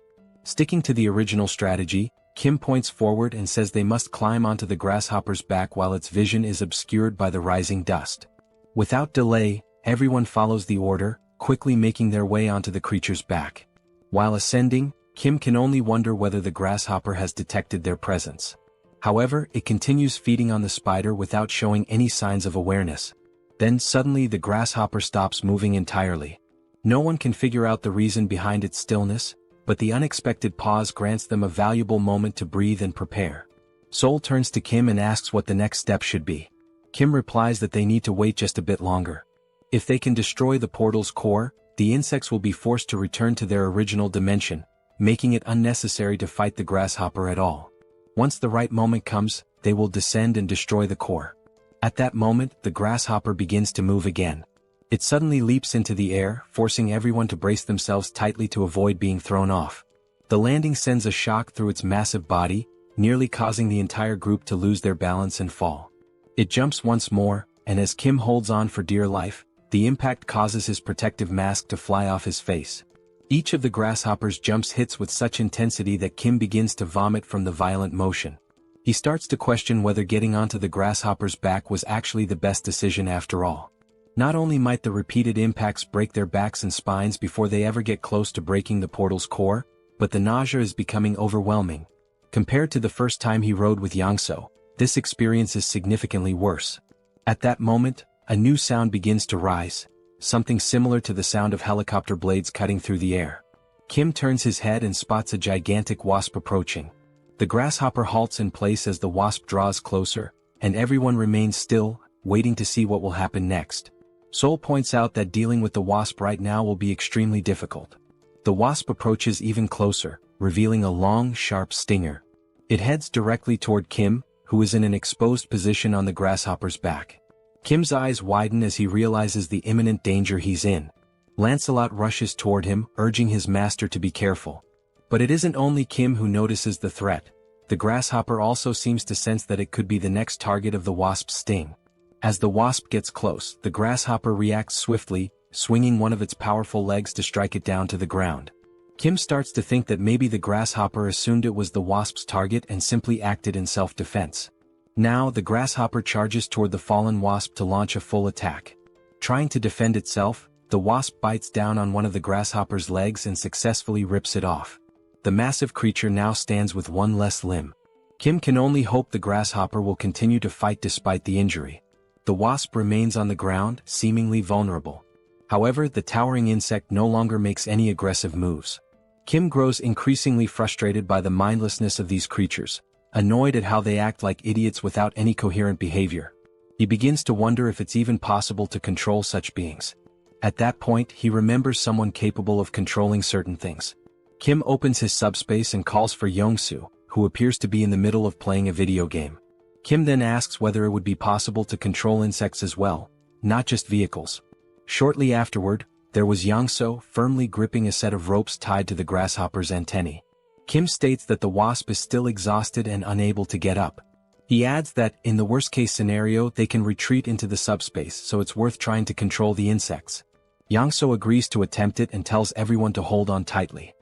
Sticking to the original strategy, Kim points forward and says they must climb onto the grasshopper's back while its vision is obscured by the rising dust. Without delay, everyone follows the order, quickly making their way onto the creature's back. While ascending, Kim can only wonder whether the grasshopper has detected their presence. However, it continues feeding on the spider without showing any signs of awareness. Then suddenly the grasshopper stops moving entirely. No one can figure out the reason behind its stillness, but the unexpected pause grants them a valuable moment to breathe and prepare. Seoul turns to Kim and asks what the next step should be. Kim replies that they need to wait just a bit longer. If they can destroy the portal's core, the insects will be forced to return to their original dimension, making it unnecessary to fight the grasshopper at all. Once the right moment comes, they will descend and destroy the core. At that moment, the grasshopper begins to move again. It suddenly leaps into the air, forcing everyone to brace themselves tightly to avoid being thrown off. The landing sends a shock through its massive body, nearly causing the entire group to lose their balance and fall. It jumps once more, and as Kim holds on for dear life, the impact causes his protective mask to fly off his face. Each of the grasshopper's jumps hits with such intensity that Kim begins to vomit from the violent motion. He starts to question whether getting onto the grasshopper's back was actually the best decision after all. Not only might the repeated impacts break their backs and spines before they ever get close to breaking the portal's core, but the nausea is becoming overwhelming. Compared to the first time he rode with Yangso, this experience is significantly worse. At that moment, a new sound begins to rise, something similar to the sound of helicopter blades cutting through the air. Kim turns his head and spots a gigantic wasp approaching. The grasshopper halts in place as the wasp draws closer, and everyone remains still, waiting to see what will happen next. Seoul points out that dealing with the wasp right now will be extremely difficult. The wasp approaches even closer, revealing a long, sharp stinger. It heads directly toward Kim, who is in an exposed position on the grasshopper's back. Kim's eyes widen as he realizes the imminent danger he's in. Lancelot rushes toward him, urging his master to be careful. But it isn't only Kim who notices the threat. The grasshopper also seems to sense that it could be the next target of the wasp's sting. As the wasp gets close, the grasshopper reacts swiftly, swinging one of its powerful legs to strike it down to the ground. Kim starts to think that maybe the grasshopper assumed it was the wasp's target and simply acted in self-defense. Now the grasshopper charges toward the fallen wasp to launch a full attack. Trying to defend itself, the wasp bites down on one of the grasshopper's legs and successfully rips it off. The massive creature now stands with one less limb. Kim can only hope the grasshopper will continue to fight despite the injury. The wasp remains on the ground, seemingly vulnerable. However, the towering insect no longer makes any aggressive moves. Kim grows increasingly frustrated by the mindlessness of these creatures, annoyed at how they act like idiots without any coherent behavior. He begins to wonder if it's even possible to control such beings. At that point, he remembers someone capable of controlling certain things. Kim opens his subspace and calls for Yongsoo, who appears to be in the middle of playing a video game. Kim then asks whether it would be possible to control insects as well, not just vehicles. Shortly afterward, there was Yangso firmly gripping a set of ropes tied to the grasshopper's antennae. Kim states that the wasp is still exhausted and unable to get up. He adds that, in the worst-case scenario, they can retreat into the subspace, so it's worth trying to control the insects. Yangso agrees to attempt it and tells everyone to hold on tightly.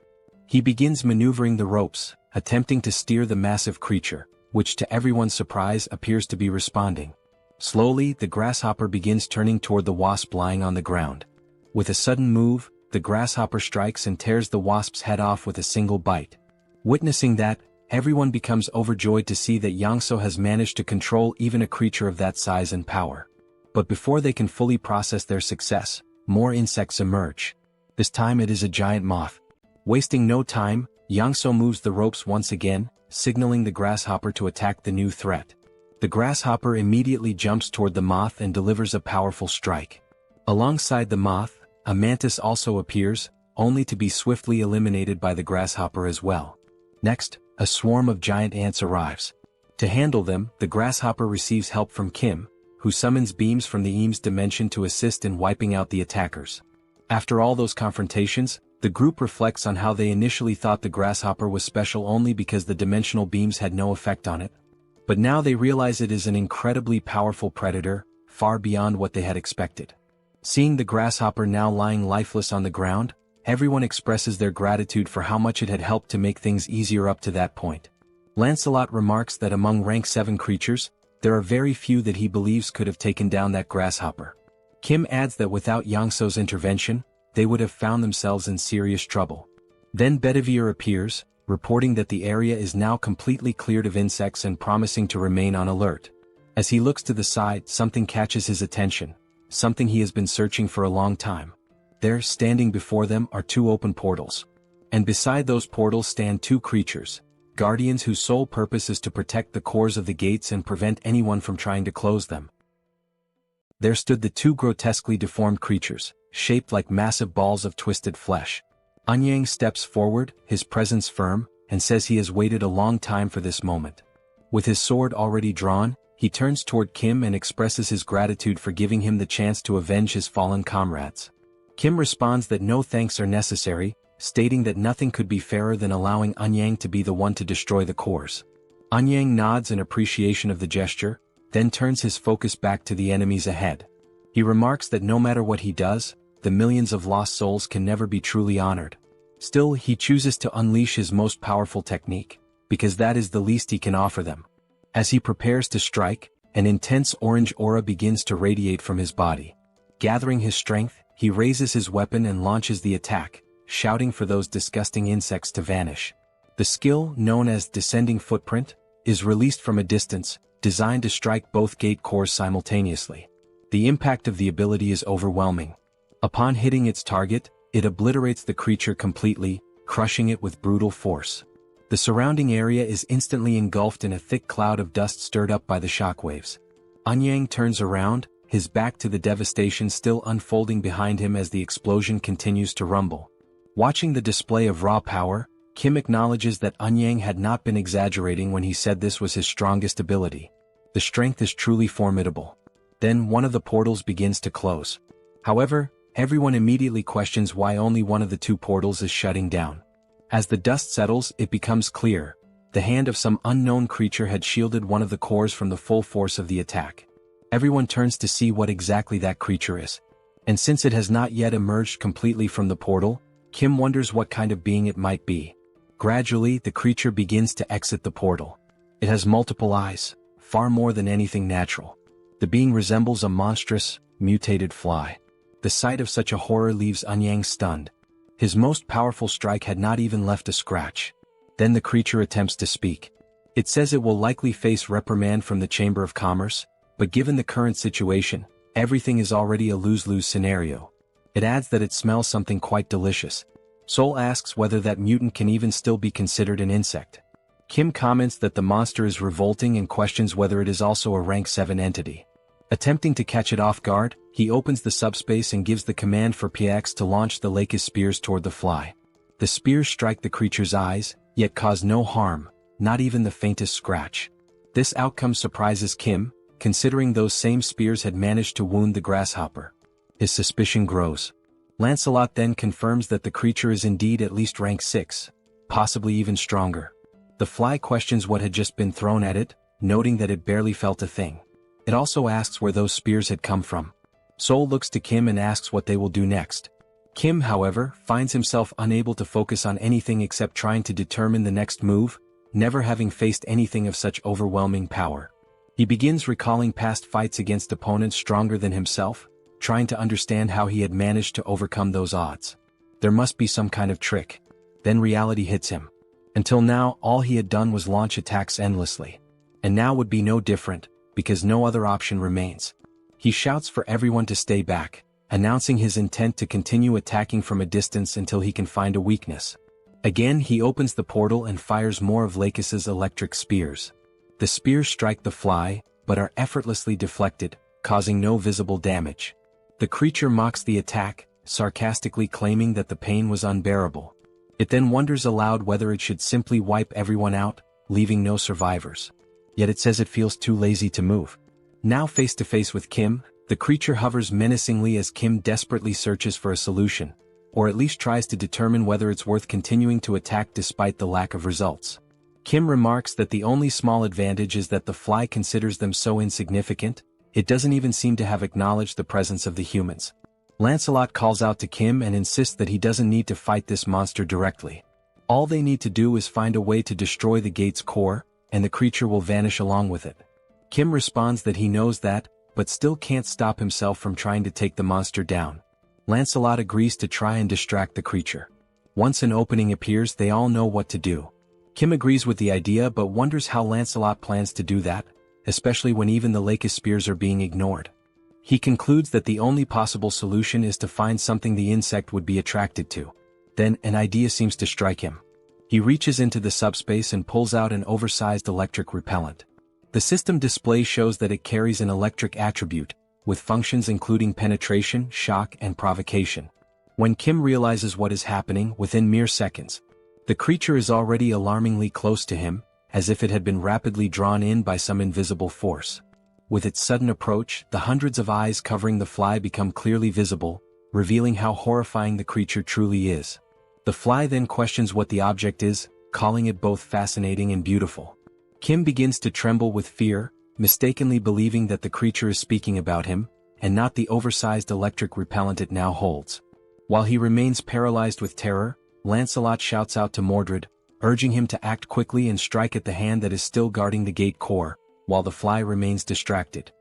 He begins maneuvering the ropes, attempting to steer the massive creature, which to everyone's surprise appears to be responding. Slowly, the grasshopper begins turning toward the wasp lying on the ground. With a sudden move, the grasshopper strikes and tears the wasp's head off with a single bite. Witnessing that, everyone becomes overjoyed to see that Yangso has managed to control even a creature of that size and power. But before they can fully process their success, more insects emerge. This time it is a giant moth. Wasting no time, Yangso moves the ropes once again, signaling the grasshopper to attack the new threat. The grasshopper immediately jumps toward the moth and delivers a powerful strike. Alongside the moth, a mantis also appears, only to be swiftly eliminated by the grasshopper as well. Next, a swarm of giant ants arrives. To handle them, the grasshopper receives help from Kim, who summons beams from the Eames dimension to assist in wiping out the attackers. After all those confrontations, the group reflects on how they initially thought the grasshopper was special only because the dimensional beams had no effect on it. But now they realize it is an incredibly powerful predator, far beyond what they had expected. Seeing the grasshopper now lying lifeless on the ground, everyone expresses their gratitude for how much it had helped to make things easier up to that point. Lancelot remarks that among rank 7 creatures, there are very few that he believes could have taken down that grasshopper. Kim adds that without Yangso's intervention, they would have found themselves in serious trouble. Then Bedivere appears, reporting that the area is now completely cleared of insects and promising to remain on alert. As he looks to the side, something catches his attention, something he has been searching for a long time. There, standing before them, are 2 open portals. And beside those portals stand two creatures, guardians whose sole purpose is to protect the cores of the gates and prevent anyone from trying to close them. There stood the two grotesquely deformed creatures, shaped like massive balls of twisted flesh. Anyang steps forward, his presence firm, and says he has waited a long time for this moment. With his sword already drawn, he turns toward Kim and expresses his gratitude for giving him the chance to avenge his fallen comrades. Kim responds that no thanks are necessary, stating that nothing could be fairer than allowing Anyang to be the one to destroy the cores. Anyang nods in appreciation of the gesture, then turns his focus back to the enemies ahead. He remarks that no matter what he does, the millions of lost souls can never be truly honored. Still, he chooses to unleash his most powerful technique, because that is the least he can offer them. As he prepares to strike, an intense orange aura begins to radiate from his body. Gathering his strength, he raises his weapon and launches the attack, shouting for those disgusting insects to vanish. The skill, known as Descending Footprint, is released from a distance, designed to strike both gate cores simultaneously. The impact of the ability is overwhelming. Upon hitting its target, it obliterates the creature completely, crushing it with brutal force. The surrounding area is instantly engulfed in a thick cloud of dust stirred up by the shockwaves. Anyang turns around, his back to the devastation still unfolding behind him as the explosion continues to rumble. Watching the display of raw power, Kim acknowledges that Anyang had not been exaggerating when he said this was his strongest ability. The strength is truly formidable. Then one of the portals begins to close. However, everyone immediately questions why only one of the two portals is shutting down. As the dust settles, it becomes clear. The hand of some unknown creature had shielded one of the cores from the full force of the attack. Everyone turns to see what exactly that creature is. And since it has not yet emerged completely from the portal, Kim wonders what kind of being it might be. Gradually, the creature begins to exit the portal. It has multiple eyes, far more than anything natural. The being resembles a monstrous, mutated fly. The sight of such a horror leaves Anyang stunned. His most powerful strike had not even left a scratch. Then the creature attempts to speak. It says it will likely face reprimand from the Chamber of Commerce, but given the current situation, everything is already a lose-lose scenario. It adds that it smells something quite delicious. Seoul asks whether that mutant can even still be considered an insect. Kim comments that the monster is revolting and questions whether it is also a rank 7 entity. Attempting to catch it off guard, he opens the subspace and gives the command for PX to launch the Lake's spears toward the fly. The spears strike the creature's eyes, yet cause no harm, not even the faintest scratch. This outcome surprises Kim, considering those same spears had managed to wound the grasshopper. His suspicion grows. Lancelot then confirms that the creature is indeed at least rank 6, possibly even stronger. The fly questions what had just been thrown at it, noting that it barely felt a thing. It also asks where those spears had come from. Seoul looks to Kim and asks what they will do next. Kim, however, finds himself unable to focus on anything except trying to determine the next move, never having faced anything of such overwhelming power. He begins recalling past fights against opponents stronger than himself, trying to understand how he had managed to overcome those odds. There must be some kind of trick. Then reality hits him. Until now, all he had done was launch attacks endlessly. And now would be no different, because no other option remains. He shouts for everyone to stay back, announcing his intent to continue attacking from a distance until he can find a weakness. Again, he opens the portal and fires more of Lakis's electric spears. The spears strike the fly, but are effortlessly deflected, causing no visible damage. The creature mocks the attack, sarcastically claiming that the pain was unbearable. It then wonders aloud whether it should simply wipe everyone out, leaving no survivors. Yet it says it feels too lazy to move. Now face to face with Kim, the creature hovers menacingly as Kim desperately searches for a solution, or at least tries to determine whether it's worth continuing to attack despite the lack of results. Kim remarks that the only small advantage is that the fly considers them so insignificant, it doesn't even seem to have acknowledged the presence of the humans. Lancelot calls out to Kim and insists that he doesn't need to fight this monster directly. All they need to do is find a way to destroy the gate's core, and the creature will vanish along with it. Kim responds that he knows that, but still can't stop himself from trying to take the monster down. Lancelot agrees to try and distract the creature. Once an opening appears, they all know what to do. Kim agrees with the idea but wonders how Lancelot plans to do that, especially when even the Lake's spears are being ignored. He concludes that the only possible solution is to find something the insect would be attracted to. Then, an idea seems to strike him. He reaches into the subspace and pulls out an oversized electric repellent. The system display shows that it carries an electric attribute, with functions including penetration, shock, and provocation. When Kim realizes what is happening within mere seconds, the creature is already alarmingly close to him, as if it had been rapidly drawn in by some invisible force. With its sudden approach, the hundreds of eyes covering the fly become clearly visible, revealing how horrifying the creature truly is. The fly then questions what the object is, calling it both fascinating and beautiful. Kim begins to tremble with fear, mistakenly believing that the creature is speaking about him, and not the oversized electric repellent it now holds. While he remains paralyzed with terror, Lancelot shouts out to Mordred, urging him to act quickly and strike at the hand that is still guarding the gate core, while the fly remains distracted.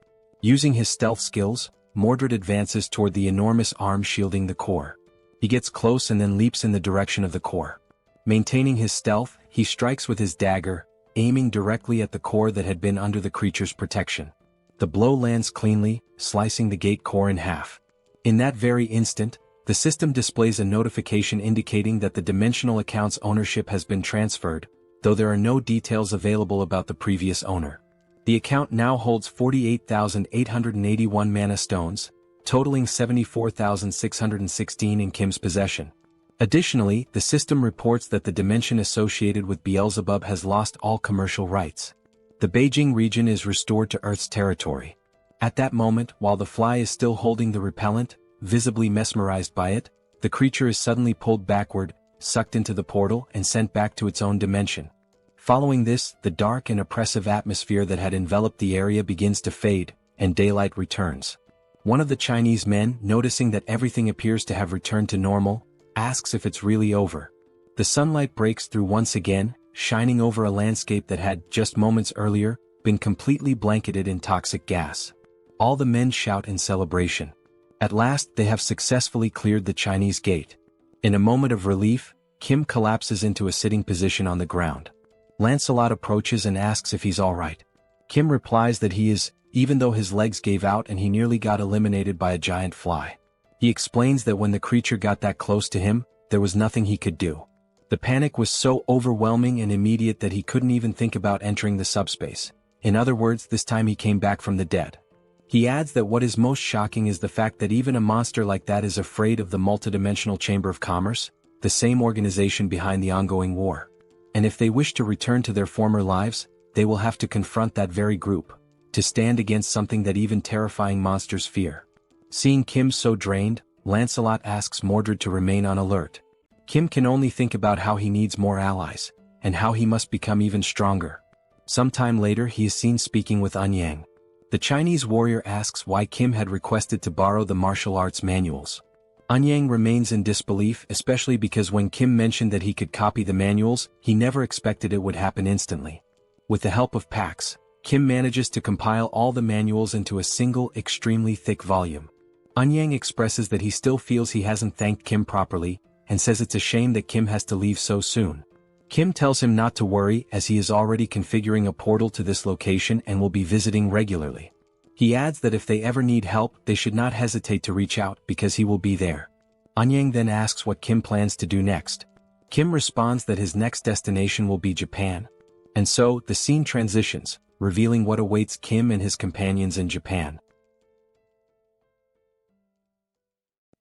Using his stealth skills, Mordred advances toward the enormous arm shielding the core. He gets close and then leaps in the direction of the core. Maintaining his stealth, he strikes with his dagger, aiming directly at the core that had been under the creature's protection. The blow lands cleanly, slicing the gate core in half. In that very instant, the system displays a notification indicating that the dimensional account's ownership has been transferred, though there are no details available about the previous owner. The account now holds 48,881 mana stones, totaling 74,616 in Kim's possession. Additionally, the system reports that the dimension associated with Beelzebub has lost all commercial rights. The Beijing region is restored to Earth's territory. At that moment, while the fly is still holding the repellent, visibly mesmerized by it, the creature is suddenly pulled backward, sucked into the portal, and sent back to its own dimension. Following this, the dark and oppressive atmosphere that had enveloped the area begins to fade, and daylight returns. One of the Chinese men, noticing that everything appears to have returned to normal, asks if it's really over. The sunlight breaks through once again, shining over a landscape that had, just moments earlier, been completely blanketed in toxic gas. All the men shout in celebration. At last, they have successfully cleared the Chinese gate. In a moment of relief, Kim collapses into a sitting position on the ground. Lancelot approaches and asks if he's alright. Kim replies that he is, even though his legs gave out and he nearly got eliminated by a giant fly. He explains that when the creature got that close to him, there was nothing he could do. The panic was so overwhelming and immediate that he couldn't even think about entering the subspace. In other words, this time he came back from the dead. He adds that what is most shocking is the fact that even a monster like that is afraid of the multidimensional Chamber of Commerce, the same organization behind the ongoing war. And if they wish to return to their former lives, they will have to confront that very group, to stand against something that even terrifying monsters fear. Seeing Kim so drained, Lancelot asks Mordred to remain on alert. Kim can only think about how he needs more allies, and how he must become even stronger. Sometime later he is seen speaking with Anyang. The Chinese warrior asks why Kim had requested to borrow the martial arts manuals. Anyang remains in disbelief, especially because when Kim mentioned that he could copy the manuals, he never expected it would happen instantly. With the help of Pax, Kim manages to compile all the manuals into a single, extremely thick volume. Anyang expresses that he still feels he hasn't thanked Kim properly, and says it's a shame that Kim has to leave so soon. Kim tells him not to worry as he is already configuring a portal to this location and will be visiting regularly. He adds that if they ever need help, they should not hesitate to reach out because he will be there. Anyang then asks what Kim plans to do next. Kim responds that his next destination will be Japan. And so, the scene transitions, revealing what awaits Kim and his companions in Japan.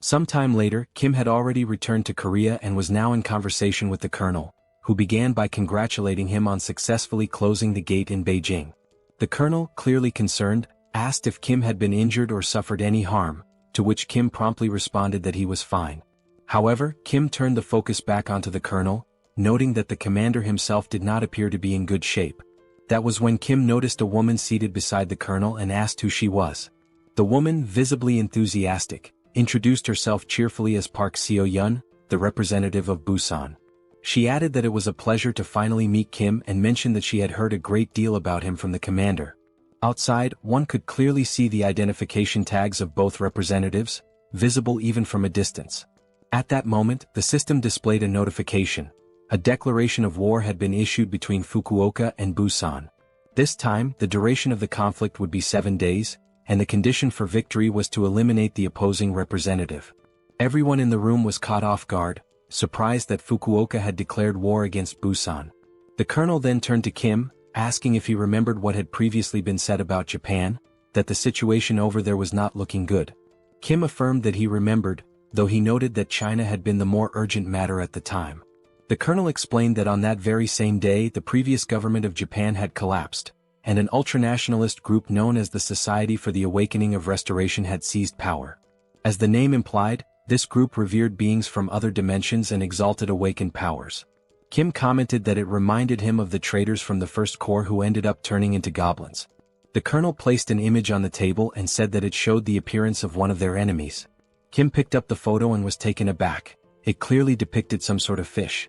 Sometime later, Kim had already returned to Korea and was now in conversation with the colonel, who began by congratulating him on successfully closing the gate in Beijing. The colonel, clearly concerned, asked if Kim had been injured or suffered any harm, to which Kim promptly responded that he was fine. However, Kim turned the focus back onto the colonel, noting that the commander himself did not appear to be in good shape. That was when Kim noticed a woman seated beside the colonel and asked who she was. The woman, visibly enthusiastic, introduced herself cheerfully as Park Seo-yeon, the representative of Busan. She added that it was a pleasure to finally meet Kim and mentioned that she had heard a great deal about him from the commander. Outside, one could clearly see the identification tags of both representatives, visible even from a distance. At that moment, the system displayed a notification. A declaration of war had been issued between Fukuoka and Busan. This time, the duration of the conflict would be 7 days, and the condition for victory was to eliminate the opposing representative. Everyone in the room was caught off guard, surprised that Fukuoka had declared war against Busan. The colonel then turned to Kim, asking if he remembered what had previously been said about Japan, that the situation over there was not looking good. Kim affirmed that he remembered, though he noted that China had been the more urgent matter at the time. The colonel explained that on that very same day the previous government of Japan had collapsed, and an ultranationalist group known as the Society for the Awakening of Restoration had seized power. As the name implied, this group revered beings from other dimensions and exalted awakened powers. Kim commented that it reminded him of the traitors from the First Corps who ended up turning into goblins. The colonel placed an image on the table and said that it showed the appearance of one of their enemies. Kim picked up the photo and was taken aback. It clearly depicted some sort of fish.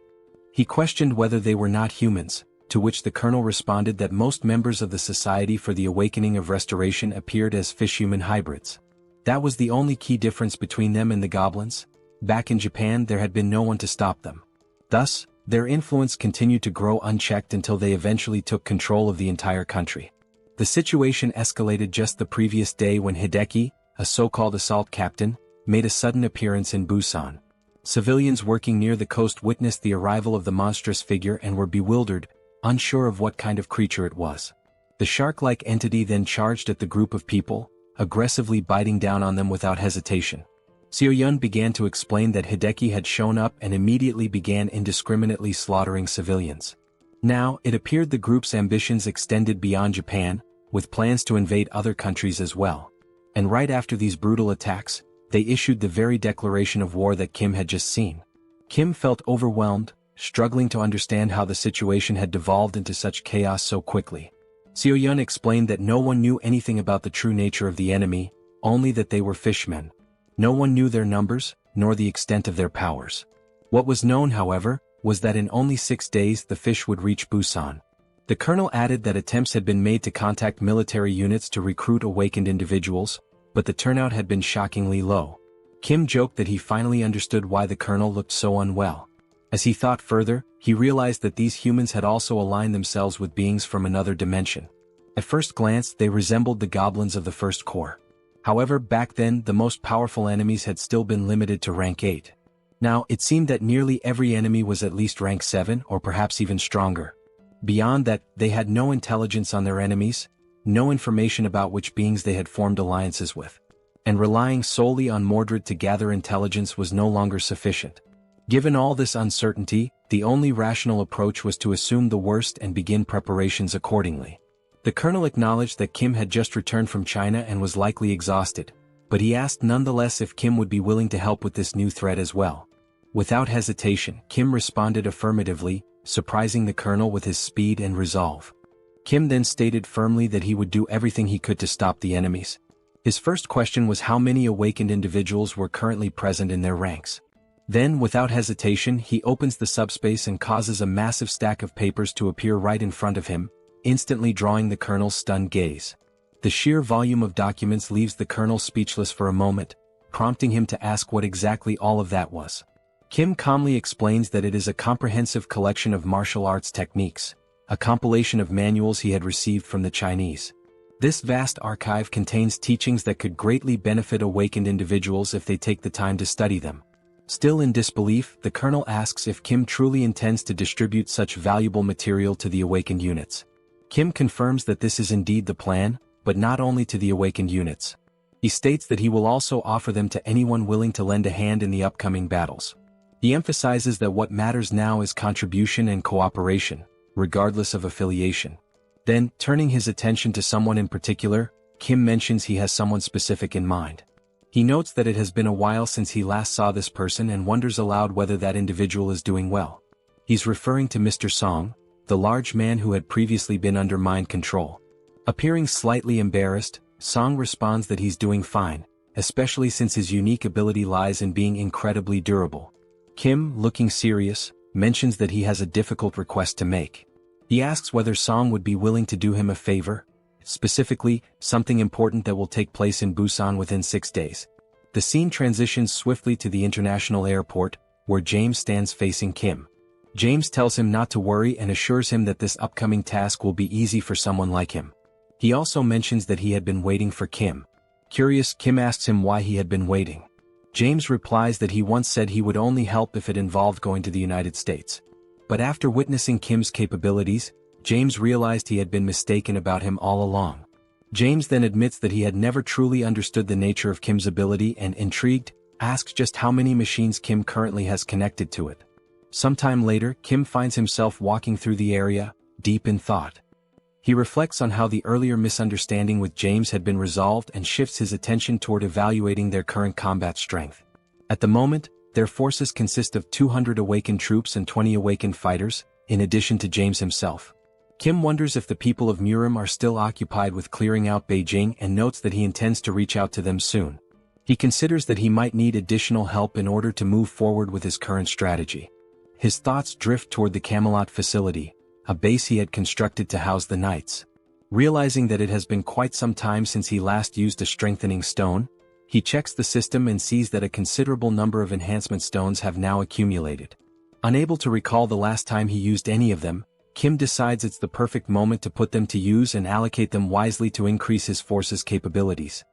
He questioned whether they were not humans, to which the colonel responded that most members of the Society for the Awakening of Restoration appeared as fish-human hybrids. That was the only key difference between them and the goblins. Back in Japan there had been no one to stop them. Thus, their influence continued to grow unchecked until they eventually took control of the entire country. The situation escalated just the previous day when Hideki, a so-called assault captain, made a sudden appearance in Busan. Civilians working near the coast witnessed the arrival of the monstrous figure and were bewildered, unsure of what kind of creature it was. The shark-like entity then charged at the group of people, aggressively biting down on them without hesitation. Seo-yun began to explain that Hideki had shown up and immediately began indiscriminately slaughtering civilians. Now, it appeared the group's ambitions extended beyond Japan, with plans to invade other countries as well. And right after these brutal attacks, they issued the very declaration of war that Kim had just seen. Kim felt overwhelmed, struggling to understand how the situation had devolved into such chaos so quickly. Seo-yun explained that no one knew anything about the true nature of the enemy, only that they were fishmen. No one knew their numbers, nor the extent of their powers. What was known, however, was that in only 6 days the fish would reach Busan. The colonel added that attempts had been made to contact military units to recruit awakened individuals, but the turnout had been shockingly low. Kim joked that he finally understood why the colonel looked so unwell. As he thought further, he realized that these humans had also aligned themselves with beings from another dimension. At first glance, they resembled the goblins of the First Corps. However, back then, the most powerful enemies had still been limited to rank 8. Now, it seemed that nearly every enemy was at least rank 7 or perhaps even stronger. Beyond that, they had no intelligence on their enemies, no information about which beings they had formed alliances with. And relying solely on Mordred to gather intelligence was no longer sufficient. Given all this uncertainty, the only rational approach was to assume the worst and begin preparations accordingly. The colonel acknowledged that Kim had just returned from China and was likely exhausted, but he asked nonetheless if Kim would be willing to help with this new threat as well. Without hesitation, Kim responded affirmatively, surprising the colonel with his speed and resolve. Kim then stated firmly that he would do everything he could to stop the enemies. His first question was how many awakened individuals were currently present in their ranks. Then, without hesitation, he opens the subspace and causes a massive stack of papers to appear right in front of him, instantly drawing the colonel's stunned gaze. The sheer volume of documents leaves the colonel speechless for a moment, prompting him to ask what exactly all of that was. Kim calmly explains that it is a comprehensive collection of martial arts techniques, a compilation of manuals he had received from the Chinese. This vast archive contains teachings that could greatly benefit awakened individuals if they take the time to study them. Still in disbelief, the colonel asks if Kim truly intends to distribute such valuable material to the awakened units. Kim confirms that this is indeed the plan, but not only to the awakened units. He states that he will also offer them to anyone willing to lend a hand in the upcoming battles. He emphasizes that what matters now is contribution and cooperation, regardless of affiliation. Then, turning his attention to someone in particular, Kim mentions he has someone specific in mind. He notes that it has been a while since he last saw this person and wonders aloud whether that individual is doing well. He's referring to Mr. Song, the large man who had previously been under mind control. Appearing slightly embarrassed, Song responds that he's doing fine, especially since his unique ability lies in being incredibly durable. Kim, looking serious, mentions that he has a difficult request to make. He asks whether Song would be willing to do him a favor, specifically, something important that will take place in Busan within 6 days. The scene transitions swiftly to the international airport, where James stands facing Kim. James tells him not to worry and assures him that this upcoming task will be easy for someone like him. He also mentions that he had been waiting for Kim. Curious, Kim asks him why he had been waiting. James replies that he once said he would only help if it involved going to the United States. But after witnessing Kim's capabilities, James realized he had been mistaken about him all along. James then admits that he had never truly understood the nature of Kim's ability and, intrigued, asks just how many machines Kim currently has connected to it. Sometime later, Kim finds himself walking through the area, deep in thought. He reflects on how the earlier misunderstanding with James had been resolved and shifts his attention toward evaluating their current combat strength. At the moment, their forces consist of 200 awakened troops and 20 awakened fighters, in addition to James himself. Kim wonders if the people of Murim are still occupied with clearing out Beijing and notes that he intends to reach out to them soon. He considers that he might need additional help in order to move forward with his current strategy. His thoughts drift toward the Camelot facility, a base he had constructed to house the knights. Realizing that it has been quite some time since he last used a strengthening stone, he checks the system and sees that a considerable number of enhancement stones have now accumulated. Unable to recall the last time he used any of them, Kim decides it's the perfect moment to put them to use and allocate them wisely to increase his force's capabilities.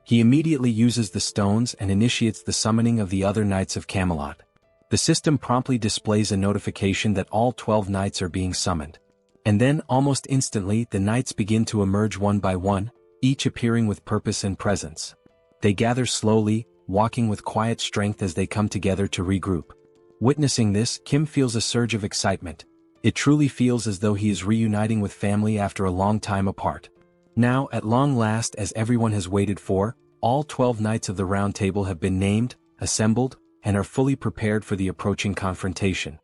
He immediately uses the stones and initiates the summoning of the other Knights of Camelot. The system promptly displays a notification that all 12 knights are being summoned. And then, almost instantly, the knights begin to emerge one by one, each appearing with purpose and presence. They gather slowly, walking with quiet strength as they come together to regroup. Witnessing this, Kim feels a surge of excitement. It truly feels as though he is reuniting with family after a long time apart. Now, at long last, as everyone has waited for, all 12 knights of the Round Table have been named, assembled, and are fully prepared for the approaching confrontation.